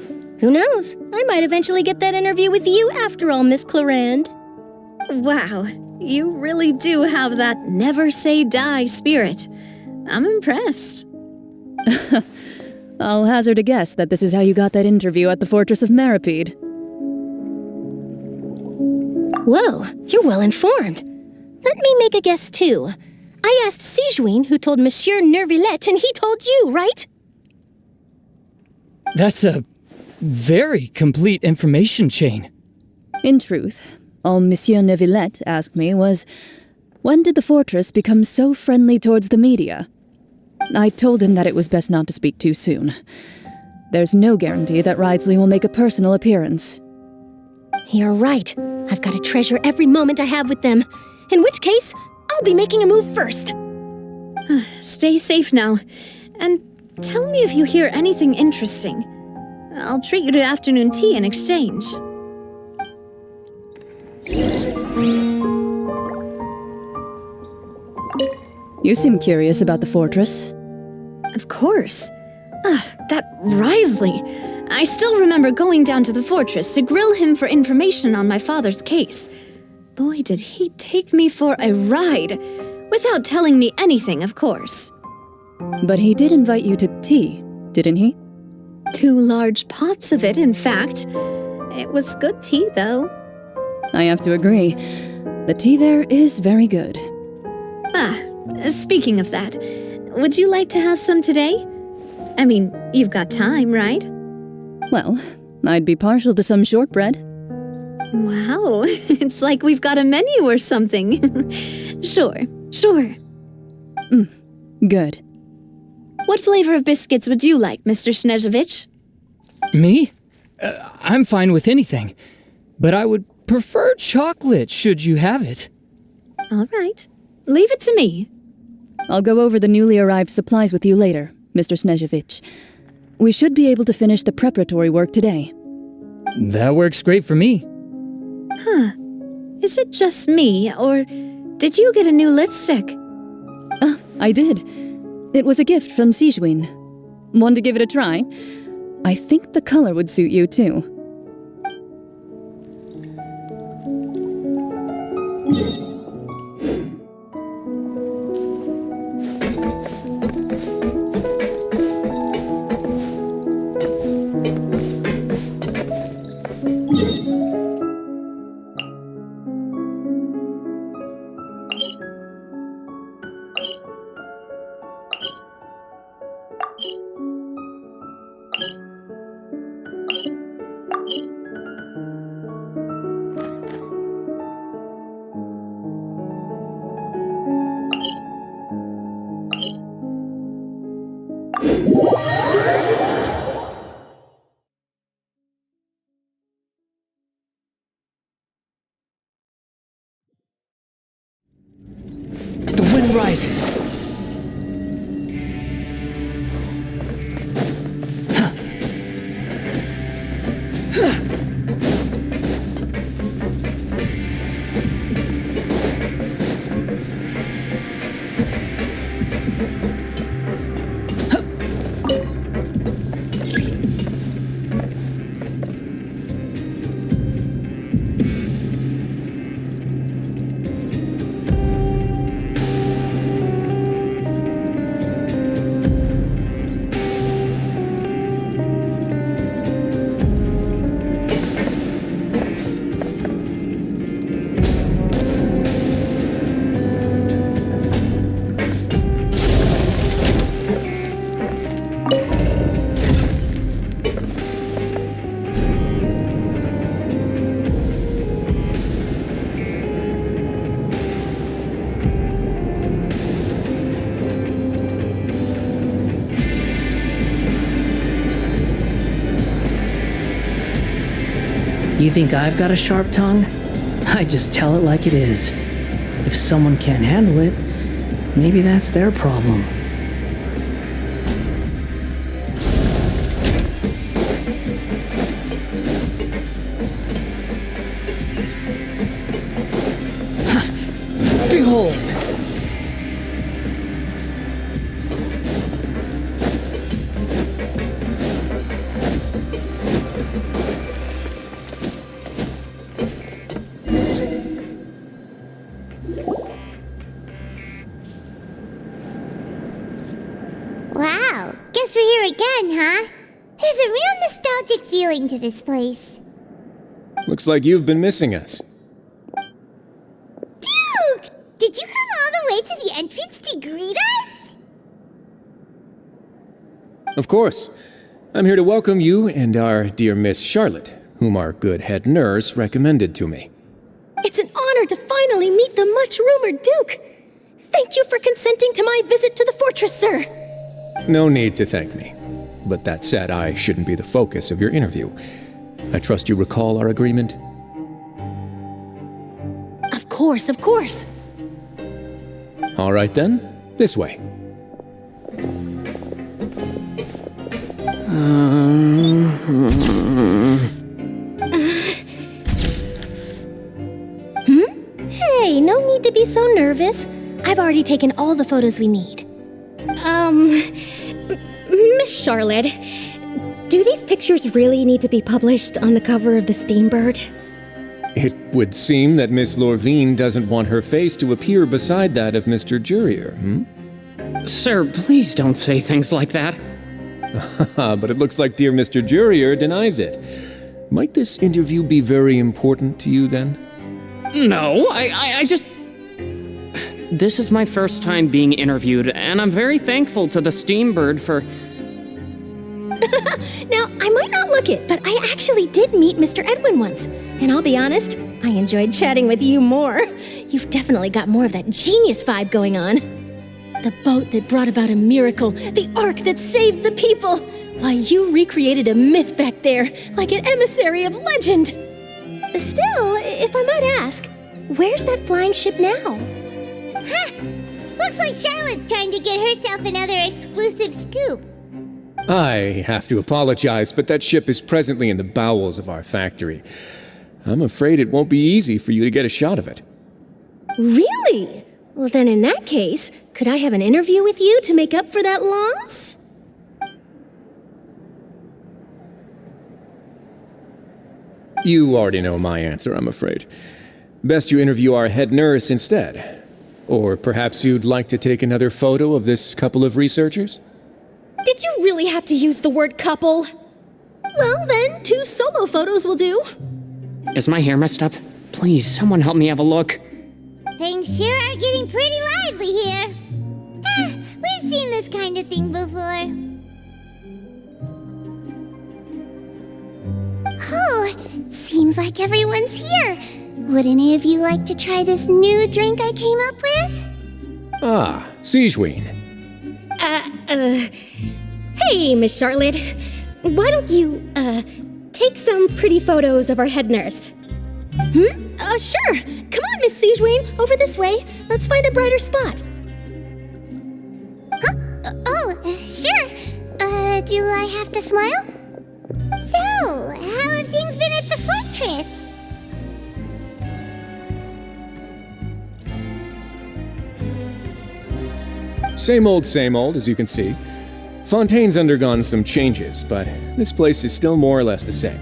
S5: Who knows? I might eventually get that interview with you after all, Miss Clorinde.
S6: Wow, You really do have that never say die spirit. I'm impressed.
S23: I'll hazard a guess that this is how you got that interview at the Fortress of Maripede.
S5: Whoa, you're well informed. Let me make a guess too. I asked Sijuin who told Monsieur Nervillette, and he told you, right?
S14: That's a very complete information chain.
S23: In truth, all Monsieur Nervillette asked me was, when did the fortress become so friendly towards the media? I told him that it was best not to speak too soon. There's no guarantee that Wriothesley will make a personal appearance.
S5: You're right. I've got to treasure every moment I have with them. In which case, I'll be making a move first.
S6: Stay safe now. And tell me if you hear anything interesting. I'll treat you to afternoon tea in exchange.
S23: You seem curious about the fortress.
S6: Of course. That Wriothesley. I still remember going down to the fortress to grill him for information on my father's case. Boy, did he take me for a ride. Without telling me anything, of course.
S23: But he did invite you to tea, didn't he?
S6: 2 large pots of it, in fact. It was good tea, though.
S23: I have to agree. The tea there is very good.
S6: Speaking of that, would you like to have some today? I mean, you've got time, right?
S23: Well, I'd be partial to some shortbread.
S6: Wow, it's like we've got a menu or something. Sure.
S23: Good.
S6: What flavor of biscuits would you like, Mr. Snezhevich?
S14: Me? I'm fine with anything. But I would prefer chocolate, should you have it.
S6: All right. Leave it to me.
S23: I'll go over the newly arrived supplies with you later, Mr. Snezhevich. We should be able to finish the preparatory work today.
S14: That works great for me.
S6: Is it just me, or did you get a new lipstick?
S23: I did. It was a gift from Sijuin. Want to give it a try? I think the color would suit you, too.
S9: The wind rises.
S11: You think I've got a sharp tongue? I just tell it like it is. If someone can't handle it, maybe that's their problem.
S9: Behold!
S2: Wow, guess we're here again, huh? There's a real nostalgic feeling to this place.
S7: Looks like you've been missing us.
S2: Duke! Did you come all the way to the entrance to greet us?
S7: Of course. I'm here to welcome you and our dear Miss Charlotte, whom our good head nurse recommended to me.
S5: It's an honor to finally meet the much-rumored Duke. Thank you for consenting to my visit to the fortress, sir.
S7: No need to thank me. But that said, I shouldn't be the focus of your interview. I trust you recall our agreement?
S5: Of course, of course.
S7: All right then, this way.
S5: Hey, no need to be so nervous. I've already taken all the photos we need. Miss Charlotte, do these pictures really need to be published on the cover of the Steambird?
S7: It would seem that Miss Lorvine doesn't want her face to appear beside that of Mr. Jurier,
S8: Sir, please don't say things like that.
S7: But it looks like dear Mr. Jurier denies it. Might this interview be very important to you then?
S8: No, I just... This is my first time being interviewed, and I'm very thankful to the Steambird for...
S5: Now, I might not look it, but I actually did meet Mr. Edwin once. And I'll be honest, I enjoyed chatting with you more. You've definitely got more of that genius vibe going on. The boat that brought about a miracle, the ark that saved the people. Why, you recreated a myth back there, like an emissary of legend. Still, if I might ask, where's that flying ship now?
S2: Huh! Looks like Charlotte's trying to get herself another exclusive scoop.
S7: I have to apologize, but that ship is presently in the bowels of our factory. I'm afraid it won't be easy for you to get a shot of it.
S5: Really? Well, then in that case, could I have an interview with you to make up for that loss?
S7: You already know my answer, I'm afraid. Best you interview our head nurse instead. Or perhaps you'd like to take another photo of this couple of researchers?
S5: Did you really have to use the word couple? Well, then, 2 solo photos will do.
S8: Is my hair messed up? Please, someone help me have a look.
S2: Things sure are getting pretty lively here. We've seen this kind of thing before. Oh, seems like everyone's here. Would any of you like to try this new drink I came up with?
S7: Ah, Sigewinne.
S5: Hey, Miss Charlotte. Why don't you, take some pretty photos of our head nurse? Sure. Come on, Miss Sigewinne, over this way. Let's find a brighter spot.
S2: Huh? Sure. Do I have to smile? So, how have things been at the fortress?
S7: Same old, as you can see. Fontaine's undergone some changes, but this place is still more or less the same.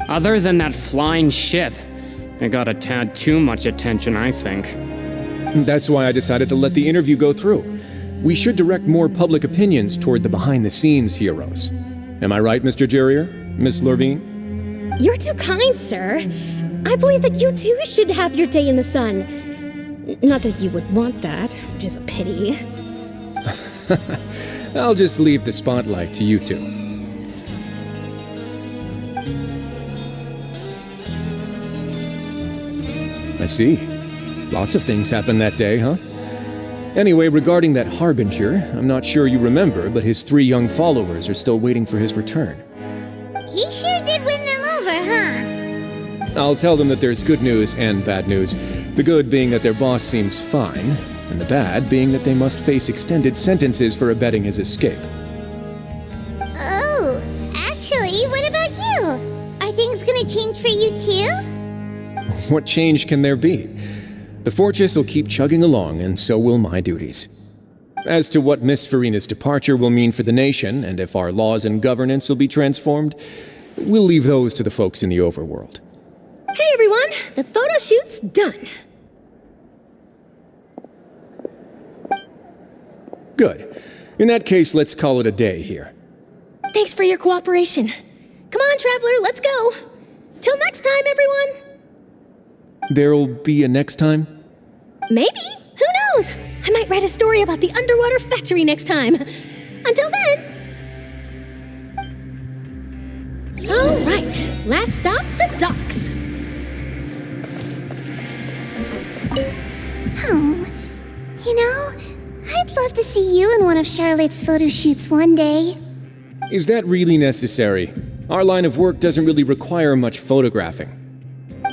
S8: Other than that flying ship, it got a tad too much attention, I think.
S7: That's why I decided to let the interview go through. We should direct more public opinions toward the behind-the-scenes heroes. Am I right, Mr. Jurier? Miss Lorvine?
S5: You're too kind, sir. I believe that you too should have your day in the sun. Not that you would want that, which is a pity.
S7: I'll just leave the spotlight to you two. I see. Lots of things happened that day, huh? Anyway, regarding that Harbinger, I'm not sure you remember, but his 3 young followers are still waiting for his return.
S2: He sure did win them over, huh?
S7: I'll tell them that there's good news and bad news. The good being that their boss seems fine, and the bad being that they must face extended sentences for abetting his escape.
S2: Oh, actually, what about you? Are things gonna change for you too?
S7: What change can there be? The fortress will keep chugging along, and so will my duties. As to what Miss Farina's departure will mean for the nation, and if our laws and governance will be transformed, we'll leave those to the folks in the overworld.
S5: Hey everyone, the photo shoot's done.
S7: Good. In that case, let's call it a day here.
S5: Thanks for your cooperation. Come on, Traveler, let's go. Till next time, everyone.
S7: There'll be a next time?
S5: Maybe. Who knows? I might write a story about the underwater factory next time. Until then. All right. Last stop, the docks.
S2: Oh, you know, I'd love to see you in one of Charlotte's photo shoots one day.
S7: Is that really necessary? Our line of work doesn't really require much photographing.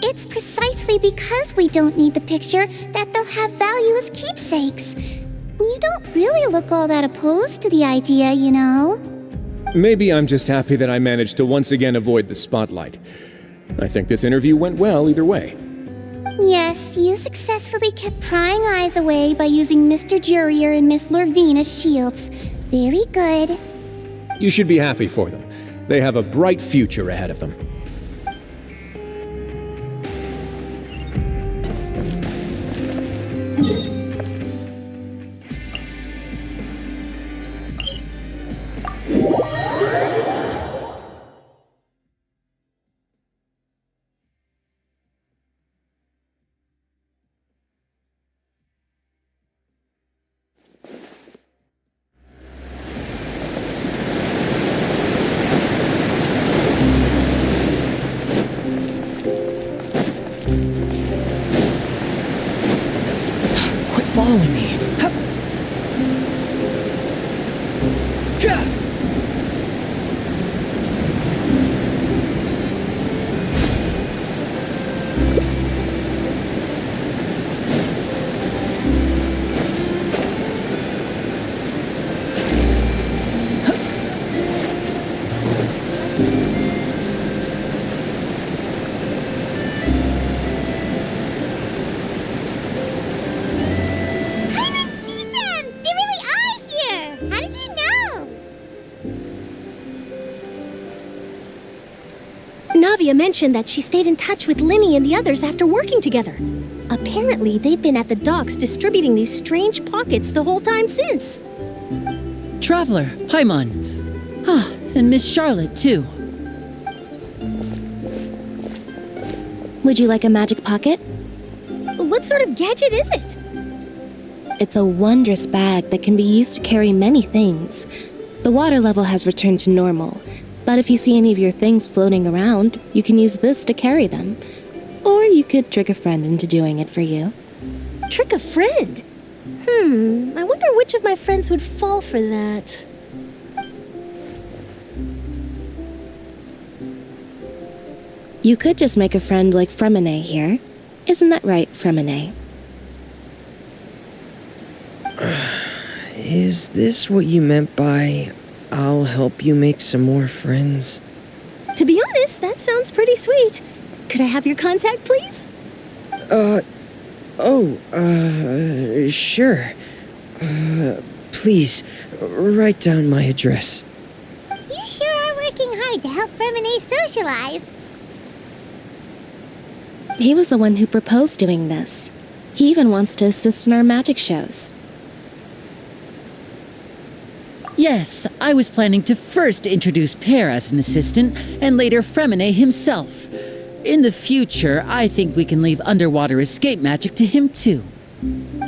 S2: It's precisely because we don't need the picture that they'll have value as keepsakes. You don't really look all that opposed to the idea, you know.
S7: Maybe I'm just happy that I managed to once again avoid the spotlight. I think this interview went well either way.
S2: Yes, you successfully kept prying eyes away by using Mr. Jurier and Miss Lorvine as shields. Very good.
S7: You should be happy for them. They have a bright future ahead of them.
S9: Following me.
S5: Navia mentioned that she stayed in touch with Linny and the others after working together. Apparently, they've been at the docks distributing these strange pockets the whole time since.
S4: Traveler, Paimon. Ah, and Miss Charlotte, too.
S10: Would you like a magic pocket?
S5: What sort of gadget is it?
S10: It's a wondrous bag that can be used to carry many things. The water level has returned to normal, but if you see any of your things floating around, you can use this to carry them. Or you could trick a friend into doing it for you.
S5: Trick a friend? I wonder which of my friends would fall for that.
S10: You could just make a friend like Fremine here. Isn't that right, Fremine?
S9: Is this what you meant by, I'll help you make some more friends?
S5: To be honest, that sounds pretty sweet. Could I have your contact, please?
S9: Sure. Please, write down my address.
S2: You sure are working hard to help Fremine socialize.
S10: He was the one who proposed doing this. He even wants to assist in our magic shows.
S4: Yes, I was planning to first introduce Pear as an assistant, and later Fremine himself. In the future, I think we can leave underwater escape magic to him too.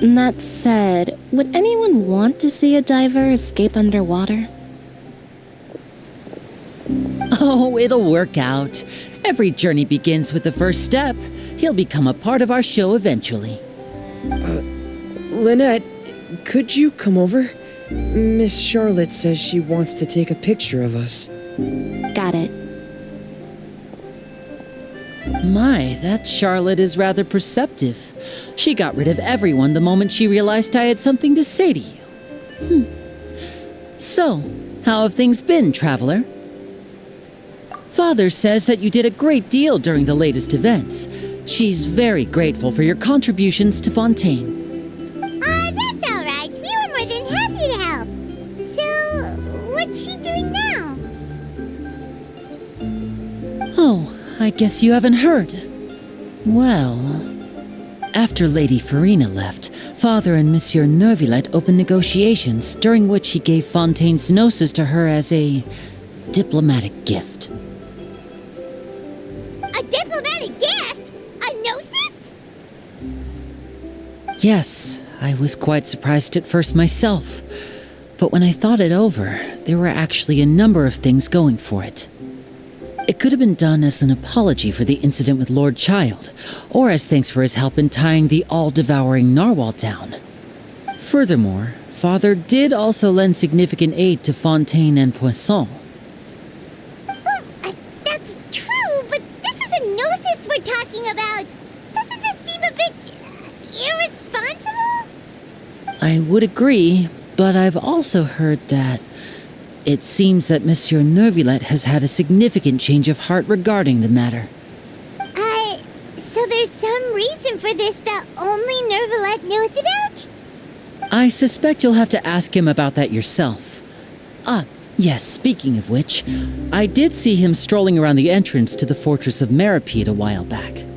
S10: That said, would anyone want to see a diver escape underwater?
S4: Oh, it'll work out. Every journey begins with the first step. He'll become a part of our show eventually.
S9: Lynette, could you come over? Miss Charlotte says she wants to take a picture of us.
S10: Got it.
S4: My, that Charlotte is rather perceptive. She got rid of everyone the moment she realized I had something to say to you. So, how have things been, Traveler? Father says that you did a great deal during the latest events. She's very grateful for your contributions to Fontaine.
S2: That's all right. We were more than happy to help. So, what's she doing now?
S4: Oh, I guess you haven't heard. Well, After Lady Farina left, Father and Monsieur Neuvillette opened negotiations, during which he gave Fontaine's gnosis to her as a diplomatic gift.
S2: A diplomatic gift? A gnosis?
S4: Yes, I was quite surprised at first myself. But when I thought it over, there were actually a number of things going for it. It could have been done as an apology for the incident with Lord Child, or as thanks for his help in tying the all-devouring narwhal down. Furthermore, Father did also lend significant aid to Fontaine and Poisson.
S2: Well, that's true, but this is a gnosis we're talking about. Doesn't this seem a bit irresponsible?
S4: I would agree, but I've also heard that it seems that Monsieur Neuvillette has had a significant change of heart regarding the matter.
S2: So there's some reason for this that only Neuvillette knows about?
S4: I suspect you'll have to ask him about that yourself. Ah, yes, speaking of which, I did see him strolling around the entrance to the fortress of Maripede a while back.
S2: Isn't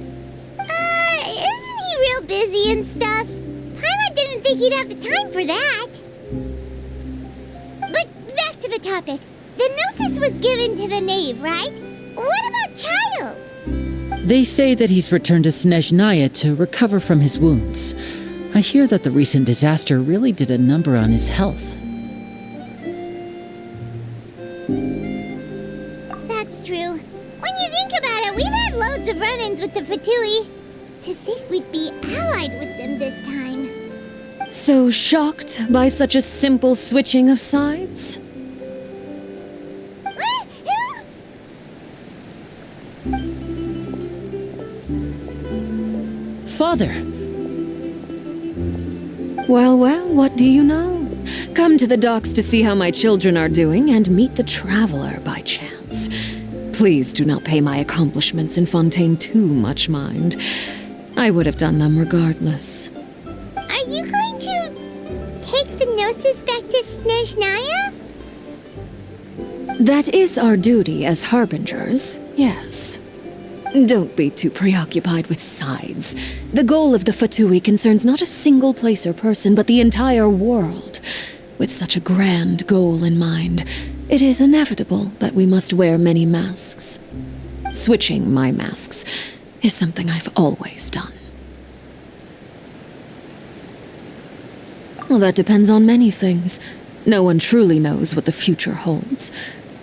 S2: he real busy and stuff? Paimon didn't think he'd have the time for that. But back to the topic. The gnosis was given to the knave, right? What about Child?
S4: They say that he's returned to Snezhnaya to recover from his wounds. I hear that the recent disaster really did a number on his health.
S2: That's true. When you think about it, we've had loads of run-ins with the Fatui. To think we'd be allied with them this time.
S22: So shocked by such a simple switching of sides?
S4: Father!
S22: Well, what do you know? Come to the docks to see how my children are doing and meet the traveler by chance. Please do not pay my accomplishments in Fontaine too much mind. I would have done them regardless.
S2: Are you going to take the gnosis back to Snezhnaya?
S22: That is our duty as harbingers, yes. Don't be too preoccupied with sides. The goal of the Fatui concerns not a single place or person, but the entire world. With such a grand goal in mind, it is inevitable that we must wear many masks. Switching my masks is something I've always done. Well, that depends on many things. No one truly knows what the future holds.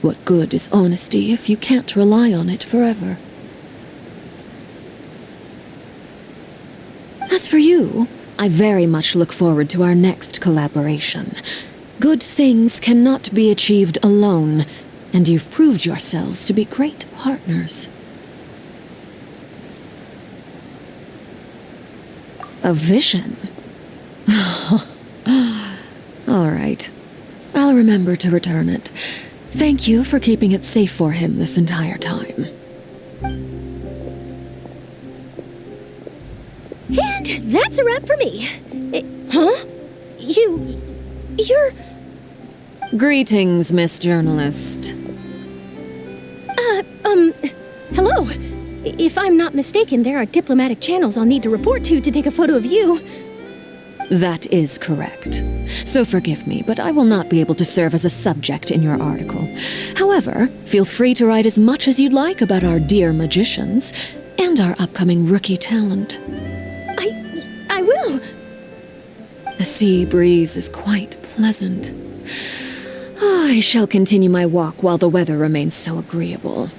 S22: What good is honesty if you can't rely on it forever? As for you, I very much look forward to our next collaboration. Good things cannot be achieved alone, and you've proved yourselves to be great partners. A vision? All right. I'll remember to return it. Thank you for keeping it safe for him this entire time.
S5: And that's a wrap for me. Huh? You're...
S22: Greetings, Miss Journalist.
S5: Hello. If I'm not mistaken, there are diplomatic channels I'll need to report to take a photo of you.
S22: That is correct. So forgive me, but I will not be able to serve as a subject in your article. However, feel free to write as much as you'd like about our dear magicians and our upcoming rookie talent.
S5: I will.
S22: The sea breeze is quite pleasant. I shall continue my walk while the weather remains so agreeable.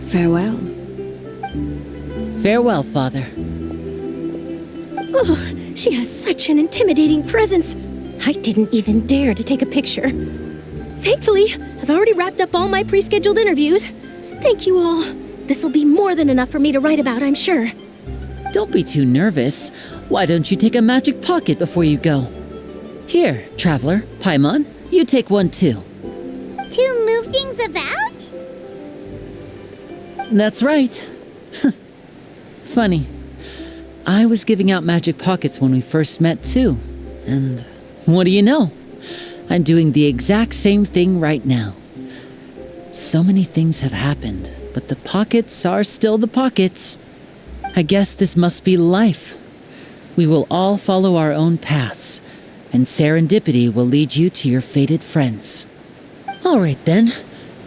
S22: Farewell.
S4: Farewell, Father.
S5: Oh, she has such an intimidating presence. I didn't even dare to take a picture. Thankfully, I've already wrapped up all my pre-scheduled interviews. Thank you all. This'll be more than enough for me to write about, I'm sure.
S4: Don't be too nervous. Why don't you take a magic pocket before you go? Here, Traveler, Paimon, you take one too.
S2: To move things about?
S4: That's right. Funny. I was giving out magic pockets when we first met too. And what do you know? I'm doing the exact same thing right now. So many things have happened, but the pockets are still the pockets. I guess this must be life. We will all follow our own paths, and serendipity will lead you to your fated friends. All right then.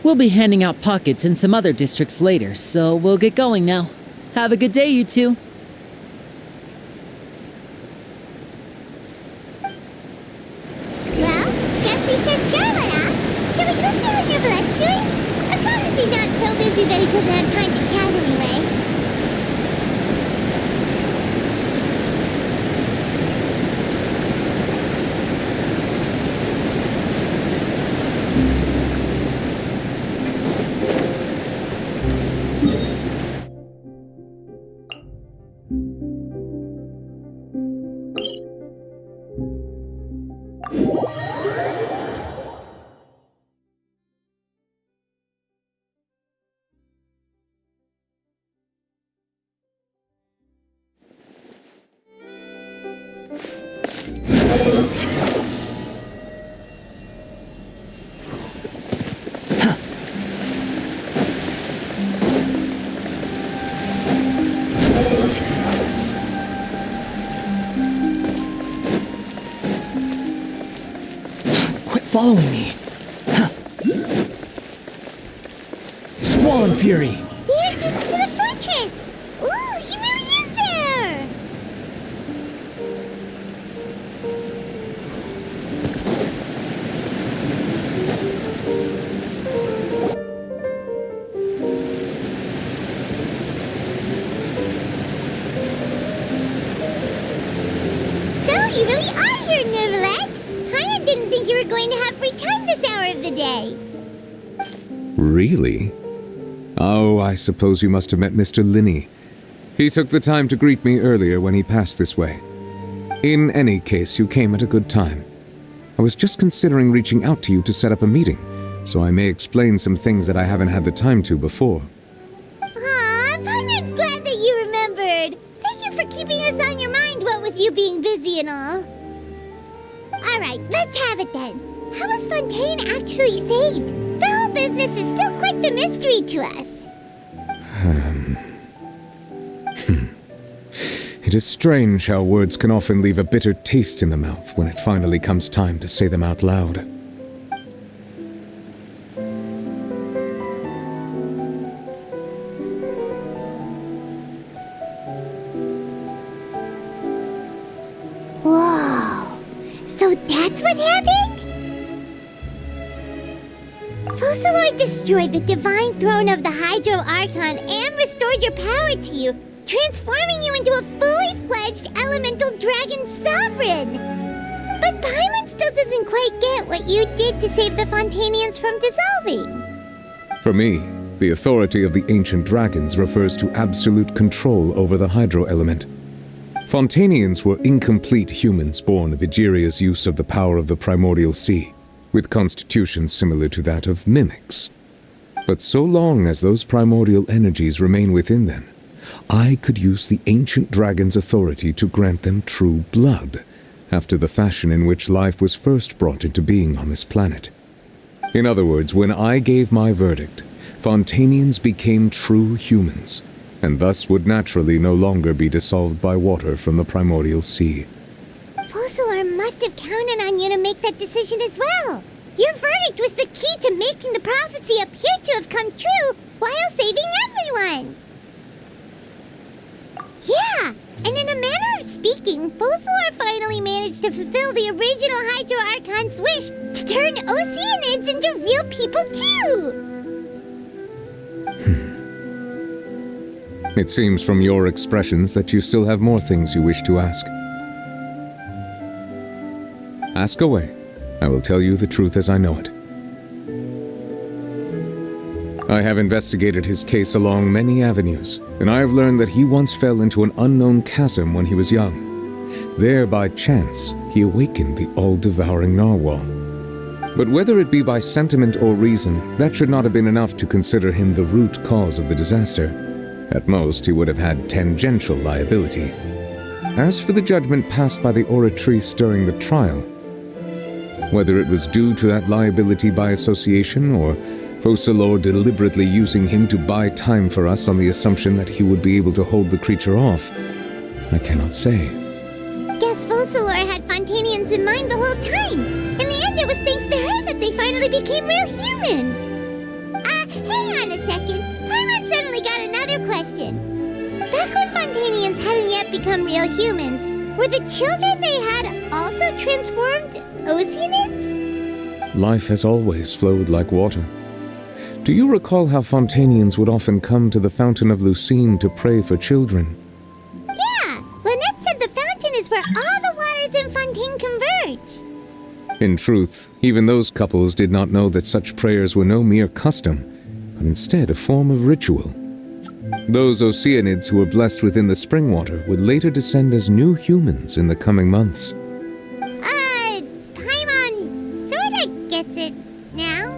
S4: We'll be handing out pockets in some other districts later, so we'll get going now. Have a good day, you two.
S2: Well, guess we said Charlotte, huh? Shall we go see how Nivelette's doing? As long as he's not so busy that he doesn't have time to chat anyway.
S14: Following me. Huh. Squall Fury!
S2: The entrance to the fortress! Ooh, he really is there! So, you really are here, Nivelette! I didn't think you were going to have free time this hour of the day.
S7: Really? Oh, I suppose you must have met Mr. Linney. He took the time to greet me earlier when he passed this way. In any case, you came at a good time. I was just considering reaching out to you to set up a meeting, so I may explain some things that I haven't had the time to before.
S2: Aw, Paimon's glad that you remembered. Thank you for keeping us on your mind, what with you being busy and all. Alright, let's have it then. How was Fontaine actually saved? The whole business is still quite the mystery to us.
S7: It is strange how words can often leave a bitter taste in the mouth when it finally comes time to say them out loud.
S2: Whoa. So that's what happened? Focalor destroyed the divine throne of the Hydro Archon and restored your power to you, transforming you into a fully fledged elemental dragon sovereign. But Paimon still doesn't quite get what you did to save the Fontanians from dissolving.
S7: For me, the authority of the ancient dragons refers to absolute control over the hydro element. Fontanians were incomplete humans born of Egeria's use of the power of the primordial sea, with constitutions similar to that of mimics. But so long as those primordial energies remain within them, I could use the ancient dragon's authority to grant them true blood, after the fashion in which life was first brought into being on this planet. In other words, when I gave my verdict, Fontanians became true humans, and thus would naturally no longer be dissolved by water from the primordial sea.
S2: Focalor must have counted on you to make that decision as well. Your verdict was the key to making the prophecy appear to have come true while saving everyone. Yeah, and in a manner of speaking, Focalor finally managed to fulfill the original Hydro Archon's wish to turn Oceanids into real people too!
S7: It seems from your expressions that you still have more things you wish to ask. Ask away. I will tell you the truth as I know it. I have investigated his case along many avenues, and I have learned that he once fell into an unknown chasm when he was young. There, by chance, he awakened the all-devouring narwhal. But whether it be by sentiment or reason, that should not have been enough to consider him the root cause of the disaster. At most, he would have had tangential liability. As for the judgment passed by the oratrice during the trial, whether it was due to that liability by association, or Focalor deliberately using him to buy time for us on the assumption that he would be able to hold the creature off, I cannot say.
S2: guess Focalor had Fontanians in mind the whole time. In the end, it was thanks to her that they finally became real humans. Hang on a second. Paimon suddenly got another question. Back when Fontanians hadn't yet become real humans, were the children they had also transformed Oceanids?
S7: Life has always flowed like water. Do you recall how Fontanians would often come to the Fountain of Lucine to pray for children?
S2: Yeah, Lynette said the fountain is where all the waters in Fontaine converge.
S7: In truth, even those couples did not know that such prayers were no mere custom, but instead a form of ritual. Those Oceanids who were blessed within the spring water would later descend as new humans in the coming months.
S2: Paimon sorta gets it now.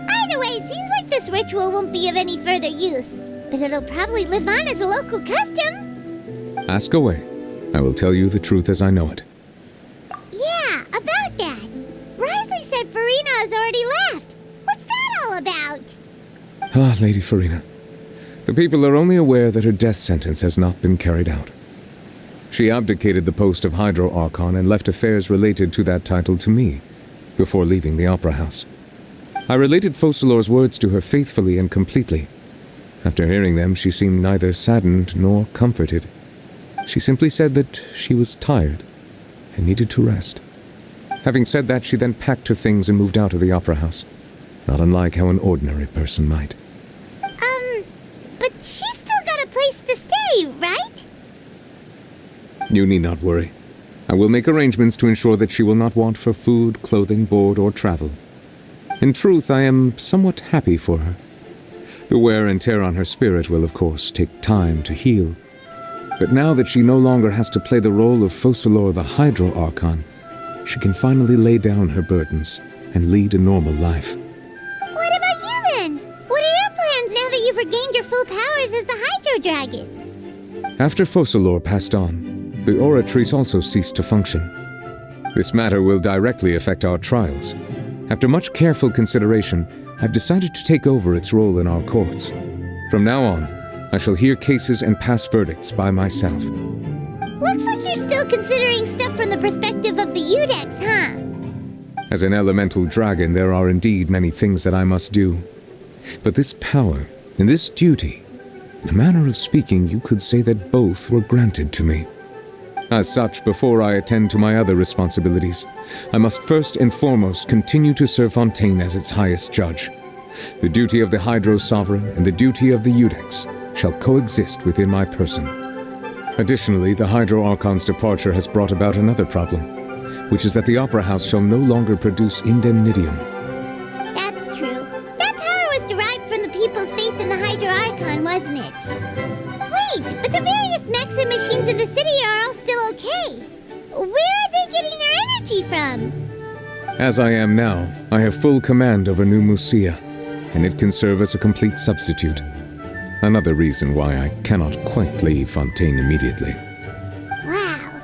S2: Either way, seems like this ritual won't be of any further use, but it'll probably live on as a local custom.
S7: Ask away. I will tell you the truth as I know it.
S2: Yeah, about that. Risley said Farina has already left. What's that all about?
S7: Ah, Lady Farina. The people are only aware that her death sentence has not been carried out. She abdicated the post of Hydro Archon and left affairs related to that title to me, before leaving the Opera House. I related Focalor's words to her faithfully and completely. After hearing them, she seemed neither saddened nor comforted. She simply said that she was tired and needed to rest. Having said that, she then packed her things and moved out of the Opera House, not unlike how an ordinary person might.
S2: But she's still got a place to stay, right?
S7: You need not worry. I will make arrangements to ensure that she will not want for food, clothing, board, or travel. In truth, I am somewhat happy for her. The wear and tear on her spirit will, of course, take time to heal. But now that she no longer has to play the role of Focalor the Hydro Archon, she can finally lay down her burdens and lead a normal life.
S2: What about you then? What are your plans now that you've regained your full powers as the Hydro Dragon?
S7: After Focalor passed on, the Oratrice also ceased to function. This matter will directly affect our trials. After much careful consideration, I've decided to take over its role in our courts. From now on, I shall hear cases and pass verdicts by myself.
S2: Looks like you're still considering stuff from the perspective of the Udex, huh?
S7: As an elemental dragon, there are indeed many things that I must do. But this power and this duty, in a manner of speaking, you could say that both were granted to me. As such, before I attend to my other responsibilities, I must first and foremost continue to serve Fontaine as its highest judge. The duty of the Hydro Sovereign and the duty of the Udex shall coexist within my person. Additionally, the Hydro Archon's departure has brought about another problem, which is that the Opera House shall no longer produce indemnitium.
S2: That's true. That power was derived from the people's faith in the Hydro Archon, wasn't it? Wait, but the various mechs and machines in the city are all still okay. Where are they getting their energy from?
S7: As I am now, I have full command over New Musia, and it can serve as a complete substitute. Another reason why I cannot quite leave Fontaine immediately.
S2: Wow.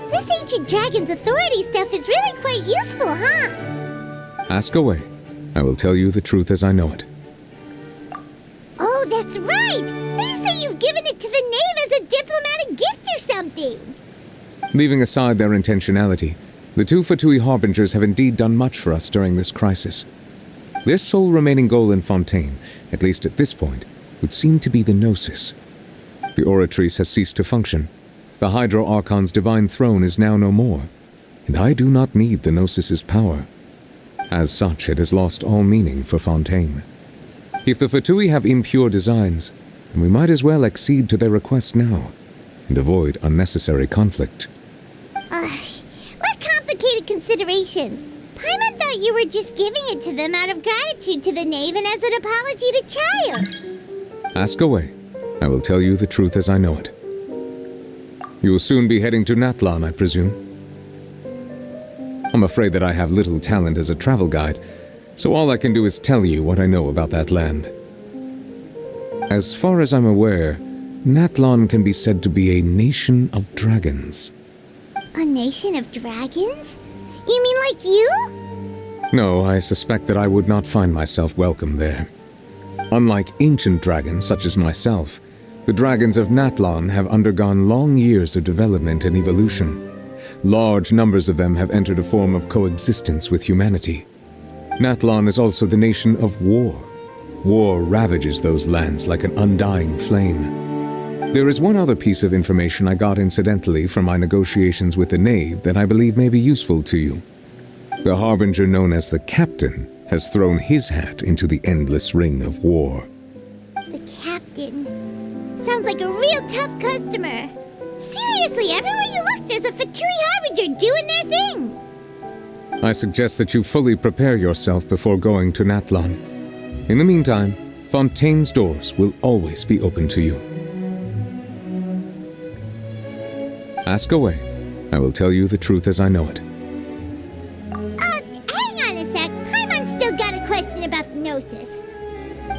S2: This ancient dragon's authority stuff is really quite useful, huh?
S7: Ask away. I will tell you the truth as I know it.
S2: Oh, that's right! They say you've given it to the knave as a diplomatic gift or something!
S7: Leaving aside their intentionality, the two Fatui Harbingers have indeed done much for us during this crisis. Their sole remaining goal in Fontaine, at least at this point, would seem to be the Gnosis. The Oratrice has ceased to function. The Hydro Archon's divine throne is now no more, and I do not need the Gnosis's power. As such, it has lost all meaning for Fontaine. If the Fatui have impure designs, then we might as well accede to their request now, and avoid unnecessary conflict.
S2: What complicated considerations! Paimon thought you were just giving it to them out of gratitude to the knave and as an apology to Child.
S7: Ask away. I will tell you the truth as I know it. You will soon be heading to Natlan, I presume? I'm afraid that I have little talent as a travel guide, so all I can do is tell you what I know about that land. As far as I'm aware, Natlan can be said to be a nation of dragons.
S2: A nation of dragons? You mean like you?
S7: No, I suspect that I would not find myself welcome there. Unlike ancient dragons such as myself, the dragons of Natlan have undergone long years of development and evolution. Large numbers of them have entered a form of coexistence with humanity. Natlan is also the nation of war. War ravages those lands like an undying flame. There is one other piece of information I got incidentally from my negotiations with the Knave that I believe may be useful to you. The Harbinger known as the Captain has thrown his hat into the endless ring of war.
S2: The Captain. Sounds like a real tough customer. Seriously, everywhere you look, there's a Fatui Harbinger doing their thing.
S7: I suggest that you fully prepare yourself before going to Natlan. In the meantime, Fontaine's doors will always be open to you. Ask away. I will tell you the truth as I know it.
S2: Hang on a sec. Paimon still got a question about the Gnosis.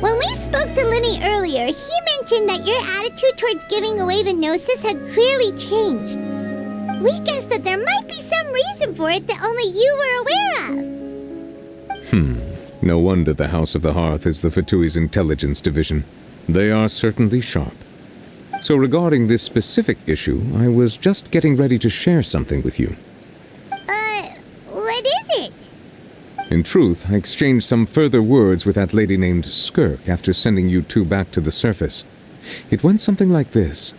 S2: When we spoke to Linny earlier, he mentioned that your attitude towards giving away the Gnosis had clearly changed. We guessed that there might be some reason for it that only you were aware of.
S7: No wonder the House of the Hearth is the Fatui's intelligence division. They are certainly sharp. So regarding this specific issue, I was just getting ready to share something with you.
S2: What is it?
S7: In truth, I exchanged some further words with that lady named Skirk after sending you two back to the surface. It went something like this.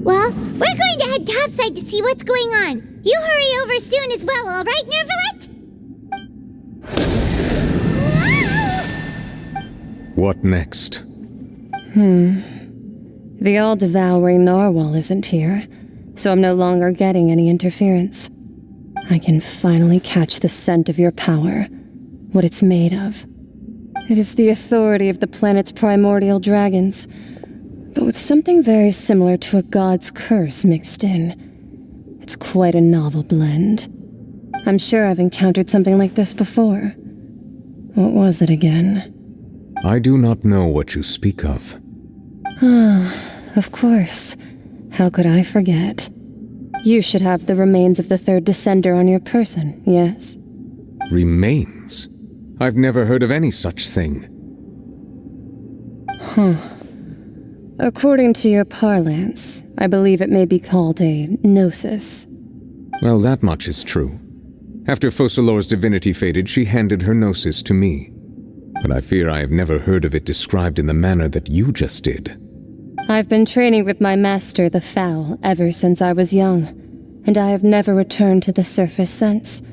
S2: Well, we're going to head topside to see what's going on. You hurry over soon as well, all right, Nervalet?
S7: What next?
S23: The all-devouring narwhal isn't here, so I'm no longer getting any interference. I can finally catch the scent of your power, what it's made of. It is the authority of the planet's primordial dragons, but with something very similar to a god's curse mixed in. It's quite a novel blend. I'm sure I've encountered something like this before. What was it again?
S7: I do not know what you speak of.
S23: Of course. How could I forget? You should have the remains of the third descender on your person, yes?
S7: Remains? I've never heard of any such thing.
S23: According to your parlance, I believe it may be called a gnosis.
S7: Well, that much is true. After Focalor's divinity faded, she handed her gnosis to me. But I fear I have never heard of it described in the manner that you just did.
S23: I've been training with my master, the Foul, ever since I was young, and I have never returned to the surface since.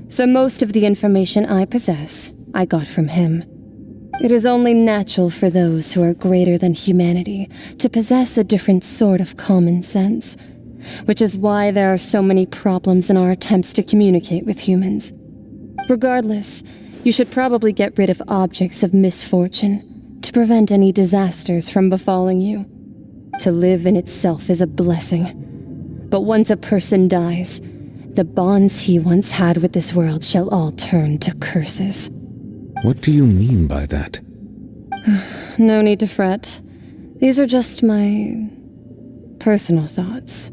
S23: So most of the information I possess, I got from him. It is only natural for those who are greater than humanity to possess a different sort of common sense, which is why there are so many problems in our attempts to communicate with humans. Regardless, you should probably get rid of objects of misfortune to prevent any disasters from befalling you. To live in itself is a blessing, but once a person dies, the bonds he once had with this world shall all turn to curses.
S7: What do you mean by that?
S23: No need to fret. These are just my personal thoughts,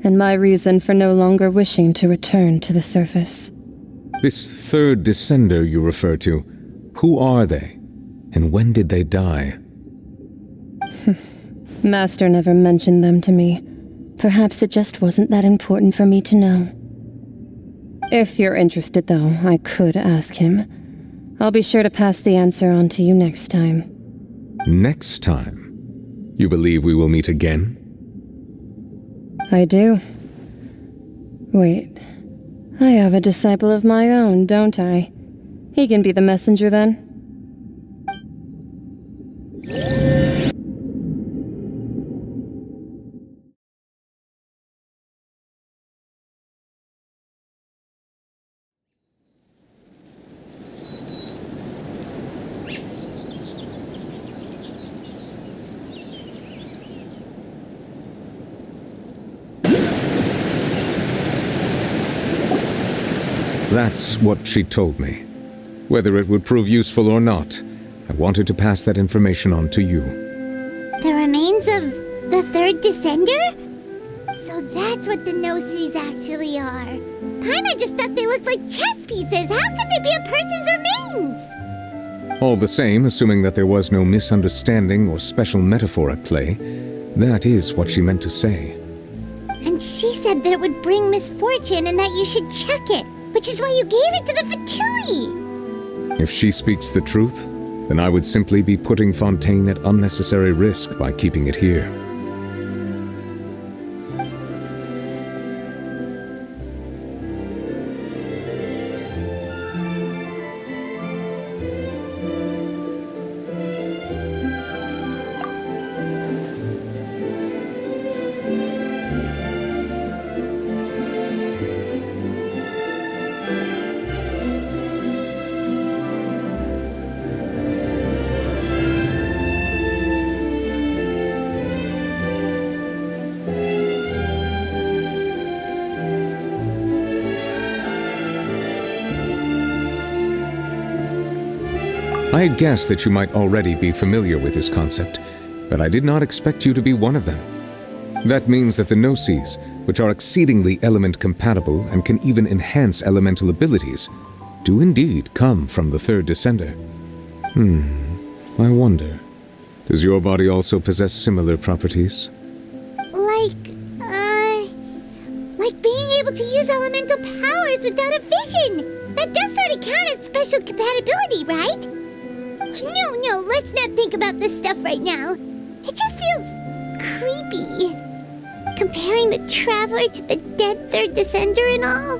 S23: and my reason for no longer wishing to return to the surface.
S7: This third descender you refer to, who are they? And when did they die?
S23: Master never mentioned them to me. Perhaps it just wasn't that important for me to know. If you're interested, though, I could ask him. I'll be sure to pass the answer on to you next time.
S7: Next time? You believe we will meet again?
S23: I do. Wait. I have a disciple of my own, don't I? He can be the messenger then.
S7: That's what she told me. Whether it would prove useful or not, I wanted to pass that information on to you.
S2: The remains of the third descender? So that's what the Gnosis actually are. Paimon just thought they looked like chess pieces. How could they be a person's remains?
S7: All the same, assuming that there was no misunderstanding or special metaphor at play, that is what she meant to say.
S2: And she said that it would bring misfortune and that you should check it, which is why you gave it to the Fatui.
S7: If she speaks the truth, then I would simply be putting Fontaine at unnecessary risk by keeping it here. I had guessed that you might already be familiar with this concept, but I did not expect you to be one of them. That means that the Gnosis, which are exceedingly element-compatible and can even enhance elemental abilities, do indeed come from the third descender. I wonder, does your body also possess similar properties?
S2: Like being able to use elemental powers without a vision! That does sort of count as special compatibility, right? No, let's not think about this stuff right now. It just feels creepy. Comparing the Traveler to the dead third descender and all.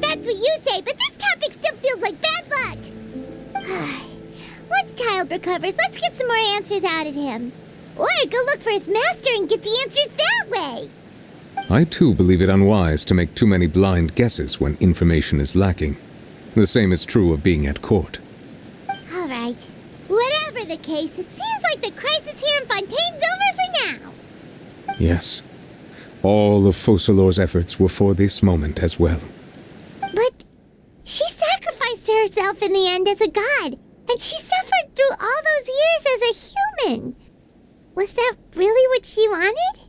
S2: That's what you say, but this topic still feels like bad luck. Once Child recovers, let's get some more answers out of him. Or go look for his master and get the answers that way.
S7: I too believe it unwise to make too many blind guesses when information is lacking. The same is true of being at court.
S2: All right. Whatever the case, it seems like the crisis here in Fontaine's over for now.
S7: Yes. All of Focalor's efforts were for this moment as well.
S2: But she sacrificed herself in the end as a god, and she suffered through all those years as a human. Was that really what she wanted?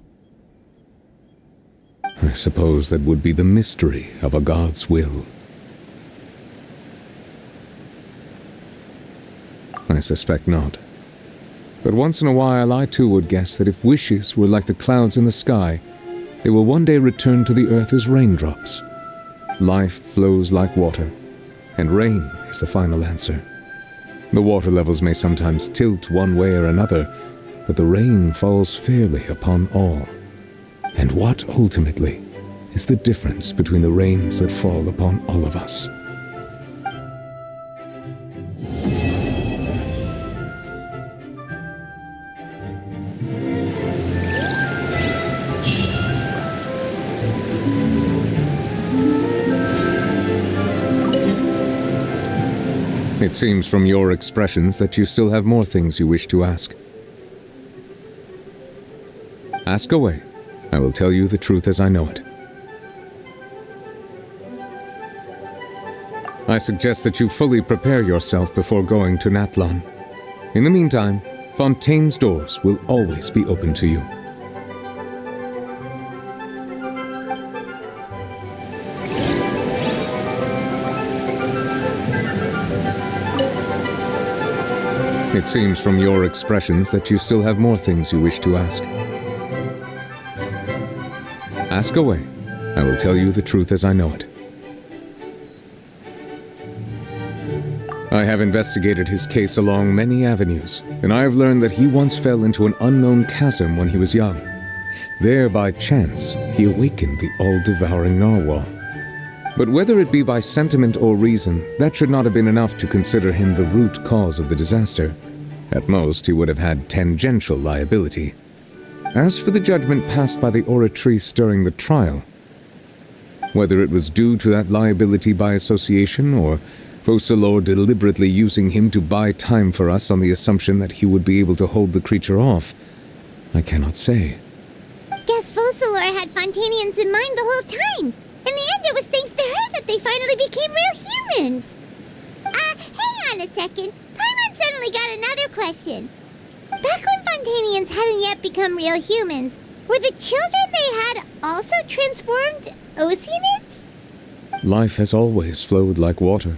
S7: I suppose that would be the mystery of a god's will. I suspect not. But once in a while I too would guess that if wishes were like the clouds in the sky, they will one day return to the earth as raindrops. Life flows like water, and rain is the final answer. The water levels may sometimes tilt one way or another, but the rain falls fairly upon all. And what ultimately is the difference between the rains that fall upon all of us? It seems from your expressions that you still have more things you wish to ask. Ask away. I will tell you the truth as I know it. I suggest that you fully prepare yourself before going to Natlan. In the meantime, Fontaine's doors will always be open to you. It seems from your expressions that you still have more things you wish to ask. Ask away. I will tell you the truth as I know it. I have investigated his case along many avenues, and I have learned that he once fell into an unknown chasm when he was young. There, by chance, he awakened the all-devouring narwhal. But whether it be by sentiment or reason, that should not have been enough to consider him the root cause of the disaster. At most, he would have had tangential liability. As for the judgment passed by the oratrice during the trial, whether it was due to that liability by association, or Focalor deliberately using him to buy time for us on the assumption that he would be able to hold the creature off, I cannot say.
S2: Guess Focalor had Fontanians in mind the whole time. In the end, it was thanks to her that they finally became real humans. Hang on a second. Paimon suddenly got another question. Back when Fontanians hadn't yet become real humans, were the children they had also transformed Oceanids?
S7: Life has always flowed like water.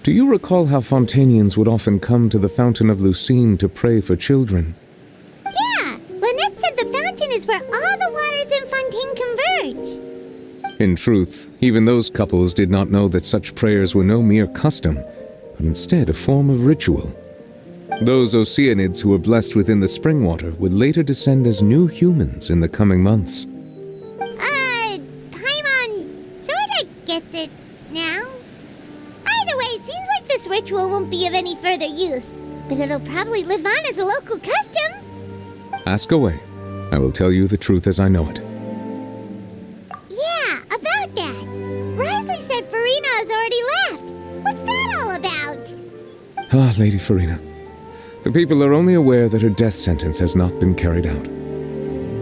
S7: Do you recall how Fontanians would often come to the Fountain of Lucine to pray for children?
S2: Yeah, Lynette said the fountain is where all the waters in Fontaine converge.
S7: In truth, even those couples did not know that such prayers were no mere custom, but instead a form of ritual. Those Oceanids who were blessed within the spring water would later descend as new humans in the coming months.
S2: Paimon sorta gets it now. Either way, it seems like this ritual won't be of any further use, but it'll probably live on as a local custom.
S7: Ask away. I will tell you the truth as I know it.
S2: Yeah, about that. Risley said Farina has already left. What's that all about?
S7: Ah, Lady Farina. The people are only aware that her death sentence has not been carried out.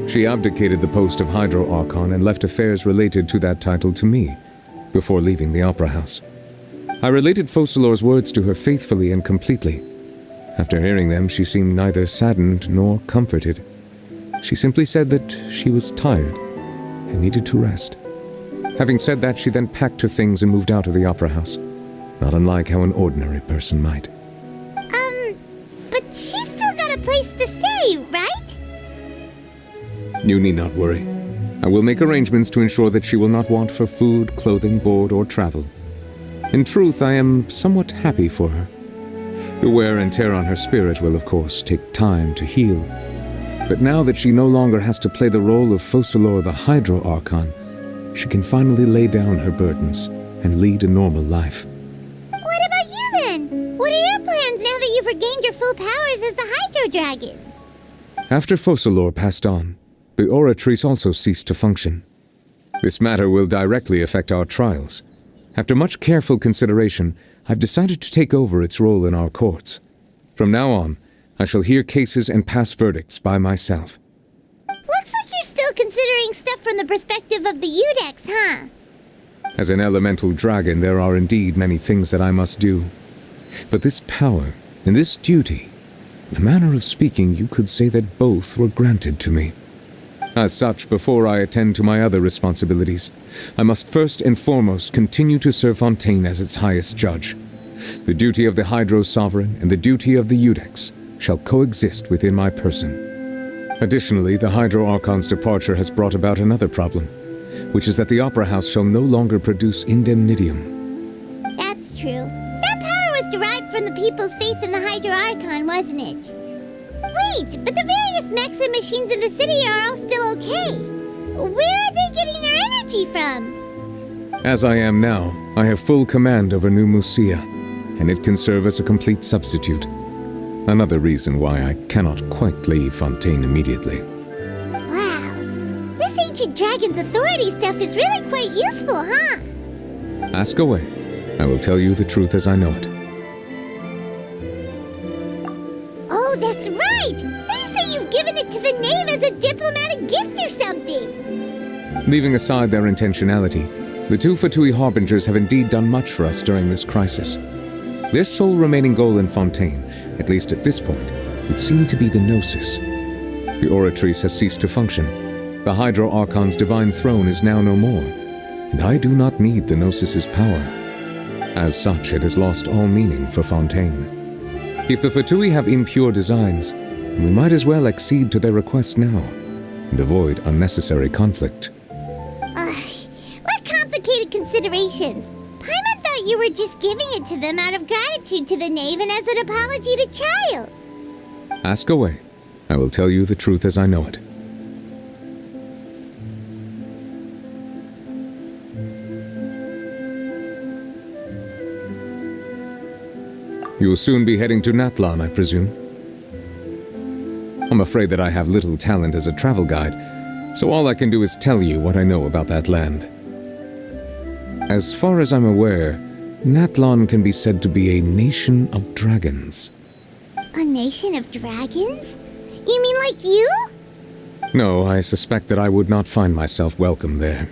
S7: She abdicated the post of Hydro Archon and left affairs related to that title to me, before leaving the Opera House. I related Focalor's words to her faithfully and completely. After hearing them, she seemed neither saddened nor comforted. She simply said that she was tired and needed to rest. Having said that, she then packed her things and moved out of the Opera House, not unlike how an ordinary person might.
S2: But she's still got a place to stay, right?
S7: You need not worry. I will make arrangements to ensure that she will not want for food, clothing, board, or travel. In truth, I am somewhat happy for her. The wear and tear on her spirit will, of course, take time to heal. But now that she no longer has to play the role of Focalor the Hydro Archon, she can finally lay down her burdens and lead a normal life.
S2: What about you then? What are your plans now that you've regained your full powers as the Hydro Dragon?
S7: After Focalor passed on, the Oratrice also ceased to function. This matter will directly affect our trials. After much careful consideration, I've decided to take over its role in our courts. From now on, I shall hear cases and pass verdicts by myself.
S2: Looks like you're still considering stuff from the perspective of the Udex, huh?
S7: As an elemental dragon, there are indeed many things that I must do. But this power and this duty, in a manner of speaking, you could say that both were granted to me. As such, before I attend to my other responsibilities, I must first and foremost continue to serve Fontaine as its highest judge. The duty of the Hydro Sovereign and the duty of the Udex shall coexist within my person. Additionally, the Hydro Archon's departure has brought about another problem, which is that the Opera House shall no longer produce indemnitium.
S2: That's true. That power was derived from the people's faith in the Hydro Archon, wasn't it? Wait, but the various mechs and machines in the city are all still okay. Where are they getting their energy from?
S7: As I am now, I have full command over New Musia, and it can serve as a complete substitute. Another reason why I cannot quite leave Fontaine immediately.
S2: Wow, this ancient dragon's authority stuff is really quite useful, huh?
S7: Ask away. I will tell you the truth as I know it.
S2: Oh, that's right! They say you've given it to the knave as a diplomatic gift or something!
S7: Leaving aside their intentionality, the two Fatui Harbingers have indeed done much for us during this crisis. Their sole remaining goal in Fontaine, at least at this point, would seem to be the Gnosis. The Oratrice has ceased to function. The Hydro Archon's divine throne is now no more, and I do not need the Gnosis's power. As such, it has lost all meaning for Fontaine. If the Fatui have impure designs, we might as well accede to their request now, and avoid unnecessary conflict.
S2: What complicated considerations! Paimon thought you were just giving it to them out of gratitude to the knave and as an apology to Child.
S7: Ask away. I will tell you the truth as I know it. You will soon be heading to Natlan, I presume? I'm afraid that I have little talent as a travel guide, so all I can do is tell you what I know about that land. As far as I'm aware, Natlan can be said to be a nation of dragons.
S2: A nation of dragons? You mean like you?
S7: No, I suspect that I would not find myself welcome there.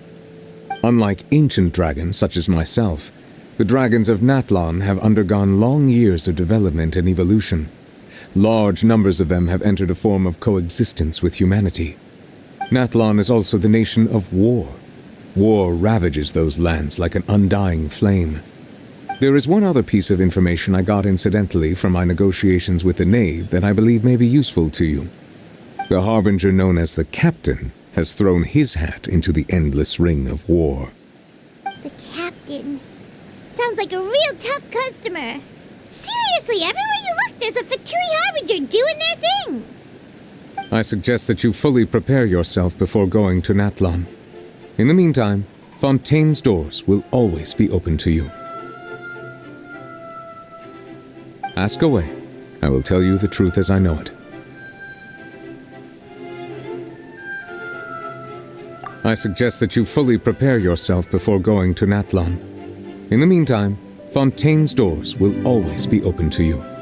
S7: Unlike ancient dragons such as myself, the dragons of Natlan have undergone long years of development and evolution. Large numbers of them have entered a form of coexistence with humanity. Natlan is also the nation of war. War ravages those lands like an undying flame. There is one other piece of information I got incidentally from my negotiations with the Knave that I believe may be useful to you. The Harbinger known as the Captain has thrown his hat into the endless ring of war.
S2: The Captain. Sounds like a real tough customer. Seriously, everywhere you look, there's a Fatui Harbinger doing their thing.
S7: I suggest that you fully prepare yourself before going to Natlan. In the meantime, Fontaine's doors will always be open to you. Ask away. I will tell you the truth as I know it. I suggest that you fully prepare yourself before going to Natlan. In the meantime, Fontaine's doors will always be open to you.